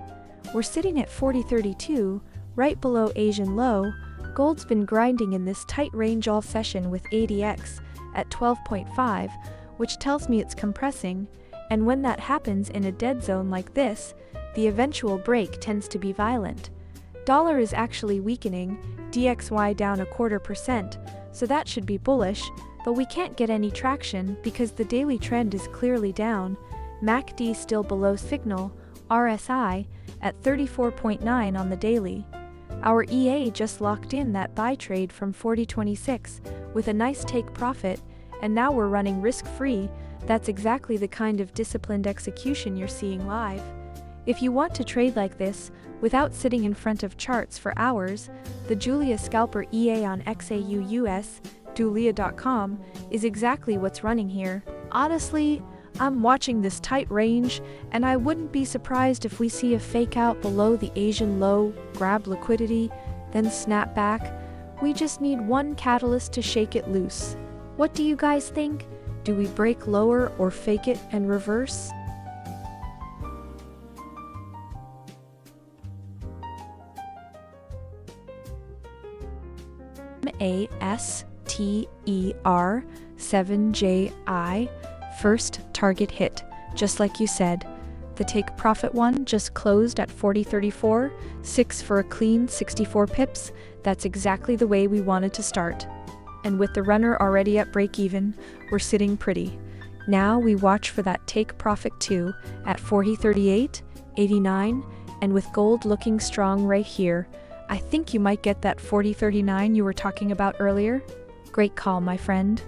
We're sitting at 40.32, right below Asian low. Gold's been grinding in this tight range all session with ADX at 12.5, which tells me it's compressing, and when that happens in a dead zone like this, the eventual break tends to be violent. Dollar is actually weakening, DXY down 0.25%, so that should be bullish, but we can't get any traction because the daily trend is clearly down, MACD still below signal, RSI at 34.9 on the daily. Our EA just locked in that buy trade from 40.26 with a nice take profit, and now we're running risk-free. That's exactly the kind of disciplined execution you're seeing live. If you want to trade like this, without sitting in front of charts for hours, the Julia Scalper EA on XAUUSD, Julia.com, is exactly what's running here. Honestly, I'm watching this tight range, and I wouldn't be surprised if we see a fake out below the Asian low, grab liquidity, then snap back. We just need one catalyst to shake it loose. What do you guys think? Do we break lower or fake it and reverse? MASTER 7JI, first target hit, just like you said. The take profit one just closed at 40.34, 6 for a clean 64 pips. That's exactly the way we wanted to start. And with the runner already at break even, we're sitting pretty. Now we watch for that take profit 2 at 40.38, 89, and with gold looking strong right here, I think you might get that 40.39 you were talking about earlier. Great call, my friend.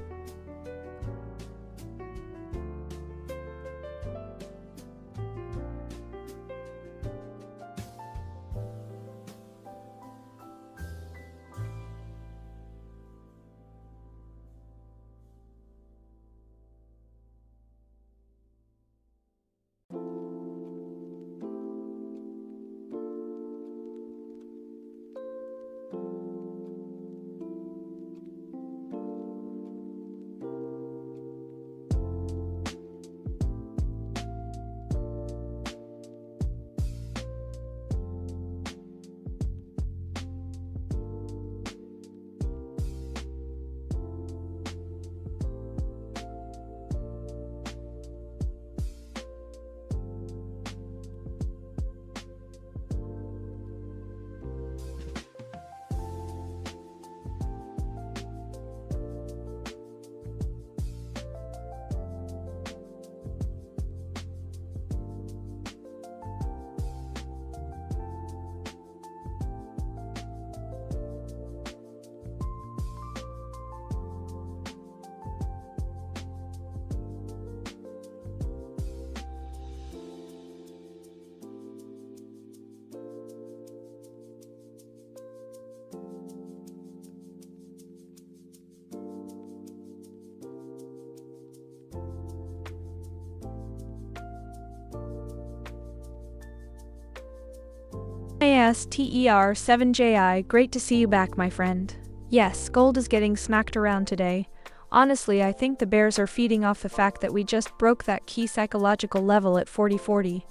ASTER 7JI, great to see you back, my friend. Yes, gold is getting smacked around today. Honestly, I think the bears are feeding off the fact that we just broke that key psychological level at 40.40.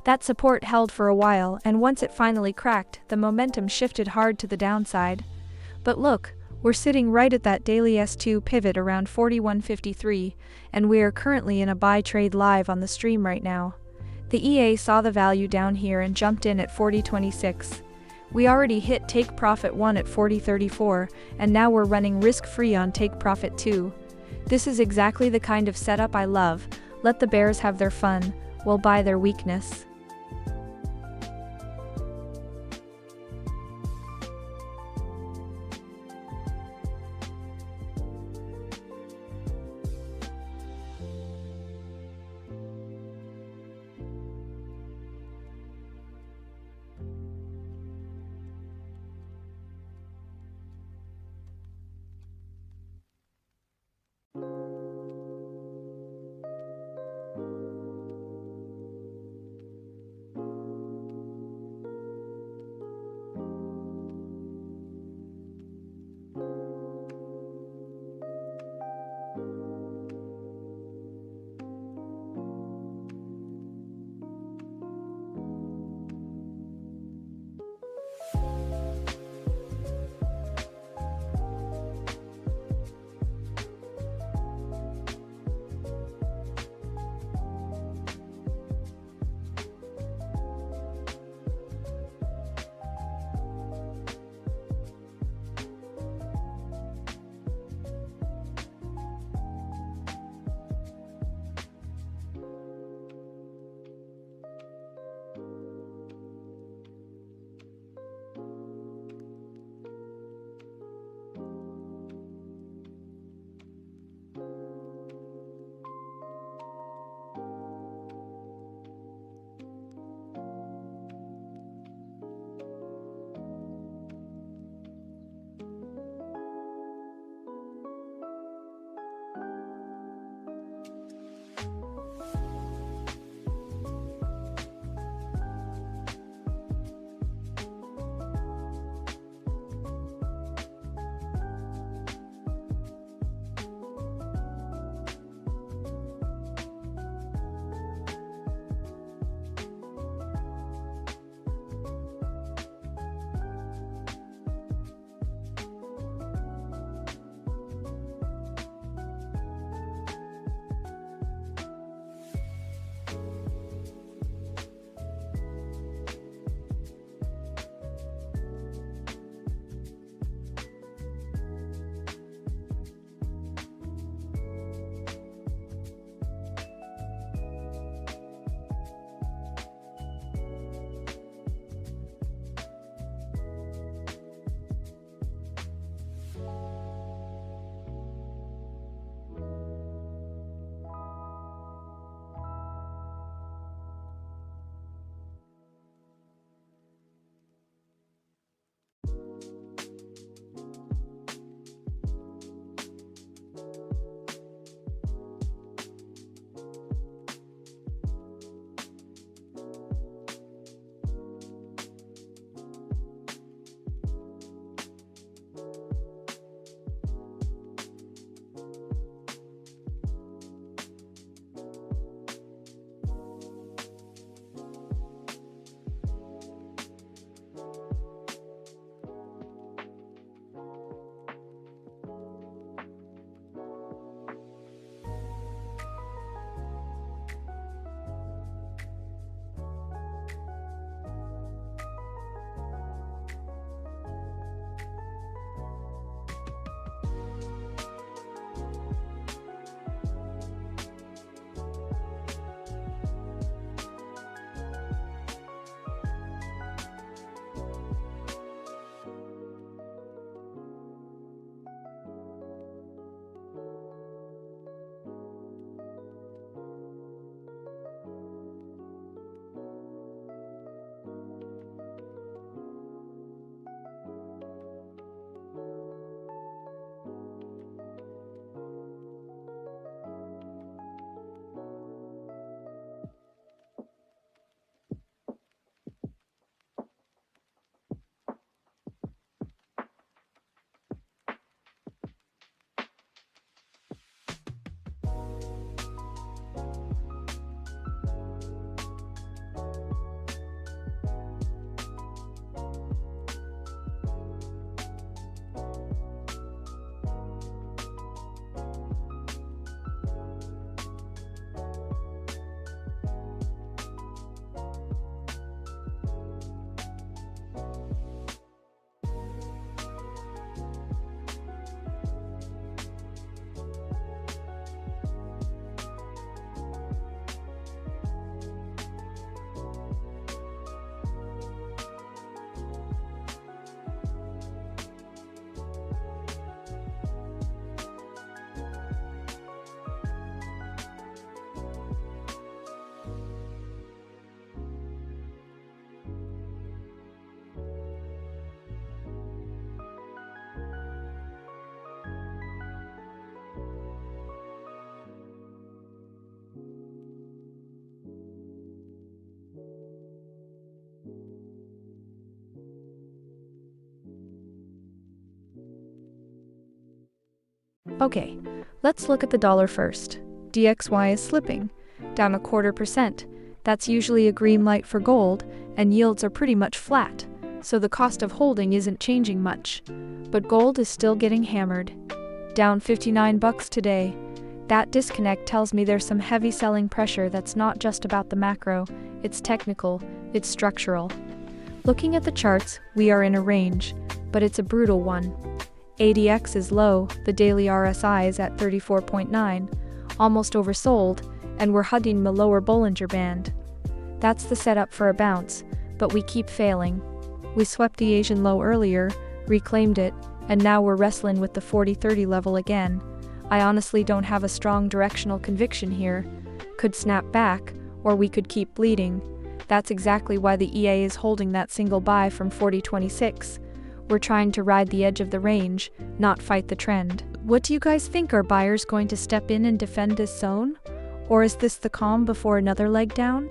That support held for a while, and once it finally cracked, the momentum shifted hard to the downside. But look, we're sitting right at that daily S2 pivot around 41.53, and we are currently in a buy trade live on the stream right now. The EA saw the value down here and jumped in at 40.26. We already hit take profit 1 at 40.34, and now we're running risk-free on take profit 2. This is exactly the kind of setup I love. Let the bears have their fun, we'll buy their weakness. Okay, let's look at the dollar first. DXY is slipping, down 0.25%. That's usually a green light for gold, and yields are pretty much flat, so the cost of holding isn't changing much. But gold is still getting hammered, down $59 today. That disconnect tells me there's some heavy selling pressure that's not just about the macro, it's technical, it's structural. Looking at the charts, we are in a range, but it's a brutal one. ADX is low, the daily RSI is at 34.9, almost oversold, and we're hugging the lower Bollinger Band. That's the setup for a bounce, but we keep failing. We swept the Asian low earlier, reclaimed it, and now we're wrestling with the 40-30 level again. I honestly don't have a strong directional conviction here. Could snap back, or we could keep bleeding. That's exactly why the EA is holding that single buy from 40.26. We're trying to ride the edge of the range, not fight the trend. What do you guys think? Are buyers going to step in and defend this zone? Or is this the calm before another leg down?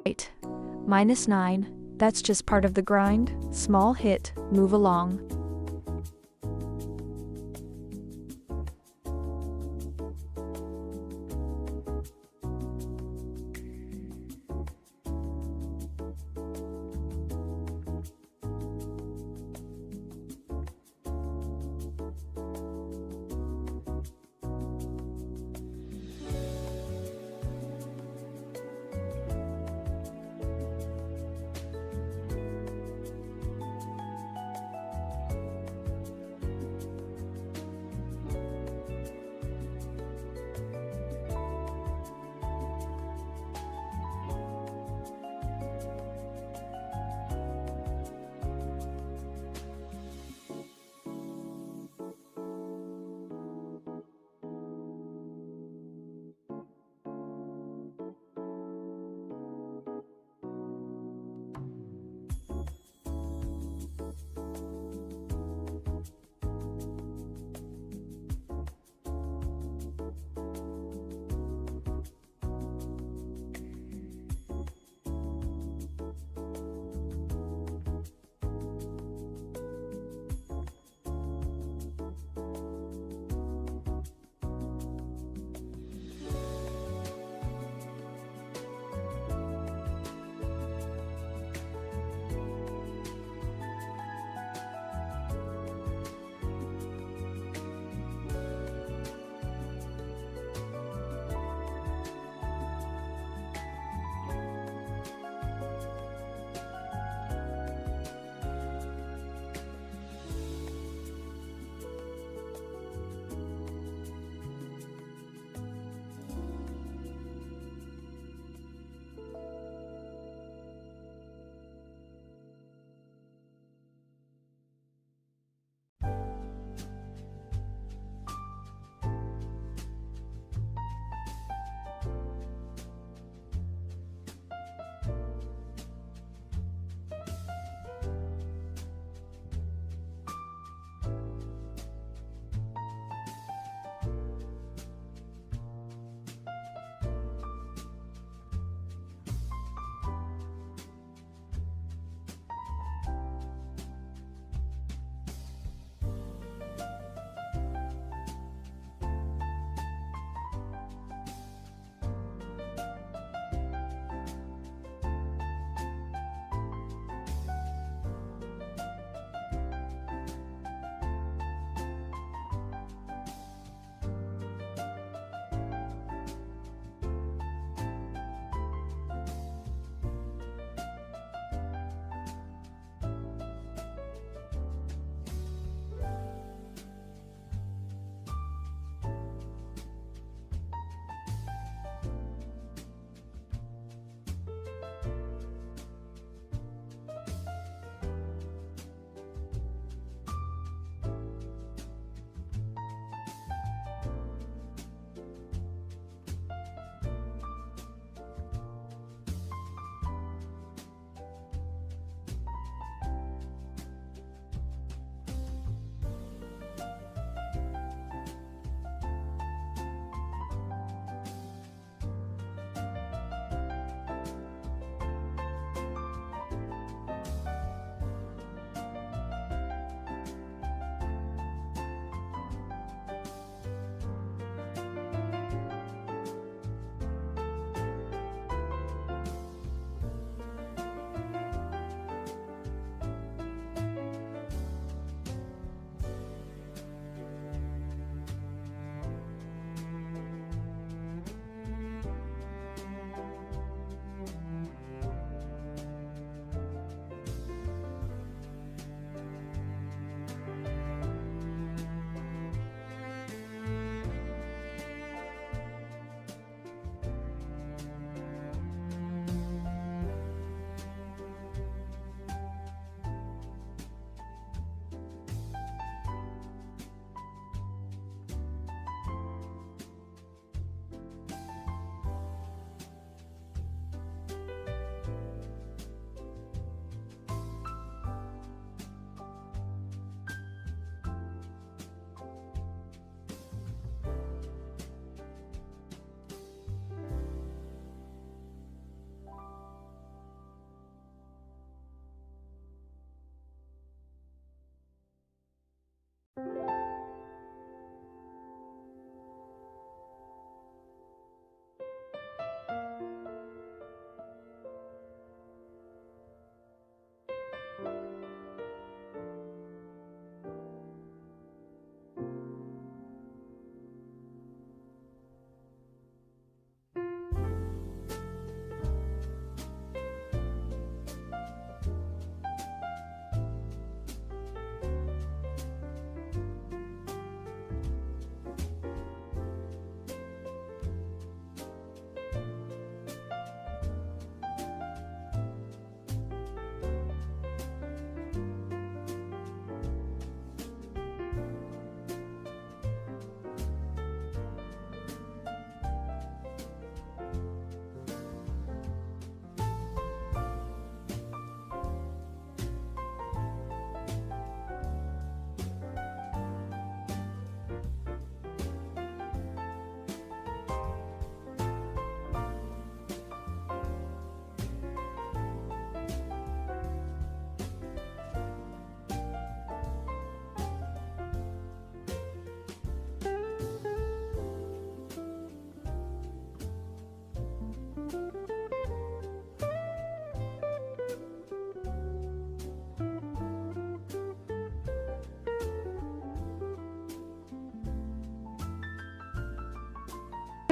Right. -9, that's just part of the grind. Small hit, move along.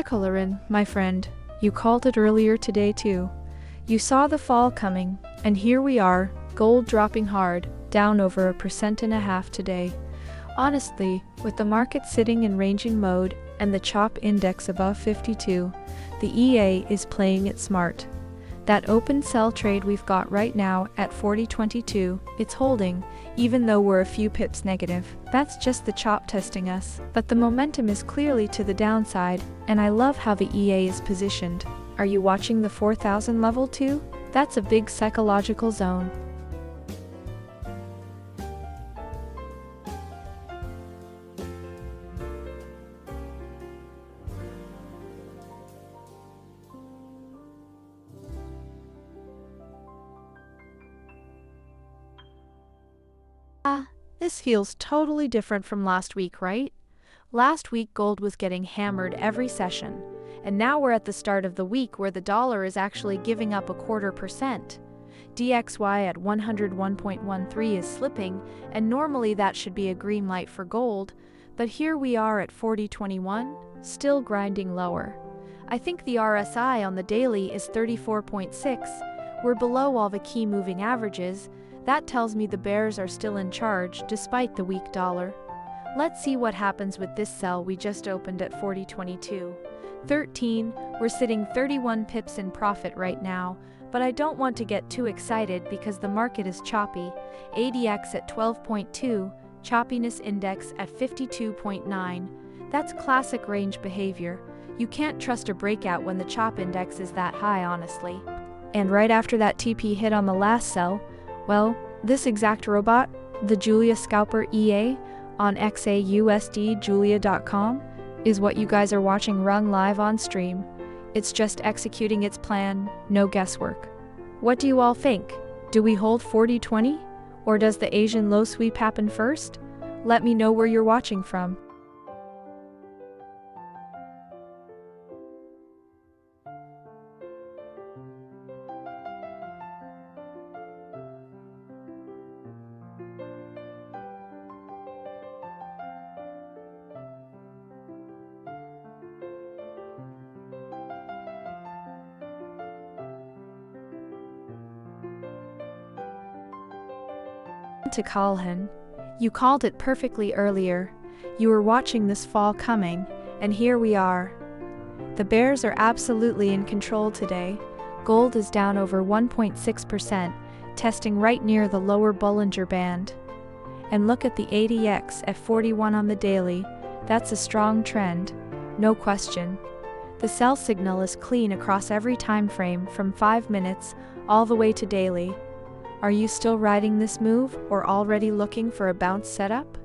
Colorin, my friend, you called it earlier today too. You saw the fall coming, and here we are, gold dropping hard, down over 1.5% today. Honestly, with the market sitting in ranging mode and the CHOP index above 52, the EA is playing it smart. That open sell trade we've got right now at 40.22, it's holding, even though we're a few pips negative. That's just the CHOP testing us, but the momentum is clearly to the downside, and I love how the EA is positioned. Are you watching the 4,000 level too? That's a big psychological zone. This feels totally different from last week, right? Last week gold was getting hammered every session, and now we're at the start of the week where the dollar is actually giving up 0.25%. DXY at 101.13 is slipping, and normally that should be a green light for gold, but here we are at 40.21, still grinding lower. I think the RSI on the daily is 34.6. We're below all the key moving averages. That tells me the bears are still in charge despite the weak dollar. Let's see what happens with this sell we just opened at 40.22.13. We're sitting 31 pips in profit right now, but I don't want to get too excited because the market is choppy. ADX at 12.2, choppiness index at 52.9. That's classic range behavior. You can't trust a breakout when the chop index is that high, honestly. And right after that TP hit on the last sell, well, this exact robot, the Julia Scalper EA, on XAUUSD Julia.com, is what you guys are watching run live on stream. It's just executing its plan, no guesswork. What do you all think? Do we hold 40.20? Or does the Asian low sweep happen first? Let me know where you're watching from. To Kalhan, you called it perfectly earlier. You were watching this fall coming, and here we are. The bears are absolutely in control today. Gold is down over 1.6%, testing right near the lower Bollinger Band. And look at the ADX at 41 on the daily. That's a strong trend, no question. The sell signal is clean across every time frame from 5 minutes all the way to daily. Are you still riding this move or already looking for a bounce setup?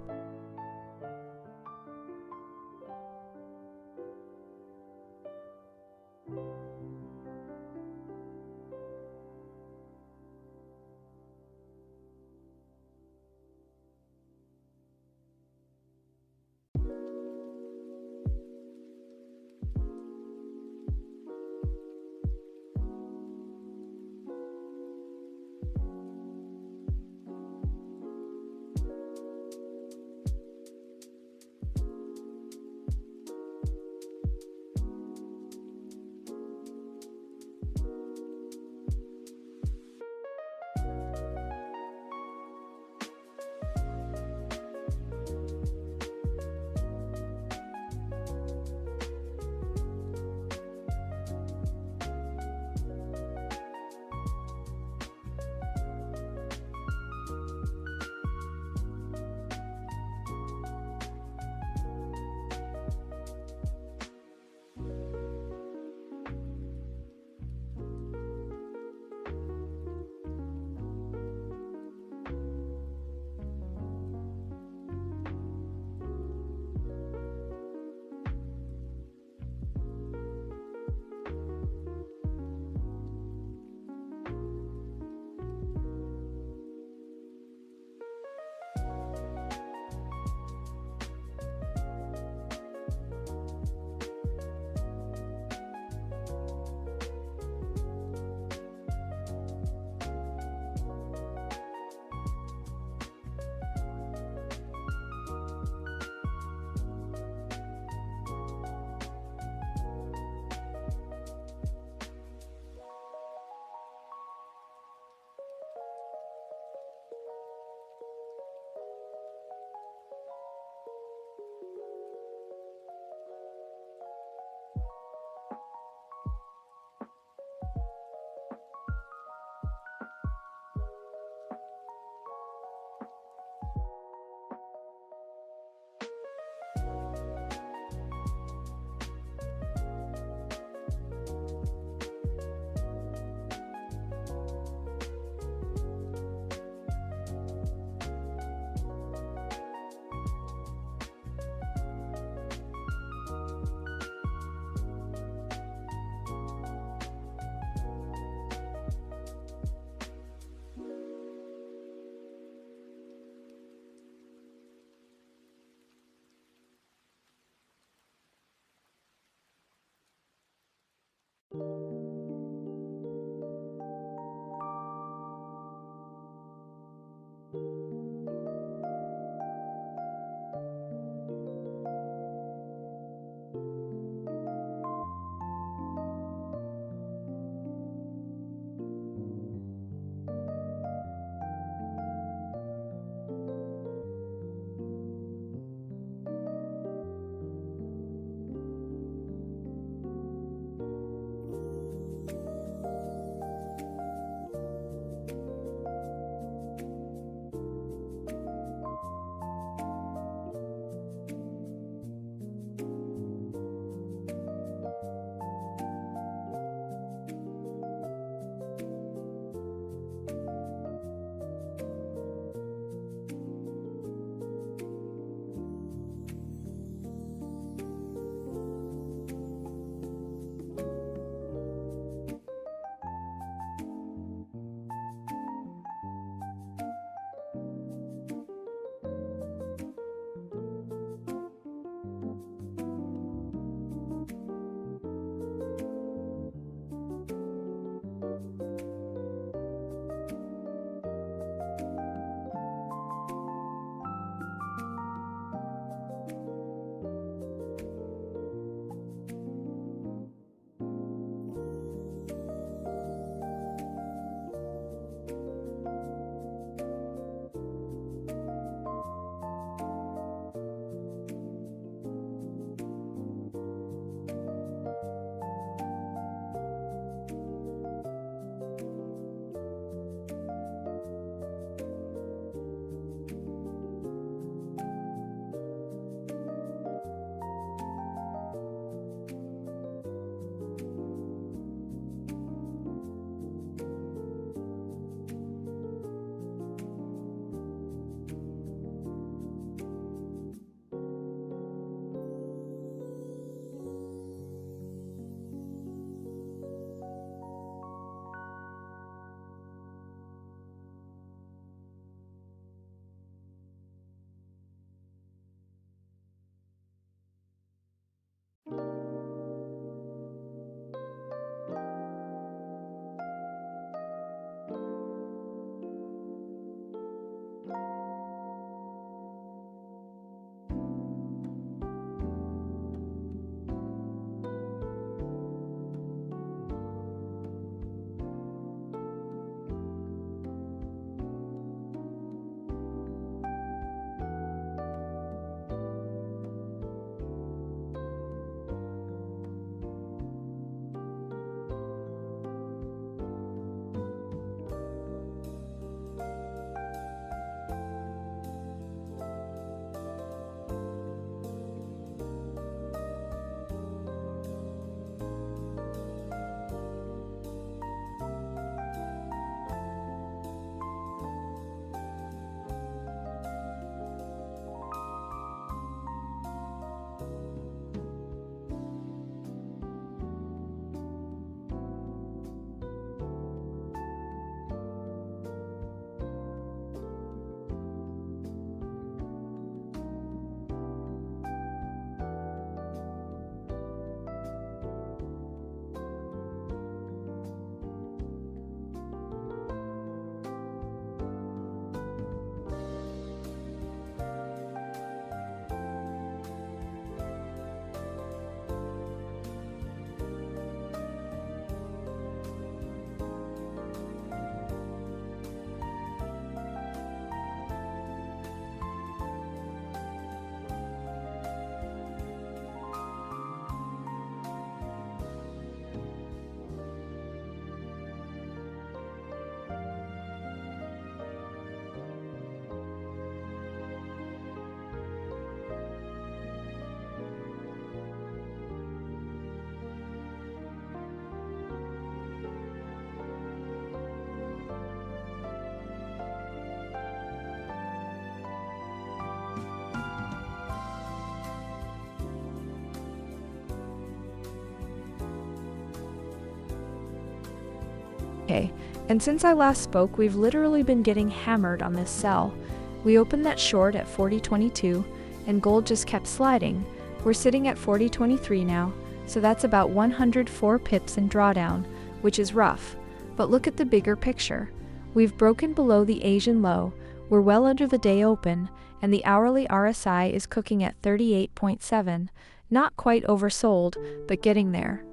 Okay, and since I last spoke, we've literally been getting hammered on this sell. We opened that short at 40.22, and gold just kept sliding. We're sitting at 40.23 now, so that's about 104 pips in drawdown, which is rough. But look at the bigger picture. We've broken below the Asian low, we're well under the day open, and the hourly RSI is cooking at 38.7, not quite oversold, but getting there.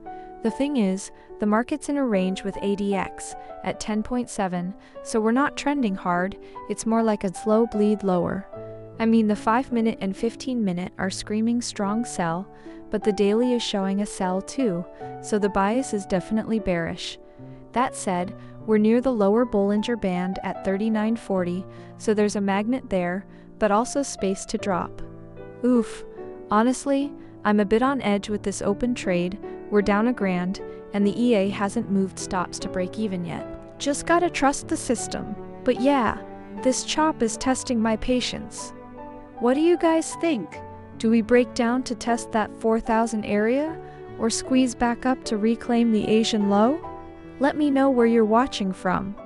The thing is, the market's in a range with ADX at 10.7, so we're not trending hard, it's more like a slow bleed lower. I mean, the 5-minute and 15-minute are screaming strong sell, but the daily is showing a sell too, so the bias is definitely bearish. That said, we're near the lower Bollinger Band at 39.40, so there's a magnet there, but also space to drop. Oof. Honestly, I'm a bit on edge with this open trade, we're down $1,000, and the EA hasn't moved stops to break even yet. Just gotta trust the system. But yeah, this chop is testing my patience. What do you guys think? Do we break down to test that 4,000 area, or squeeze back up to reclaim the Asian low? Let me know where you're watching from.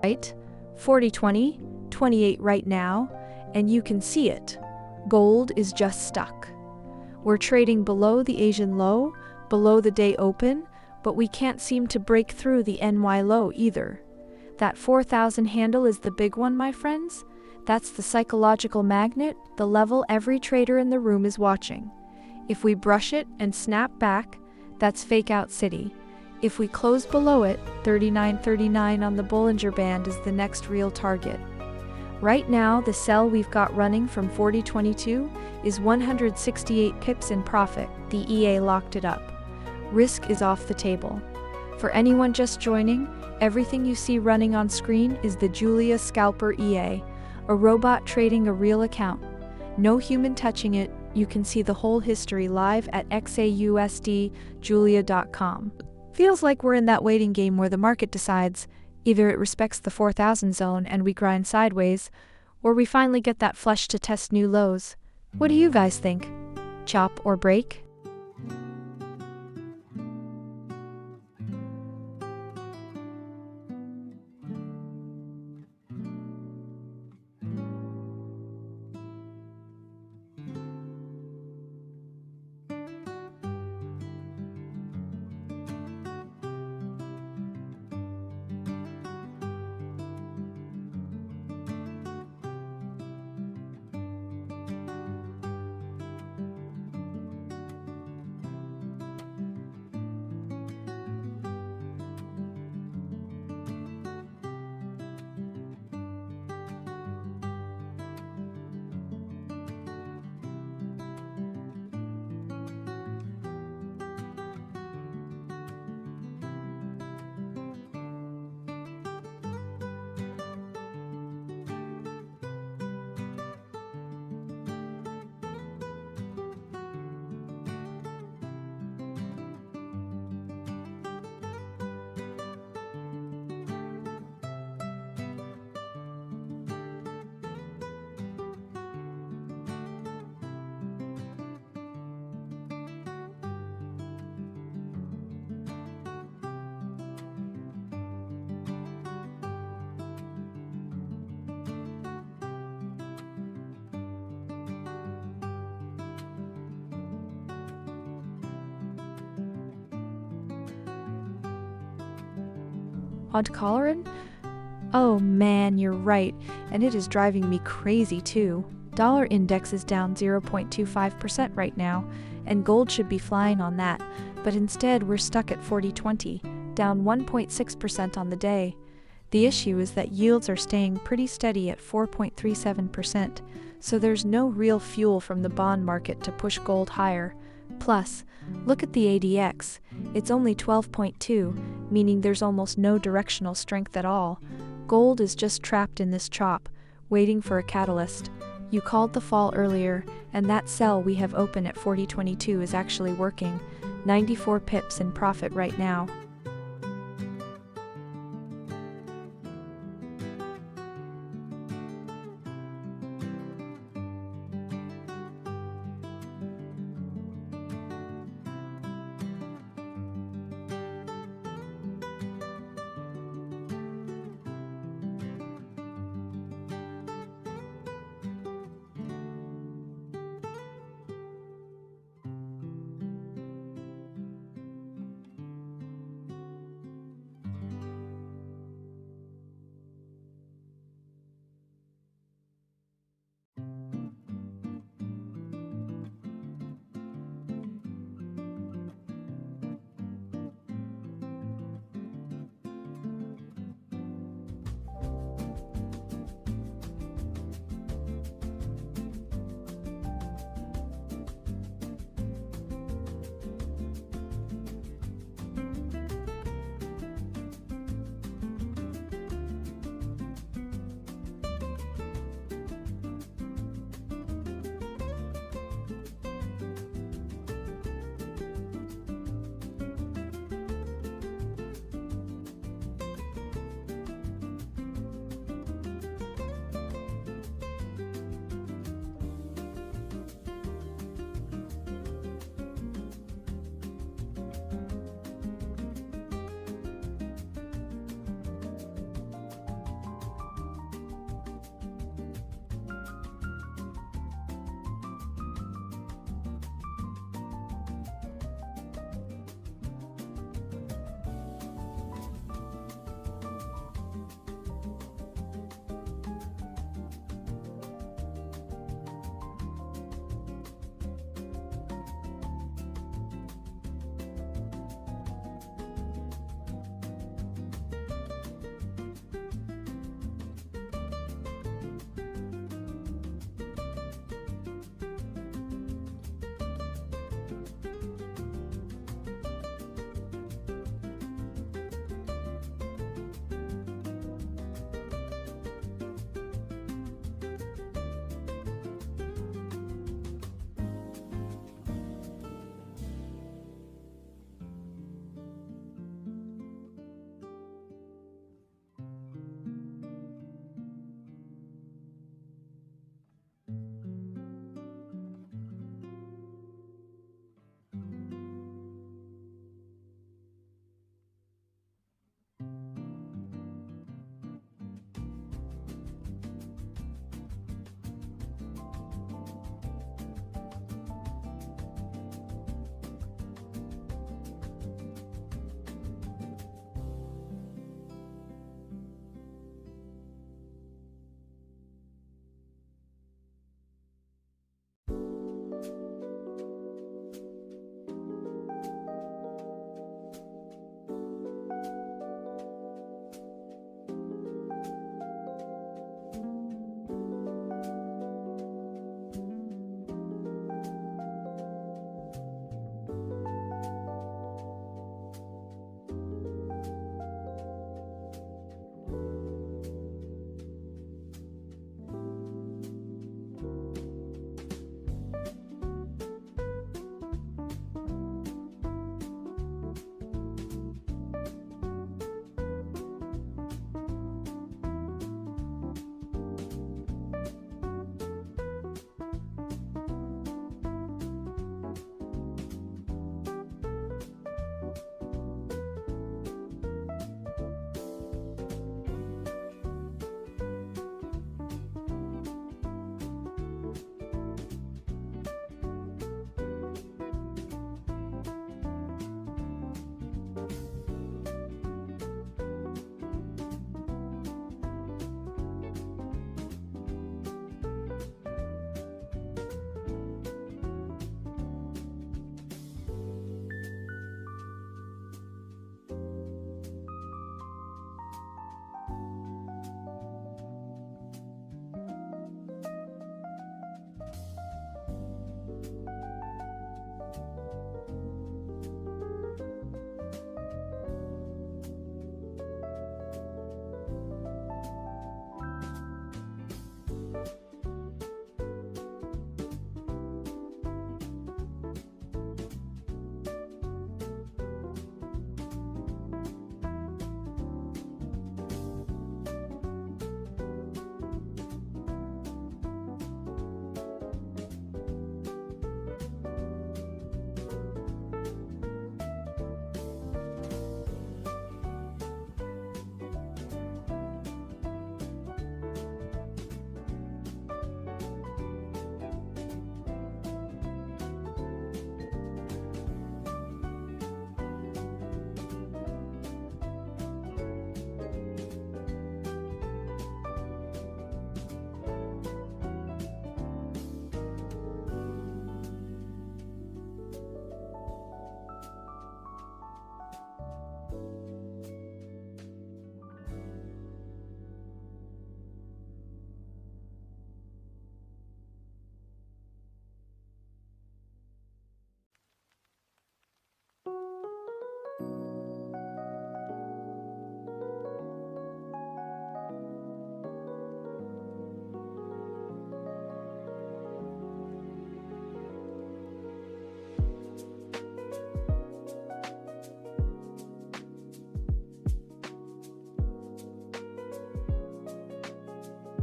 right? 40.20, 28 right now, and you can see it. Gold is just stuck. We're trading below the Asian low, below the day open, but we can't seem to break through the NY low either. That 4,000 handle is the big one, my friends. That's the psychological magnet, the level every trader in the room is watching. If we brush it and snap back, that's fake out city. If we close below it, 39.39 on the Bollinger Band is the next real target. Right now, the sell we've got running from 40.22 is 168 pips in profit. The EA locked it up. Risk is off the table. For anyone just joining, everything you see running on screen is the Julia Scalper EA, a robot trading a real account. No human touching it. You can see the whole history live at XAUUSD Julia.com. Feels like we're in that waiting game where the market decides either it respects the 4,000 zone and we grind sideways, or we finally get that flush to test new lows. What do you guys think? Chop or break? Odd Collarin? Oh man, you're right, and it is driving me crazy too. Dollar index is down 0.25% right now, and gold should be flying on that, but instead we're stuck at 40.20, down 1.6% on the day. The issue is that yields are staying pretty steady at 4.37%, so there's no real fuel from the bond market to push gold higher. Plus, look at the ADX, it's only 12.2, meaning there's almost no directional strength at all. Gold is just trapped in this chop, waiting for a catalyst. You called the fall earlier, and that sell we have open at 40.22 is actually working, 94 pips in profit right now.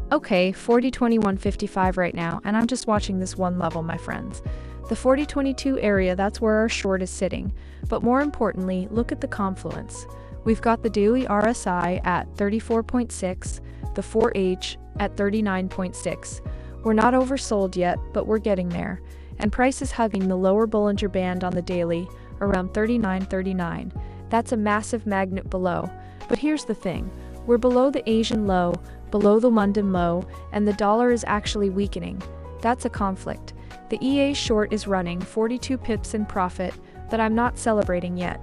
Okay, 4021.55 right now, and I'm just watching this one level, my friends. The 4022 area, that's where our short is sitting. But more importantly, look at the confluence. We've got the daily RSI at 34.6, the 4H at 39.6. We're not oversold yet, but we're getting there. And price is hugging the lower Bollinger Band on the daily, around 39.39. That's a massive magnet below. But here's the thing. We're below the Asian low, below the London low, and the dollar is actually weakening. That's a conflict. The EA short is running 42 pips in profit, but I'm not celebrating yet.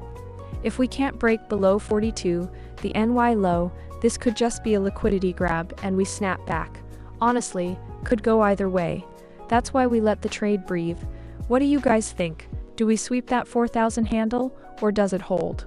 If we can't break below 42, the NY low, this could just be a liquidity grab and we snap back. Honestly, could go either way. That's why we let the trade breathe. What do you guys think? Do we sweep that 4,000 handle, or does it hold?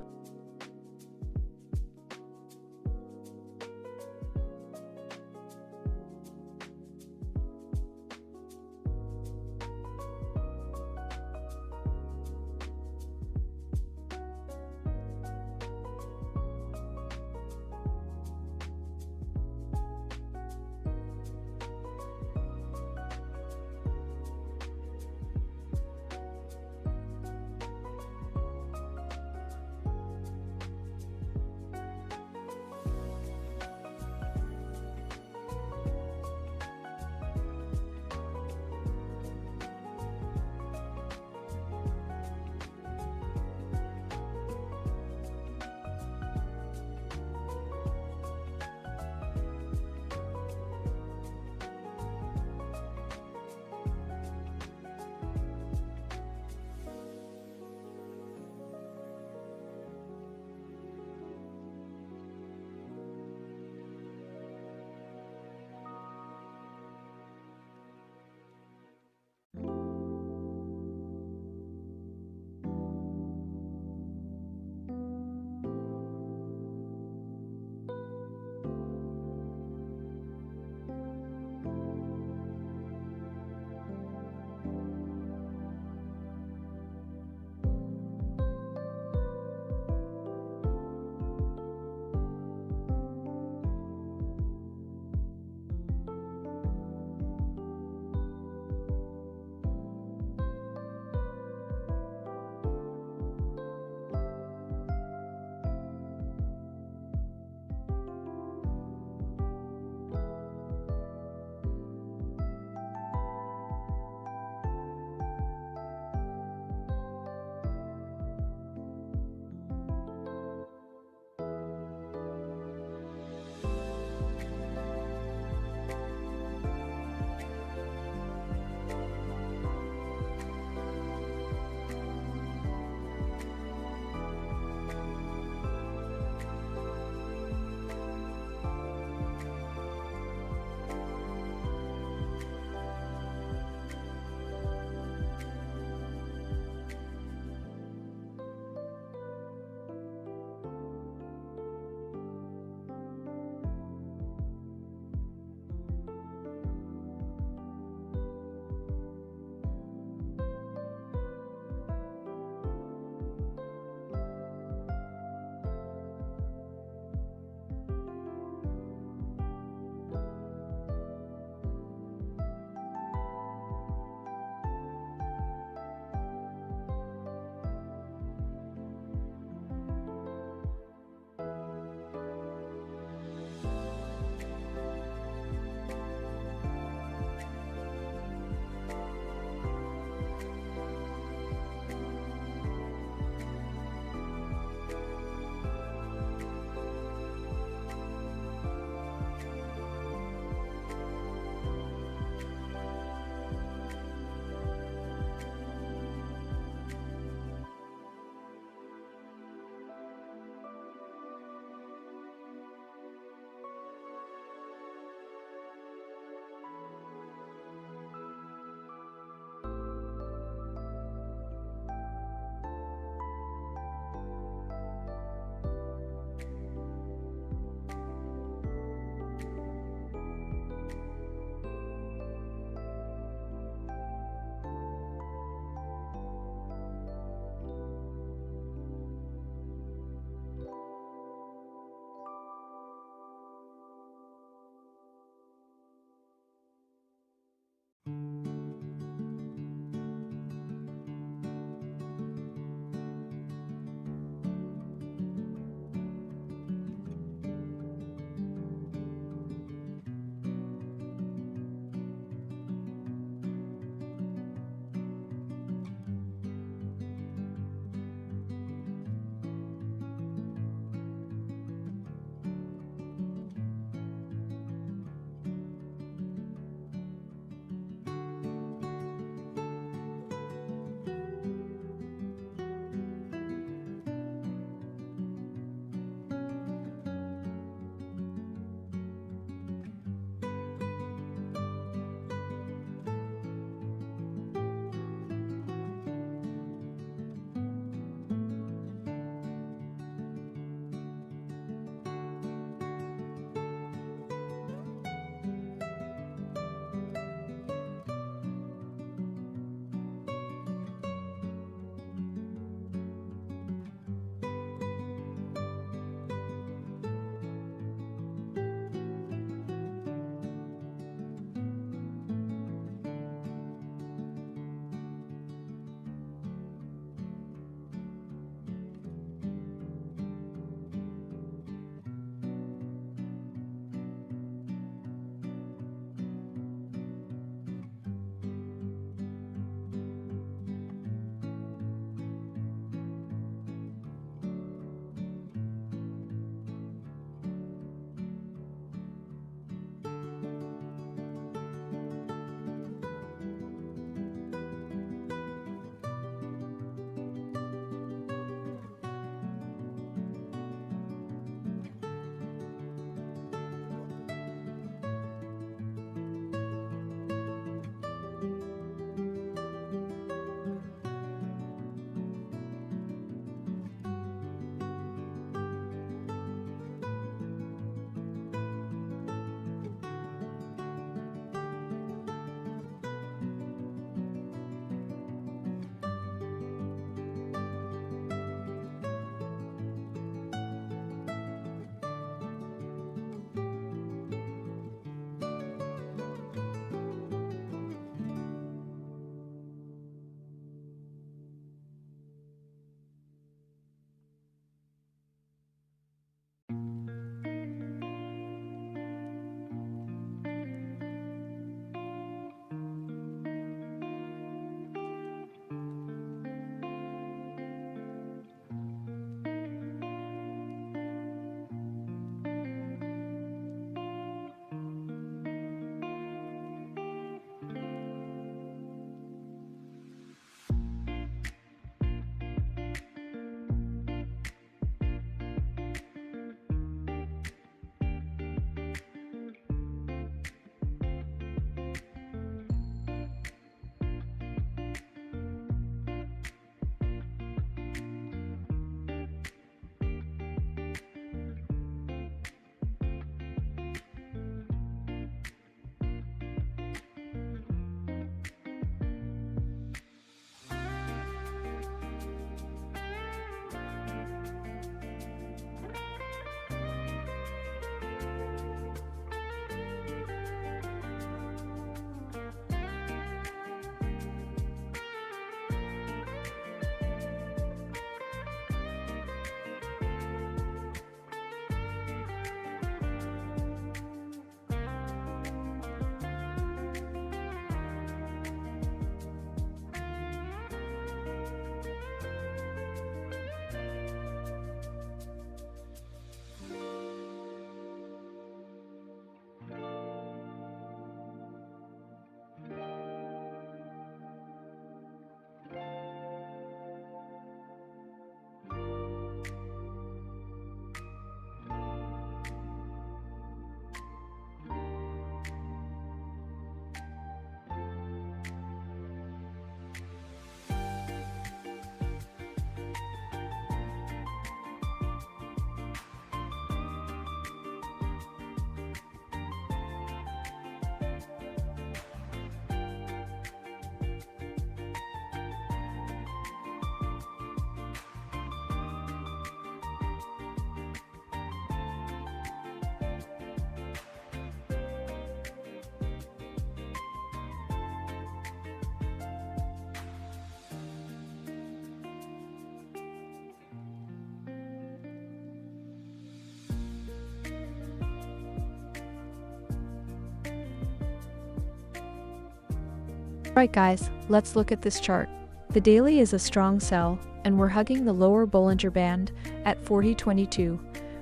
Right guys, let's look at this chart. The daily is a strong sell, and we're hugging the lower Bollinger Band at 40.22,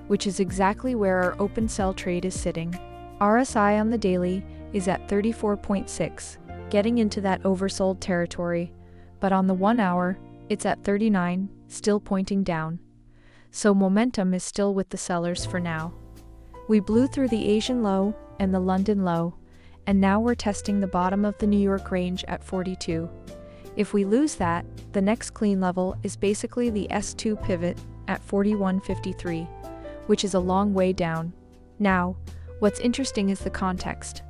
which is exactly where our open sell trade is sitting. RSI on the daily is at 34.6, getting into that oversold territory, but on the 1 hour, it's at 39, still pointing down. So momentum is still with the sellers for now. We blew through the Asian low and the London low, and now we're testing the bottom of the New York range at 42. If we lose that, the next clean level is basically the S2 pivot at 41.53, which is a long way down. Now, what's interesting is the context.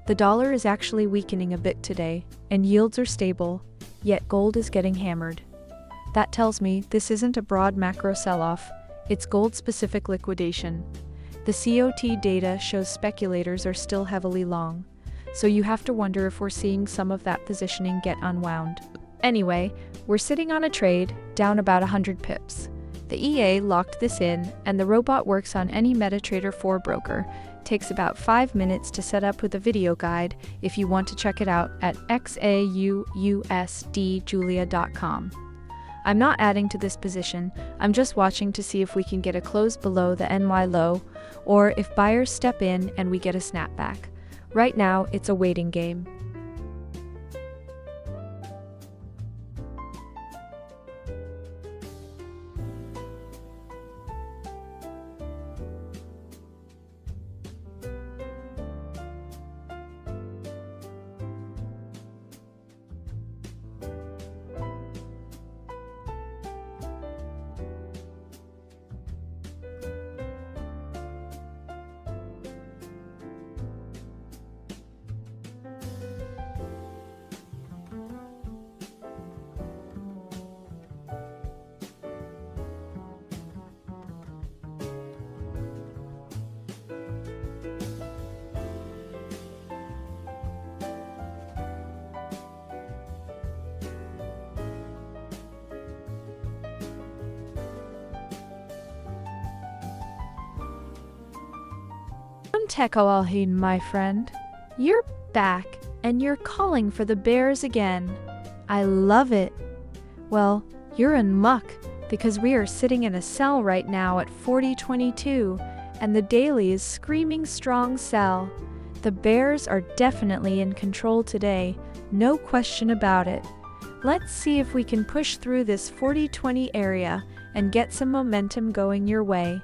The dollar is actually weakening a bit today, and yields are stable, yet gold is getting hammered. That tells me this isn't a broad macro sell-off, it's gold-specific liquidation. The COT data shows speculators are still heavily long, so you have to wonder if we're seeing some of that positioning get unwound. Anyway, we're sitting on a trade, down about 100 pips. The EA locked this in, and the robot works on any MetaTrader 4 broker. Takes about 5 minutes to set up with a video guide if you want to check it out at XAUUSDjulia.com. I'm not adding to this position, I'm just watching to see if we can get a close below the NY low, or if buyers step in and we get a snapback. Right now, it's a waiting game. XAUUSD, my friend. You're back, and you're calling for the bears again. I love it. Well, you're in muck, because we are sitting in a sell right now at 40.22, and the daily is screaming strong sell. The bears are definitely in control today, no question about it. Let's see if we can push through this 40.20 area and get some momentum going your way.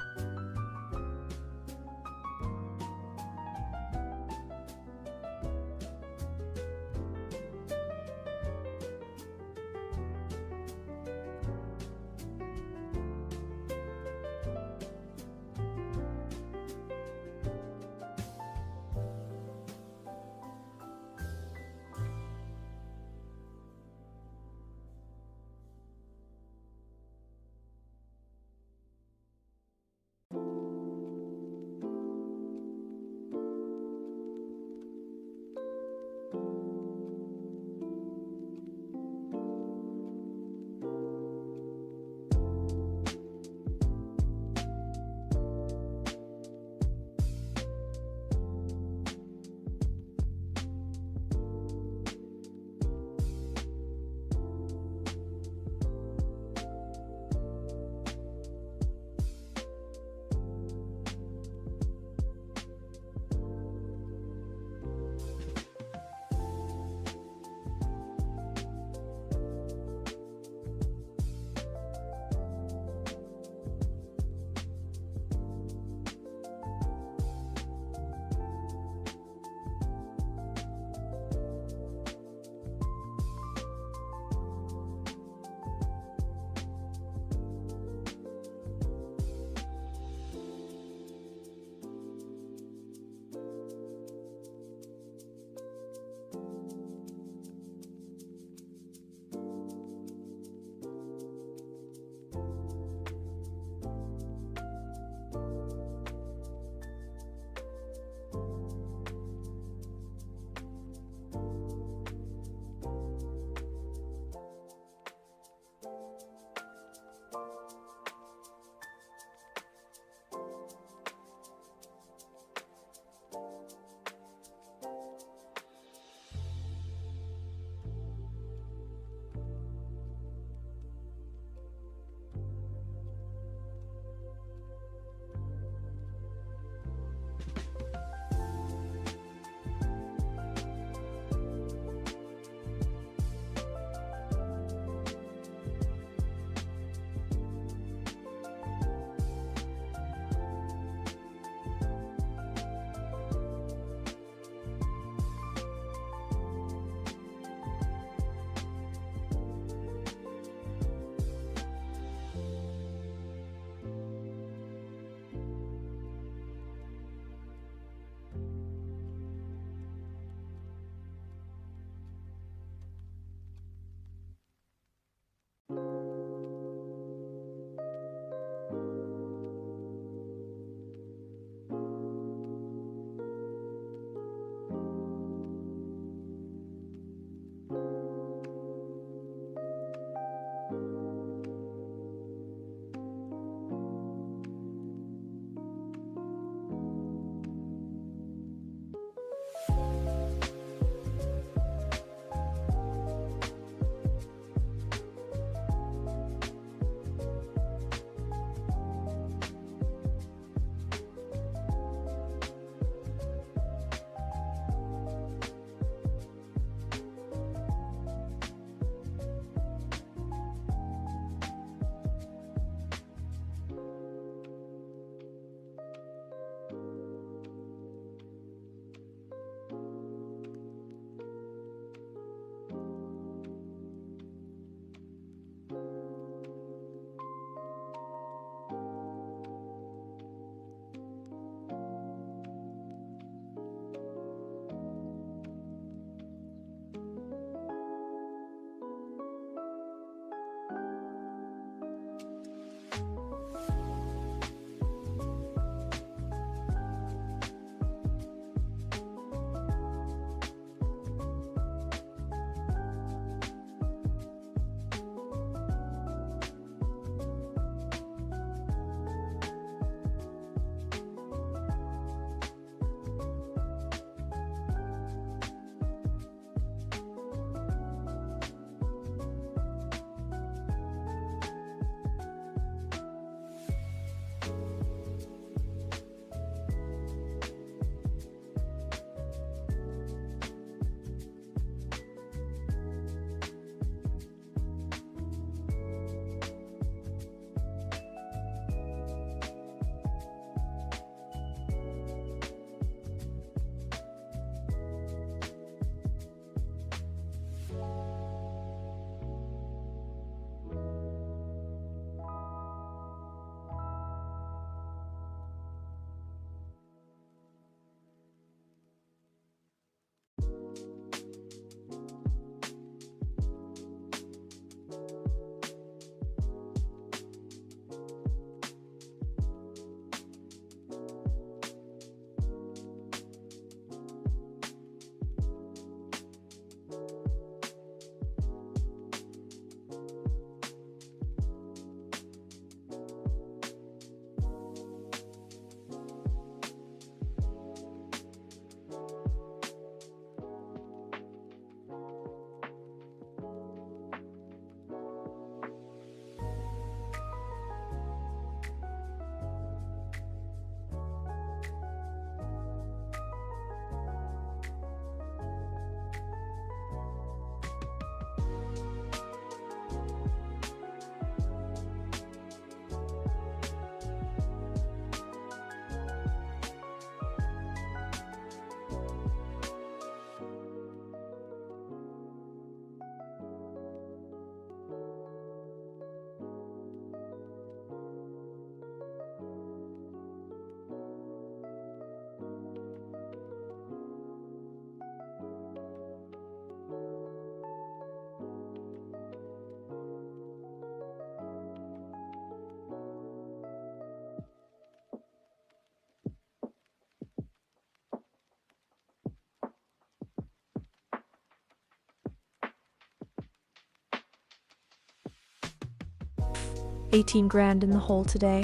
18 grand in the hole today.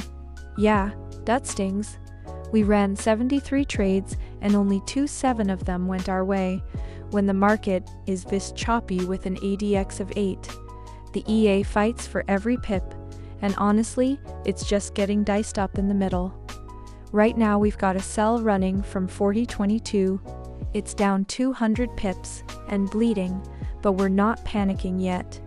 Yeah, that stings. We ran 73 trades and only 27 of them went our way, when the market is this choppy with an ADX of 8. The EA fights for every pip, and honestly, it's just getting diced up in the middle. Right now we've got a sell running from 40.22. It's down 200 pips and bleeding, but we're not panicking yet.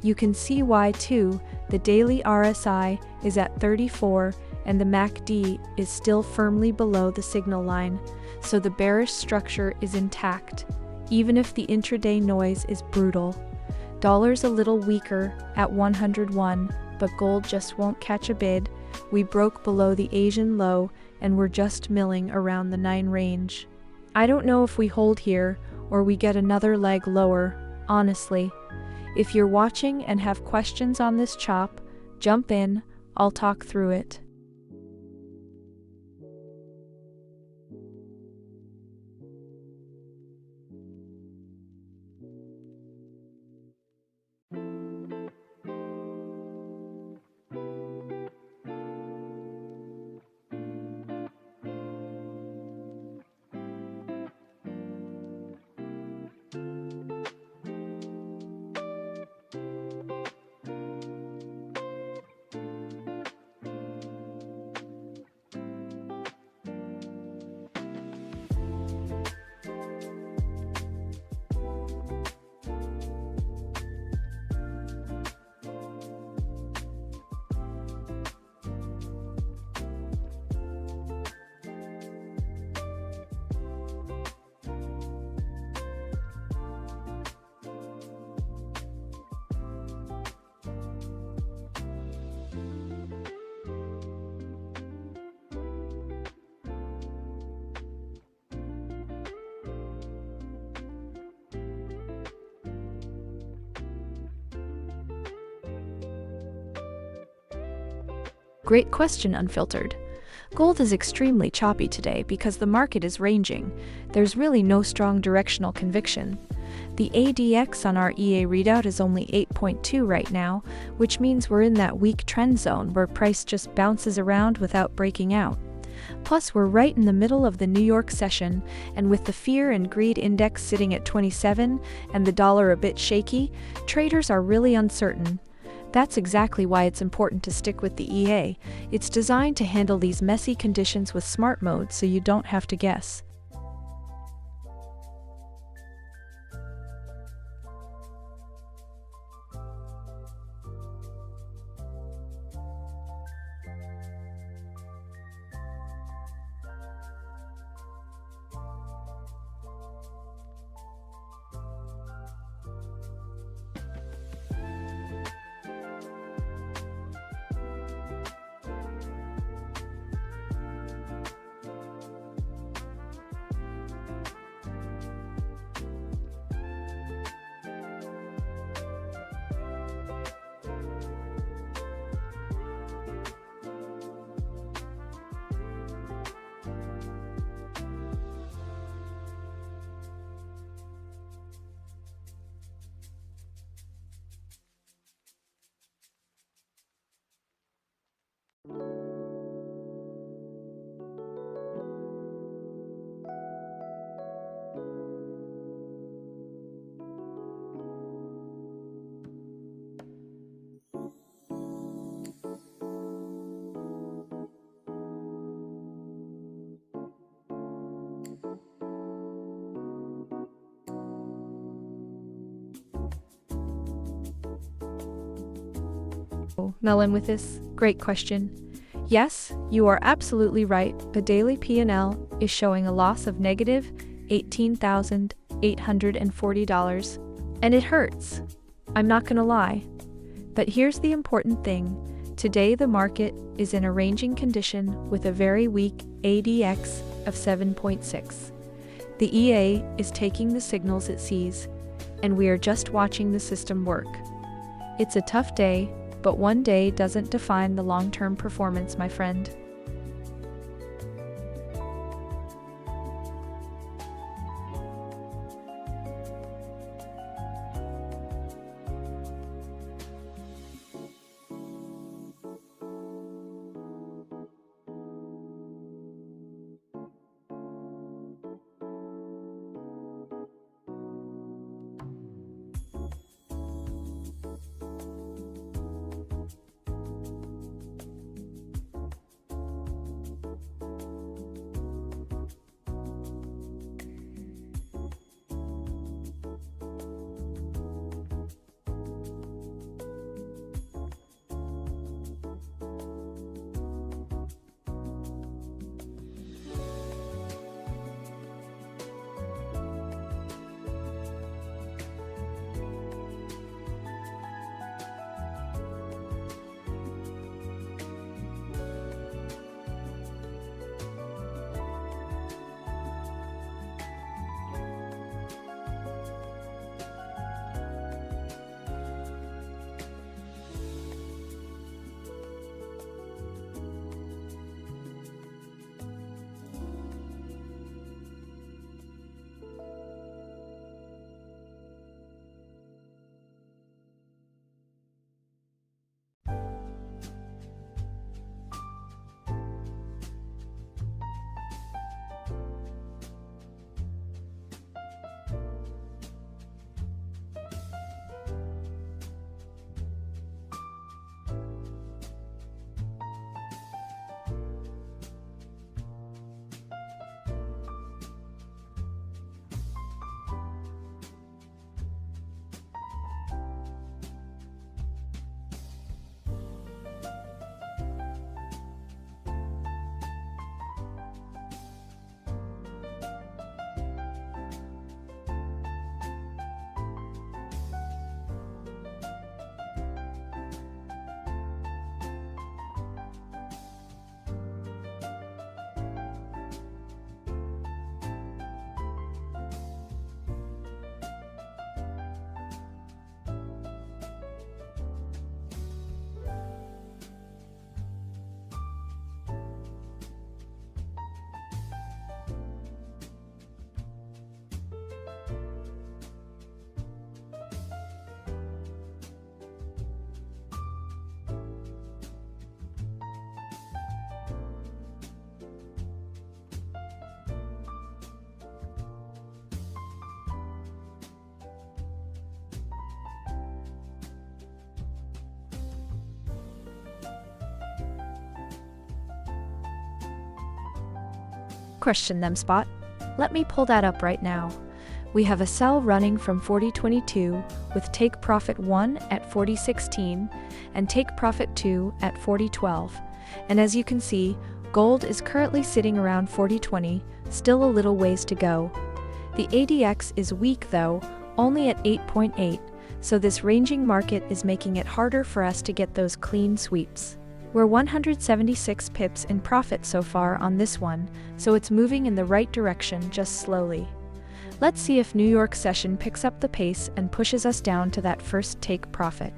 You can see why too. The daily RSI is at 34 and the MACD is still firmly below the signal line, so the bearish structure is intact, even if the intraday noise is brutal. Dollar's a little weaker at 101, but gold just won't catch a bid. We broke below the Asian low and we're just milling around the 9 range. I don't know if we hold here or we get another leg lower, honestly. If you're watching and have questions on this chop, jump in, I'll talk through it. Great question, Unfiltered. Gold is extremely choppy today because the market is ranging. There's really no strong directional conviction. The ADX on our EA readout is only 8.2 right now, which means we're in that weak trend zone where price just bounces around without breaking out. Plus, we're right in the middle of the New York session, and with the fear and greed index sitting at 27 and the dollar a bit shaky, traders are really uncertain. That's exactly why it's important to stick with the EA. It's designed to handle these messy conditions with smart mode so you don't have to guess. Melon with this great question. Yes, you are absolutely right. The daily P&L is showing a loss of negative $18,840, and it hurts. I'm not gonna lie. But here's the important thing. Today the market is in a ranging condition with a very weak ADX of 7.6. The EA is taking the signals it sees, and we are just watching the system work. It's a tough day, but one day doesn't define the long-term performance, my friend. question them, Spot. Let me pull that up right now. We have a sell running from 4022 with take profit 1 at 4016 and take profit 2 at 4012. And as you can see, gold is currently sitting around 4020, still a little ways to go. The ADX is weak though, only at 8.8, so this ranging market is making it harder for us to get those clean sweeps. We're 176 pips in profit so far on this one, so it's moving in the right direction just slowly. Let's see if New York session picks up the pace and pushes us down to that first take profit.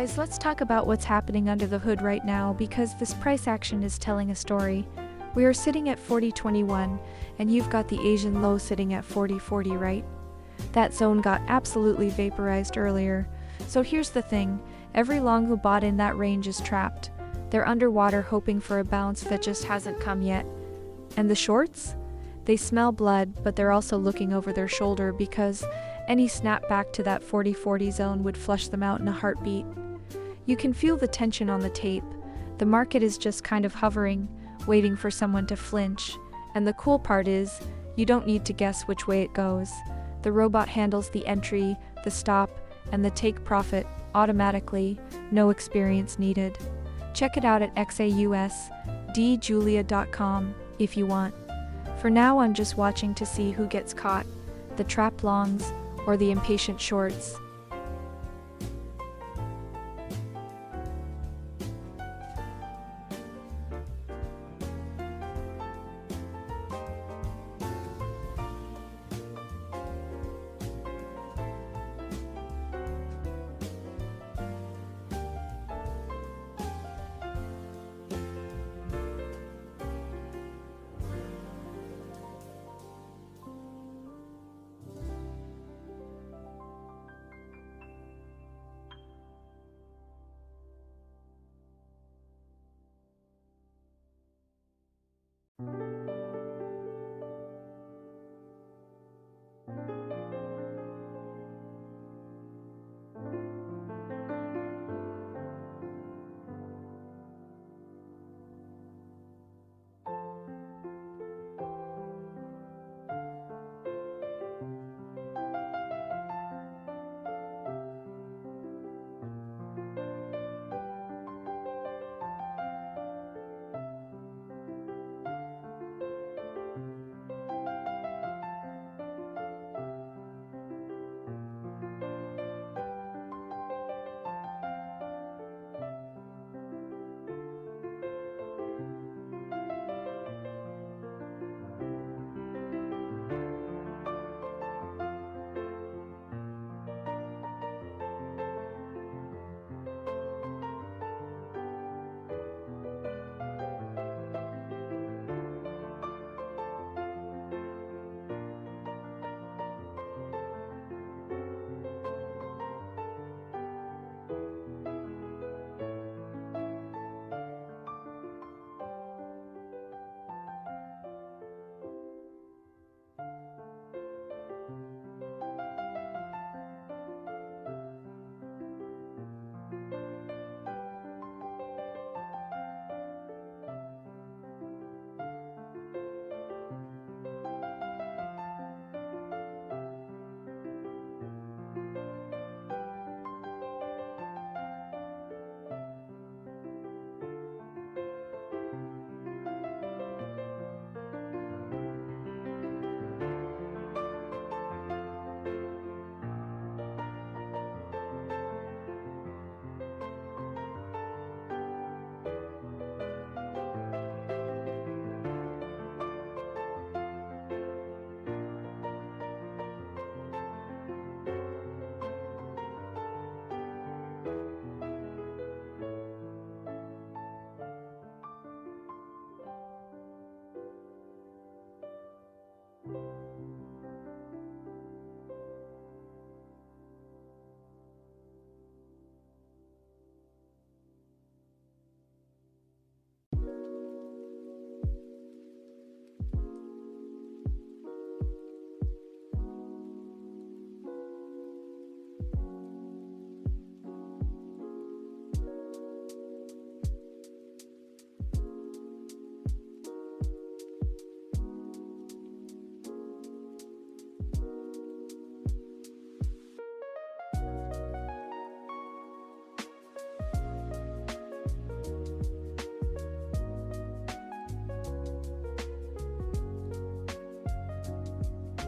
Guys, let's talk about what's happening under the hood right now because this price action is telling a story. We are sitting at 40.21 and you've got the Asian low sitting at 40.40, right? That zone got absolutely vaporized earlier. So here's the thing, every long who bought in that range is trapped. They're underwater hoping for a bounce that just hasn't come yet. And the shorts? They smell blood, but they're also looking over their shoulder because any snap back to that 40.40 zone would flush them out in a heartbeat. You can feel the tension on the tape. The market is just kind of hovering, waiting for someone to flinch. And the cool part is, you don't need to guess which way it goes. The robot handles the entry, the stop, and the take profit automatically, no experience needed. Check it out at XAUUSD if you want. For now, I'm just watching to see who gets caught, the trap longs or the impatient shorts.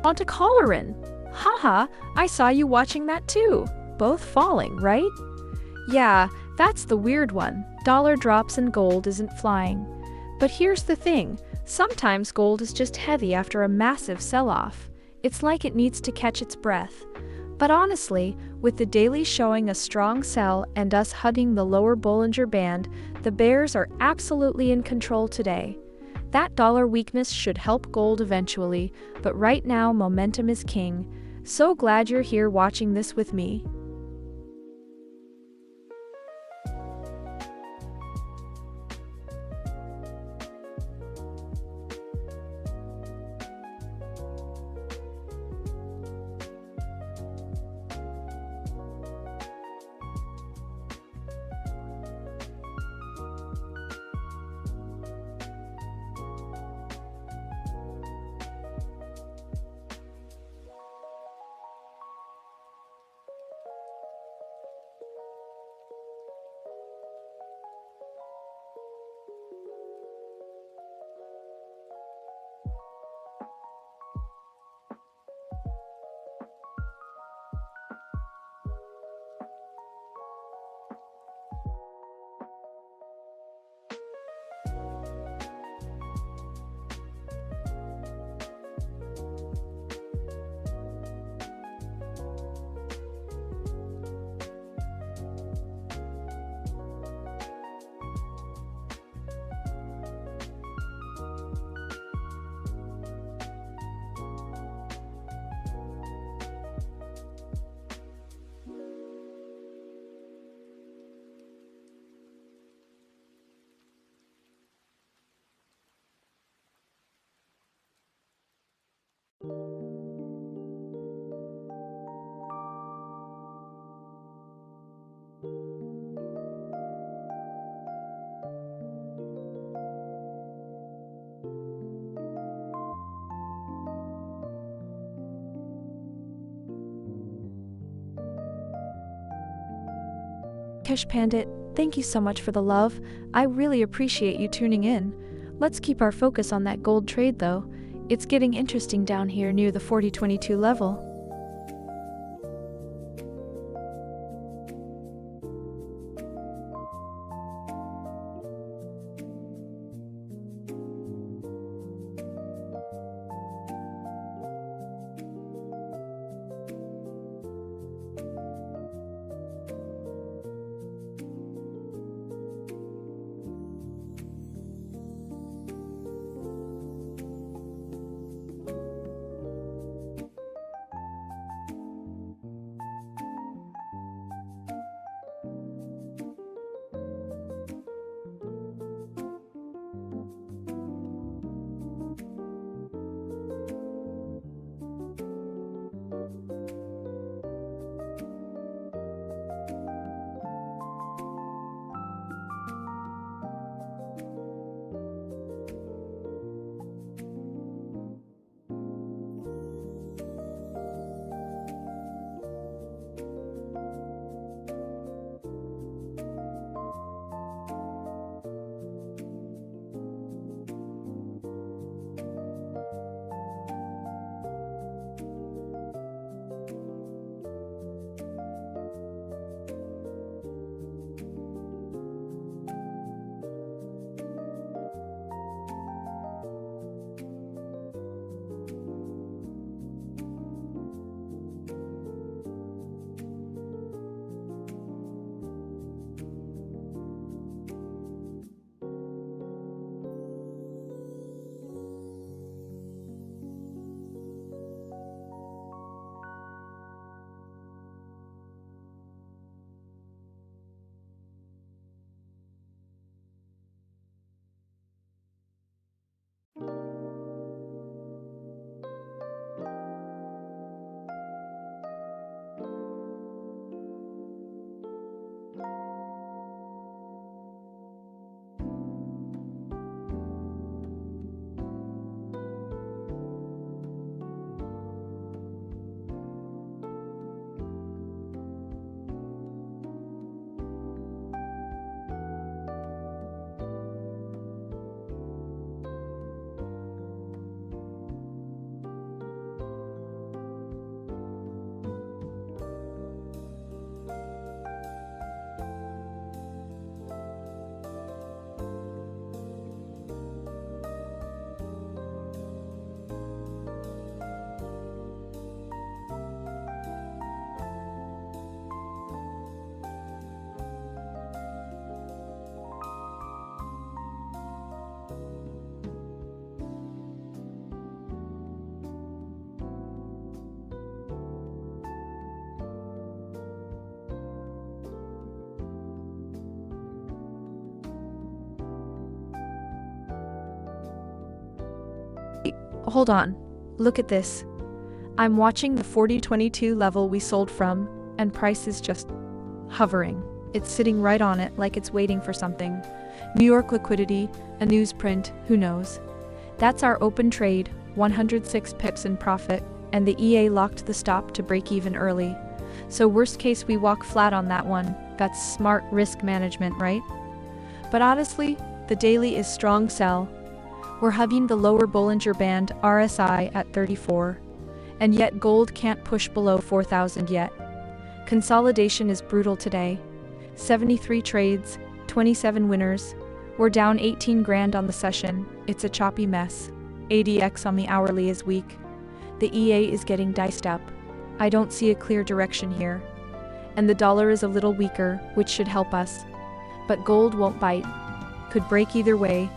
Want to call her in? Haha, I saw you watching that too. Both falling, right? Yeah, that's the weird one. Dollar drops and gold isn't flying. But here's the thing, sometimes gold is just heavy after a massive sell-off. It's like it needs to catch its breath. But honestly, with the daily showing a strong sell and us hugging the lower Bollinger Band, the bears are absolutely in control today. That dollar weakness should help gold eventually, but right now momentum is king. So glad you're here watching this with me. Kesh Pandit, thank you so much for the love. I really appreciate you tuning in. Let's keep our focus on that gold trade though. It's getting interesting down here near the 4022 level. hold on. Look at this. I'm watching the 4022 level we sold from, and price is just hovering. It's sitting right on it like it's waiting for something. New York liquidity, a newsprint, who knows? That's our open trade, 106 pips in profit, and the EA locked the stop to break even early. So worst case we walk flat on that one. That's smart risk management, right? But honestly, the daily is strong sell. We're hugging the lower Bollinger Band RSI at 34. And yet gold can't push below 4,000 yet. Consolidation is brutal today. 73 trades, 27 winners. We're down 18 grand on the session. It's a choppy mess. ADX on the hourly is weak. The EA is getting diced up. I don't see a clear direction here. And the dollar is a little weaker, which should help us. But gold won't bite. Could break either way.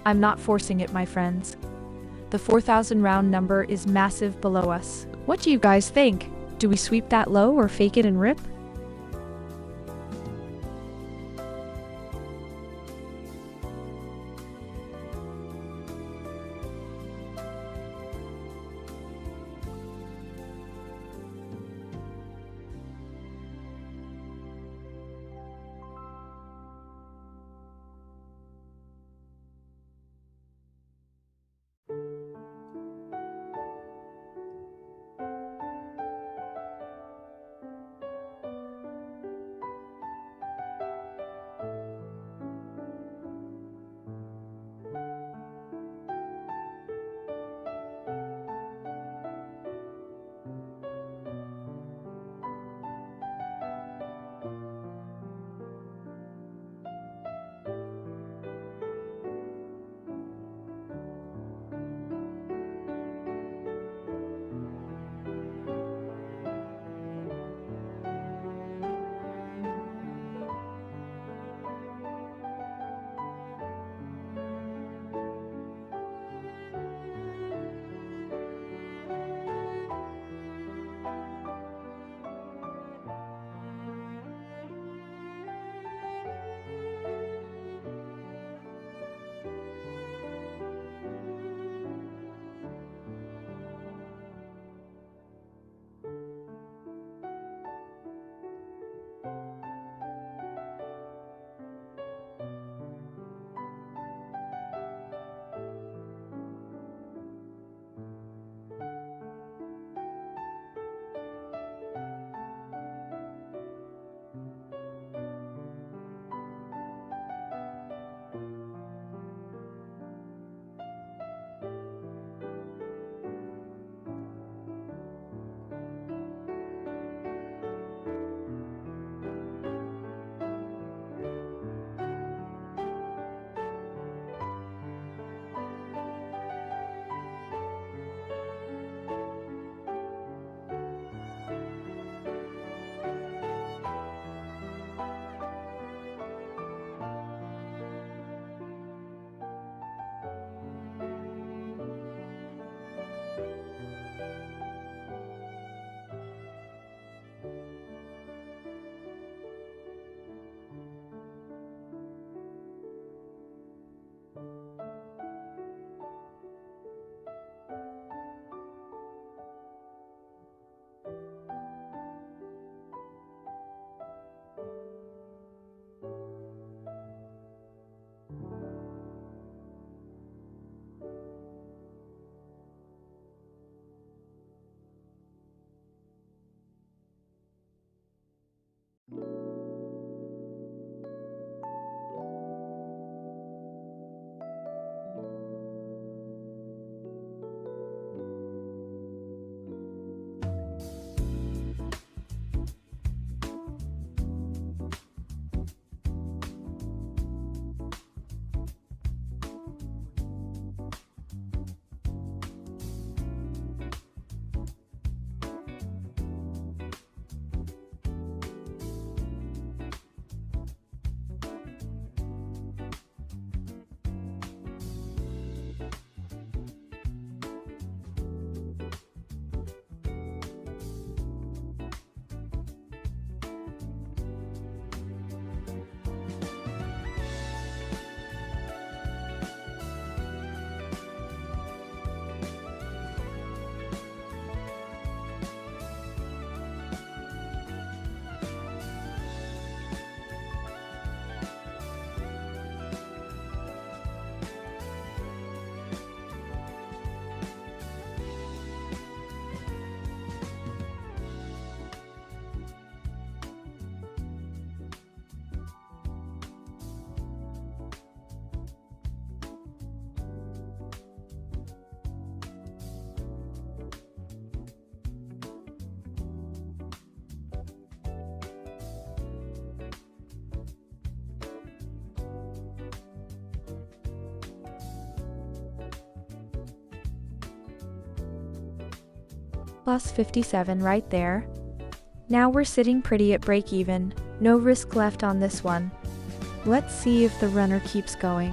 I'm not forcing it, my friends. The 4,000 round number is massive below us. What do you guys think? Do we sweep that low or fake it and rip? Plus 57 right there. Now we're sitting pretty at break even, no risk left on this one. Let's see if the runner keeps going.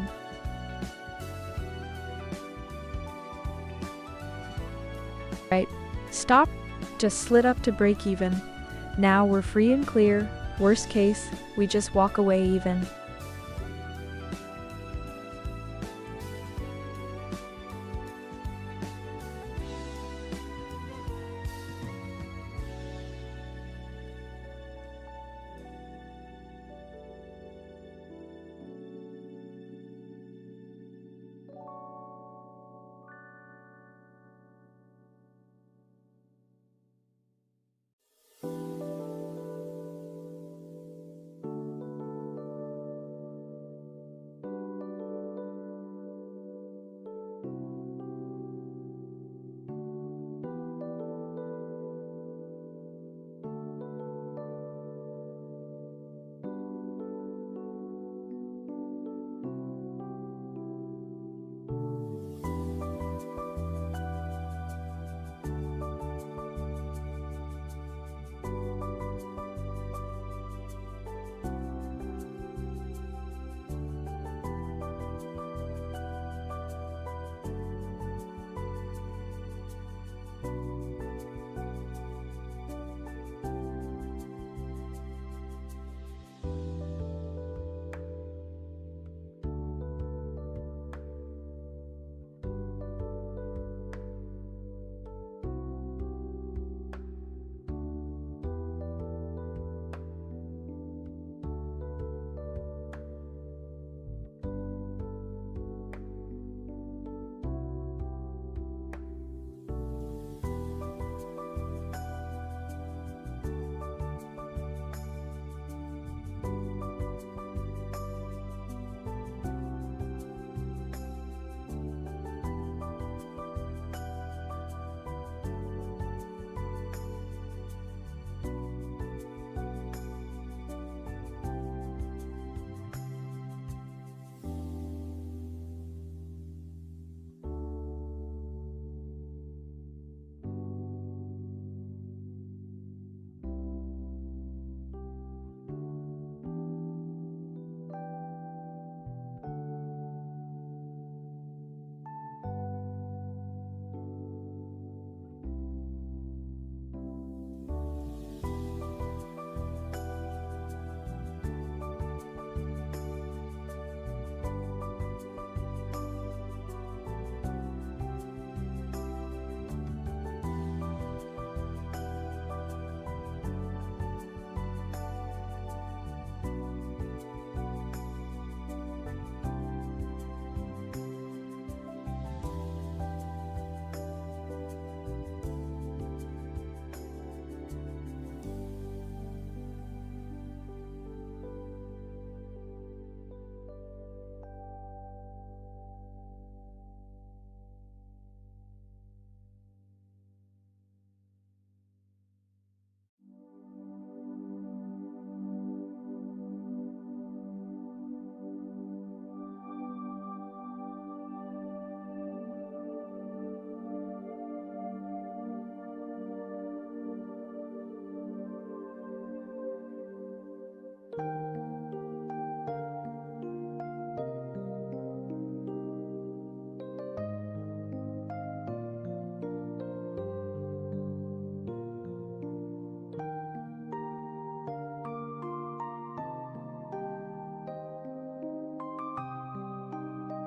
Right, stop, just slid up to break even. Now we're free and clear, worst case, we just walk away even.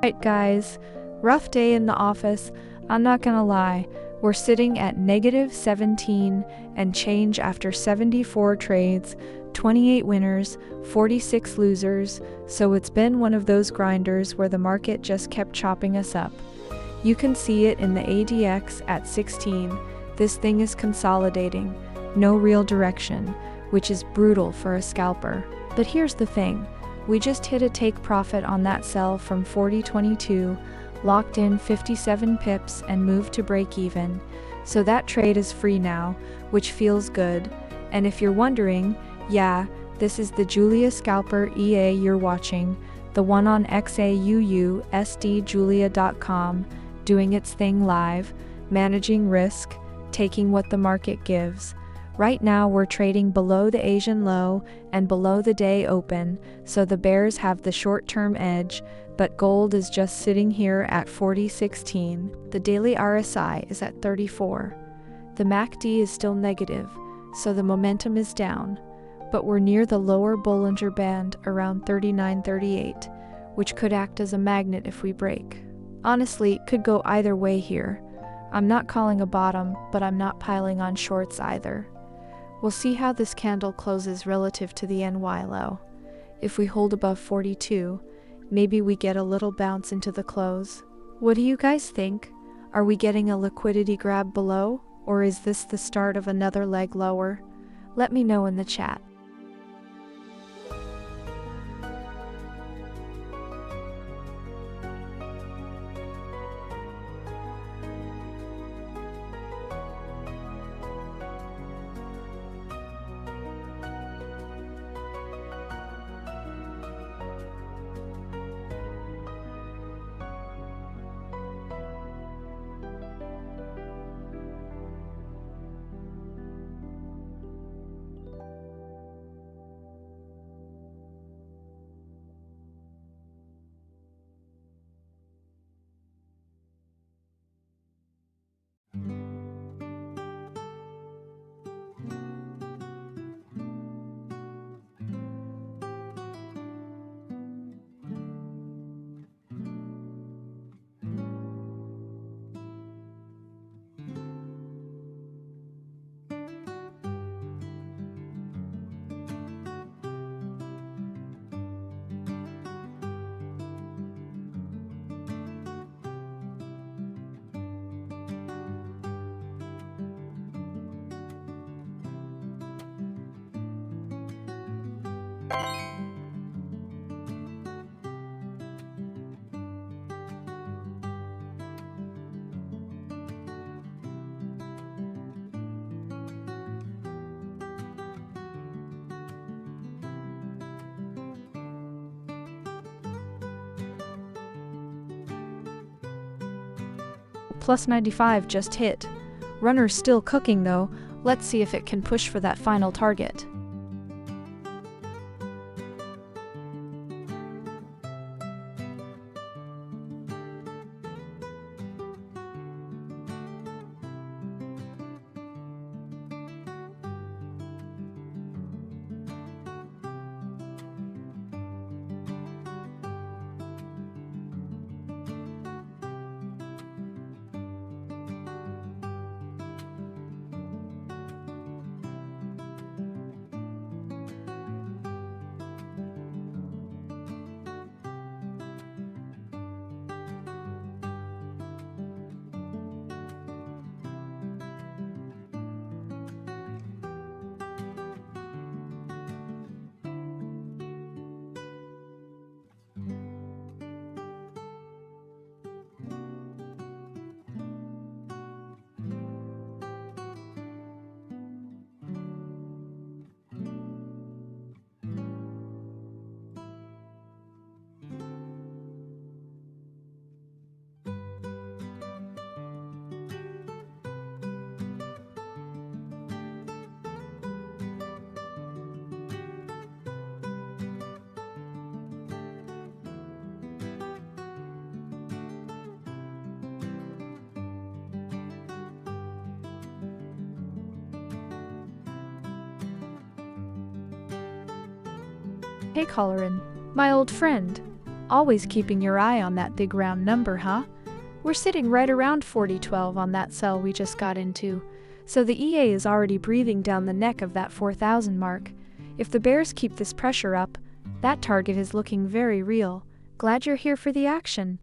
Alright guys, rough day in the office, I'm not gonna lie, we're sitting at negative 17 and change after 74 trades, 28 winners, 46 losers, so it's been one of those grinders where the market just kept chopping us up. You can see it in the ADX at 16, this thing is consolidating, no real direction, which is brutal for a scalper. But here's the thing. We just hit a take profit on that sell from 40.22, locked in 57 pips and moved to break even. So that trade is free now, which feels good. And if you're wondering, yeah, this is the Julia Scalper EA you're watching, the one on XAUUSD Julia.com, doing its thing live, managing risk, taking what the market gives. Right now we're trading below the Asian low and below the day open, so the bears have the short-term edge, but gold is just sitting here at 40.16. The daily RSI is at 34. The MACD is still negative, so the momentum is down, but we're near the lower Bollinger Band around 39.38, which could act as a magnet if we break. Honestly, it could go either way here. I'm not calling a bottom, but I'm not piling on shorts either. We'll see how this candle closes relative to the NY low. If we hold above 42, maybe we get a little bounce into the close. What do you guys think? Are we getting a liquidity grab below, or is this the start of another leg lower? Let me know in the chat. Plus 95 just hit. Runner's still cooking though. Let's see if it can push for that final target. Hey Collarin, my old friend. Always keeping your eye on that big round number, huh? We're sitting right around 40.12 on that sell we just got into, so the EA is already breathing down the neck of that 4,000 mark. If the bears keep this pressure up, that target is looking very real. Glad you're here for the action.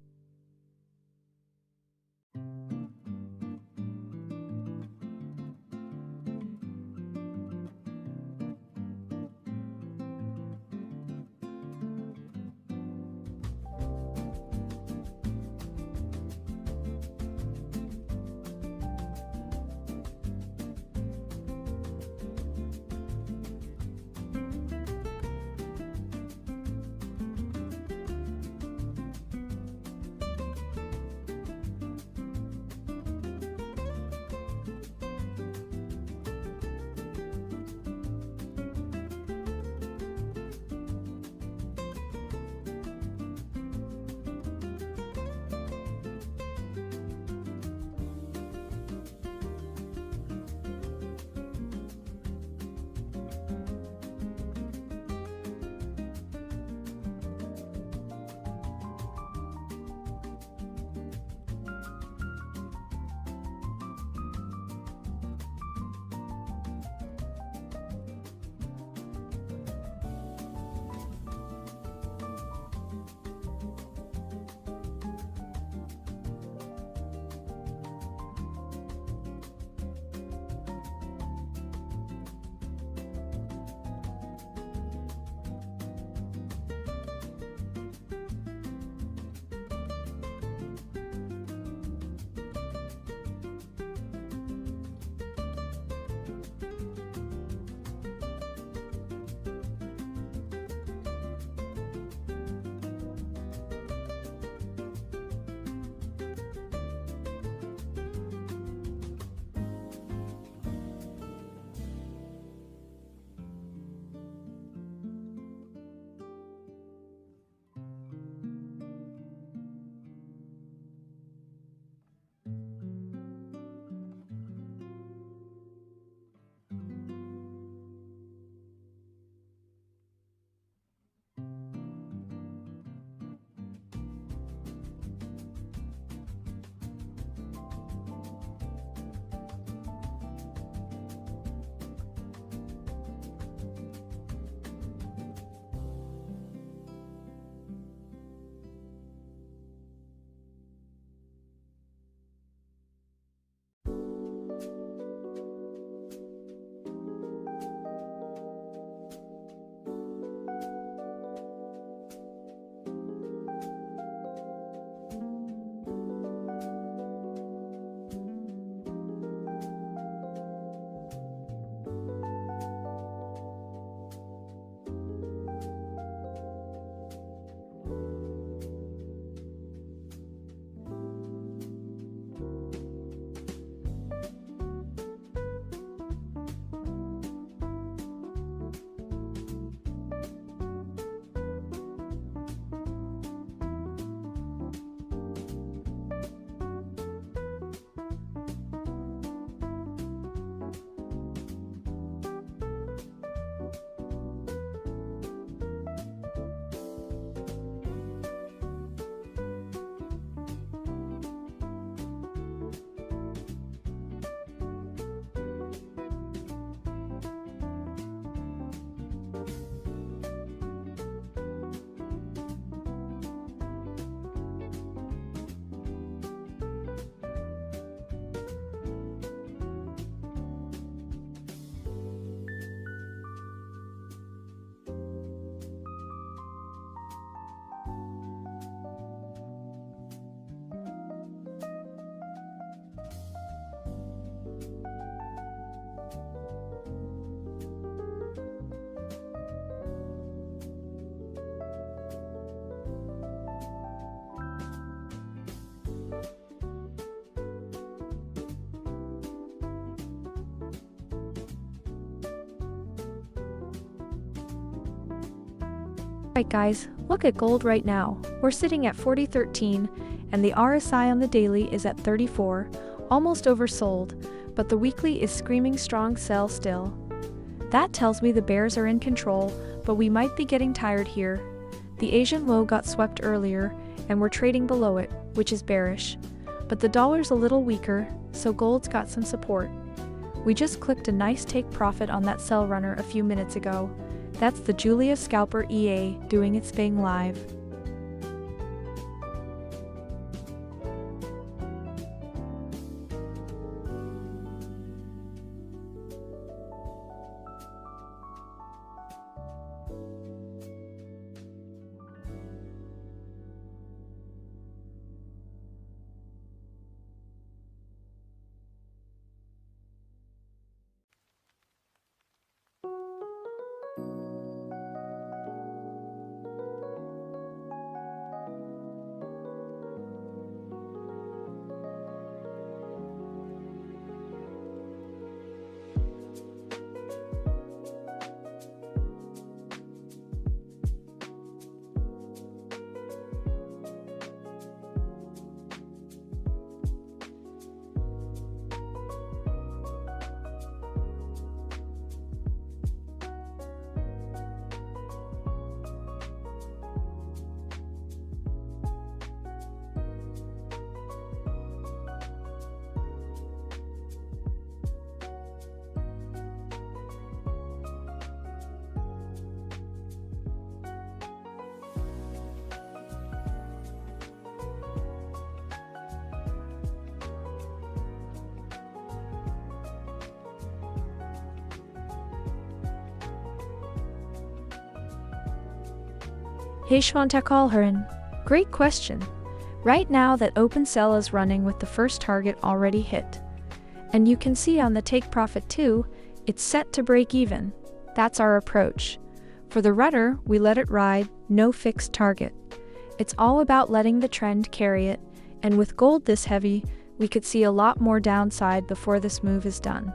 Right guys, look at gold right now. We're sitting at 40.13 and the RSI on the daily is at 34, almost oversold, but the weekly is screaming strong sell still. That tells me the bears are in control, but we might be getting tired here. The Asian low got swept earlier and we're trading below it, which is bearish. But the dollar's a little weaker, so gold's got some support. We just clicked a nice take profit on that sell runner a few minutes ago. That's the Julia Scalper EA doing its thing live. Hey Shwantakalharan, great question. Right now that open sell is running with the first target already hit. And you can see on the take profit too, it's set to break even. That's our approach. For the rudder, we let it ride, no fixed target. It's all about letting the trend carry it, and with gold this heavy, we could see a lot more downside before this move is done.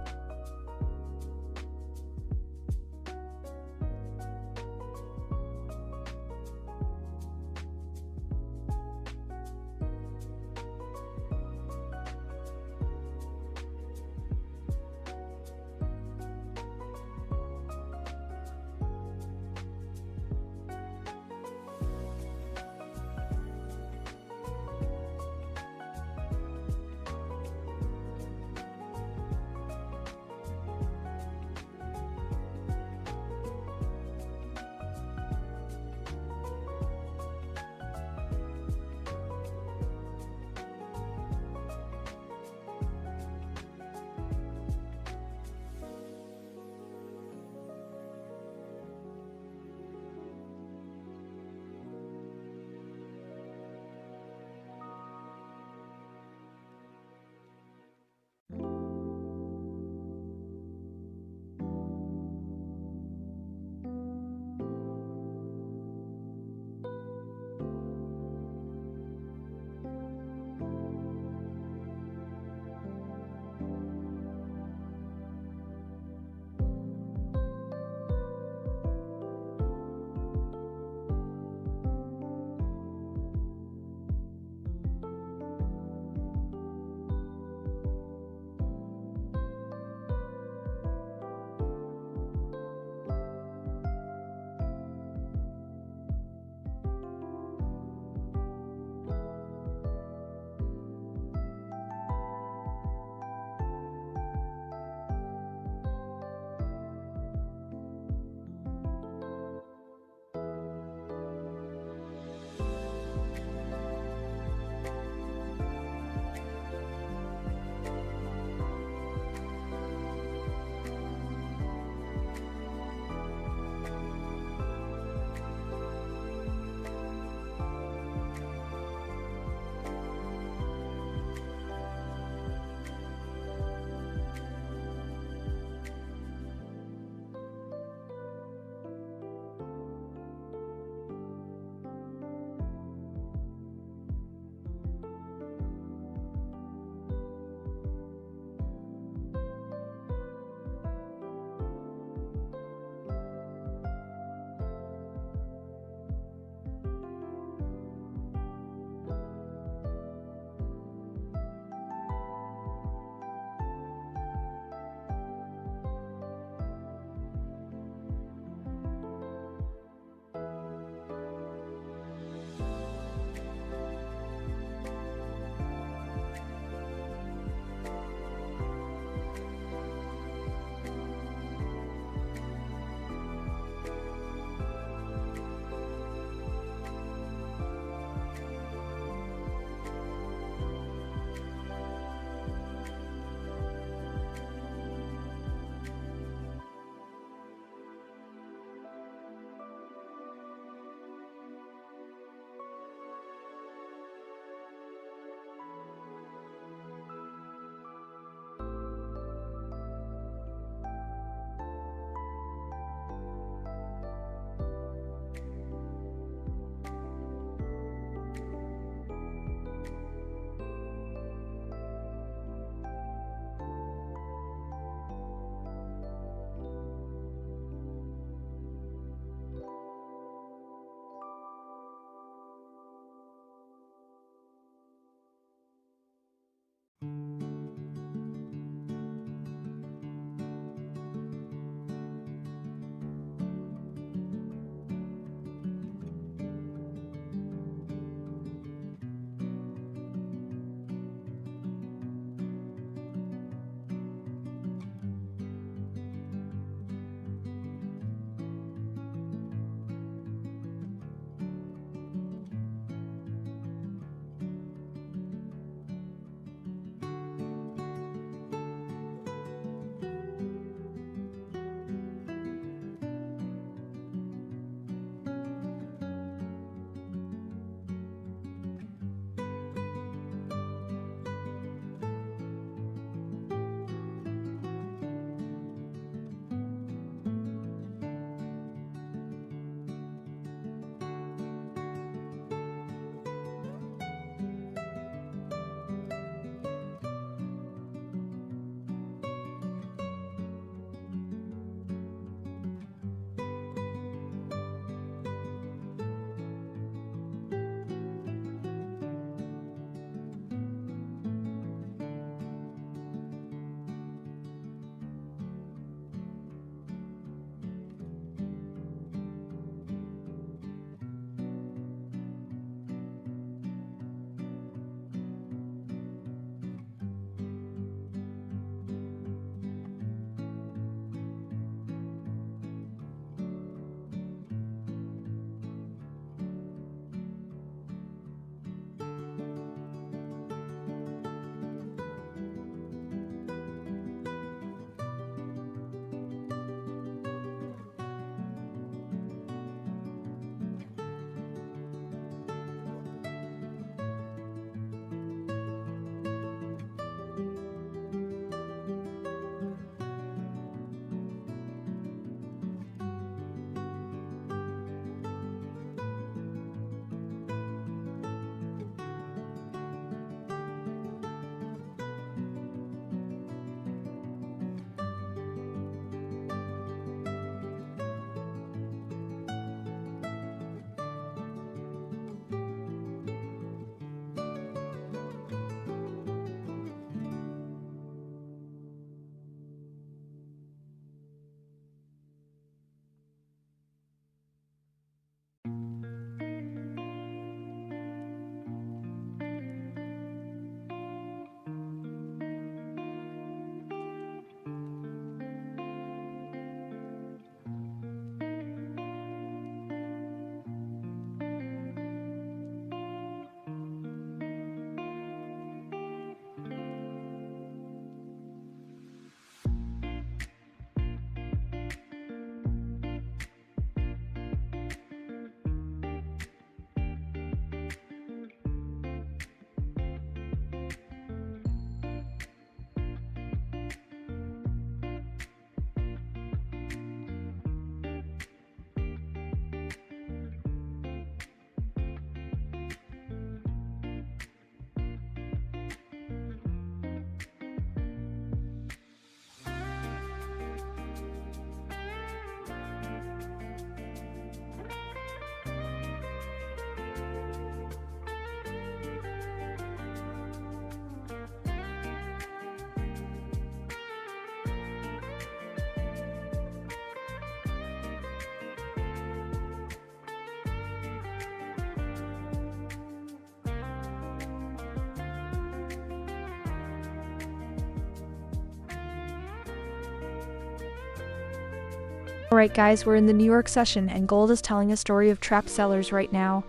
Alright guys, we're in the New York session and gold is telling a story of trapped sellers right now.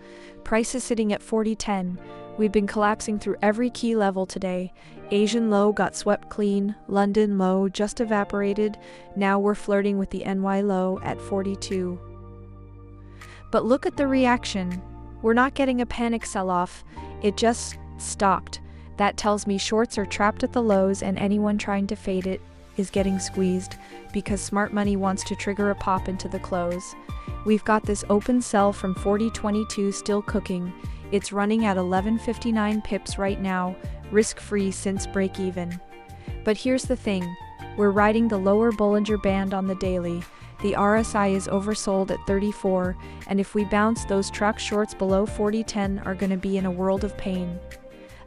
Price is sitting at 40.10. We've been collapsing through every key level today. Asian low got swept clean, London low just evaporated, now we're flirting with the NY low at 42. But look at the reaction. We're not getting a panic sell-off, it just stopped. That tells me shorts are trapped at the lows and anyone trying to fade it is getting squeezed because smart money wants to trigger a pop into the close. We've got this open sell from 40.22 still cooking. It's running at 11.59 pips right now, risk-free since break-even. But here's the thing, we're riding the lower Bollinger Band on the daily. The RSI is oversold at 34, and if we bounce, those truck shorts below 40.10 are going to be in a world of pain.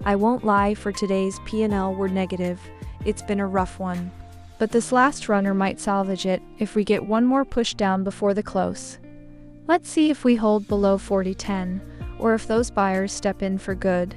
I won't lie, for today's P&L we're negative. It's been a rough one. But this last runner might salvage it if we get one more push down before the close. Let's see if we hold below 40.10, or if those buyers step in for good.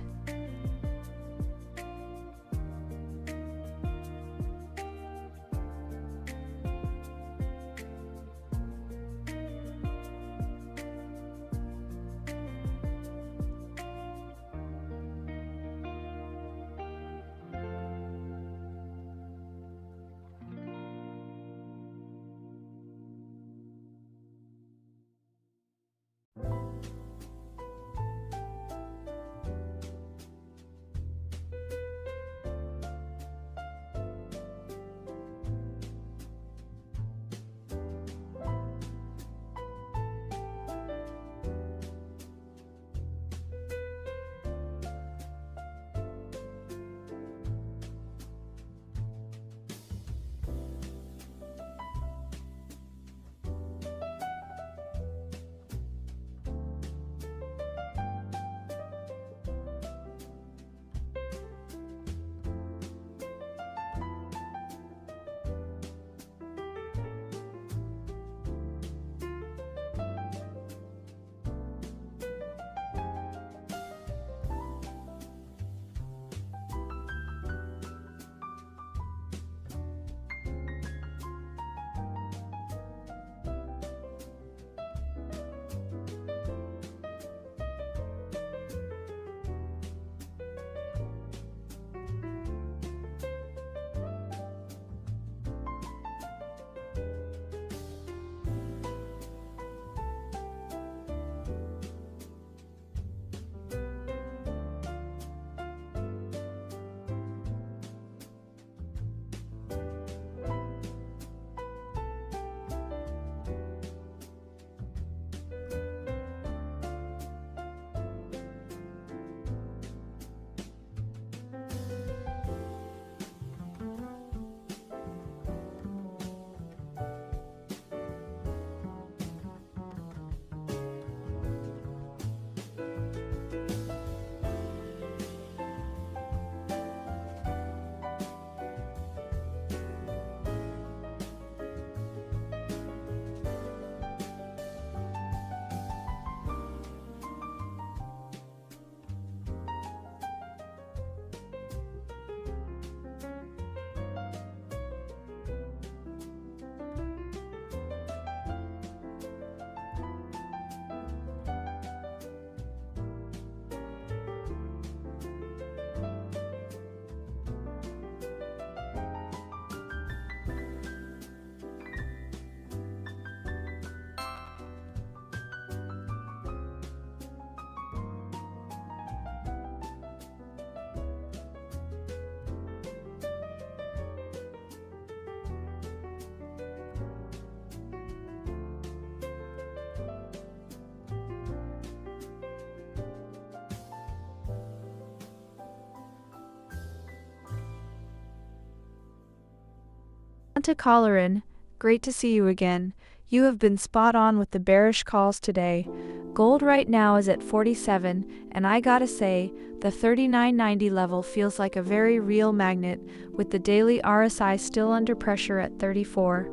To Colleran, great to see you again. You have been spot on with the bearish calls today. Gold right now is at 47, and I gotta say, the 39.90 level feels like a very real magnet, with the daily RSI still under pressure at 34.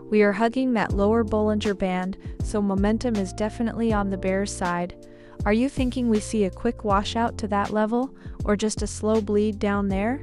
We are hugging that lower Bollinger Band, so momentum is definitely on the bearish side. Are you thinking we see a quick washout to that level, or just a slow bleed down there?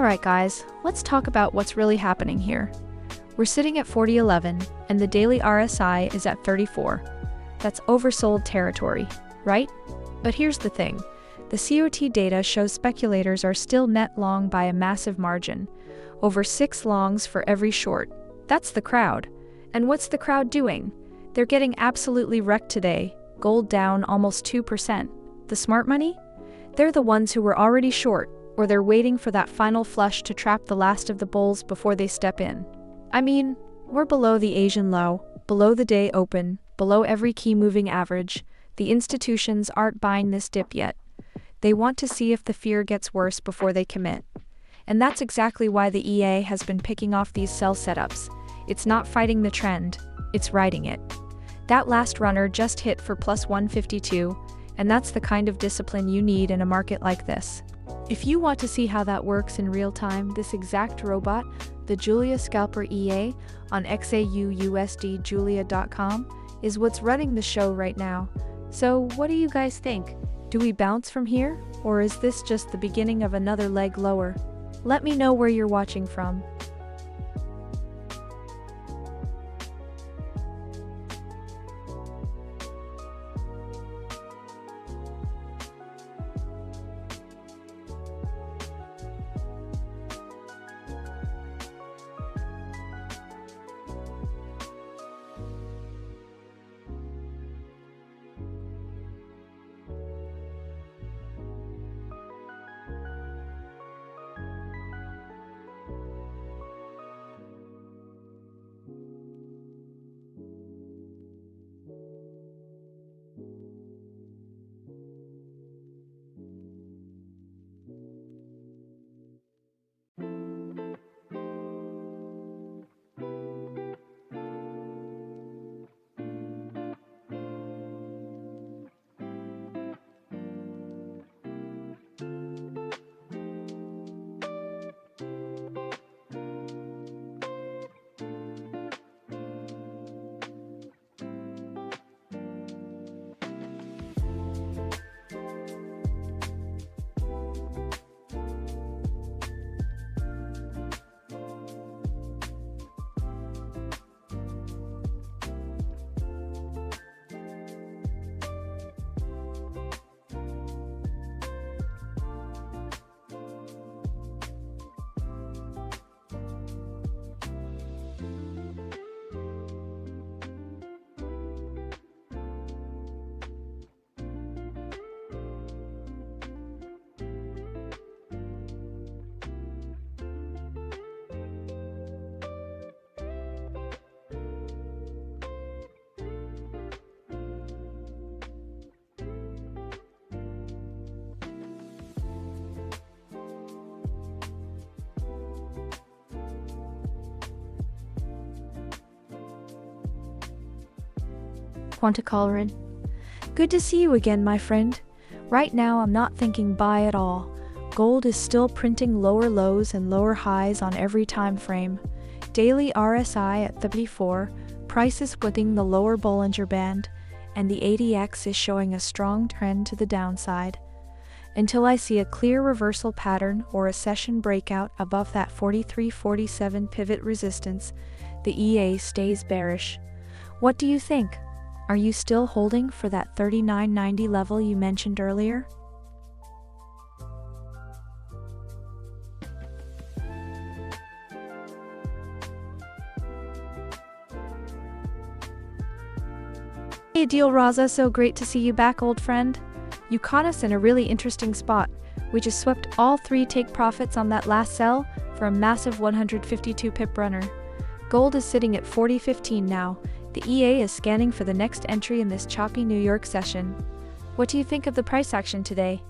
Alright guys, let's talk about what's really happening here. We're sitting at 40.11 and the daily RSI is at 34. That's oversold territory, right? But here's the thing. The COT data shows speculators are still net long by a massive margin. Over 6 longs for every short. That's the crowd. And what's the crowd doing? They're getting absolutely wrecked today. Gold down almost 2%. The smart money? They're the ones who were already short, or they're waiting for that final flush to trap the last of the bulls before they step in. I mean, we're below the Asian low, below the day open, below every key moving average. The institutions aren't buying this dip yet. They want to see if the fear gets worse before they commit. And that's exactly why the EA has been picking off these sell setups. It's not fighting the trend, it's riding it. That last runner just hit for plus 152, and that's the kind of discipline you need in a market like this. If you want to see how that works in real time, this exact robot, the Julia Scalper EA, on XAUUSD Julia.com, is what's running the show right now. So what do you guys think? Do we bounce from here, or is this just the beginning of another leg lower? Let me know where you're watching from. Quanticolorin. Good to see you again, my friend. Right now I'm not thinking buy at all. Gold is still printing lower lows and lower highs on every time frame. Daily RSI at 34, prices within the lower Bollinger Band, and the ADX is showing a strong trend to the downside. Until I see a clear reversal pattern or a session breakout above that 43.47 pivot resistance, the EA stays bearish. What do you think? Are you still holding for that 39.90 level you mentioned earlier? Hey Deal Raza, so great to see you back, old friend. You caught us in a really interesting spot. We just swept all 3 take profits on that last sell for a massive 152 pip runner. Gold is sitting at 40.15 now. The EA is scanning for the next entry in this choppy New York session. What do you think of the price action today?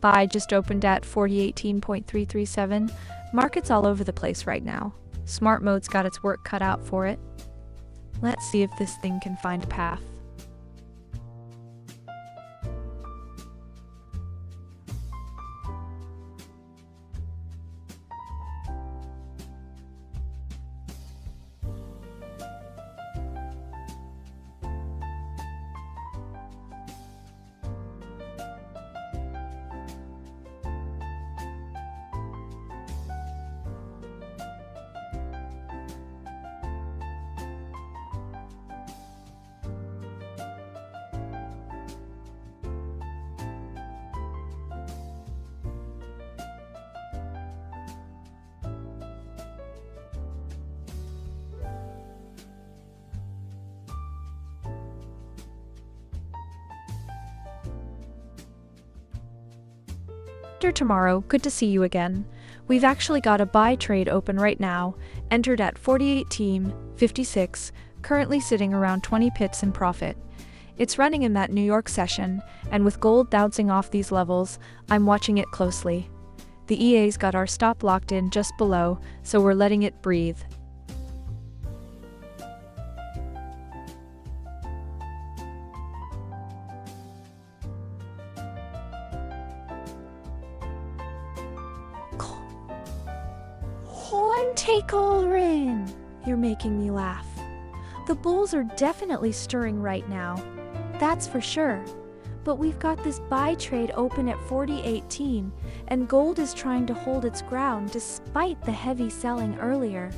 SPY just opened at 4018.337. Market's all over the place right now. Smart mode's got its work cut out for it. Let's see if this thing can find a path. Tomorrow, good to see you again. We've actually got a buy trade open right now, entered at 4018.56, currently sitting around 20 pips in profit. It's running in that New York session, and with gold bouncing off these levels, I'm watching it closely. The EA's got our stop locked in just below, so we're letting it breathe. Takeover! You're making me laugh. The bulls are definitely stirring right now. That's for sure. But we've got this buy trade open at 4018, and gold is trying to hold its ground despite the heavy selling earlier.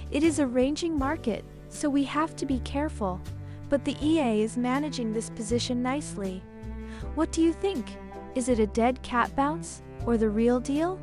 It is a ranging market, so we have to be careful. But the EA is managing this position nicely. What do you think? Is it a dead cat bounce, or the real deal?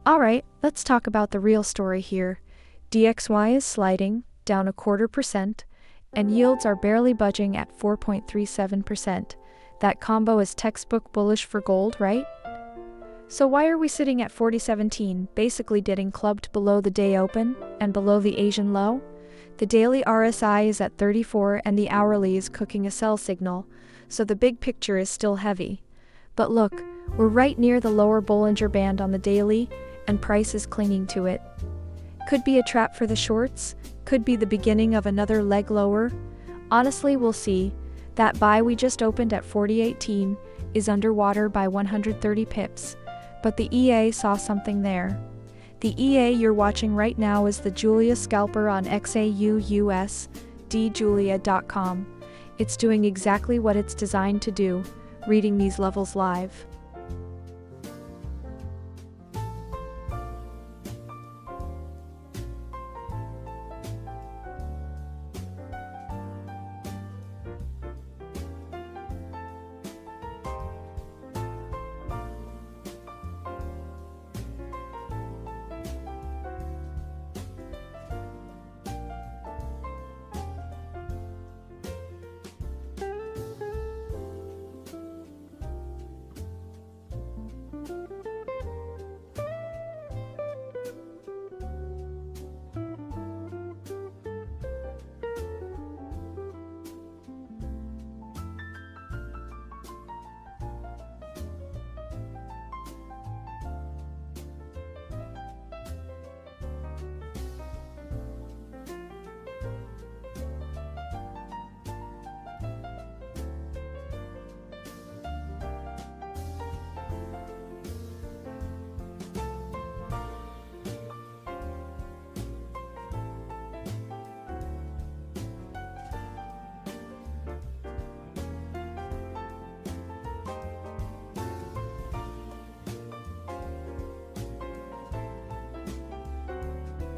Alright, let's talk about the real story here. DXY is sliding, down 0.25%, and yields are barely budging at 4.37%. That combo is textbook bullish for gold, right? So why are we sitting at 4017, basically getting clubbed below the day open, and below the Asian low? The daily RSI is at 34 and the hourly is cooking a sell signal, so the big picture is still heavy. But look, we're right near the lower Bollinger Band on the daily, and price is clinging to it. Could be a trap for the shorts, could be the beginning of another leg lower. Honestly, we'll see. That buy we just opened at 4018 is underwater by 130 pips, but the EA saw something there. The EA you're watching right now is the Julia scalper on XAUUSD Julia.com. It's doing exactly what it's designed to do, reading these levels live.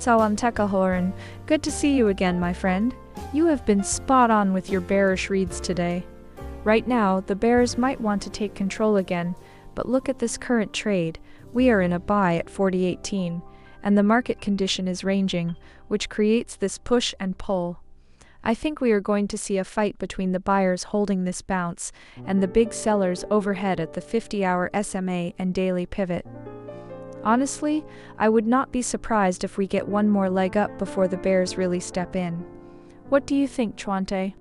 Salam Tekahorn. Good to see you again, my friend. You have been spot on with your bearish reads today. Right now, the bears might want to take control again, but look at this current trade. We are in a buy at 40.18, and the market condition is ranging, which creates this push and pull. I think we are going to see a fight between the buyers holding this bounce and the big sellers overhead at the 50-hour SMA and daily pivot. Honestly, I would not be surprised if we get one more leg up before the bears really step in. What do you think, Chuante?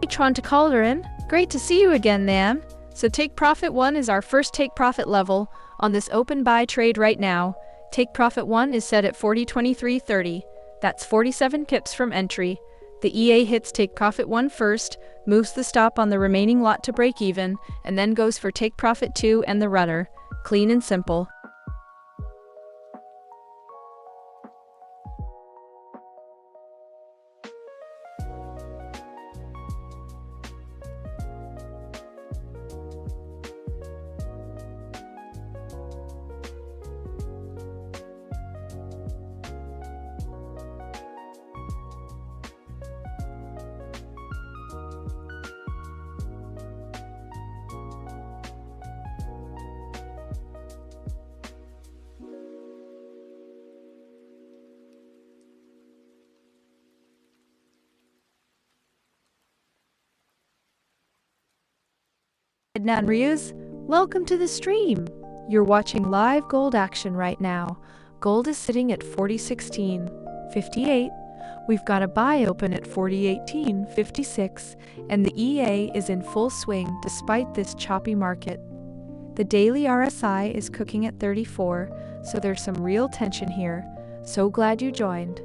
Tron to Calderin. Great to see you again, Nam. So take profit 1 is our first take profit level on this open buy trade right now. Take profit 1 is set at 40.2330. That's 47 pips from entry. The EA hits take profit 1 first, moves the stop on the remaining lot to break even, and then goes for take profit 2 and the rudder. Clean and simple. Nanryus, welcome to the stream. You're watching live gold action right now. Gold is sitting at 4016.58. We've got a buy open at 4018.56, and the EA is in full swing despite this choppy market. The daily RSI is cooking at 34, so there's some real tension here. So glad you joined.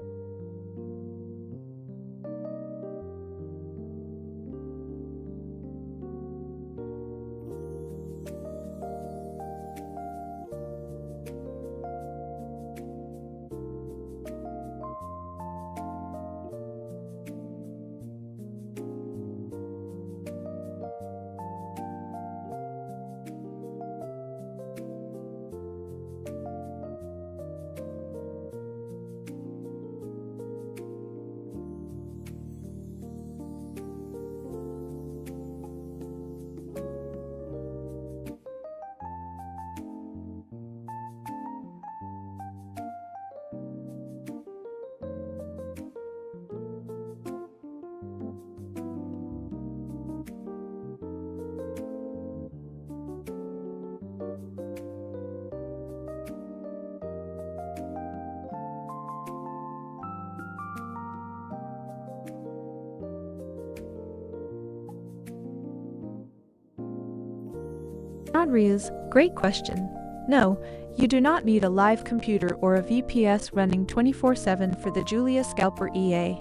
Nanryus, great question. No, you do not need a live computer or a VPS running 24/7 for the Julia Scalper EA.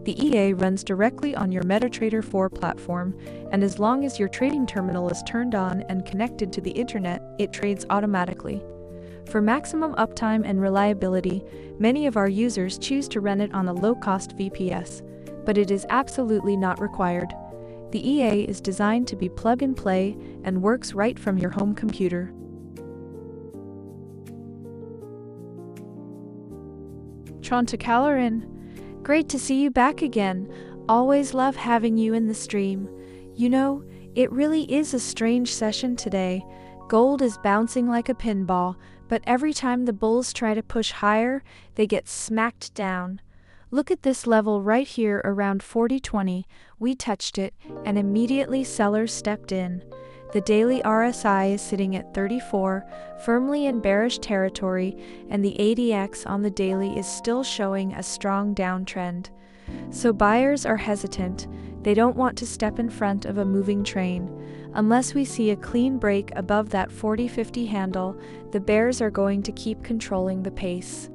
The EA runs directly on your MetaTrader 4 platform, and as long as your trading terminal is turned on and connected to the internet, it trades automatically. For maximum uptime and reliability, many of our users choose to run it on a low-cost VPS, but it is absolutely not required. The EA is designed to be plug-and-play and works right from your home computer. Trontacalarin, great to see you back again. Always love having you in the stream. You know, it really is a strange session today. Gold is bouncing like a pinball, but every time the bulls try to push higher, they get smacked down. Look at this level right here around 4020. We touched it, and immediately sellers stepped in. The daily RSI is sitting at 34, firmly in bearish territory, and the ADX on the daily is still showing a strong downtrend. So buyers are hesitant. They don't want to step in front of a moving train. Unless we see a clean break above that 4050 handle, the bears are going to keep controlling the pace.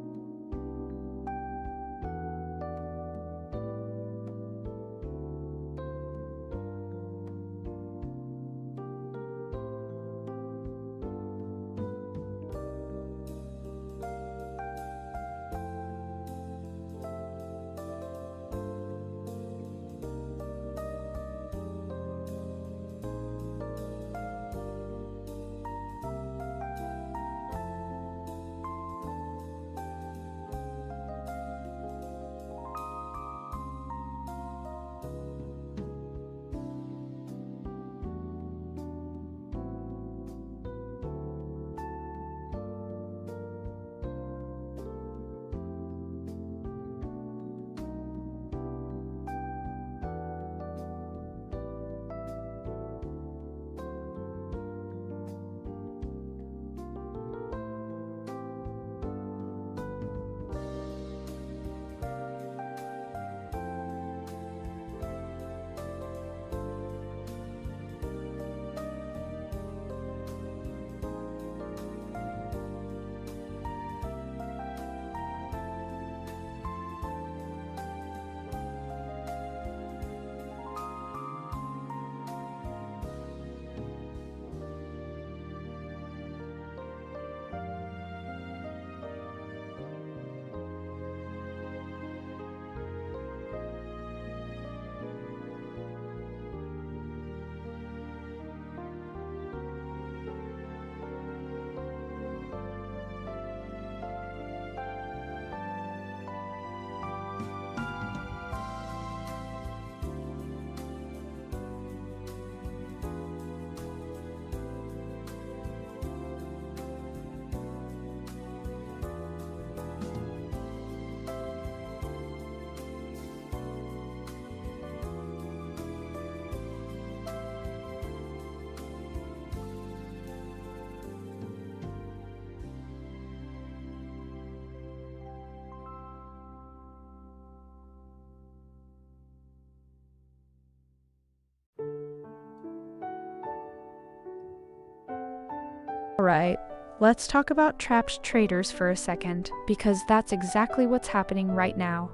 Alright, let's talk about trapped traders for a second, because that's exactly what's happening right now.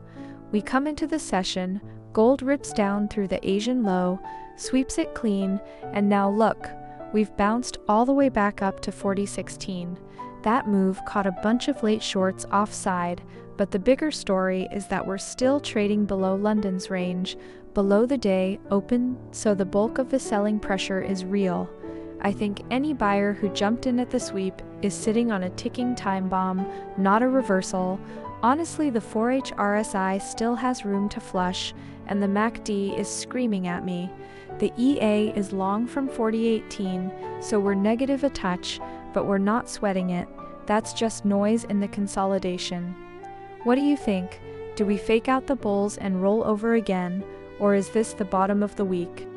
We come into the session, gold rips down through the Asian low, sweeps it clean, and now look, we've bounced all the way back up to 4016. That move caught a bunch of late shorts offside, but the bigger story is that we're still trading below London's range, below the day open, so the bulk of the selling pressure is real. I think any buyer who jumped in at the sweep is sitting on a ticking time bomb, not a reversal. Honestly, the 4H RSI still has room to flush, and the MACD is screaming at me. The EA is long from 4018, so we're negative a touch, but we're not sweating it. That's just noise in the consolidation. What do you think? Do we fake out the bulls and roll over again, or is this the bottom of the week?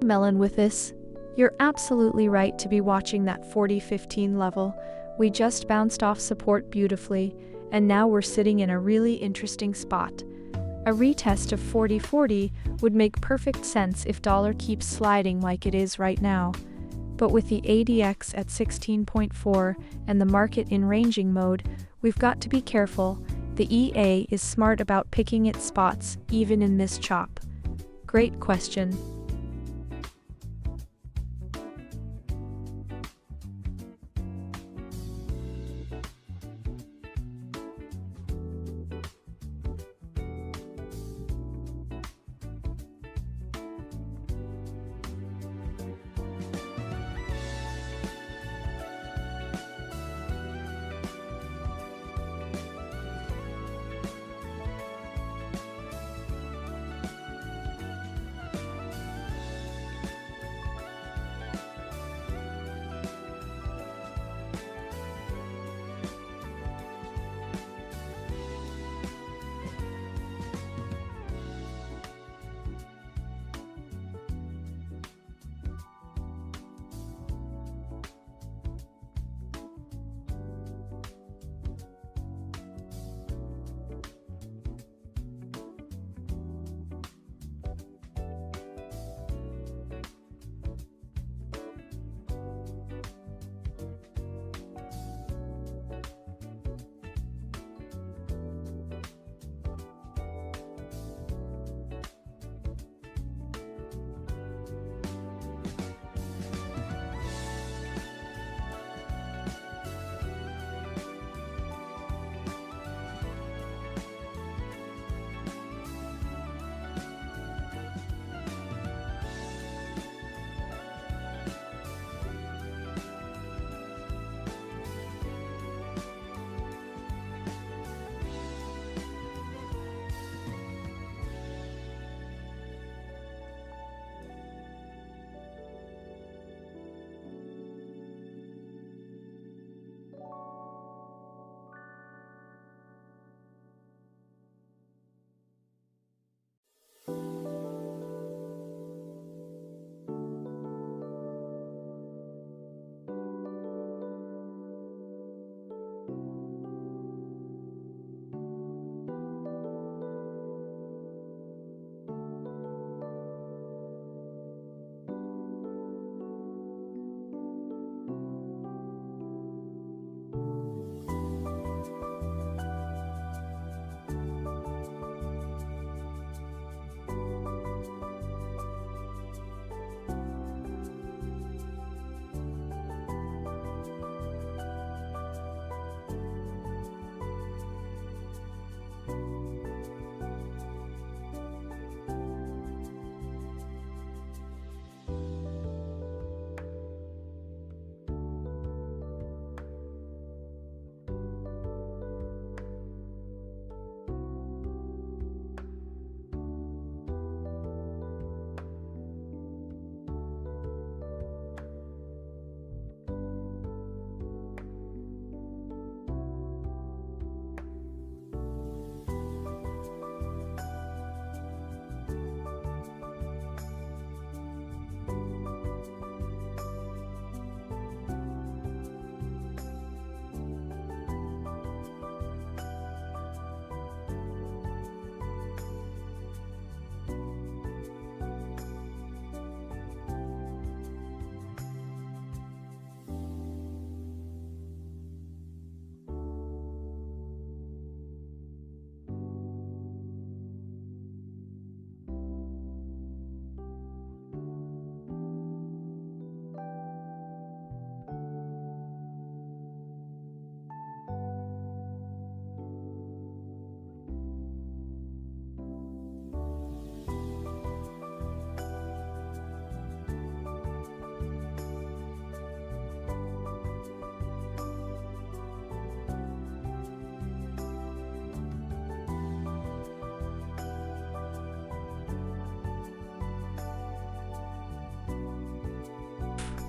Melon with this. You're absolutely right to be watching that 4015 level. We just bounced off support beautifully, and now we're sitting in a really interesting spot. A retest of 4040 would make perfect sense if dollar keeps sliding like it is right now. But with the ADX at 16.4 and the market in ranging mode, we've got to be careful. The EA is smart about picking its spots, even in this chop. Great question.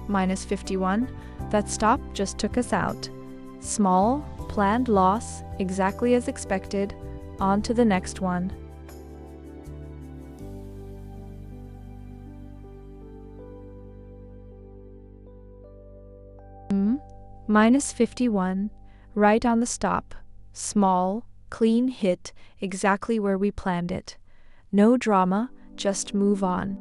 minus 51. That stop just took us out. Small, planned loss, exactly as expected. On to the next one. Minus 51, right on the stop. Small, clean hit, exactly where we planned it. No drama, just move on.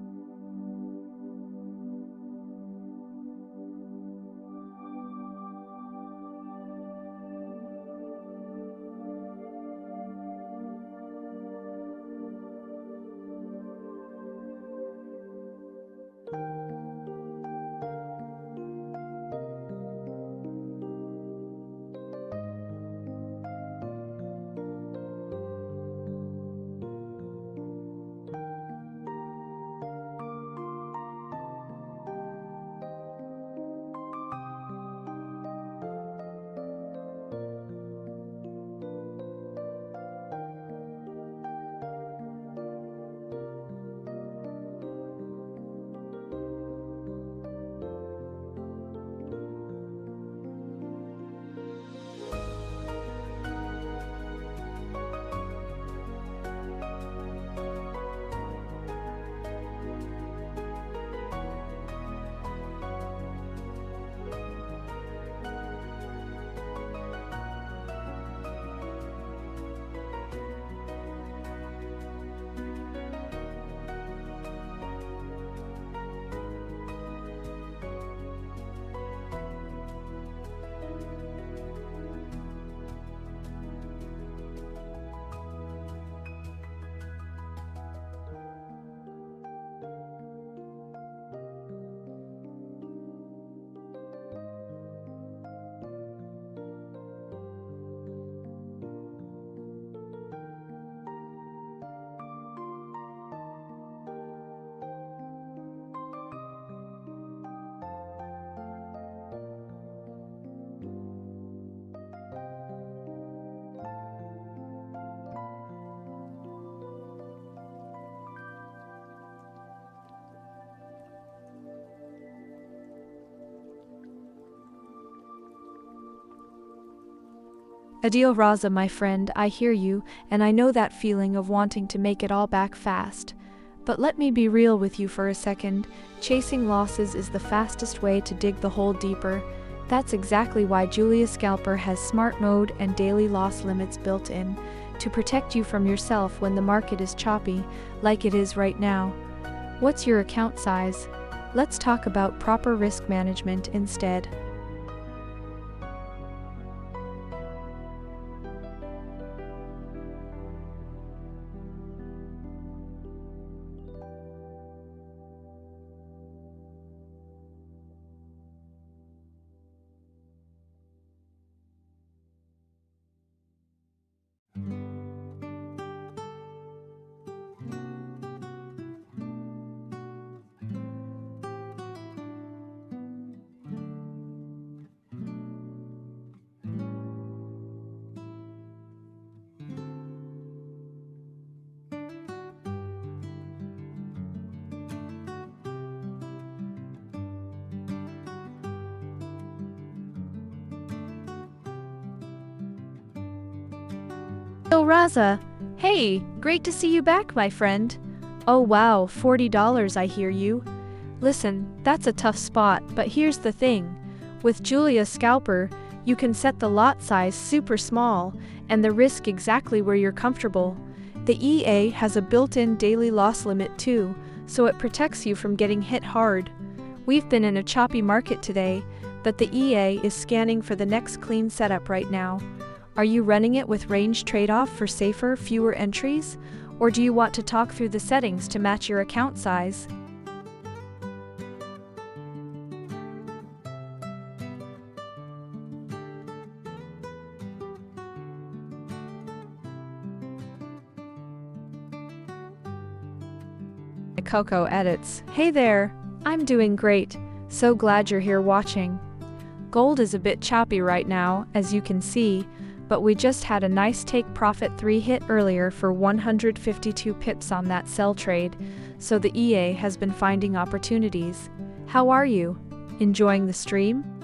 Adil Raza, my friend, I hear you, and I know that feeling of wanting to make it all back fast. But let me be real with you for a second. Chasing losses is the fastest way to dig the hole deeper. That's exactly why Julia Scalper has smart mode and daily loss limits built in, to protect you from yourself when the market is choppy, like it is right now. What's your account size? Let's talk about proper risk management instead. Oh, Raza! Hey, great to see you back, my friend. Oh wow, $40 I hear you. Listen, that's a tough spot, but here's the thing. With Julia Scalper, you can set the lot size super small, and the risk exactly where you're comfortable. The EA has a built-in daily loss limit too, so it protects you from getting hit hard. We've been in a choppy market today, but the EA is scanning for the next clean setup right now. Are you running it with range trade-off for safer, fewer entries? Or do you want to talk through the settings to match your account size? Coco edits. Hey there, I'm doing great. So glad you're here watching. Gold is a bit choppy right now, as you can see, but we just had a nice take profit 3 hit earlier for 152 pips on that sell trade, so the EA has been finding opportunities. How are you? Enjoying the stream?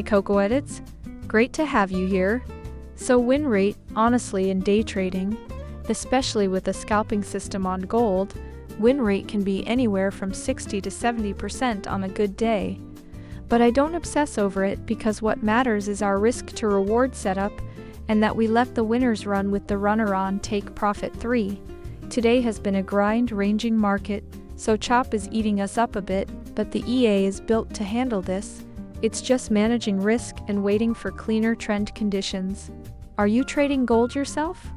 Coco Edits, great to have you here. So win rate, honestly, in day trading, especially with a scalping system on gold, win rate can be anywhere from 60 to 70% on a good day. But I don't obsess over it because what matters is our risk to reward setup and that we let the winners run with the runner on take profit 3. Today has been a grind ranging market, so chop is eating us up a bit, but the EA is built to handle this. It's just managing risk and waiting for cleaner trend conditions. Are you trading gold yourself?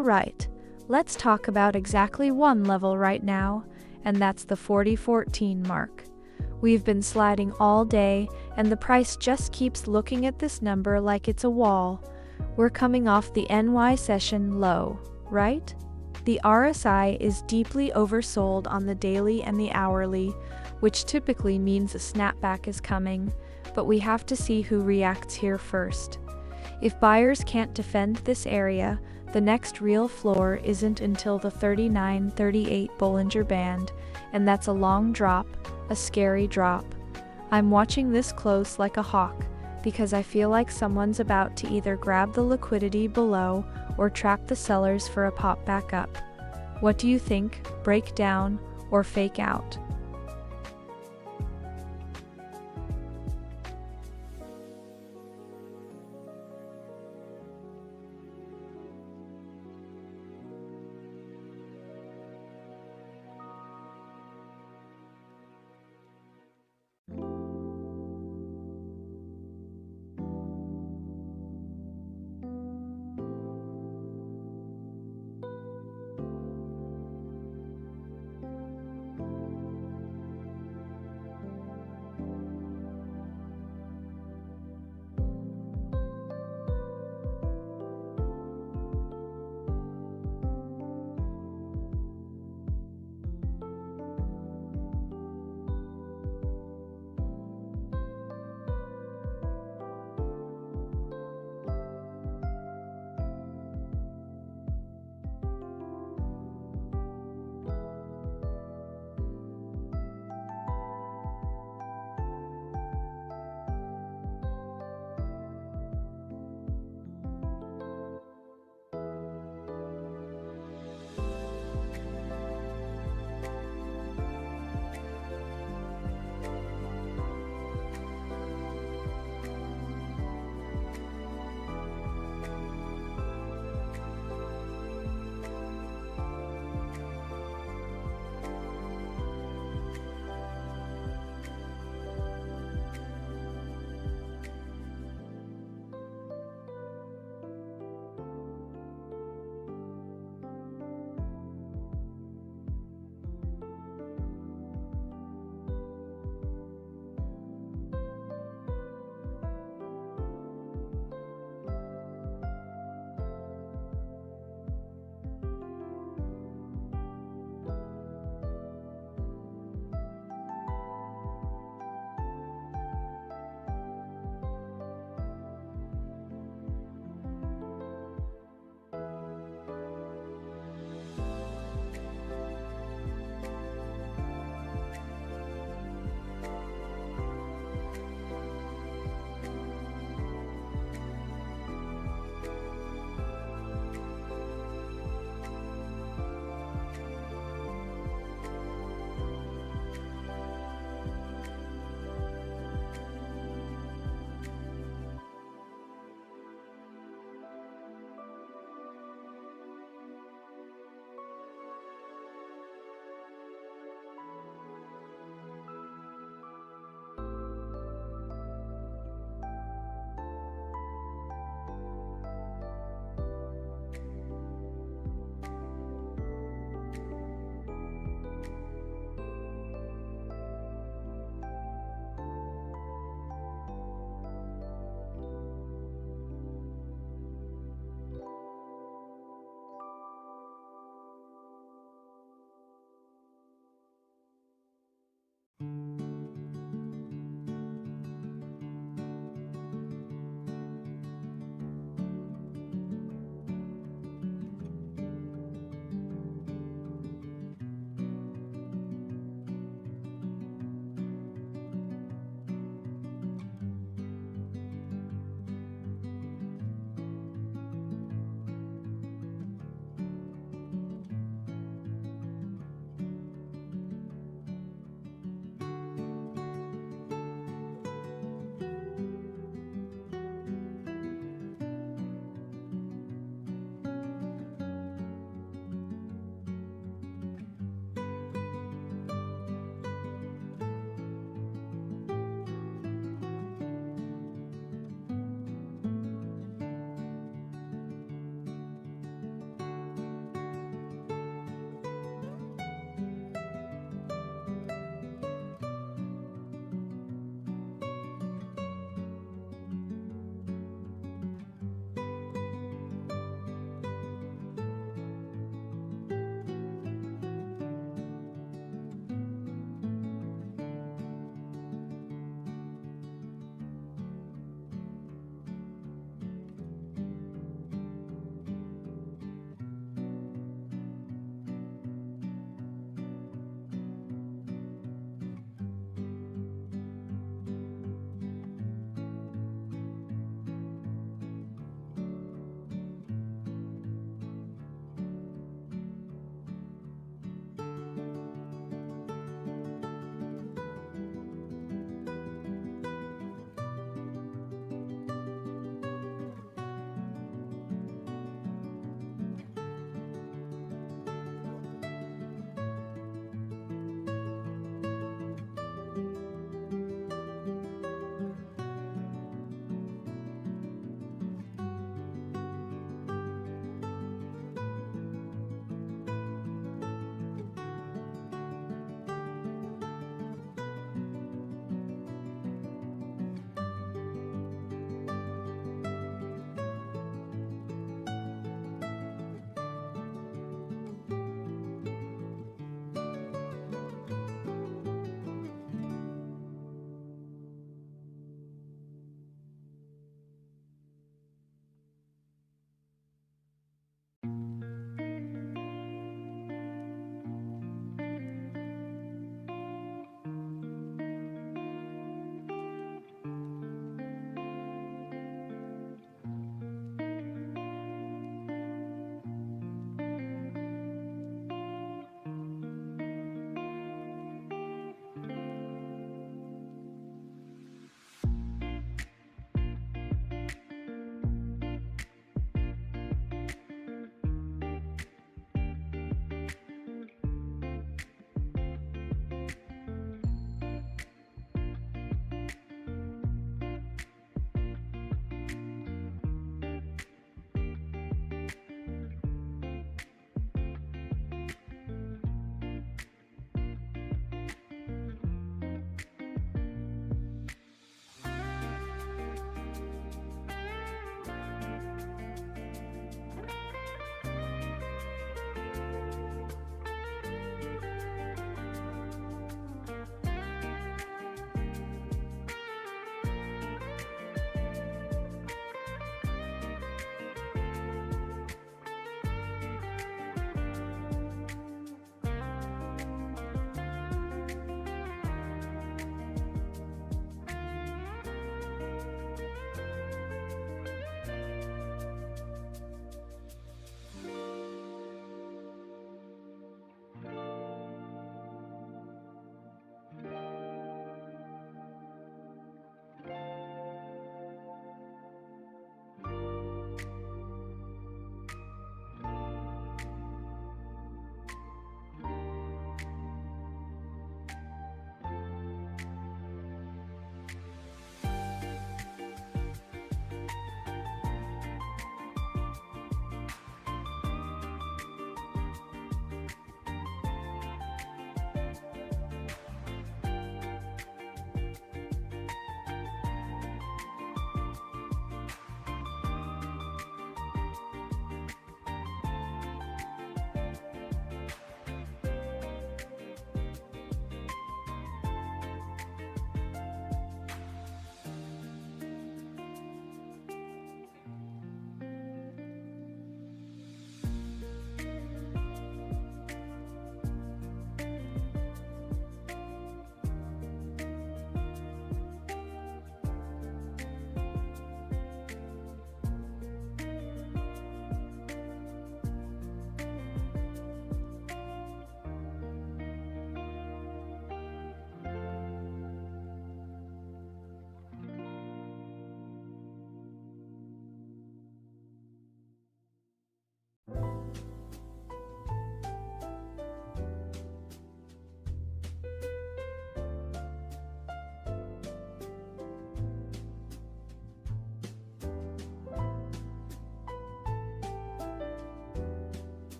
Alright, let's talk about exactly one level right now, and that's the 4014 mark. We've been sliding all day, and the price just keeps looking at this number like it's a wall. We're coming off the NY session low, right? The RSI is deeply oversold on the daily and the hourly, which typically means a snapback is coming, but we have to see who reacts here first. If buyers can't defend this area, the next real floor isn't until the 39-38 Bollinger Band, and that's a long drop, a scary drop. I'm watching this close like a hawk, because I feel like someone's about to either grab the liquidity below or trap the sellers for a pop back up. What do you think? Break down or fake out?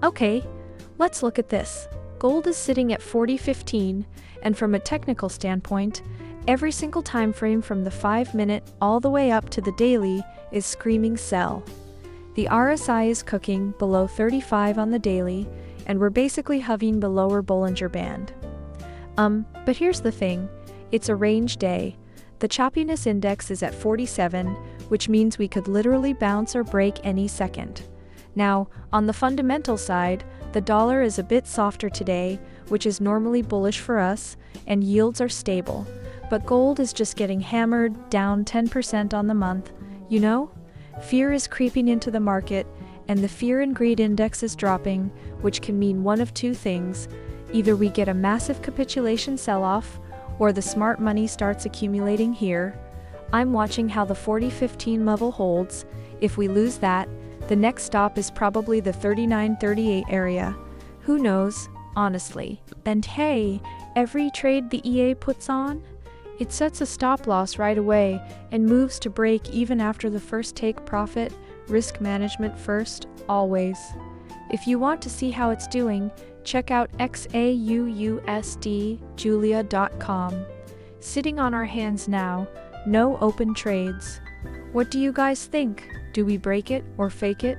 Okay, let's look at this. Gold is sitting at 40.15, and from a technical standpoint, every single time frame from the 5-minute all the way up to the daily is screaming sell. The RSI is cooking below 35 on the daily, and we're basically hovering the lower Bollinger Band. But here's the thing, it's a range day. The choppiness index is at 47, which means we could literally bounce or break any second. Now, on the fundamental side, the dollar is a bit softer today, which is normally bullish for us, and yields are stable. But gold is just getting hammered, down 10% on the month. You know? Fear is creeping into the market, and the fear and greed index is dropping, which can mean one of two things. Either we get a massive capitulation sell-off, or the smart money starts accumulating here. I'm watching how the 40.15 level holds. If we lose that, the next stop is probably the 39.38 area. Who knows, honestly. And hey, every trade the EA puts on, it sets a stop loss right away and moves to break even after the first take profit. Risk management first, always. If you want to see how it's doing, check out XAUUSD Julia.com. Sitting on our hands now, no open trades. What do you guys think? Do we break it or fake it?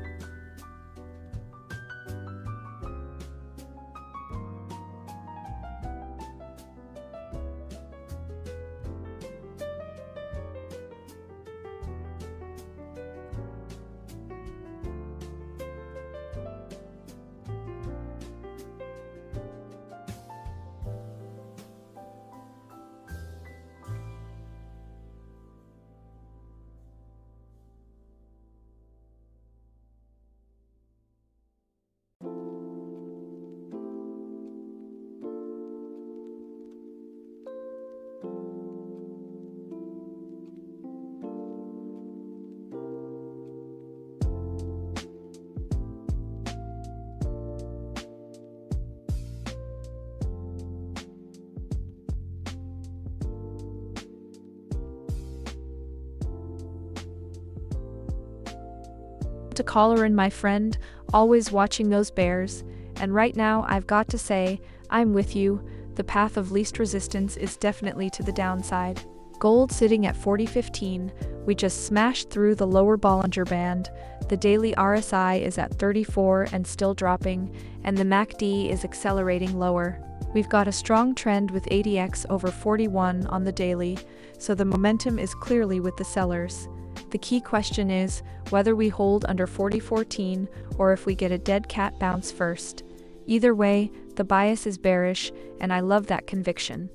To caller in my friend, always watching those bears, and right now I've got to say, I'm with you, the path of least resistance is definitely to the downside. Gold sitting at 40.15, we just smashed through the lower Bollinger Band, the daily RSI is at 34 and still dropping, and the MACD is accelerating lower. We've got a strong trend with ADX over 41 on the daily, so the momentum is clearly with the sellers. The key question is whether we hold under 40.14 or if we get a dead cat bounce first. Either way, the bias is bearish, and I love that conviction.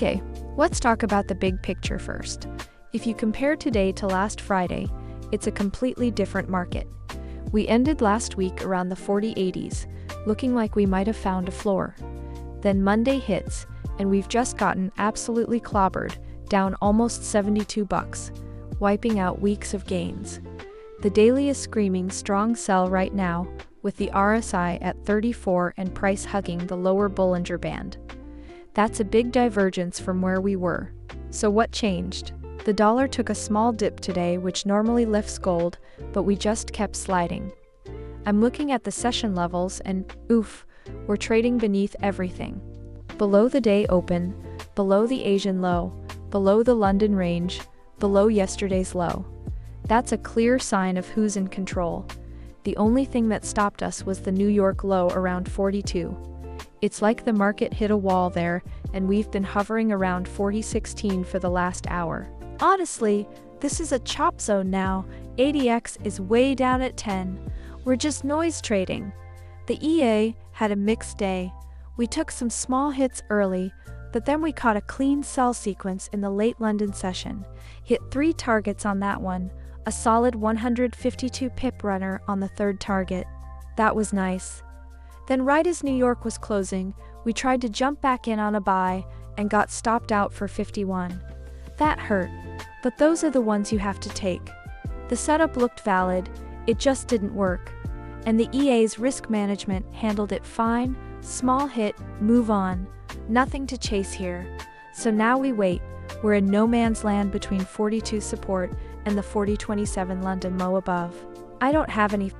Okay, let's talk about the big picture first. If you compare today to last Friday, it's a completely different market. We ended last week around the 4080s, looking like we might have found a floor. Then Monday hits, and we've just gotten absolutely clobbered, down almost $72, wiping out weeks of gains. The daily is screaming strong sell right now, with the RSI at 34 and price hugging the lower Bollinger Band. That's a big divergence from where we were. So what changed? The dollar took a small dip today, which normally lifts gold, but we just kept sliding. I'm looking at the session levels and, oof, we're trading beneath everything. Below the day open, below the Asian low, below the London range, below yesterday's low. That's a clear sign of who's in control. The only thing that stopped us was the New York low around 42. It's like the market hit a wall there, and we've been hovering around 40.16 for the last hour. Honestly, this is a chop zone now. ADX is way down at 10. We're just noise trading. The EA had a mixed day. We took some small hits early, but then we caught a clean sell sequence in the late London session. Hit 3 targets on that one, a solid 152 pip runner on the third target. That was nice. Then right as New York was closing, we tried to jump back in on a buy and got stopped out for 51. That hurt, but those are the ones you have to take. The setup looked valid, it just didn't work. And the EA's risk management handled it fine, small hit, move on. Nothing to chase here. So now we wait. We're in no man's land between 42 support and the 40.27 London low above. I don't have any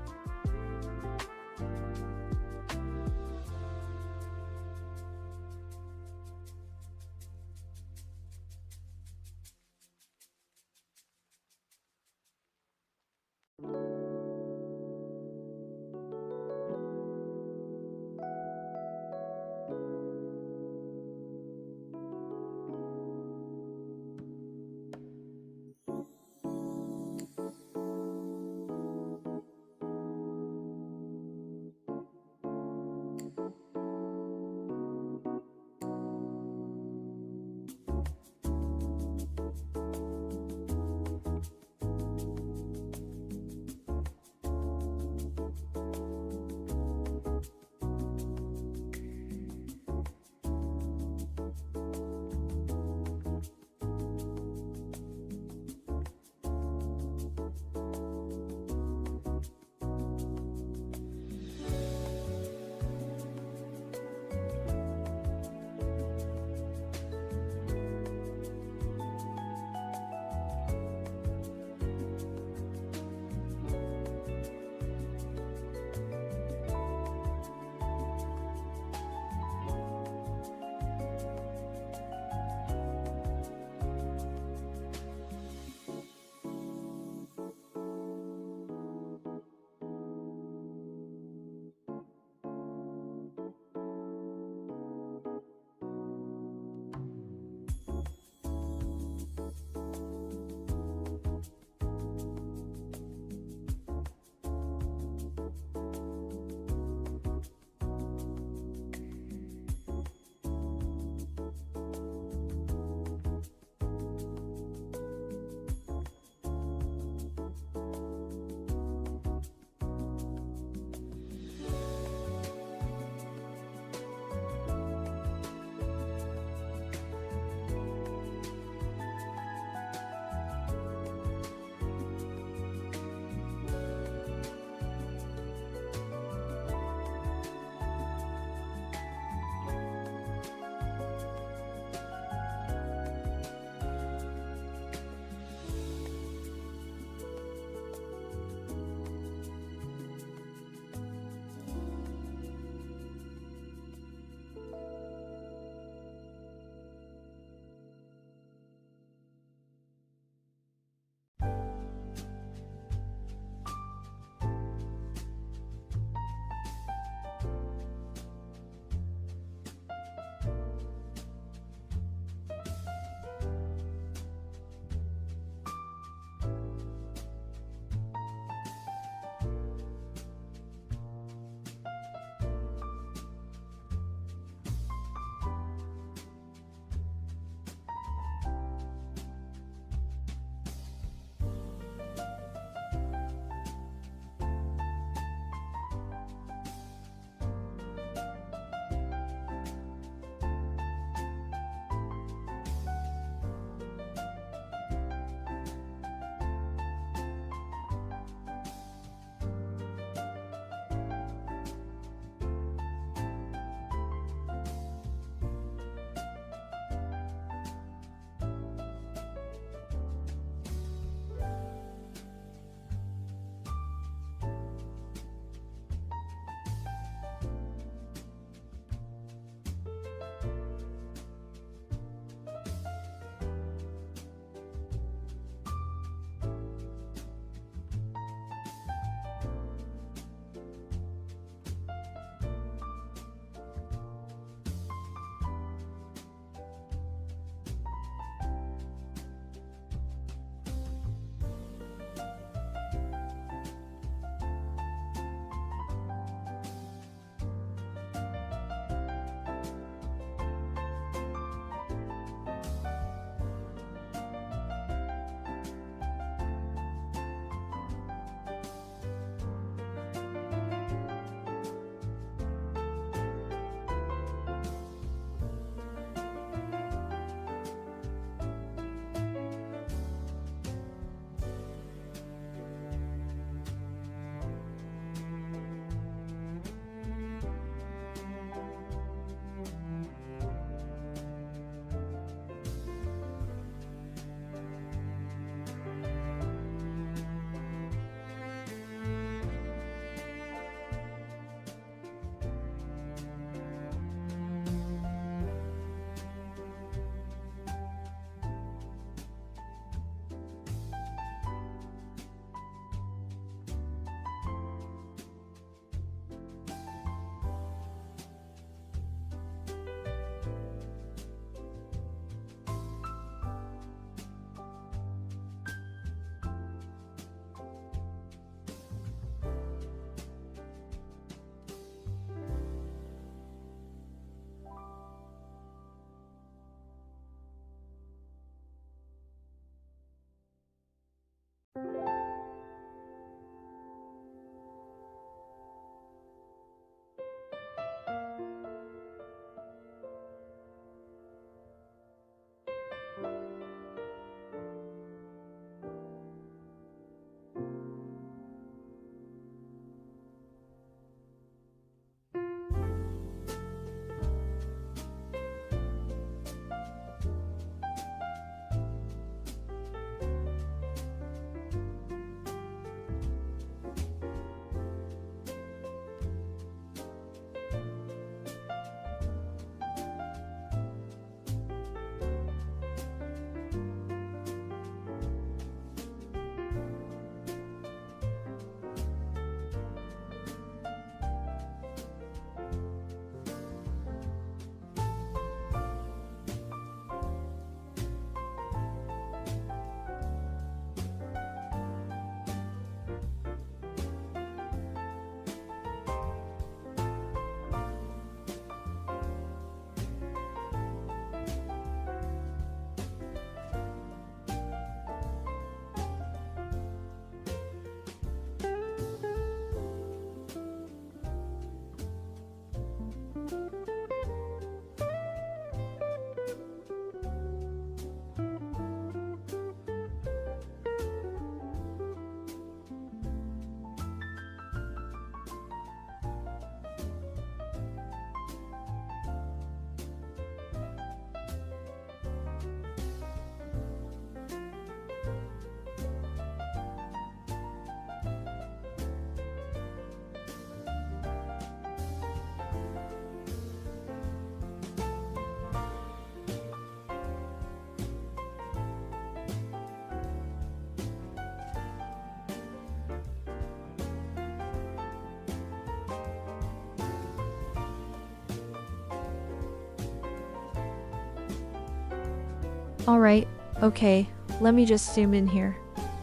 Alright, okay, let me just zoom in here.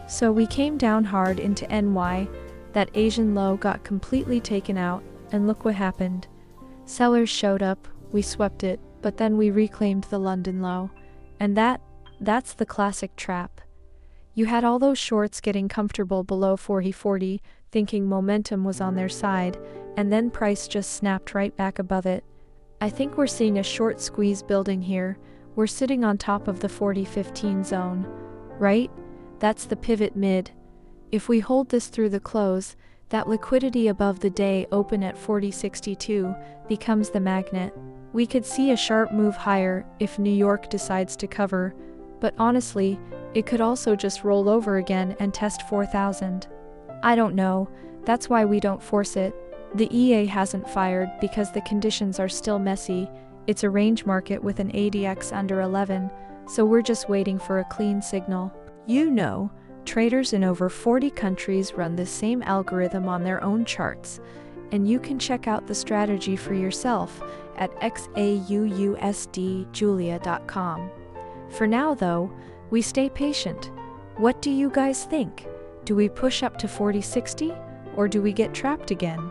So we came down hard into NY, that Asian low got completely taken out, and look what happened. Sellers showed up, we swept it, but then we reclaimed the London low. And that's the classic trap. You had all those shorts getting comfortable below 40.40, thinking momentum was on their side, and then price just snapped right back above it. I think we're seeing a short squeeze building here. We're sitting on top of the 40.15 zone, right? That's the pivot mid. If we hold this through the close, that liquidity above the day open at 40.62 becomes the magnet. We could see a sharp move higher if New York decides to cover, but honestly, it could also just roll over again and test 4,000. I don't know, that's why we don't force it. The EA hasn't fired because the conditions are still messy. It's a range market with an ADX under 11, so we're just waiting for a clean signal. You know, traders in over 40 countries run the same algorithm on their own charts, and you can check out the strategy for yourself at XAUUSDjulia.com. For now though, we stay patient. What do you guys think? Do we push up to 40.60, or do we get trapped again?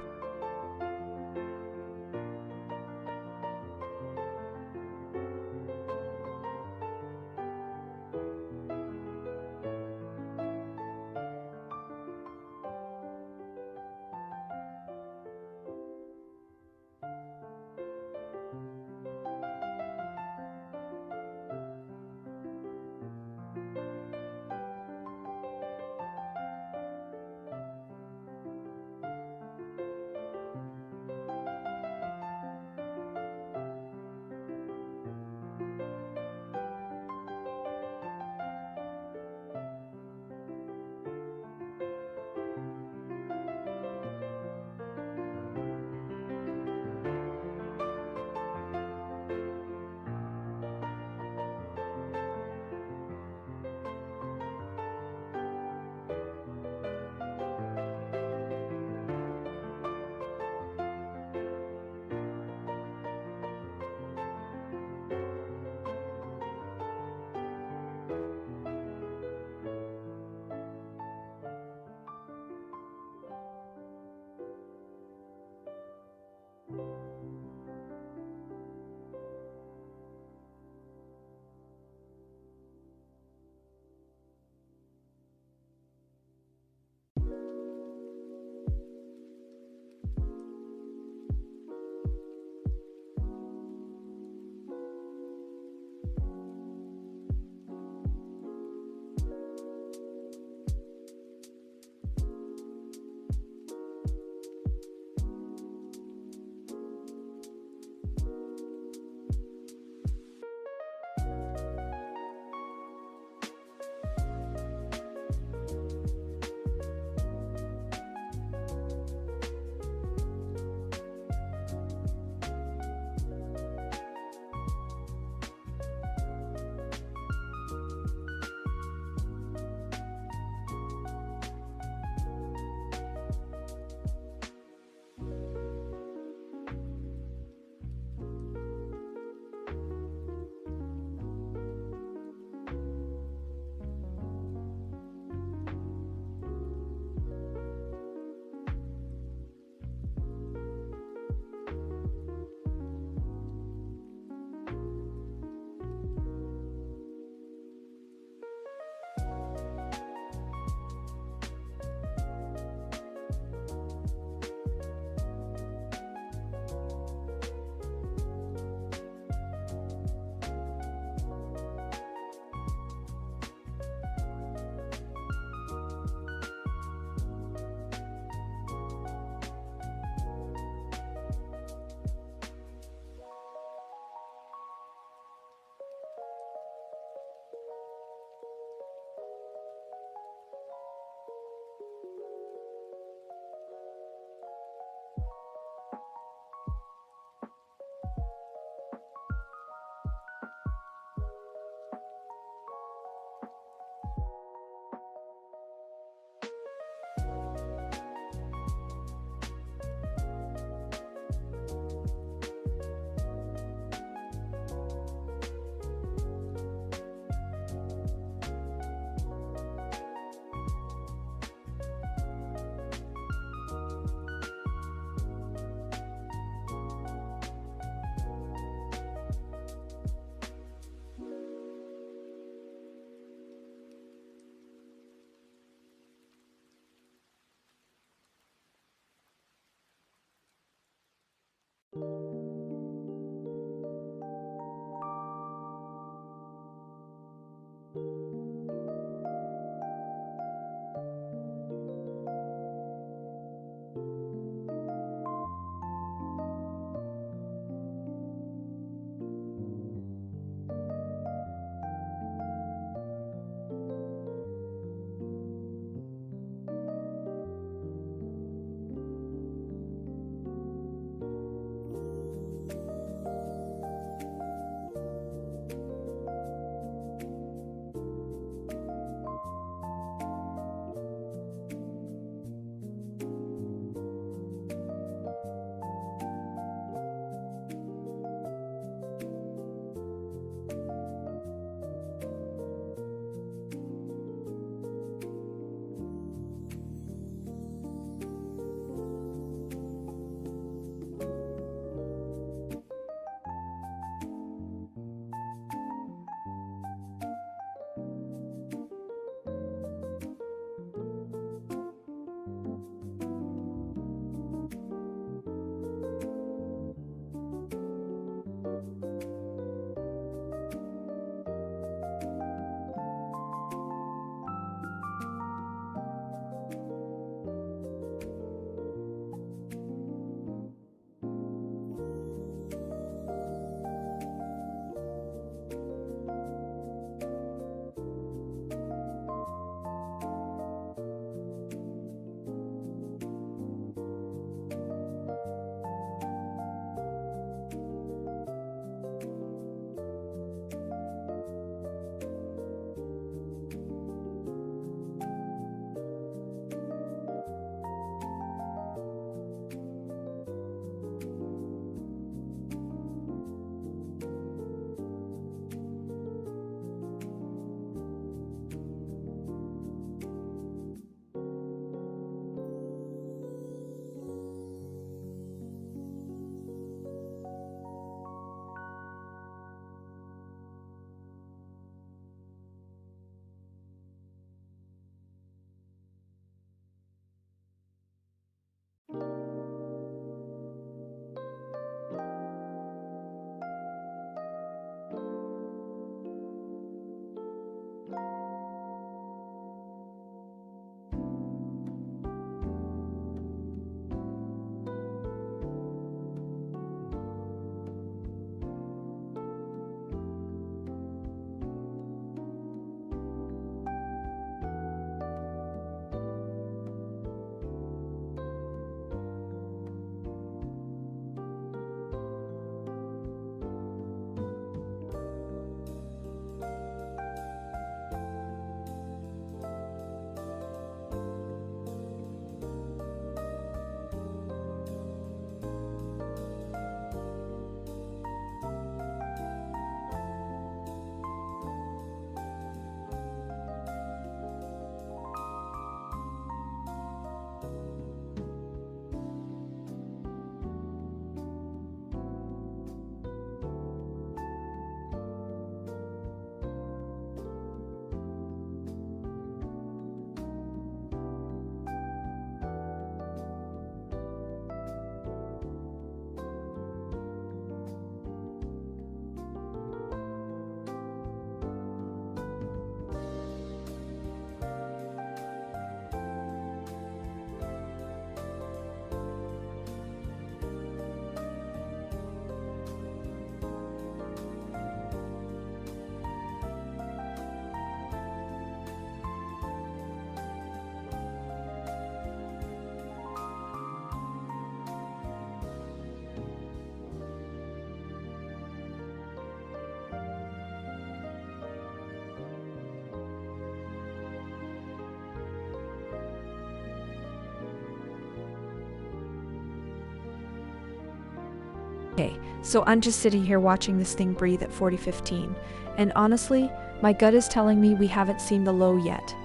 So I'm just sitting here watching this thing breathe at 40.15. And honestly, my gut is telling me we haven't seen the low yet.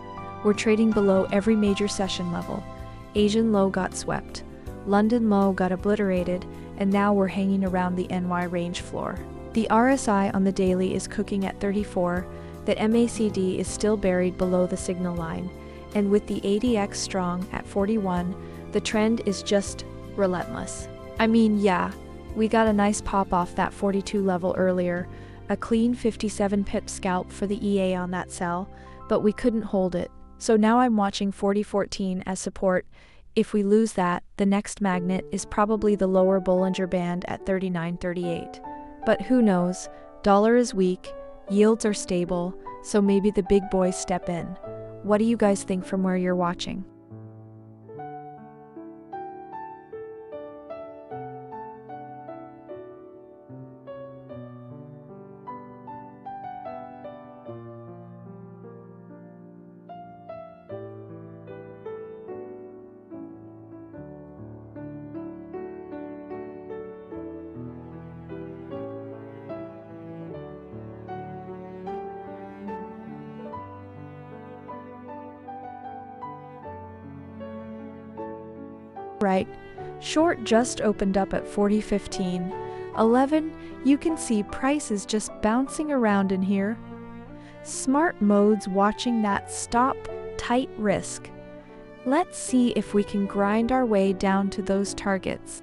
We're trading below every major session level. Asian low got swept. London low got obliterated, and now we're hanging around the NY range floor. The RSI on the daily is cooking at 34, the MACD is still buried below the signal line, and with the ADX strong at 41, the trend is just relentless. I mean, yeah, we got a nice pop off that 42 level earlier, a clean 57 pip scalp for the EA on that sell, but we couldn't hold it. So now I'm watching 40.14 as support. If we lose that, the next magnet is probably the lower Bollinger Band at 39.38. But who knows, dollar is weak, yields are stable, so maybe the big boys step in. What do you guys think from where you're watching? Right, short just opened up at 40.15. 11, you can see price is just bouncing around in here. Smart mode's watching that stop, tight risk. Let's see if we can grind our way down to those targets.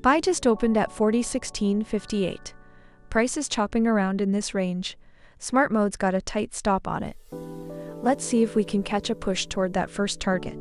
Buy just opened at 40.1658. Price is chopping around in this range. Smart mode's got a tight stop on it. Let's see if we can catch a push toward that first target.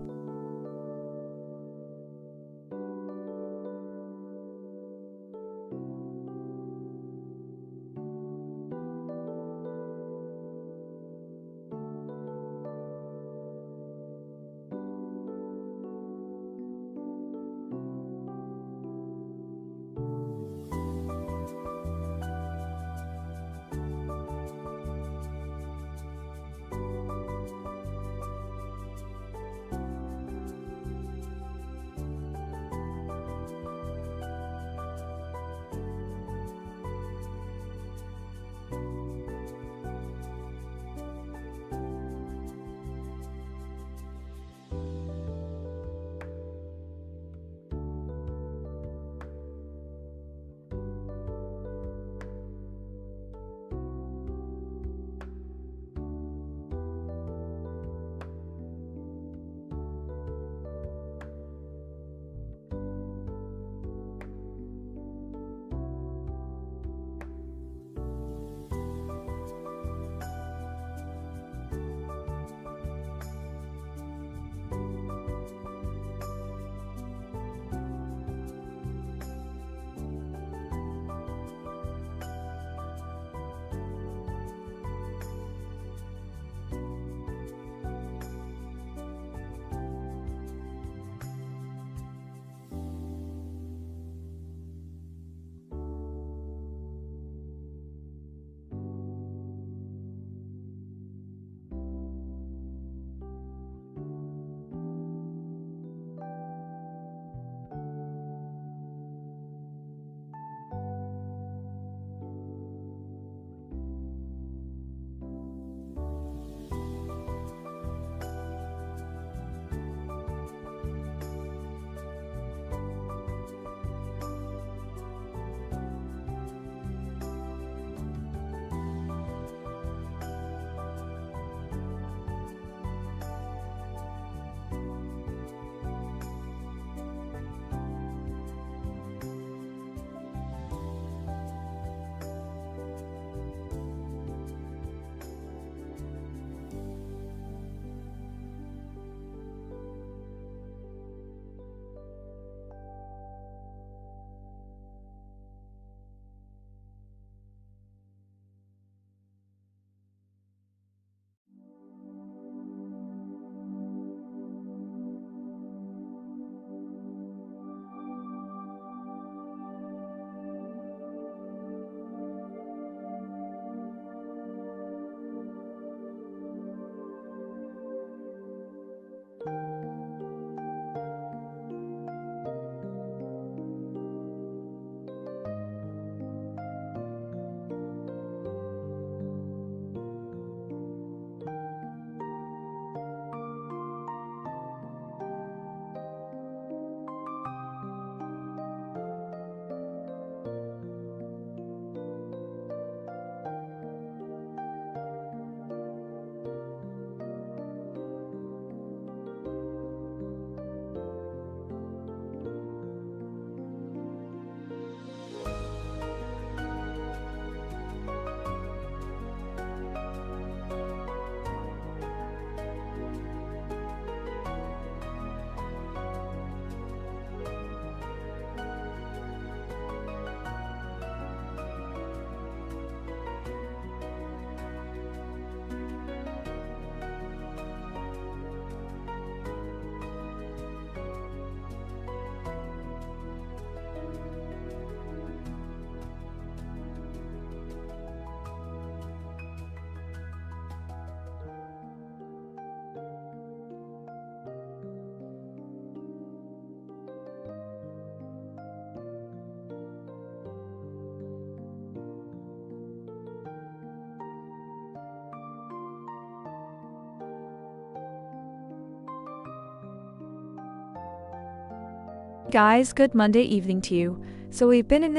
Guys, good Monday evening to you. So we've been in